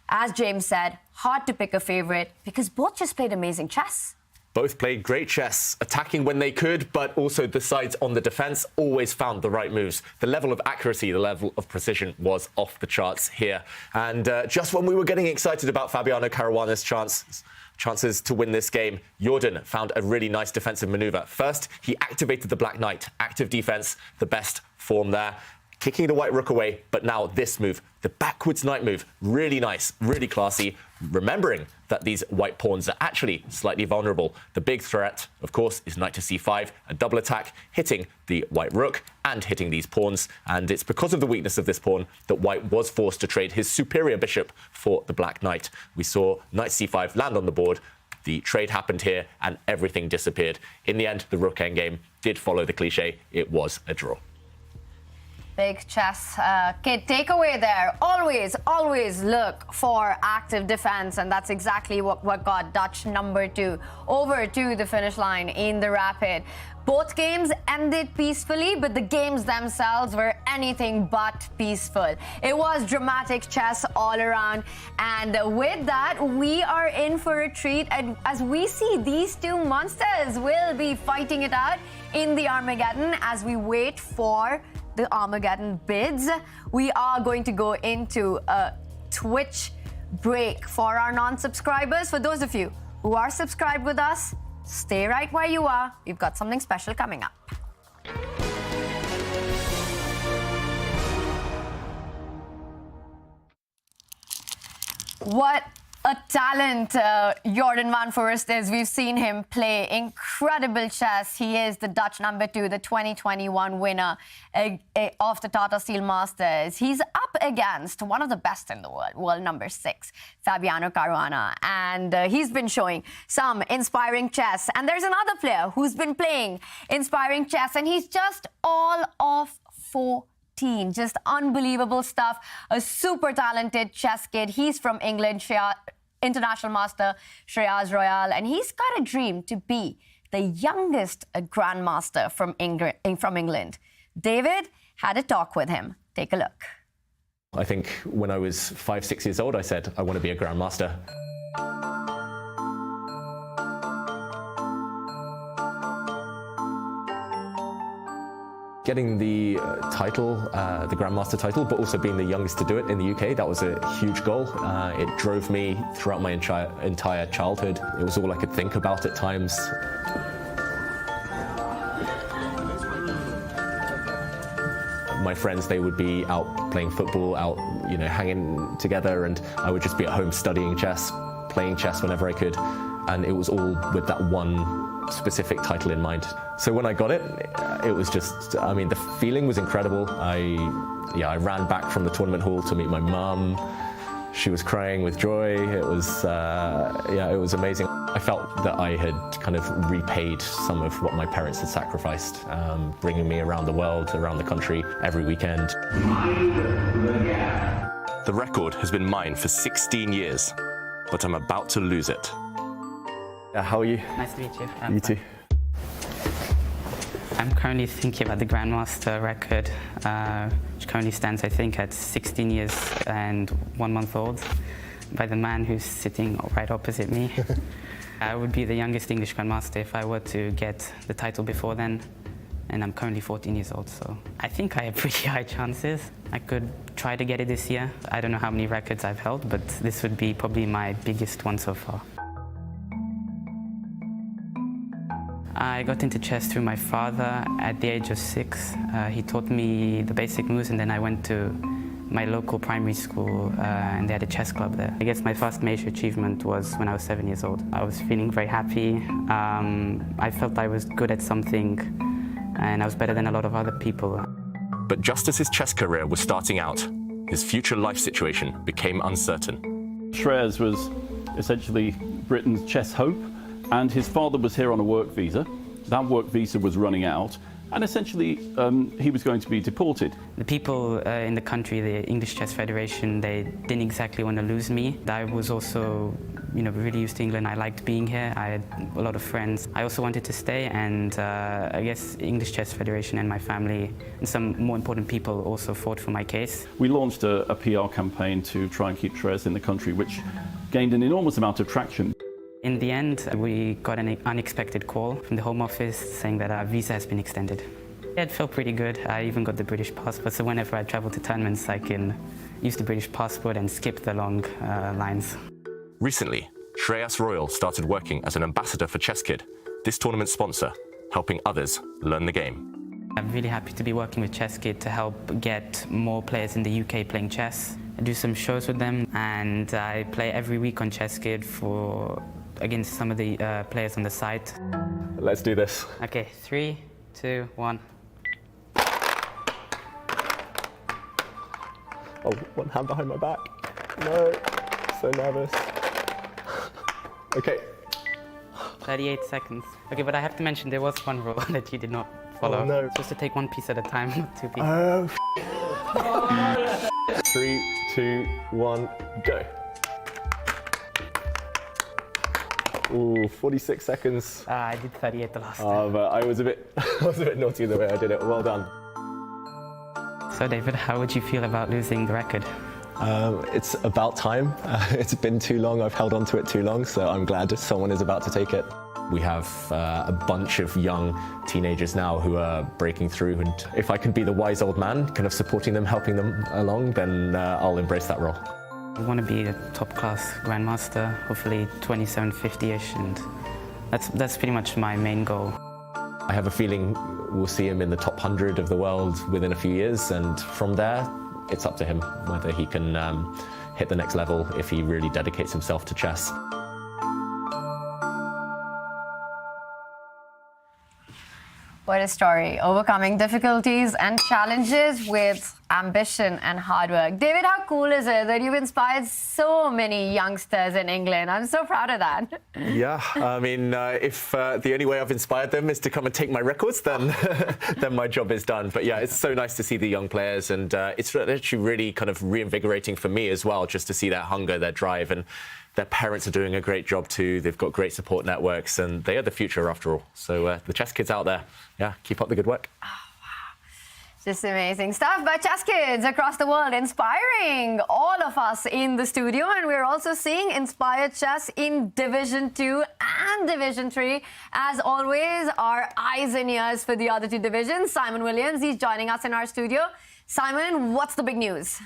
as James said, hard to pick a favorite because both just played amazing chess. Both played great chess, attacking when they could, but also the sides on the defense always found the right moves. The level of accuracy, the level of precision was off the charts here. And just when we were getting excited about Fabiano Caruana's chances to win this game, Jordan found a really nice defensive maneuver. First, he activated the Black Knight. Active defense, the best form there. Kicking the white rook away, but now this move, the backwards knight move, really nice, really classy. Remembering that these white pawns are actually slightly vulnerable. The big threat, of course, is knight to c5, a double attack, hitting the white rook and hitting these pawns. And it's because of the weakness of this pawn that white was forced to trade his superior bishop for the black knight. We saw knight c5 land on the board. The trade happened here and everything disappeared. In the end, the rook endgame did follow the cliche. It was a draw. Big chess kid takeaway there. Always look for active defense, and that's exactly what got Dutch number 2 over to the finish line in the rapid. Both games ended peacefully, but the games themselves were anything but peaceful. It was dramatic chess all around, and with that, we are in for a treat. And as we see, these two monsters will be fighting it out in the Armageddon as we wait for the Armageddon bids. We are going to go into a Twitch break for our non-subscribers. For those of you who are subscribed with us, stay right where you are. We've got something special coming up. What a talent Jordan van Foreest is. We've seen him play incredible chess. He is the Dutch number 2, the 2021 winner of the Tata Steel Masters. He's up against one of the best in the world number 6, Fabiano Caruana. And he's been showing some inspiring chess. And there's another player who's been playing inspiring chess, and he's just all of 14. Just unbelievable stuff. A super talented chess kid. He's from England, international master Shreyas Royal, and he's got a dream to be the youngest grandmaster from England. David had a talk with him. Take a look. I think when I was 5-6 years old, I said, I want to be a grandmaster. Getting the title, the Grandmaster title, but also being the youngest to do it in the UK, that was a huge goal. It drove me throughout my entire childhood. It was all I could think about at times. My friends, they would be out playing football, out, hanging together, and I would just be at home studying chess, playing chess whenever I could, and it was all with that one specific title in mind. So when I got it, it was just, the feeling was incredible. I ran back from the tournament hall to meet my mum. She was crying with joy. It was amazing. I felt that I had kind of repaid some of what my parents had sacrificed, bringing me around the world, around the country, every weekend. The record has been mine for 16 years, but I'm about to lose it. How are you? Nice to meet you. You too. I'm currently thinking about the Grandmaster record, which currently stands, I think, at 16 years and 1 month old, by the man who's sitting right opposite me. I would be the youngest English Grandmaster if I were to get the title before then, and I'm currently 14 years old, so I think I have pretty high chances. I could try to get it this year. I don't know how many records I've held, but this would be probably my biggest one so far. I got into chess through my father at the age of 6. He taught me the basic moves, and then I went to my local primary school and they had a chess club there. I guess my first major achievement was when I was 7 years old. I was feeling very happy. I felt I was good at something and I was better than a lot of other people. But just as his chess career was starting out, his future life situation became uncertain. Shreyas was essentially Britain's chess hope, and his father was here on a work visa. That work visa was running out, and essentially he was going to be deported. The people in the country, the English Chess Federation, they didn't exactly want to lose me. I was also, really used to England. I liked being here. I had a lot of friends. I also wanted to stay, and I guess English Chess Federation and my family and some more important people also fought for my case. We launched a PR campaign to try and keep Shreyas in the country, which gained an enormous amount of traction. In the end, we got an unexpected call from the Home Office saying that our visa has been extended. It felt pretty good. I even got the British passport, so whenever I travel to tournaments, I can use the British passport and skip the long lines. Recently, Shreyas Royal started working as an ambassador for ChessKid, this tournament sponsor, helping others learn the game. I'm really happy to be working with ChessKid to help get more players in the UK playing chess. I do some shows with them, and I play every week on ChessKid against some of the players on the site. Let's do this. Okay, 3, 2, 1. Oh, one hand behind my back. No, so nervous. Okay. 38 seconds. Okay, but I have to mention there was one rule that you did not follow. Oh, no. Supposed to take one piece at a time, not two pieces. Oh, 3, 2, 1, go. Ooh, 46 seconds. I did 38 the last time. But I was a bit naughty the way I did it. Well done. So David, how would you feel about losing the record? It's about time. It's been too long. I've held on to it too long, so I'm glad someone is about to take it. We have a bunch of young teenagers now who are breaking through, and if I can be the wise old man, kind of supporting them, helping them along, then I'll embrace that role. I want to be a top-class grandmaster, hopefully 2750-ish, and that's pretty much my main goal. I have a feeling we'll see him in the top 100 of the world within a few years, and from there, it's up to him whether he can hit the next level if he really dedicates himself to chess. What a story. Overcoming difficulties and challenges with ambition and hard work. David, how cool is it that you've inspired so many youngsters in England? I'm so proud of that. Yeah, I mean, if the only way I've inspired them is to come and take my records, then then my job is done. But yeah, it's so nice to see the young players, and it's actually really kind of reinvigorating for me as well, just to see their hunger, their drive, and their parents are doing a great job too. They've got great support networks, and they are the future after all. So the chess kids out there, yeah, keep up the good work. Oh, wow. Just amazing stuff by chess kids across the world, inspiring all of us in the studio. And we're also seeing inspired chess in Division 2 and Division 3. As always, our eyes and ears for the other two divisions. Simon Williams, he's joining us in our studio. Simon, what's the big news?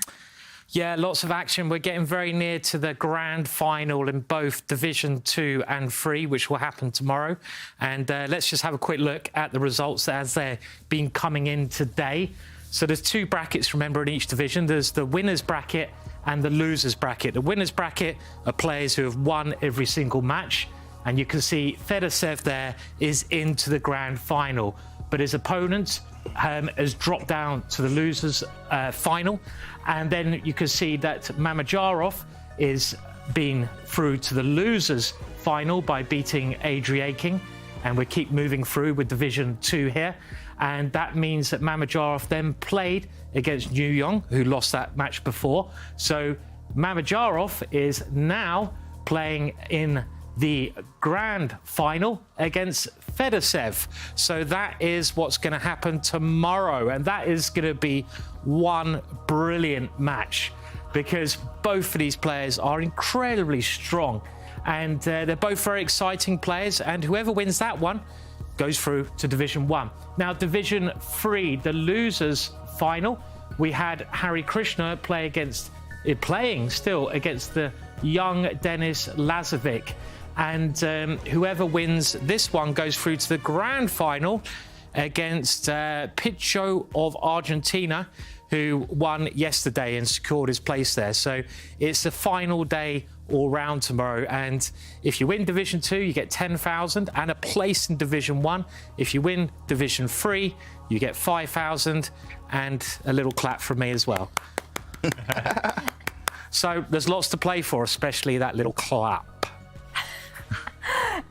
Yeah, lots of action. We're getting very near to the grand final in both Division 2 and 3, which will happen tomorrow. And let's just have a quick look at the results as they've been coming in today. So there's two brackets, remember, in each division. There's the winner's bracket and the loser's bracket. The winner's bracket are players who have won every single match. And you can see Fedorcev there is into the grand final. But his opponent has dropped down to the losers final, and then you can see that Mamedyarov is being through to the losers final by beating Adriaking, and we keep moving through with Division 2 here, and that means that Mamedyarov then played against Yu Yong, who lost that match before. So Mamedyarov is now playing in the grand final against Fedorcev. So that is what's going to happen tomorrow, and that is going to be one brilliant match because both of these players are incredibly strong, and they're both very exciting players, and whoever wins that one goes through to Division 1. Now, Division 3, the losers final, we had Hari Krishna playing still against the young Denis Lazovic. And whoever wins this one goes through to the grand final against Picho of Argentina, who won yesterday and secured his place there. So it's the final day all round tomorrow. And if you win Division 2, you get 10,000 and a place in Division 1. If you win Division 3, you get 5,000 and a little clap from me as well. So there's lots to play for, especially that little clap.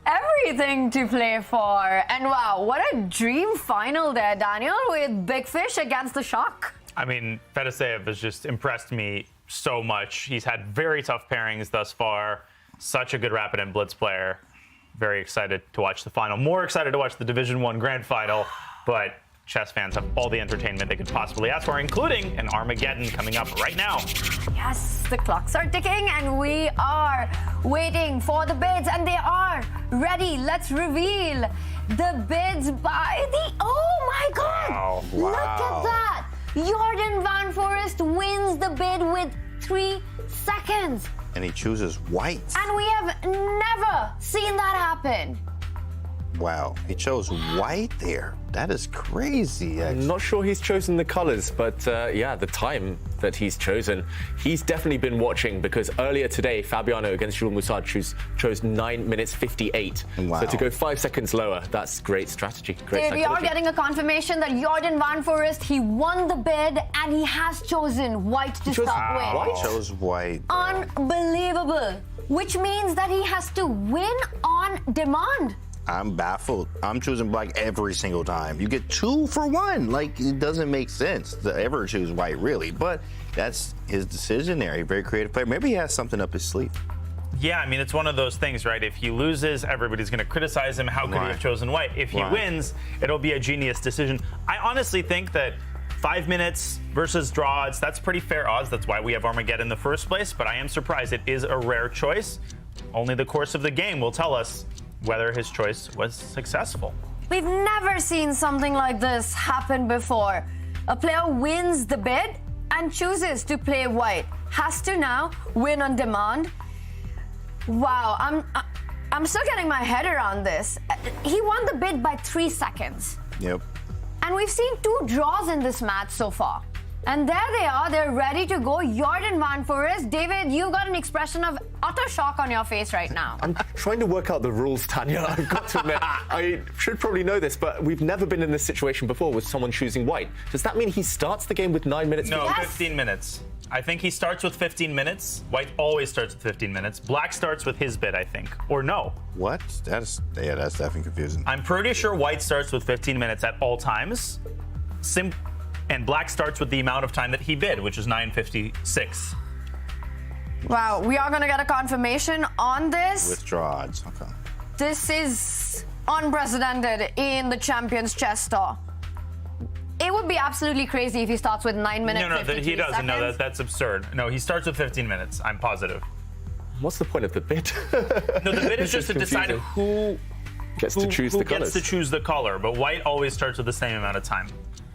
Everything to play for. And wow, what a dream final there, Daniel, with Big Fish against the Shark. I mean, Fedoseev has just impressed me so much. He's had very tough pairings thus far. Such a good rapid and blitz player. Very excited to watch the final. More excited to watch the Division 1 Grand Final. But chess fans have all the entertainment they could possibly ask for, including an Armageddon coming up right now. Yes, the clocks are ticking and we are waiting for the bids, and they are ready. Let's reveal the bids by the... Oh my God! Wow. Look at that! Jordan Van Foreest wins the bid with 3 seconds. And he chooses white. And we have never seen that happen. Wow, he chose white there. That is crazy, actually. I'm not sure he's chosen the colors, but yeah, the time that he's chosen, he's definitely been watching, because earlier today, Fabiano against Jules Moussard chose 9 minutes 58. Wow. So to go 5 seconds lower, that's great strategy. Great We are getting a confirmation that Jordan Van Foreest, he won the bid and he has chosen white to start with. White chose white. Unbelievable. Which means that he has to win on demand. I'm baffled. I'm choosing black every single time. You get 2 for 1. Like, it doesn't make sense to ever choose white, really. But that's his decision there. He's a very creative player. Maybe he has something up his sleeve. Yeah, I mean, it's one of those things, right? If he loses, everybody's going to criticize him. How could he have chosen white? If he wins, it'll be a genius decision. I honestly think that 5 minutes versus draw odds, that's pretty fair odds. That's why we have Armageddon in the first place. But I am surprised. It is a rare choice. Only the course of the game will tell us whether his choice was successful. We've never seen something like this happen before. A player wins the bid and chooses to play white. Has to now win on demand. Wow, I'm still getting my head around this. He won the bid by 3 seconds. Yep. And we've seen 2 draws in this match so far. And there they are, they're ready to go. Jordan Van Foreest. David, you've got an expression of utter shock on your face right now. I'm trying to work out the rules, Tanya. I've got to admit, I should probably know this, but we've never been in this situation before with someone choosing white. Does that mean he starts the game with 9 minutes? No, 15 minutes. I think he starts with 15 minutes. White always starts with 15 minutes. Black starts with his bid, I think. Or no. What? That's definitely confusing. I'm pretty sure white starts with 15 minutes at all times. And black starts with the amount of time that he bid, which is 9:56. Wow, we are going to get a confirmation on this. Withdraw odds. Okay. This is unprecedented in the Champions Chess Tour. It would be absolutely crazy if he starts with 9 minutes. No, 53 he doesn't. seconds. No, that's absurd. No, he starts with 15 minutes. I'm positive. What's the point of the bid? No, the bid is just to decide who gets to choose the colors. Gets to choose the color, but white always starts with the same amount of time.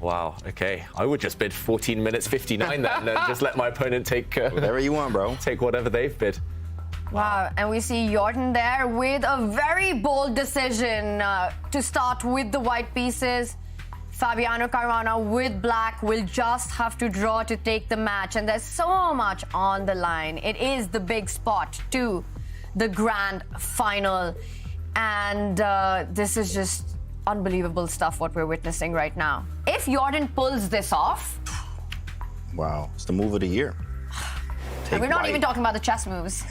Wow, okay. I would just bid 14 minutes 59 then and just let my opponent take... whatever you want, bro. Take whatever they've bid. Wow, and we see Jordan there with a very bold decision to start with the white pieces. Fabiano Caruana with black will just have to draw to take the match, and there's so much on the line. It is the big spot to the grand final, and this is just unbelievable stuff what we're witnessing right now. If Jordan pulls this off... Wow, it's the move of the year. And we're not even talking about the chess moves.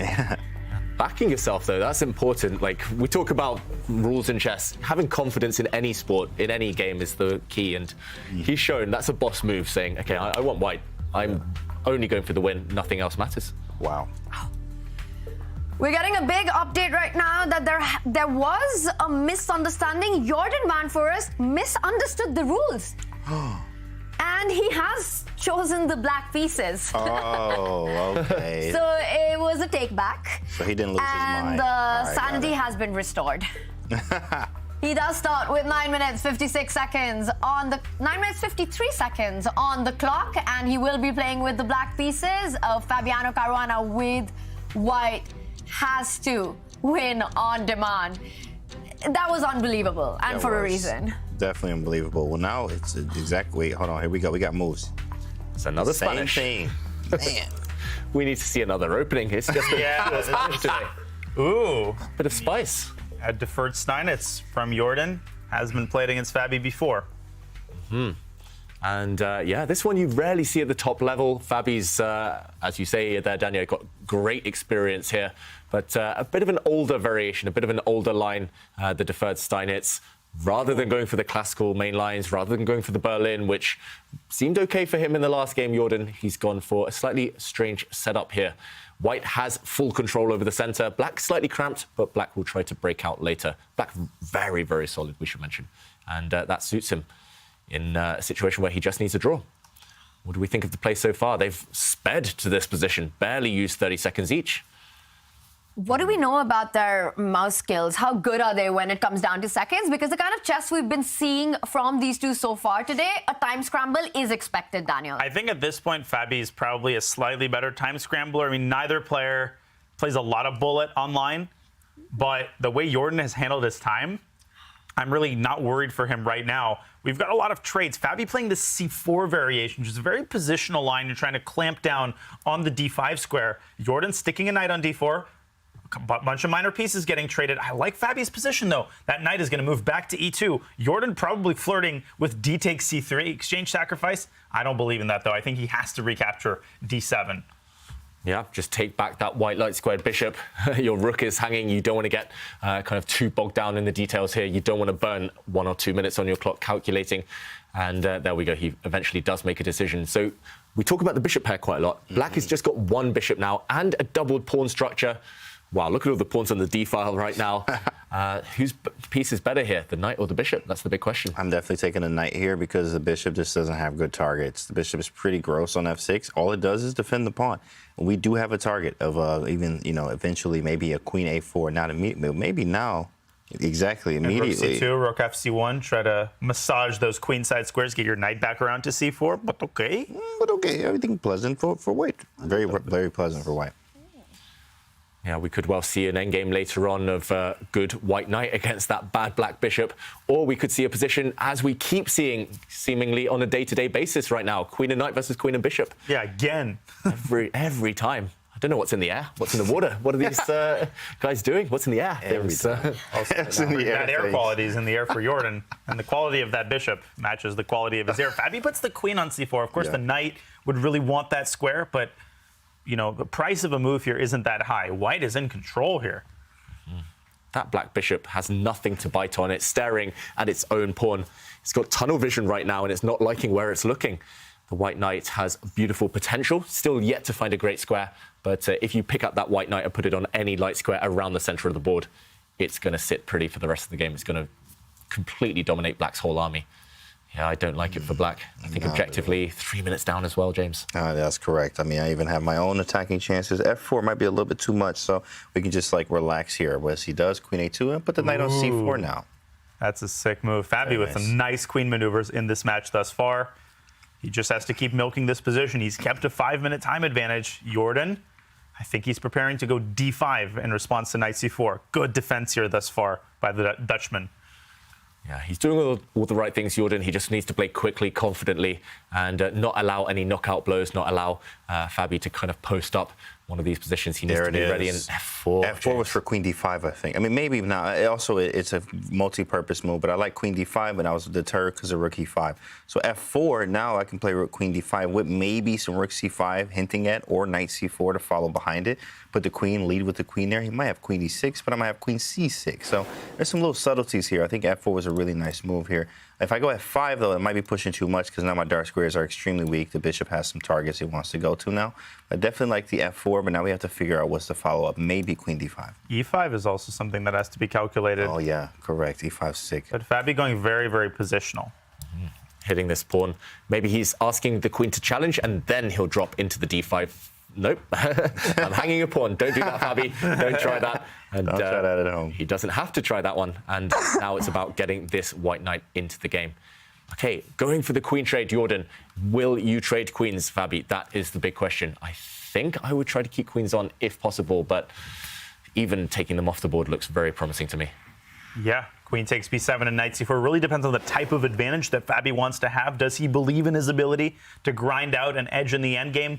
Backing yourself, though, that's important. Like, we talk about rules in chess. Having confidence in any sport, in any game, is the key. And he's shown that's a boss move, saying, okay, I want white. I'm only going for the win. Nothing else matters. Wow. We're getting a big update right now that there was a misunderstanding. Jordan Van Foreest misunderstood the rules. And he has chosen the black pieces. Oh, okay. So it was a take back. So he didn't lose his mind. And sanity has been restored. He does start with 9 minutes 56 seconds on the 9 minutes 53 seconds on the clock, and he will be playing with the black pieces. Fabiano Caruana with white has to win on demand. That was unbelievable, and for a reason. Definitely unbelievable. Well, now it's exactly. Wait, hold on. Here we go. We got moves. It's another Same Spanish. thing. Man. We need to see another opening. It's just Spanish today. Ooh. Bit of spice. A deferred Steinitz from Jordan has been played against Fabi before. And yeah, this one you rarely see at the top level. Fabi's, as you say there, Daniel, got great experience here, but a bit of an older variation, a bit of an older line, the deferred Steinitz. Rather than going for the classical main lines, rather than going for the Berlin, which seemed okay for him in the last game, Jordan, he's gone for a slightly strange setup here. White has full control over the center. Black slightly cramped, but Black will try to break out later. Black very, very solid, we should mention. And that suits him in a situation where he just needs a draw. What do we think of the play so far? They've sped to this position, barely used 30 seconds each. What do we know about their mouse skills? How good are they when it comes down to seconds? Because the kind of chess we've been seeing from these two so far today, a time scramble is expected, Daniel. I think at this point, Fabi is probably a slightly better time scrambler. I mean, neither player plays a lot of bullet online, but the way Jordan has handled his time, I'm really not worried for him right now. We've got a lot of traits. Fabi playing the C4 variation, which is a very positional line. You're trying to clamp down on the D5 square. Jordan sticking a knight on D4. A bunch of minor pieces getting traded. I like Fabi's position, though. That knight is going to move back to E2. Jordan probably flirting with D takes C3, exchange sacrifice. I don't believe in that, though. I think he has to recapture D7. Yeah, just take back that white light squared bishop. Your rook is hanging. You don't want to get kind of too bogged down in the details here. You don't want to burn 1 or 2 minutes on your clock calculating. And there we go. He eventually does make a decision. So we talk about the bishop pair quite a lot. Black has just got one bishop now and a doubled pawn structure. Wow, look at all the pawns on the D file right now. Whose piece is better here, the knight or the bishop? That's the big question. I'm definitely taking the knight here because the bishop just doesn't have good targets. The bishop is pretty gross on F6. All it does is defend the pawn. We do have a target of even, eventually maybe a queen A4, not immediately, maybe now. Exactly, immediately. Rook C2, rook F-C1, try to massage those queenside squares, get your knight back around to C4, but okay. But okay, everything pleasant for white. Very, very pleasant for white. Yeah, we could well see an endgame later on of good white knight against that bad black bishop. Or we could see a position, as we keep seeing seemingly on a day-to-day basis right now, queen and knight versus queen and bishop. Yeah, again. Every time. I don't know what's in the air, what's in the water. What are these guys doing? What's in the air? That air quality is in the air for Jordan, and the quality of that bishop matches the quality of his air. Fabi puts the queen on C4. Of course, the knight would really want that square, but the price of a move here isn't that high. White is in control here. That black bishop has nothing to bite on. It's staring at its own pawn. It's got tunnel vision right now, and it's not liking where it's looking. The white knight has beautiful potential, still yet to find a great square. But if you pick up that white knight and put it on any light square around the center of the board, it's going to sit pretty for the rest of the game. It's going to completely dominate black's whole army. Yeah, I don't like it for black. I think objectively, 3 minutes down as well, James. That's correct. I mean, I even have my own attacking chances. F4 might be a little bit too much, so we can just relax here. Whereas he does queen A2 and put the knight on C4 now. That's a sick move. Fabi with some nice queen maneuvers in this match thus far. He just has to keep milking this position. He's kept a 5-minute time advantage. Jordan, I think he's preparing to go D5 in response to knight C4. Good defense here thus far by the Dutchman. Yeah, he's doing all the right things, Jordan. He just needs to play quickly, confidently, and not allow any knockout blows, not allow Fabi to kind of post up one of these positions. He needs to be ready in F4. F4 was for queen D5, I think. I mean, maybe not. It's a multi-purpose move, but I like queen D5, but I was deterred because of rook E5. So F4, now I can play rook queen D5 with maybe some rook C5 hinting at, or knight C4 to follow behind it. Put the queen, lead with the queen there. He might have queen D6, but I might have queen C6. So there's some little subtleties here. I think F4 was a really nice move here. If I go F5, though, it might be pushing too much because now my dark squares are extremely weak. The bishop has some targets he wants to go to now. I definitely like the F4, but now we have to figure out what's the follow-up. Maybe queen D5. E5 is also something that has to be calculated. Oh, yeah, correct. E5's sick. But Fabi going very, very positional. Hitting this pawn. Maybe he's asking the queen to challenge, and then he'll drop into the D5. Nope. I'm hanging a pawn. Don't do that, Fabi. Don't try that. And Don't try that at home. He doesn't have to try that one. And now it's about getting this white knight into the game. Okay, going for the queen trade, Jordan. Will you trade queens, Fabi? That is the big question. I think I would try to keep queens on if possible, but even taking them off the board looks very promising to me. Yeah, queen takes b7 and knight c4. Really depends on the type of advantage that Fabi wants to have. Does he believe in his ability to grind out an edge in the endgame?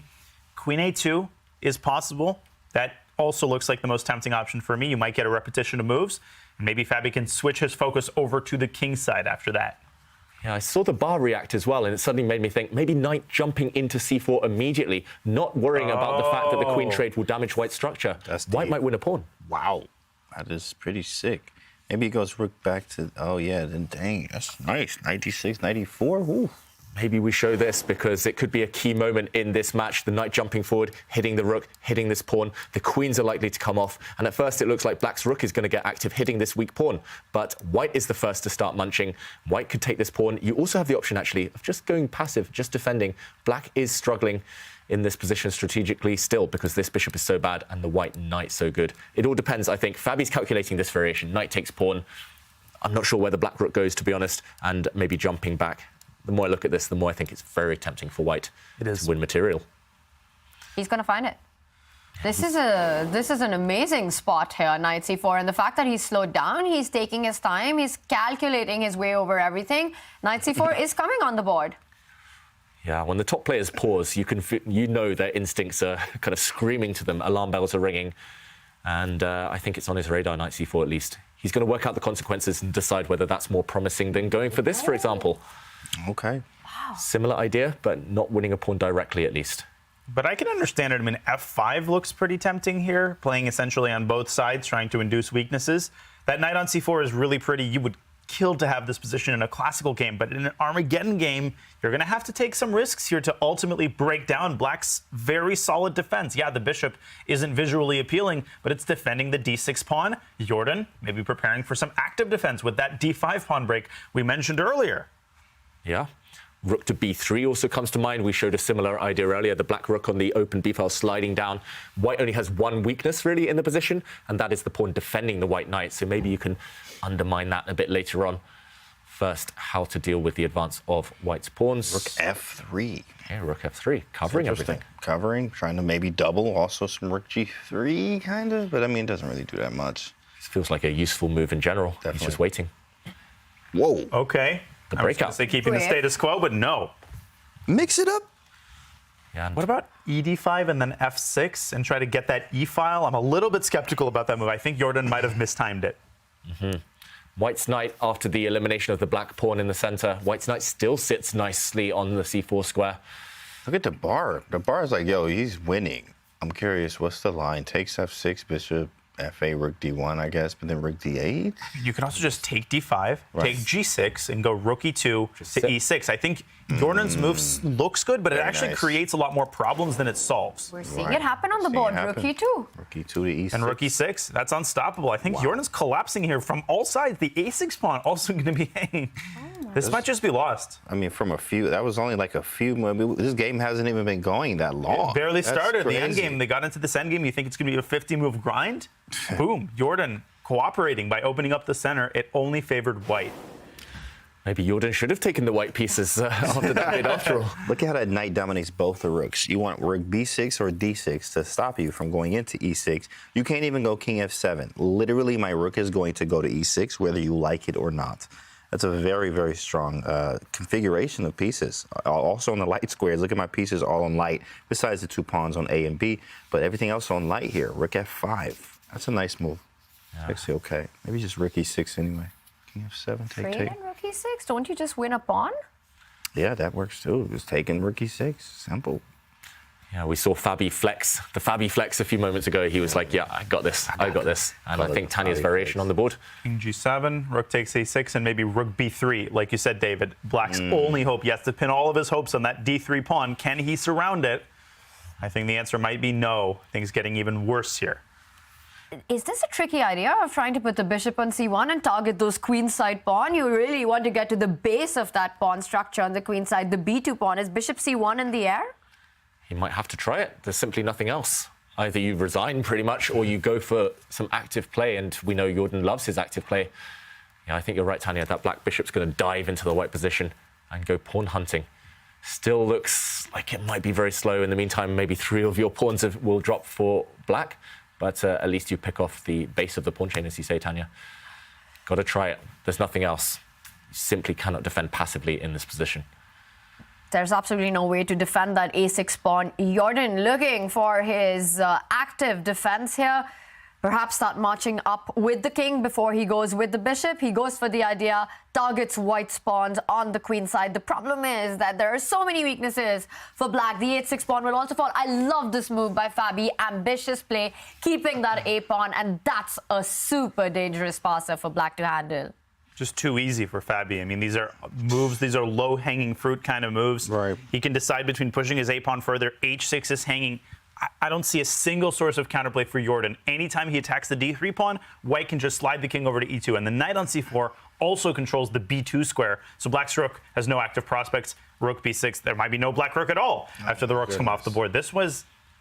Queen a2 is possible. That also looks like the most tempting option for me. You might get a repetition of moves, and maybe Fabi can switch his focus over to the king side after that. Yeah, I saw the bar react as well, and it suddenly made me think maybe knight jumping into c4 immediately, not worrying about the fact that the queen trade will damage white's structure. White might win a pawn. Wow, that is pretty sick. Maybe he goes rook back to, oh yeah, then dang, that's nice. 96, 94, ooh. Maybe we show this because it could be a key moment in this match. The knight jumping forward, hitting the rook, hitting this pawn. The queens are likely to come off. And at first it looks like black's rook is going to get active, hitting this weak pawn. But white is the first to start munching. White could take this pawn. You also have the option, actually, of just going passive, just defending. Black is struggling in this position strategically still because this bishop is so bad and the white knight so good. It all depends, I think. Fabi's calculating this variation. Knight takes pawn. I'm not sure where the black rook goes, to be honest, and maybe jumping back. The more I look at this, the more I think it's very tempting for white to win material. He's going to find it. This is an amazing spot here, knight c4, and the fact that he's slowed down, he's taking his time, he's calculating his way over everything. Knight c4 is coming on the board. Yeah, when the top players pause, you know their instincts are kind of screaming to them. Alarm bells are ringing, and I think it's on his radar, knight c4 at least. He's going to work out the consequences and decide whether that's more promising than going for this, for example. Okay. Wow. Similar idea, but not winning a pawn directly at least. But I can understand it. I mean, f5 looks pretty tempting here, playing essentially on both sides, trying to induce weaknesses. That knight on c4 is really pretty. You would kill to have this position in a classical game, but in an Armageddon game, you're going to have to take some risks here to ultimately break down black's very solid defense. Yeah, the bishop isn't visually appealing, but it's defending the d6 pawn. Jordan maybe preparing for some active defense with that d5 pawn break we mentioned earlier. Yeah. Rook to b3 also comes to mind. We showed a similar idea earlier. The black rook on the open b file sliding down. White only has one weakness really in the position, and that is the pawn defending the white knight. So maybe you can undermine that a bit later on. First, how to deal with the advance of white's pawns. Rook f3. Yeah, rook f3, covering everything. Covering, trying to maybe double. Also some rook g3, kind of, but I mean, it doesn't really do that much. This feels like a useful move in general. Definitely. He's just waiting. Whoa. Okay. The breakout. I was going to say keeping the status quo, but no. Mix it up. Yeah. What about ed5 and then f6 and try to get that e file? I'm a little bit skeptical about that move. I think Jordan might have mistimed it. White's knight, after the elimination of the black pawn in the center, white's knight still sits nicely on the c4 square. Look at the bar. The bar is like, yo, he's winning. I'm curious, what's the line? Takes f6, bishop, f8, rook d1, I guess, but then rook d8? You can also just take d5, take g6, and go rook e2 to e6. I think Jordan's move looks good, but it actually creates a lot more problems than it solves. We're seeing it happen on the board. Rook e2. Rook e2 to e6. And rook e6, that's unstoppable. I think Jordan's collapsing here from all sides. The a6 pawn also going to be hanging. This might just be lost. I mean, from a few, that was only like a few. This game hasn't even been going that long. It barely started. Crazy. The end game, they got into this end game. You think it's going to be a 50-move grind? Boom. Jordan cooperating by opening up the center. It only favored white. Maybe Jordan should have taken the white pieces after that bit after all. Look at how that knight dominates both the rooks. You want rook b6 or d6 to stop you from going into e6. You can't even go king f7. Literally, my rook is going to go to e6, whether you like it or not. That's a very, very strong configuration of pieces. Also on the light squares, look at my pieces all on light, besides the two pawns on A and B, but everything else on light here. Rook f5. That's a nice move. Yeah. Actually, okay. Maybe just rook e6 anyway. King f7, take. And rook e6? Don't you just win a pawn? Yeah, that works too. Just taking rook e6. Simple. Yeah, we saw Fabi flex. The Fabi flex a few moments ago. He was like, yeah, I got this. I got this. And I think Tanya's variation on the board. King g7, rook takes a6, and maybe rook b3. Like you said, David, black's only hope. He has to pin all of his hopes on that d3 pawn. Can he surround it? I think the answer might be no. Things getting even worse here. Is this a tricky idea of trying to put the bishop on c1 and target those queenside pawn? You really want to get to the base of that pawn structure on the queenside. The b2 pawn. Is bishop c1 in the air? He might have to try it. There's simply nothing else. Either you resign pretty much or you go for some active play, and we know Jordan loves his active play. Yeah, I think you're right, Tanya. That black bishop's going to dive into the white position and go pawn hunting. Still looks like it might be very slow. In the meantime, maybe 3 of your pawns will drop for black, but at least you pick off the base of the pawn chain, as you say, Tanya. Got to try it. There's nothing else. You simply cannot defend passively in this position. There's absolutely no way to defend that a6 pawn. Jordan looking for his active defense here. Perhaps start marching up with the king before he goes with the bishop. He goes for the idea, targets white's pawns on the queen side. The problem is that there are so many weaknesses for black. The 8-6 pawn will also fall. I love this move by Fabi. Ambitious play, keeping that a pawn, and that's a super dangerous passer for black to handle. Just too easy for Fabi. I mean, these are moves, these are low-hanging fruit kind of moves. Right. He can decide between pushing his a-pawn further. h6 is hanging. I don't see a single source of counterplay for Jordan. Anytime he attacks the d3 pawn, white can just slide the king over to e2. And the knight on c4 also controls the b2 square. So black's rook has no active prospects. Rook b6, there might be no black rook at all after the rooks come off the board.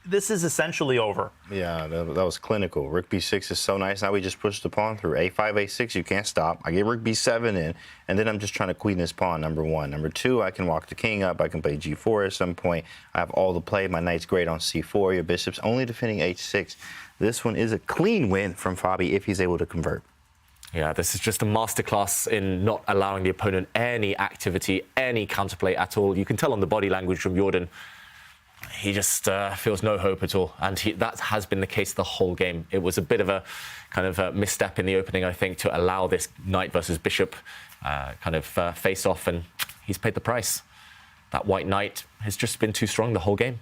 This is essentially over. Yeah, that was clinical. Rook b6 is so nice. Now we just push the pawn through. a5, a6, you can't stop. I get rook b7 in, and then I'm just trying to queen this pawn, number one. Number two, I can walk the king up. I can play g4 at some point. I have all the play. My knight's great on c4. Your bishop's only defending h6. This one is a clean win from Fabi if he's able to convert. Yeah, this is just a masterclass in not allowing the opponent any activity, any counterplay at all. You can tell on the body language from Jordan. He just feels no hope at all, and that has been the case the whole game. It was a bit of a kind of a misstep in the opening, I think, to allow this knight versus bishop kind of face off, and he's paid the price. That white knight has just been too strong the whole game.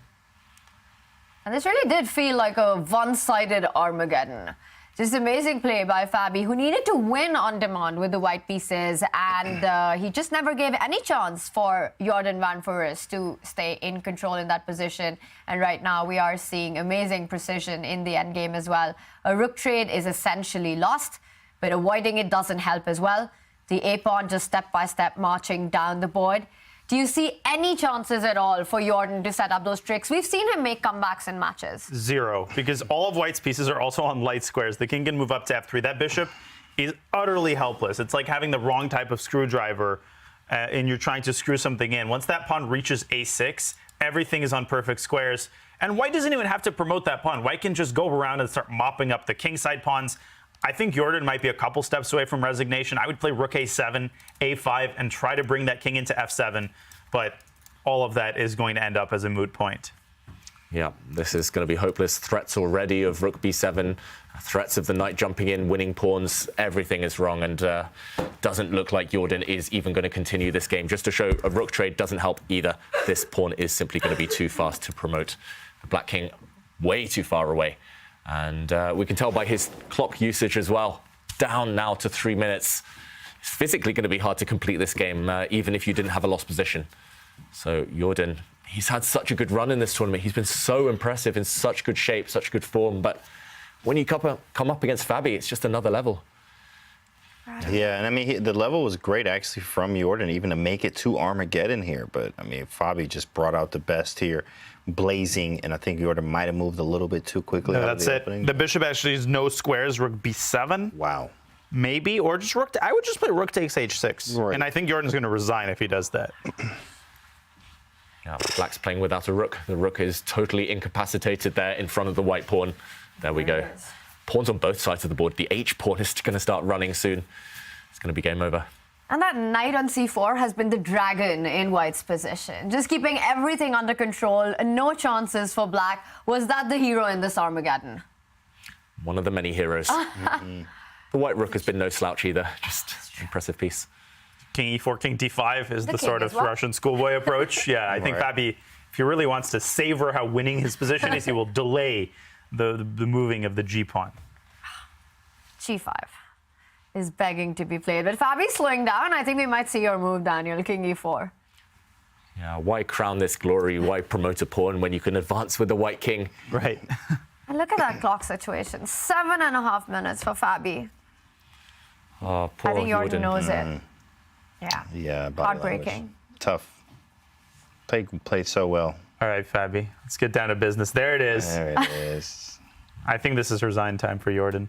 And this really did feel like a one-sided Armageddon. Just amazing play by Fabi, who needed to win on demand with the white pieces, and he just never gave any chance for Jordan van Foreest to stay in control in that position. And right now we are seeing amazing precision in the endgame as well. A rook trade is essentially lost, but avoiding it doesn't help as well. The a-pawn just step-by-step marching down the board. Do you see any chances at all for Jordan to set up those tricks? We've seen him make comebacks in matches. Zero, because all of white's pieces are also on light squares. The king can move up to f3. That bishop is utterly helpless. It's like having the wrong type of screwdriver and you're trying to screw something in. Once that pawn reaches a6, everything is on perfect squares. And white doesn't even have to promote that pawn. White can just go around and start mopping up the kingside pawns. I think Jordan might be a couple steps away from resignation. I would play rook a7, a5, and try to bring that king into f7. But all of that is going to end up as a moot point. Yeah, this is going to be hopeless. Threats already of rook b7, threats of the knight jumping in, winning pawns. Everything is wrong, and doesn't look like Jordan is even going to continue this game. Just to show, a rook trade doesn't help either. This pawn is simply going to be too fast to promote. The black king way too far away. And we can tell by his clock usage as well. Down now to 3 minutes. It's physically going to be hard to complete this game, even if you didn't have a lost position. So Jordan, he's had such a good run in this tournament. He's been so impressive, in such good shape, such good form. But when you come up against Fabi, it's just another level. Yeah, and I mean, the level was great actually from Jordan, even to make it to Armageddon here. But I mean, Fabi just brought out the best here, blazing, and I think Jordan might have moved a little bit too quickly. No, that's it. The bishop actually has no squares. Rook b7. Wow. Maybe, or just rook. I would just play rook takes h6, right. And I think Jordan's going to resign if he does that. Yeah, black's playing without a rook. The rook is totally incapacitated there in front of the white pawn. There we go. Pawns on both sides of the board. The h pawn is going to start running soon. It's going to be game over. And that knight on c4 has been the dragon in white's position, just keeping everything under control. No chances for black. Was that the hero in this Armageddon? One of the many heroes. The white rook has been no slouch either. Just impressive piece. King e4, king d5 is the sort of Russian schoolboy approach. Yeah, I think Fabi, if he really wants to savor how winning his position is, he will delay the moving of the g pawn. G5 is begging to be played, but Fabi's slowing down. I think we might see your move, Daniel, king e4. Yeah, why crown this glory? Why promote a pawn when you can advance with the white king? Right. And look at that clock situation. 7.5 minutes for Fabi. Oh, poor I think Jordan knows it. Yeah. Yeah, heartbreaking. Tough. Played so well. All right, Fabi, let's get down to business. There it is. There it is. I think this is resign time for Jordan.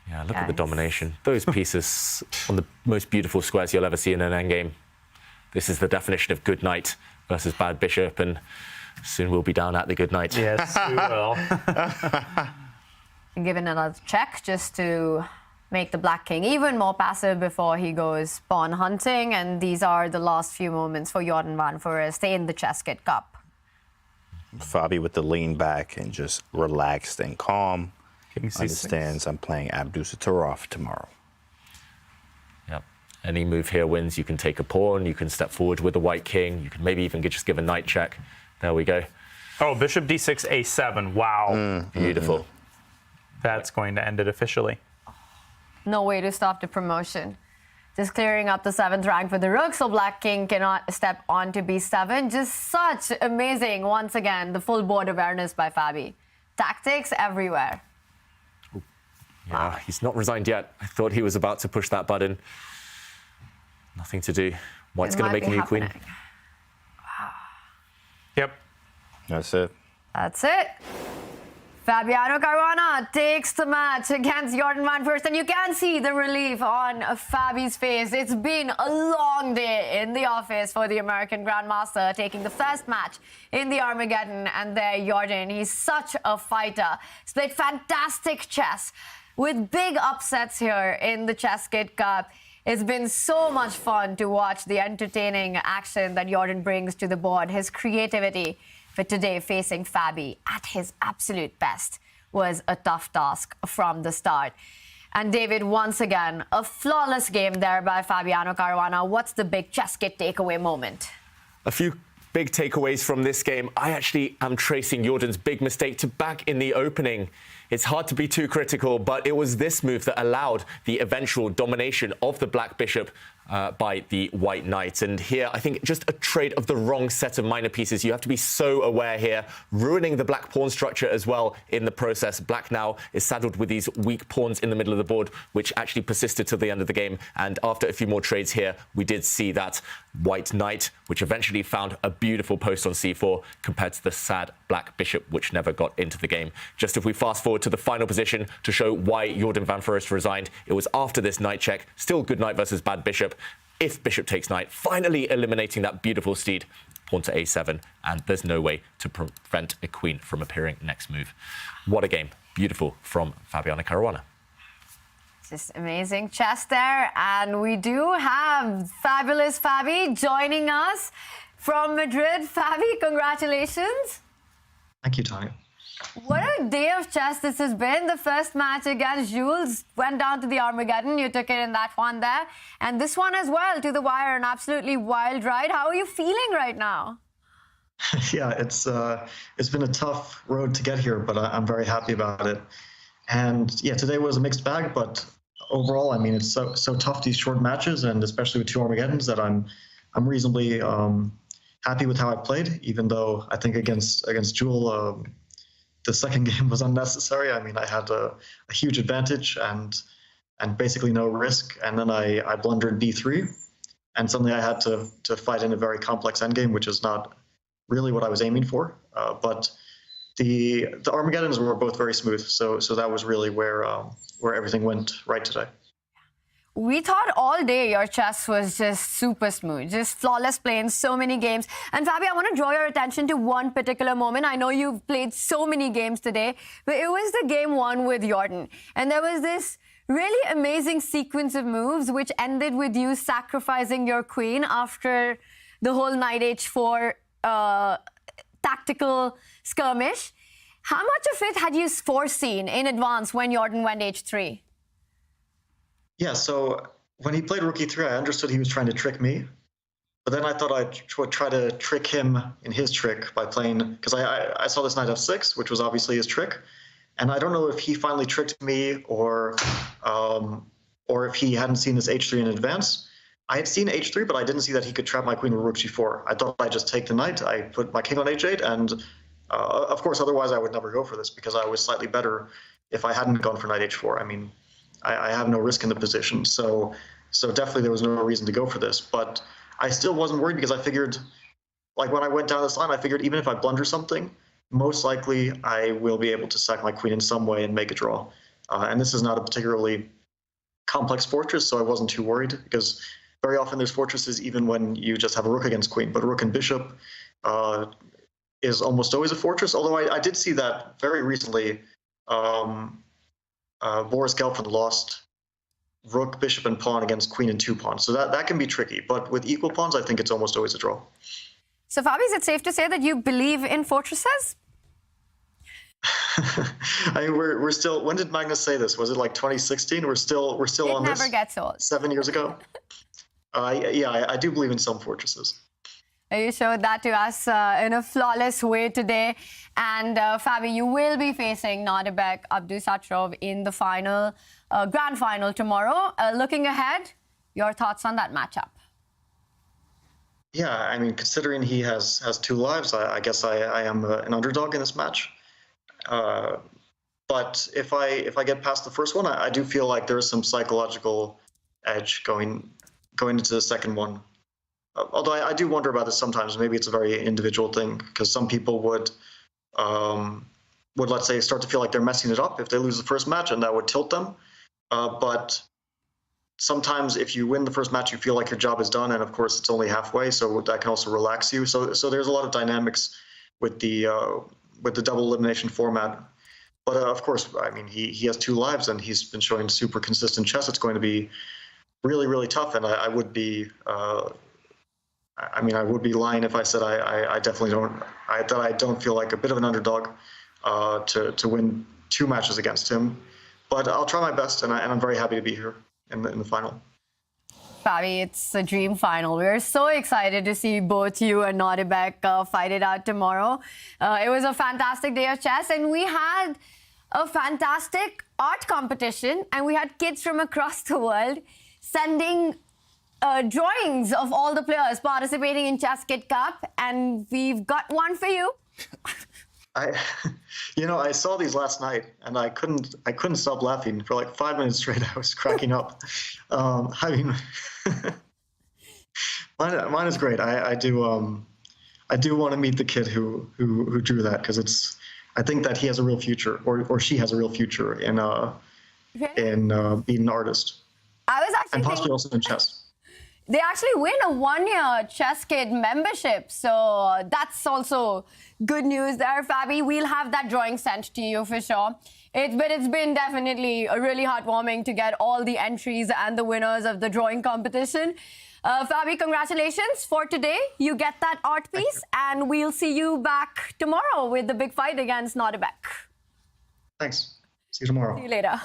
Yeah, look at the domination. Those pieces on the most beautiful squares you'll ever see in an endgame. This is the definition of good knight versus bad bishop, and soon we'll be down at the good knight. Yes, we will. Given another check just to make the Black King even more passive before he goes pawn hunting. And these are the last few moments for Jordan van Foreest in the ChessKid Cup. Fabi with the lean back and just relaxed and calm. Understands I'm playing Abdusattorov tomorrow. Yep. Any move here wins. You can take a pawn, you can step forward with the white king, you can maybe even just give a knight check. There we go. Oh, bishop d6, a7. Wow. Beautiful. That's going to end it officially. No way to stop the promotion. Just clearing up the 7th rank for the rook, so Black King cannot step on to b7. Just such amazing, once again, the full board awareness by Fabi. Tactics everywhere. Yeah, he's not resigned yet. I thought he was about to push that button. Nothing to do. White's going to make a new queen. Wow. Yep. That's it. That's it. Fabiano Caruana takes the match against Jordan van Foreest, and you can see the relief on Fabi's face. It's been a long day in the office for the American grandmaster, taking the first match in the Armageddon, and there Jordan, he's such a fighter. He's played fantastic chess with big upsets here in the ChessKid Cup. It's been so much fun to watch the entertaining action that Jordan brings to the board. His creativity for today, facing Fabi at his absolute best, was a tough task from the start. And David, once again, a flawless game there by Fabiano Caruana. What's the big ChessKid takeaway moment? A few big takeaways from this game. I actually am tracing Jordan's big mistake to back in the opening. It's hard to be too critical, but it was this move that allowed the eventual domination of the black bishop by the white knight. And here, I think just a trade of the wrong set of minor pieces. You have to be so aware here, ruining the black pawn structure as well in the process. Black now is saddled with these weak pawns in the middle of the board, which actually persisted till the end of the game. And after a few more trades here, we did see that white knight, which eventually found a beautiful post on c4, compared to the sad black bishop, which never got into the game. Just if we fast forward to the final position to show why Jordan van Foreest resigned, it was after this knight check. Still good knight versus bad bishop. If bishop takes knight, finally eliminating that beautiful steed, pawn to a7, and there's no way to prevent a queen from appearing next move. What a game. Beautiful from Fabiano Caruana. Just amazing chess there. And we do have fabulous Fabi joining us from Madrid. Fabi, congratulations. Thank you, Tanya. What a day of chess this has been. The first match against Jules went down to the Armageddon. You took it in that one there. And this one as well, to the wire, an absolutely wild ride. How are you feeling right now? Yeah, it's been a tough road to get here, but I'm very happy about it. And yeah, today was a mixed bag, but overall, I mean, it's so tough, these short matches, and especially with 2 Armageddons, that I'm reasonably happy with how I played, even though I think against Jewel, the second game was unnecessary. I mean, I had a huge advantage and basically no risk, and then I blundered b3, and suddenly I had to fight in a very complex endgame, which is not really what I was aiming for. But the Armageddons were both very smooth, so that was really where everything went right today. We thought all day your chess was just super smooth, just flawless play in so many games. And Fabi, I want to draw your attention to one particular moment. I know you've played so many games today, but it was the game 1 with Jordan. And there was this really amazing sequence of moves which ended with you sacrificing your queen after the whole knight h4 tactical skirmish. How much of it had you foreseen in advance when Jordan went h3? Yeah, so when he played rook e3, I understood he was trying to trick me. But then I thought I'd try to trick him in his trick by playing, because I saw this knight f6, which was obviously his trick. And I don't know if he finally tricked me or if he hadn't seen this h3 in advance. I had seen h3, but I didn't see that he could trap my queen with rook g4. I thought I'd just take the knight, I put my king on h8, and of course, otherwise I would never go for this, because I was slightly better if I hadn't gone for knight h4. I mean, I have no risk in the position, so definitely there was no reason to go for this. But I still wasn't worried, because I figured, like when I went down this line, I figured even if I blunder something, most likely I will be able to sack my queen in some way and make a draw. And this is not a particularly complex fortress, so I wasn't too worried, because very often there's fortresses even when you just have a rook against queen, but rook and bishop is almost always a fortress. Although I did see that very recently Boris Gelfand lost rook, bishop, and pawn against queen and 2 pawns. So that can be tricky. But with equal pawns, I think it's almost always a draw. So, Fabi, is it safe to say that you believe in fortresses? I mean, we're still. When did Magnus say this? Was it like 2016? We're still on this. It never gets old. 7 years ago. I do believe in some fortresses. You showed that to us in a flawless way today. And Fabi, you will be facing Nodirbek Abdusattorov in the final, grand final tomorrow. Looking ahead, your thoughts on that matchup? Yeah, I mean, considering he has 2 lives, I guess I am an underdog in this match. But if I get past the first one, I do feel like there is some psychological edge going into the second one. Although I do wonder about this sometimes. Maybe it's a very individual thing, because some people would let's say start to feel like they're messing it up if they lose the first match, and that would tilt them. But sometimes if you win the first match, you feel like your job is done, and of course it's only halfway, so that can also relax you. So there's a lot of dynamics with the double elimination format. But of course, I mean, he has 2 lives, and he's been showing super consistent chess. It's going to be really, really tough, and I would be. I mean, I would be lying if I said I definitely don't. I don't feel like a bit of an underdog to win 2 matches against him. But I'll try my best, and I'm very happy to be here in the final. Fabi, it's a dream final. We're so excited to see both you and Nodirbek fight it out tomorrow. It was a fantastic day of chess, and we had a fantastic art competition, and we had kids from across the world sending drawings of all the players participating in ChessKid Cup, and we've got one for you. I saw these last night, and I couldn't stop laughing for like 5 minutes straight. I was cracking up. I mean, mine is great. I do want to meet the kid who drew that, because I think that he has a real future, or she has a real future in being an artist. I was actually and possibly also in chess. They actually win a 1-year ChessKid membership, so that's also good news there, Fabi. We'll have that drawing sent to you for sure. But it's been definitely really heartwarming to get all the entries and the winners of the drawing competition. Fabi, congratulations for today. You get that art piece, and we'll see you back tomorrow with the big fight against Nodirbek. Thanks. See you tomorrow. See you later.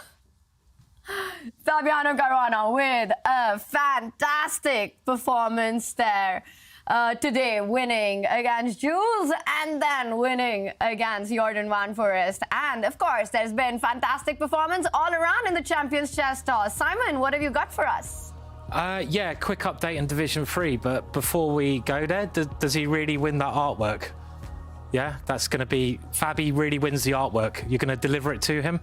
Fabiano Caruana with a fantastic performance there today, winning against Jules and then winning against Jordan van Foreest. And of course, there's been fantastic performance all around in the Champions Chess Tour. Simon, what have you got for us? Yeah, quick update in Division 3, but before we go there, does he really win that artwork? Yeah, that's going to be... Fabi really wins the artwork. You're going to deliver it to him?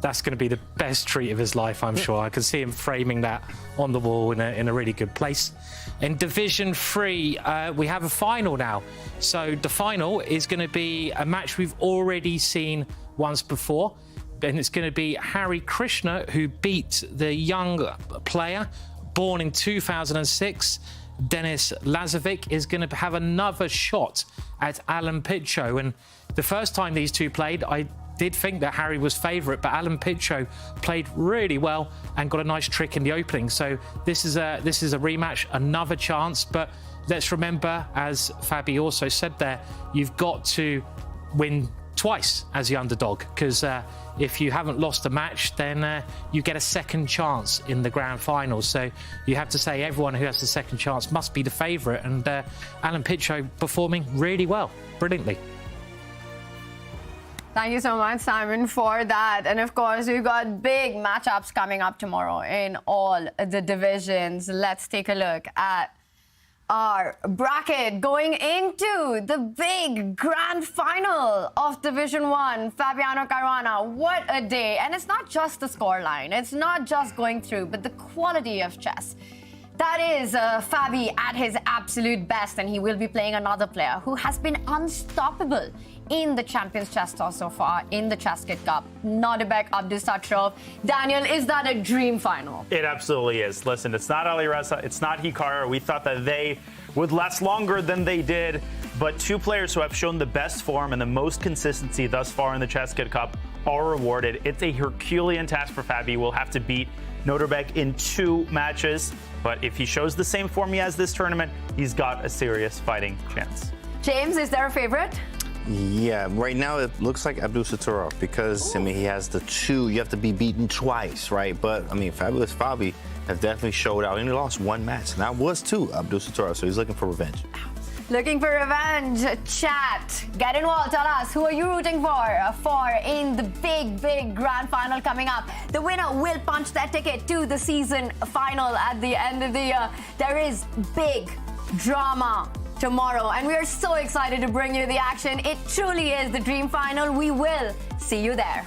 That's going to be the best treat of his life, I'm sure. I can see him framing that on the wall in a really good place. In Division 3, we have a final now. So the final is going to be a match we've already seen once before. And it's going to be Hari Krishna, who beat the young player born in 2006. Denis Lazovic is going to have another shot at Alan Pitcho. And the first time these two played, I did think that Harry was favourite, but Alan Pitcho played really well and got a nice trick in the opening. So this is a rematch, another chance. But let's remember, as Fabi also said there, you've got to win twice as the underdog, because if you haven't lost a match, then you get a second chance in the grand final. So you have to say everyone who has the second chance must be the favourite, and Alan Pitcho performing really well, brilliantly. Thank you so much, Simon, for that. And of course, we've got big matchups coming up tomorrow in all the divisions. Let's take a look at our bracket going into the big grand final of Division 1. Fabiano Caruana, what a day. And it's not just the scoreline. It's not just going through, but the quality of chess. That is Fabi at his absolute best, and he will be playing another player who has been unstoppable in the Champions Chess Tour so far in the ChessKid Cup. Nodirbek Abdusattorov. Daniel, is that a dream final? It absolutely is. Listen, it's not Alireza, it's not Hikaru. We thought that they would last longer than they did. but two players who have shown the best form and the most consistency thus far in the ChessKid Cup are rewarded. It's a Herculean task for Fabi. We'll have to beat Nodirbek in 2 matches, but if he shows the same form he has this tournament, he's got a serious fighting chance. James, is there a favorite? Yeah, right now it looks like Abdusattorov because, I mean, he has the 2. You have to be beaten twice, right? But, I mean, Fabulous Fabi has definitely showed out. He only lost 1 match, and that was to Abdusattorov, so he's looking for revenge. Looking for revenge? Chat. Get involved. Tell us, who are you rooting for in the big grand final coming up? The winner will punch their ticket to the season final at the end of the year. There is big drama tomorrow, and we are so excited to bring you the action. It truly is the dream final. We will see you there.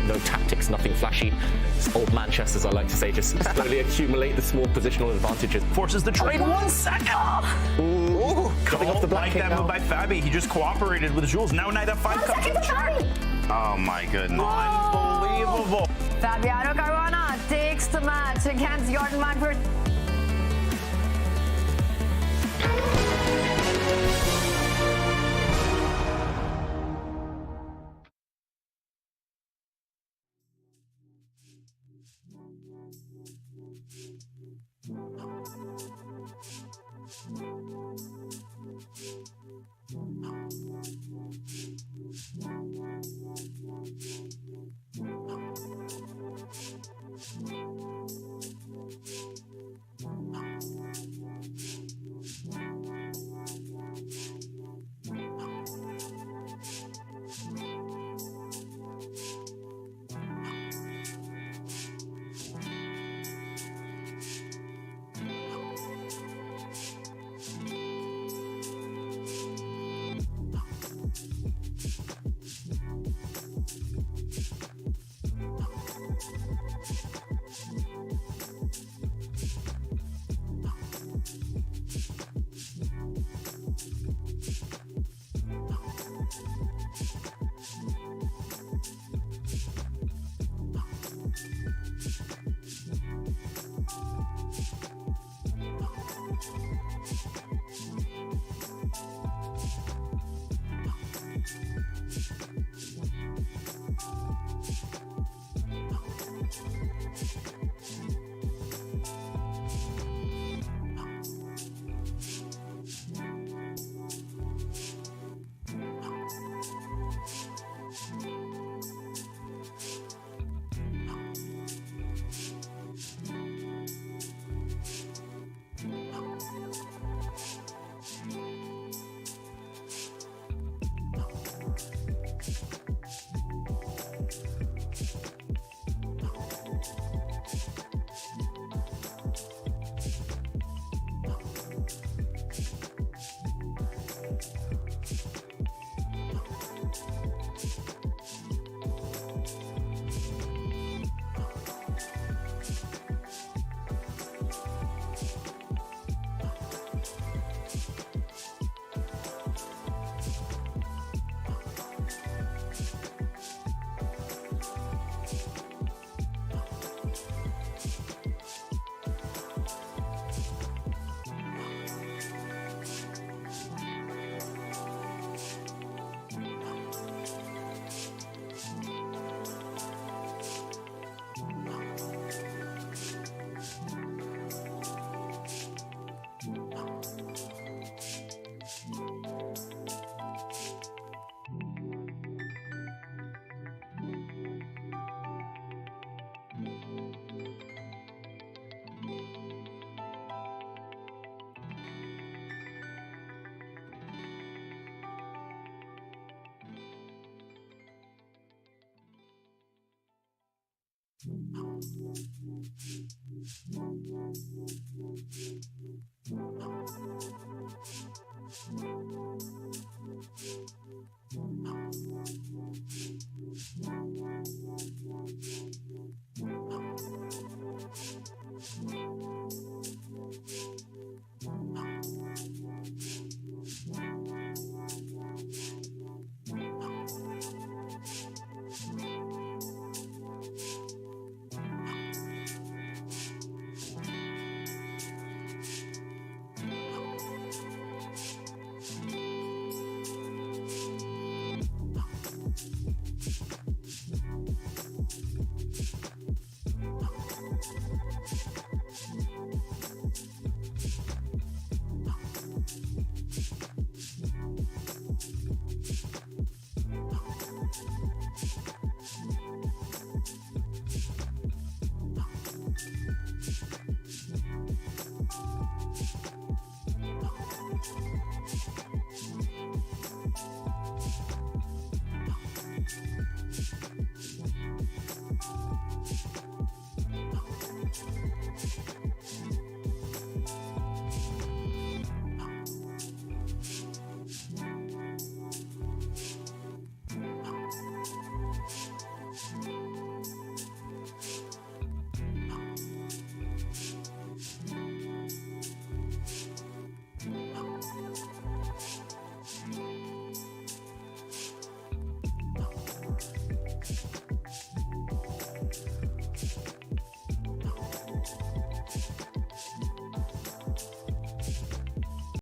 No tactics, nothing flashy. It's old man chess, as I like to say, just slowly accumulate the small positional advantages. Forces the trade 1 second. Ooh, coming off the black like that move by Fabi. He just cooperated with Jules. Now knight f5 comes to check. Oh my goodness. Unbelievable. Fabiano Caruana takes the match against Jordan Manfred.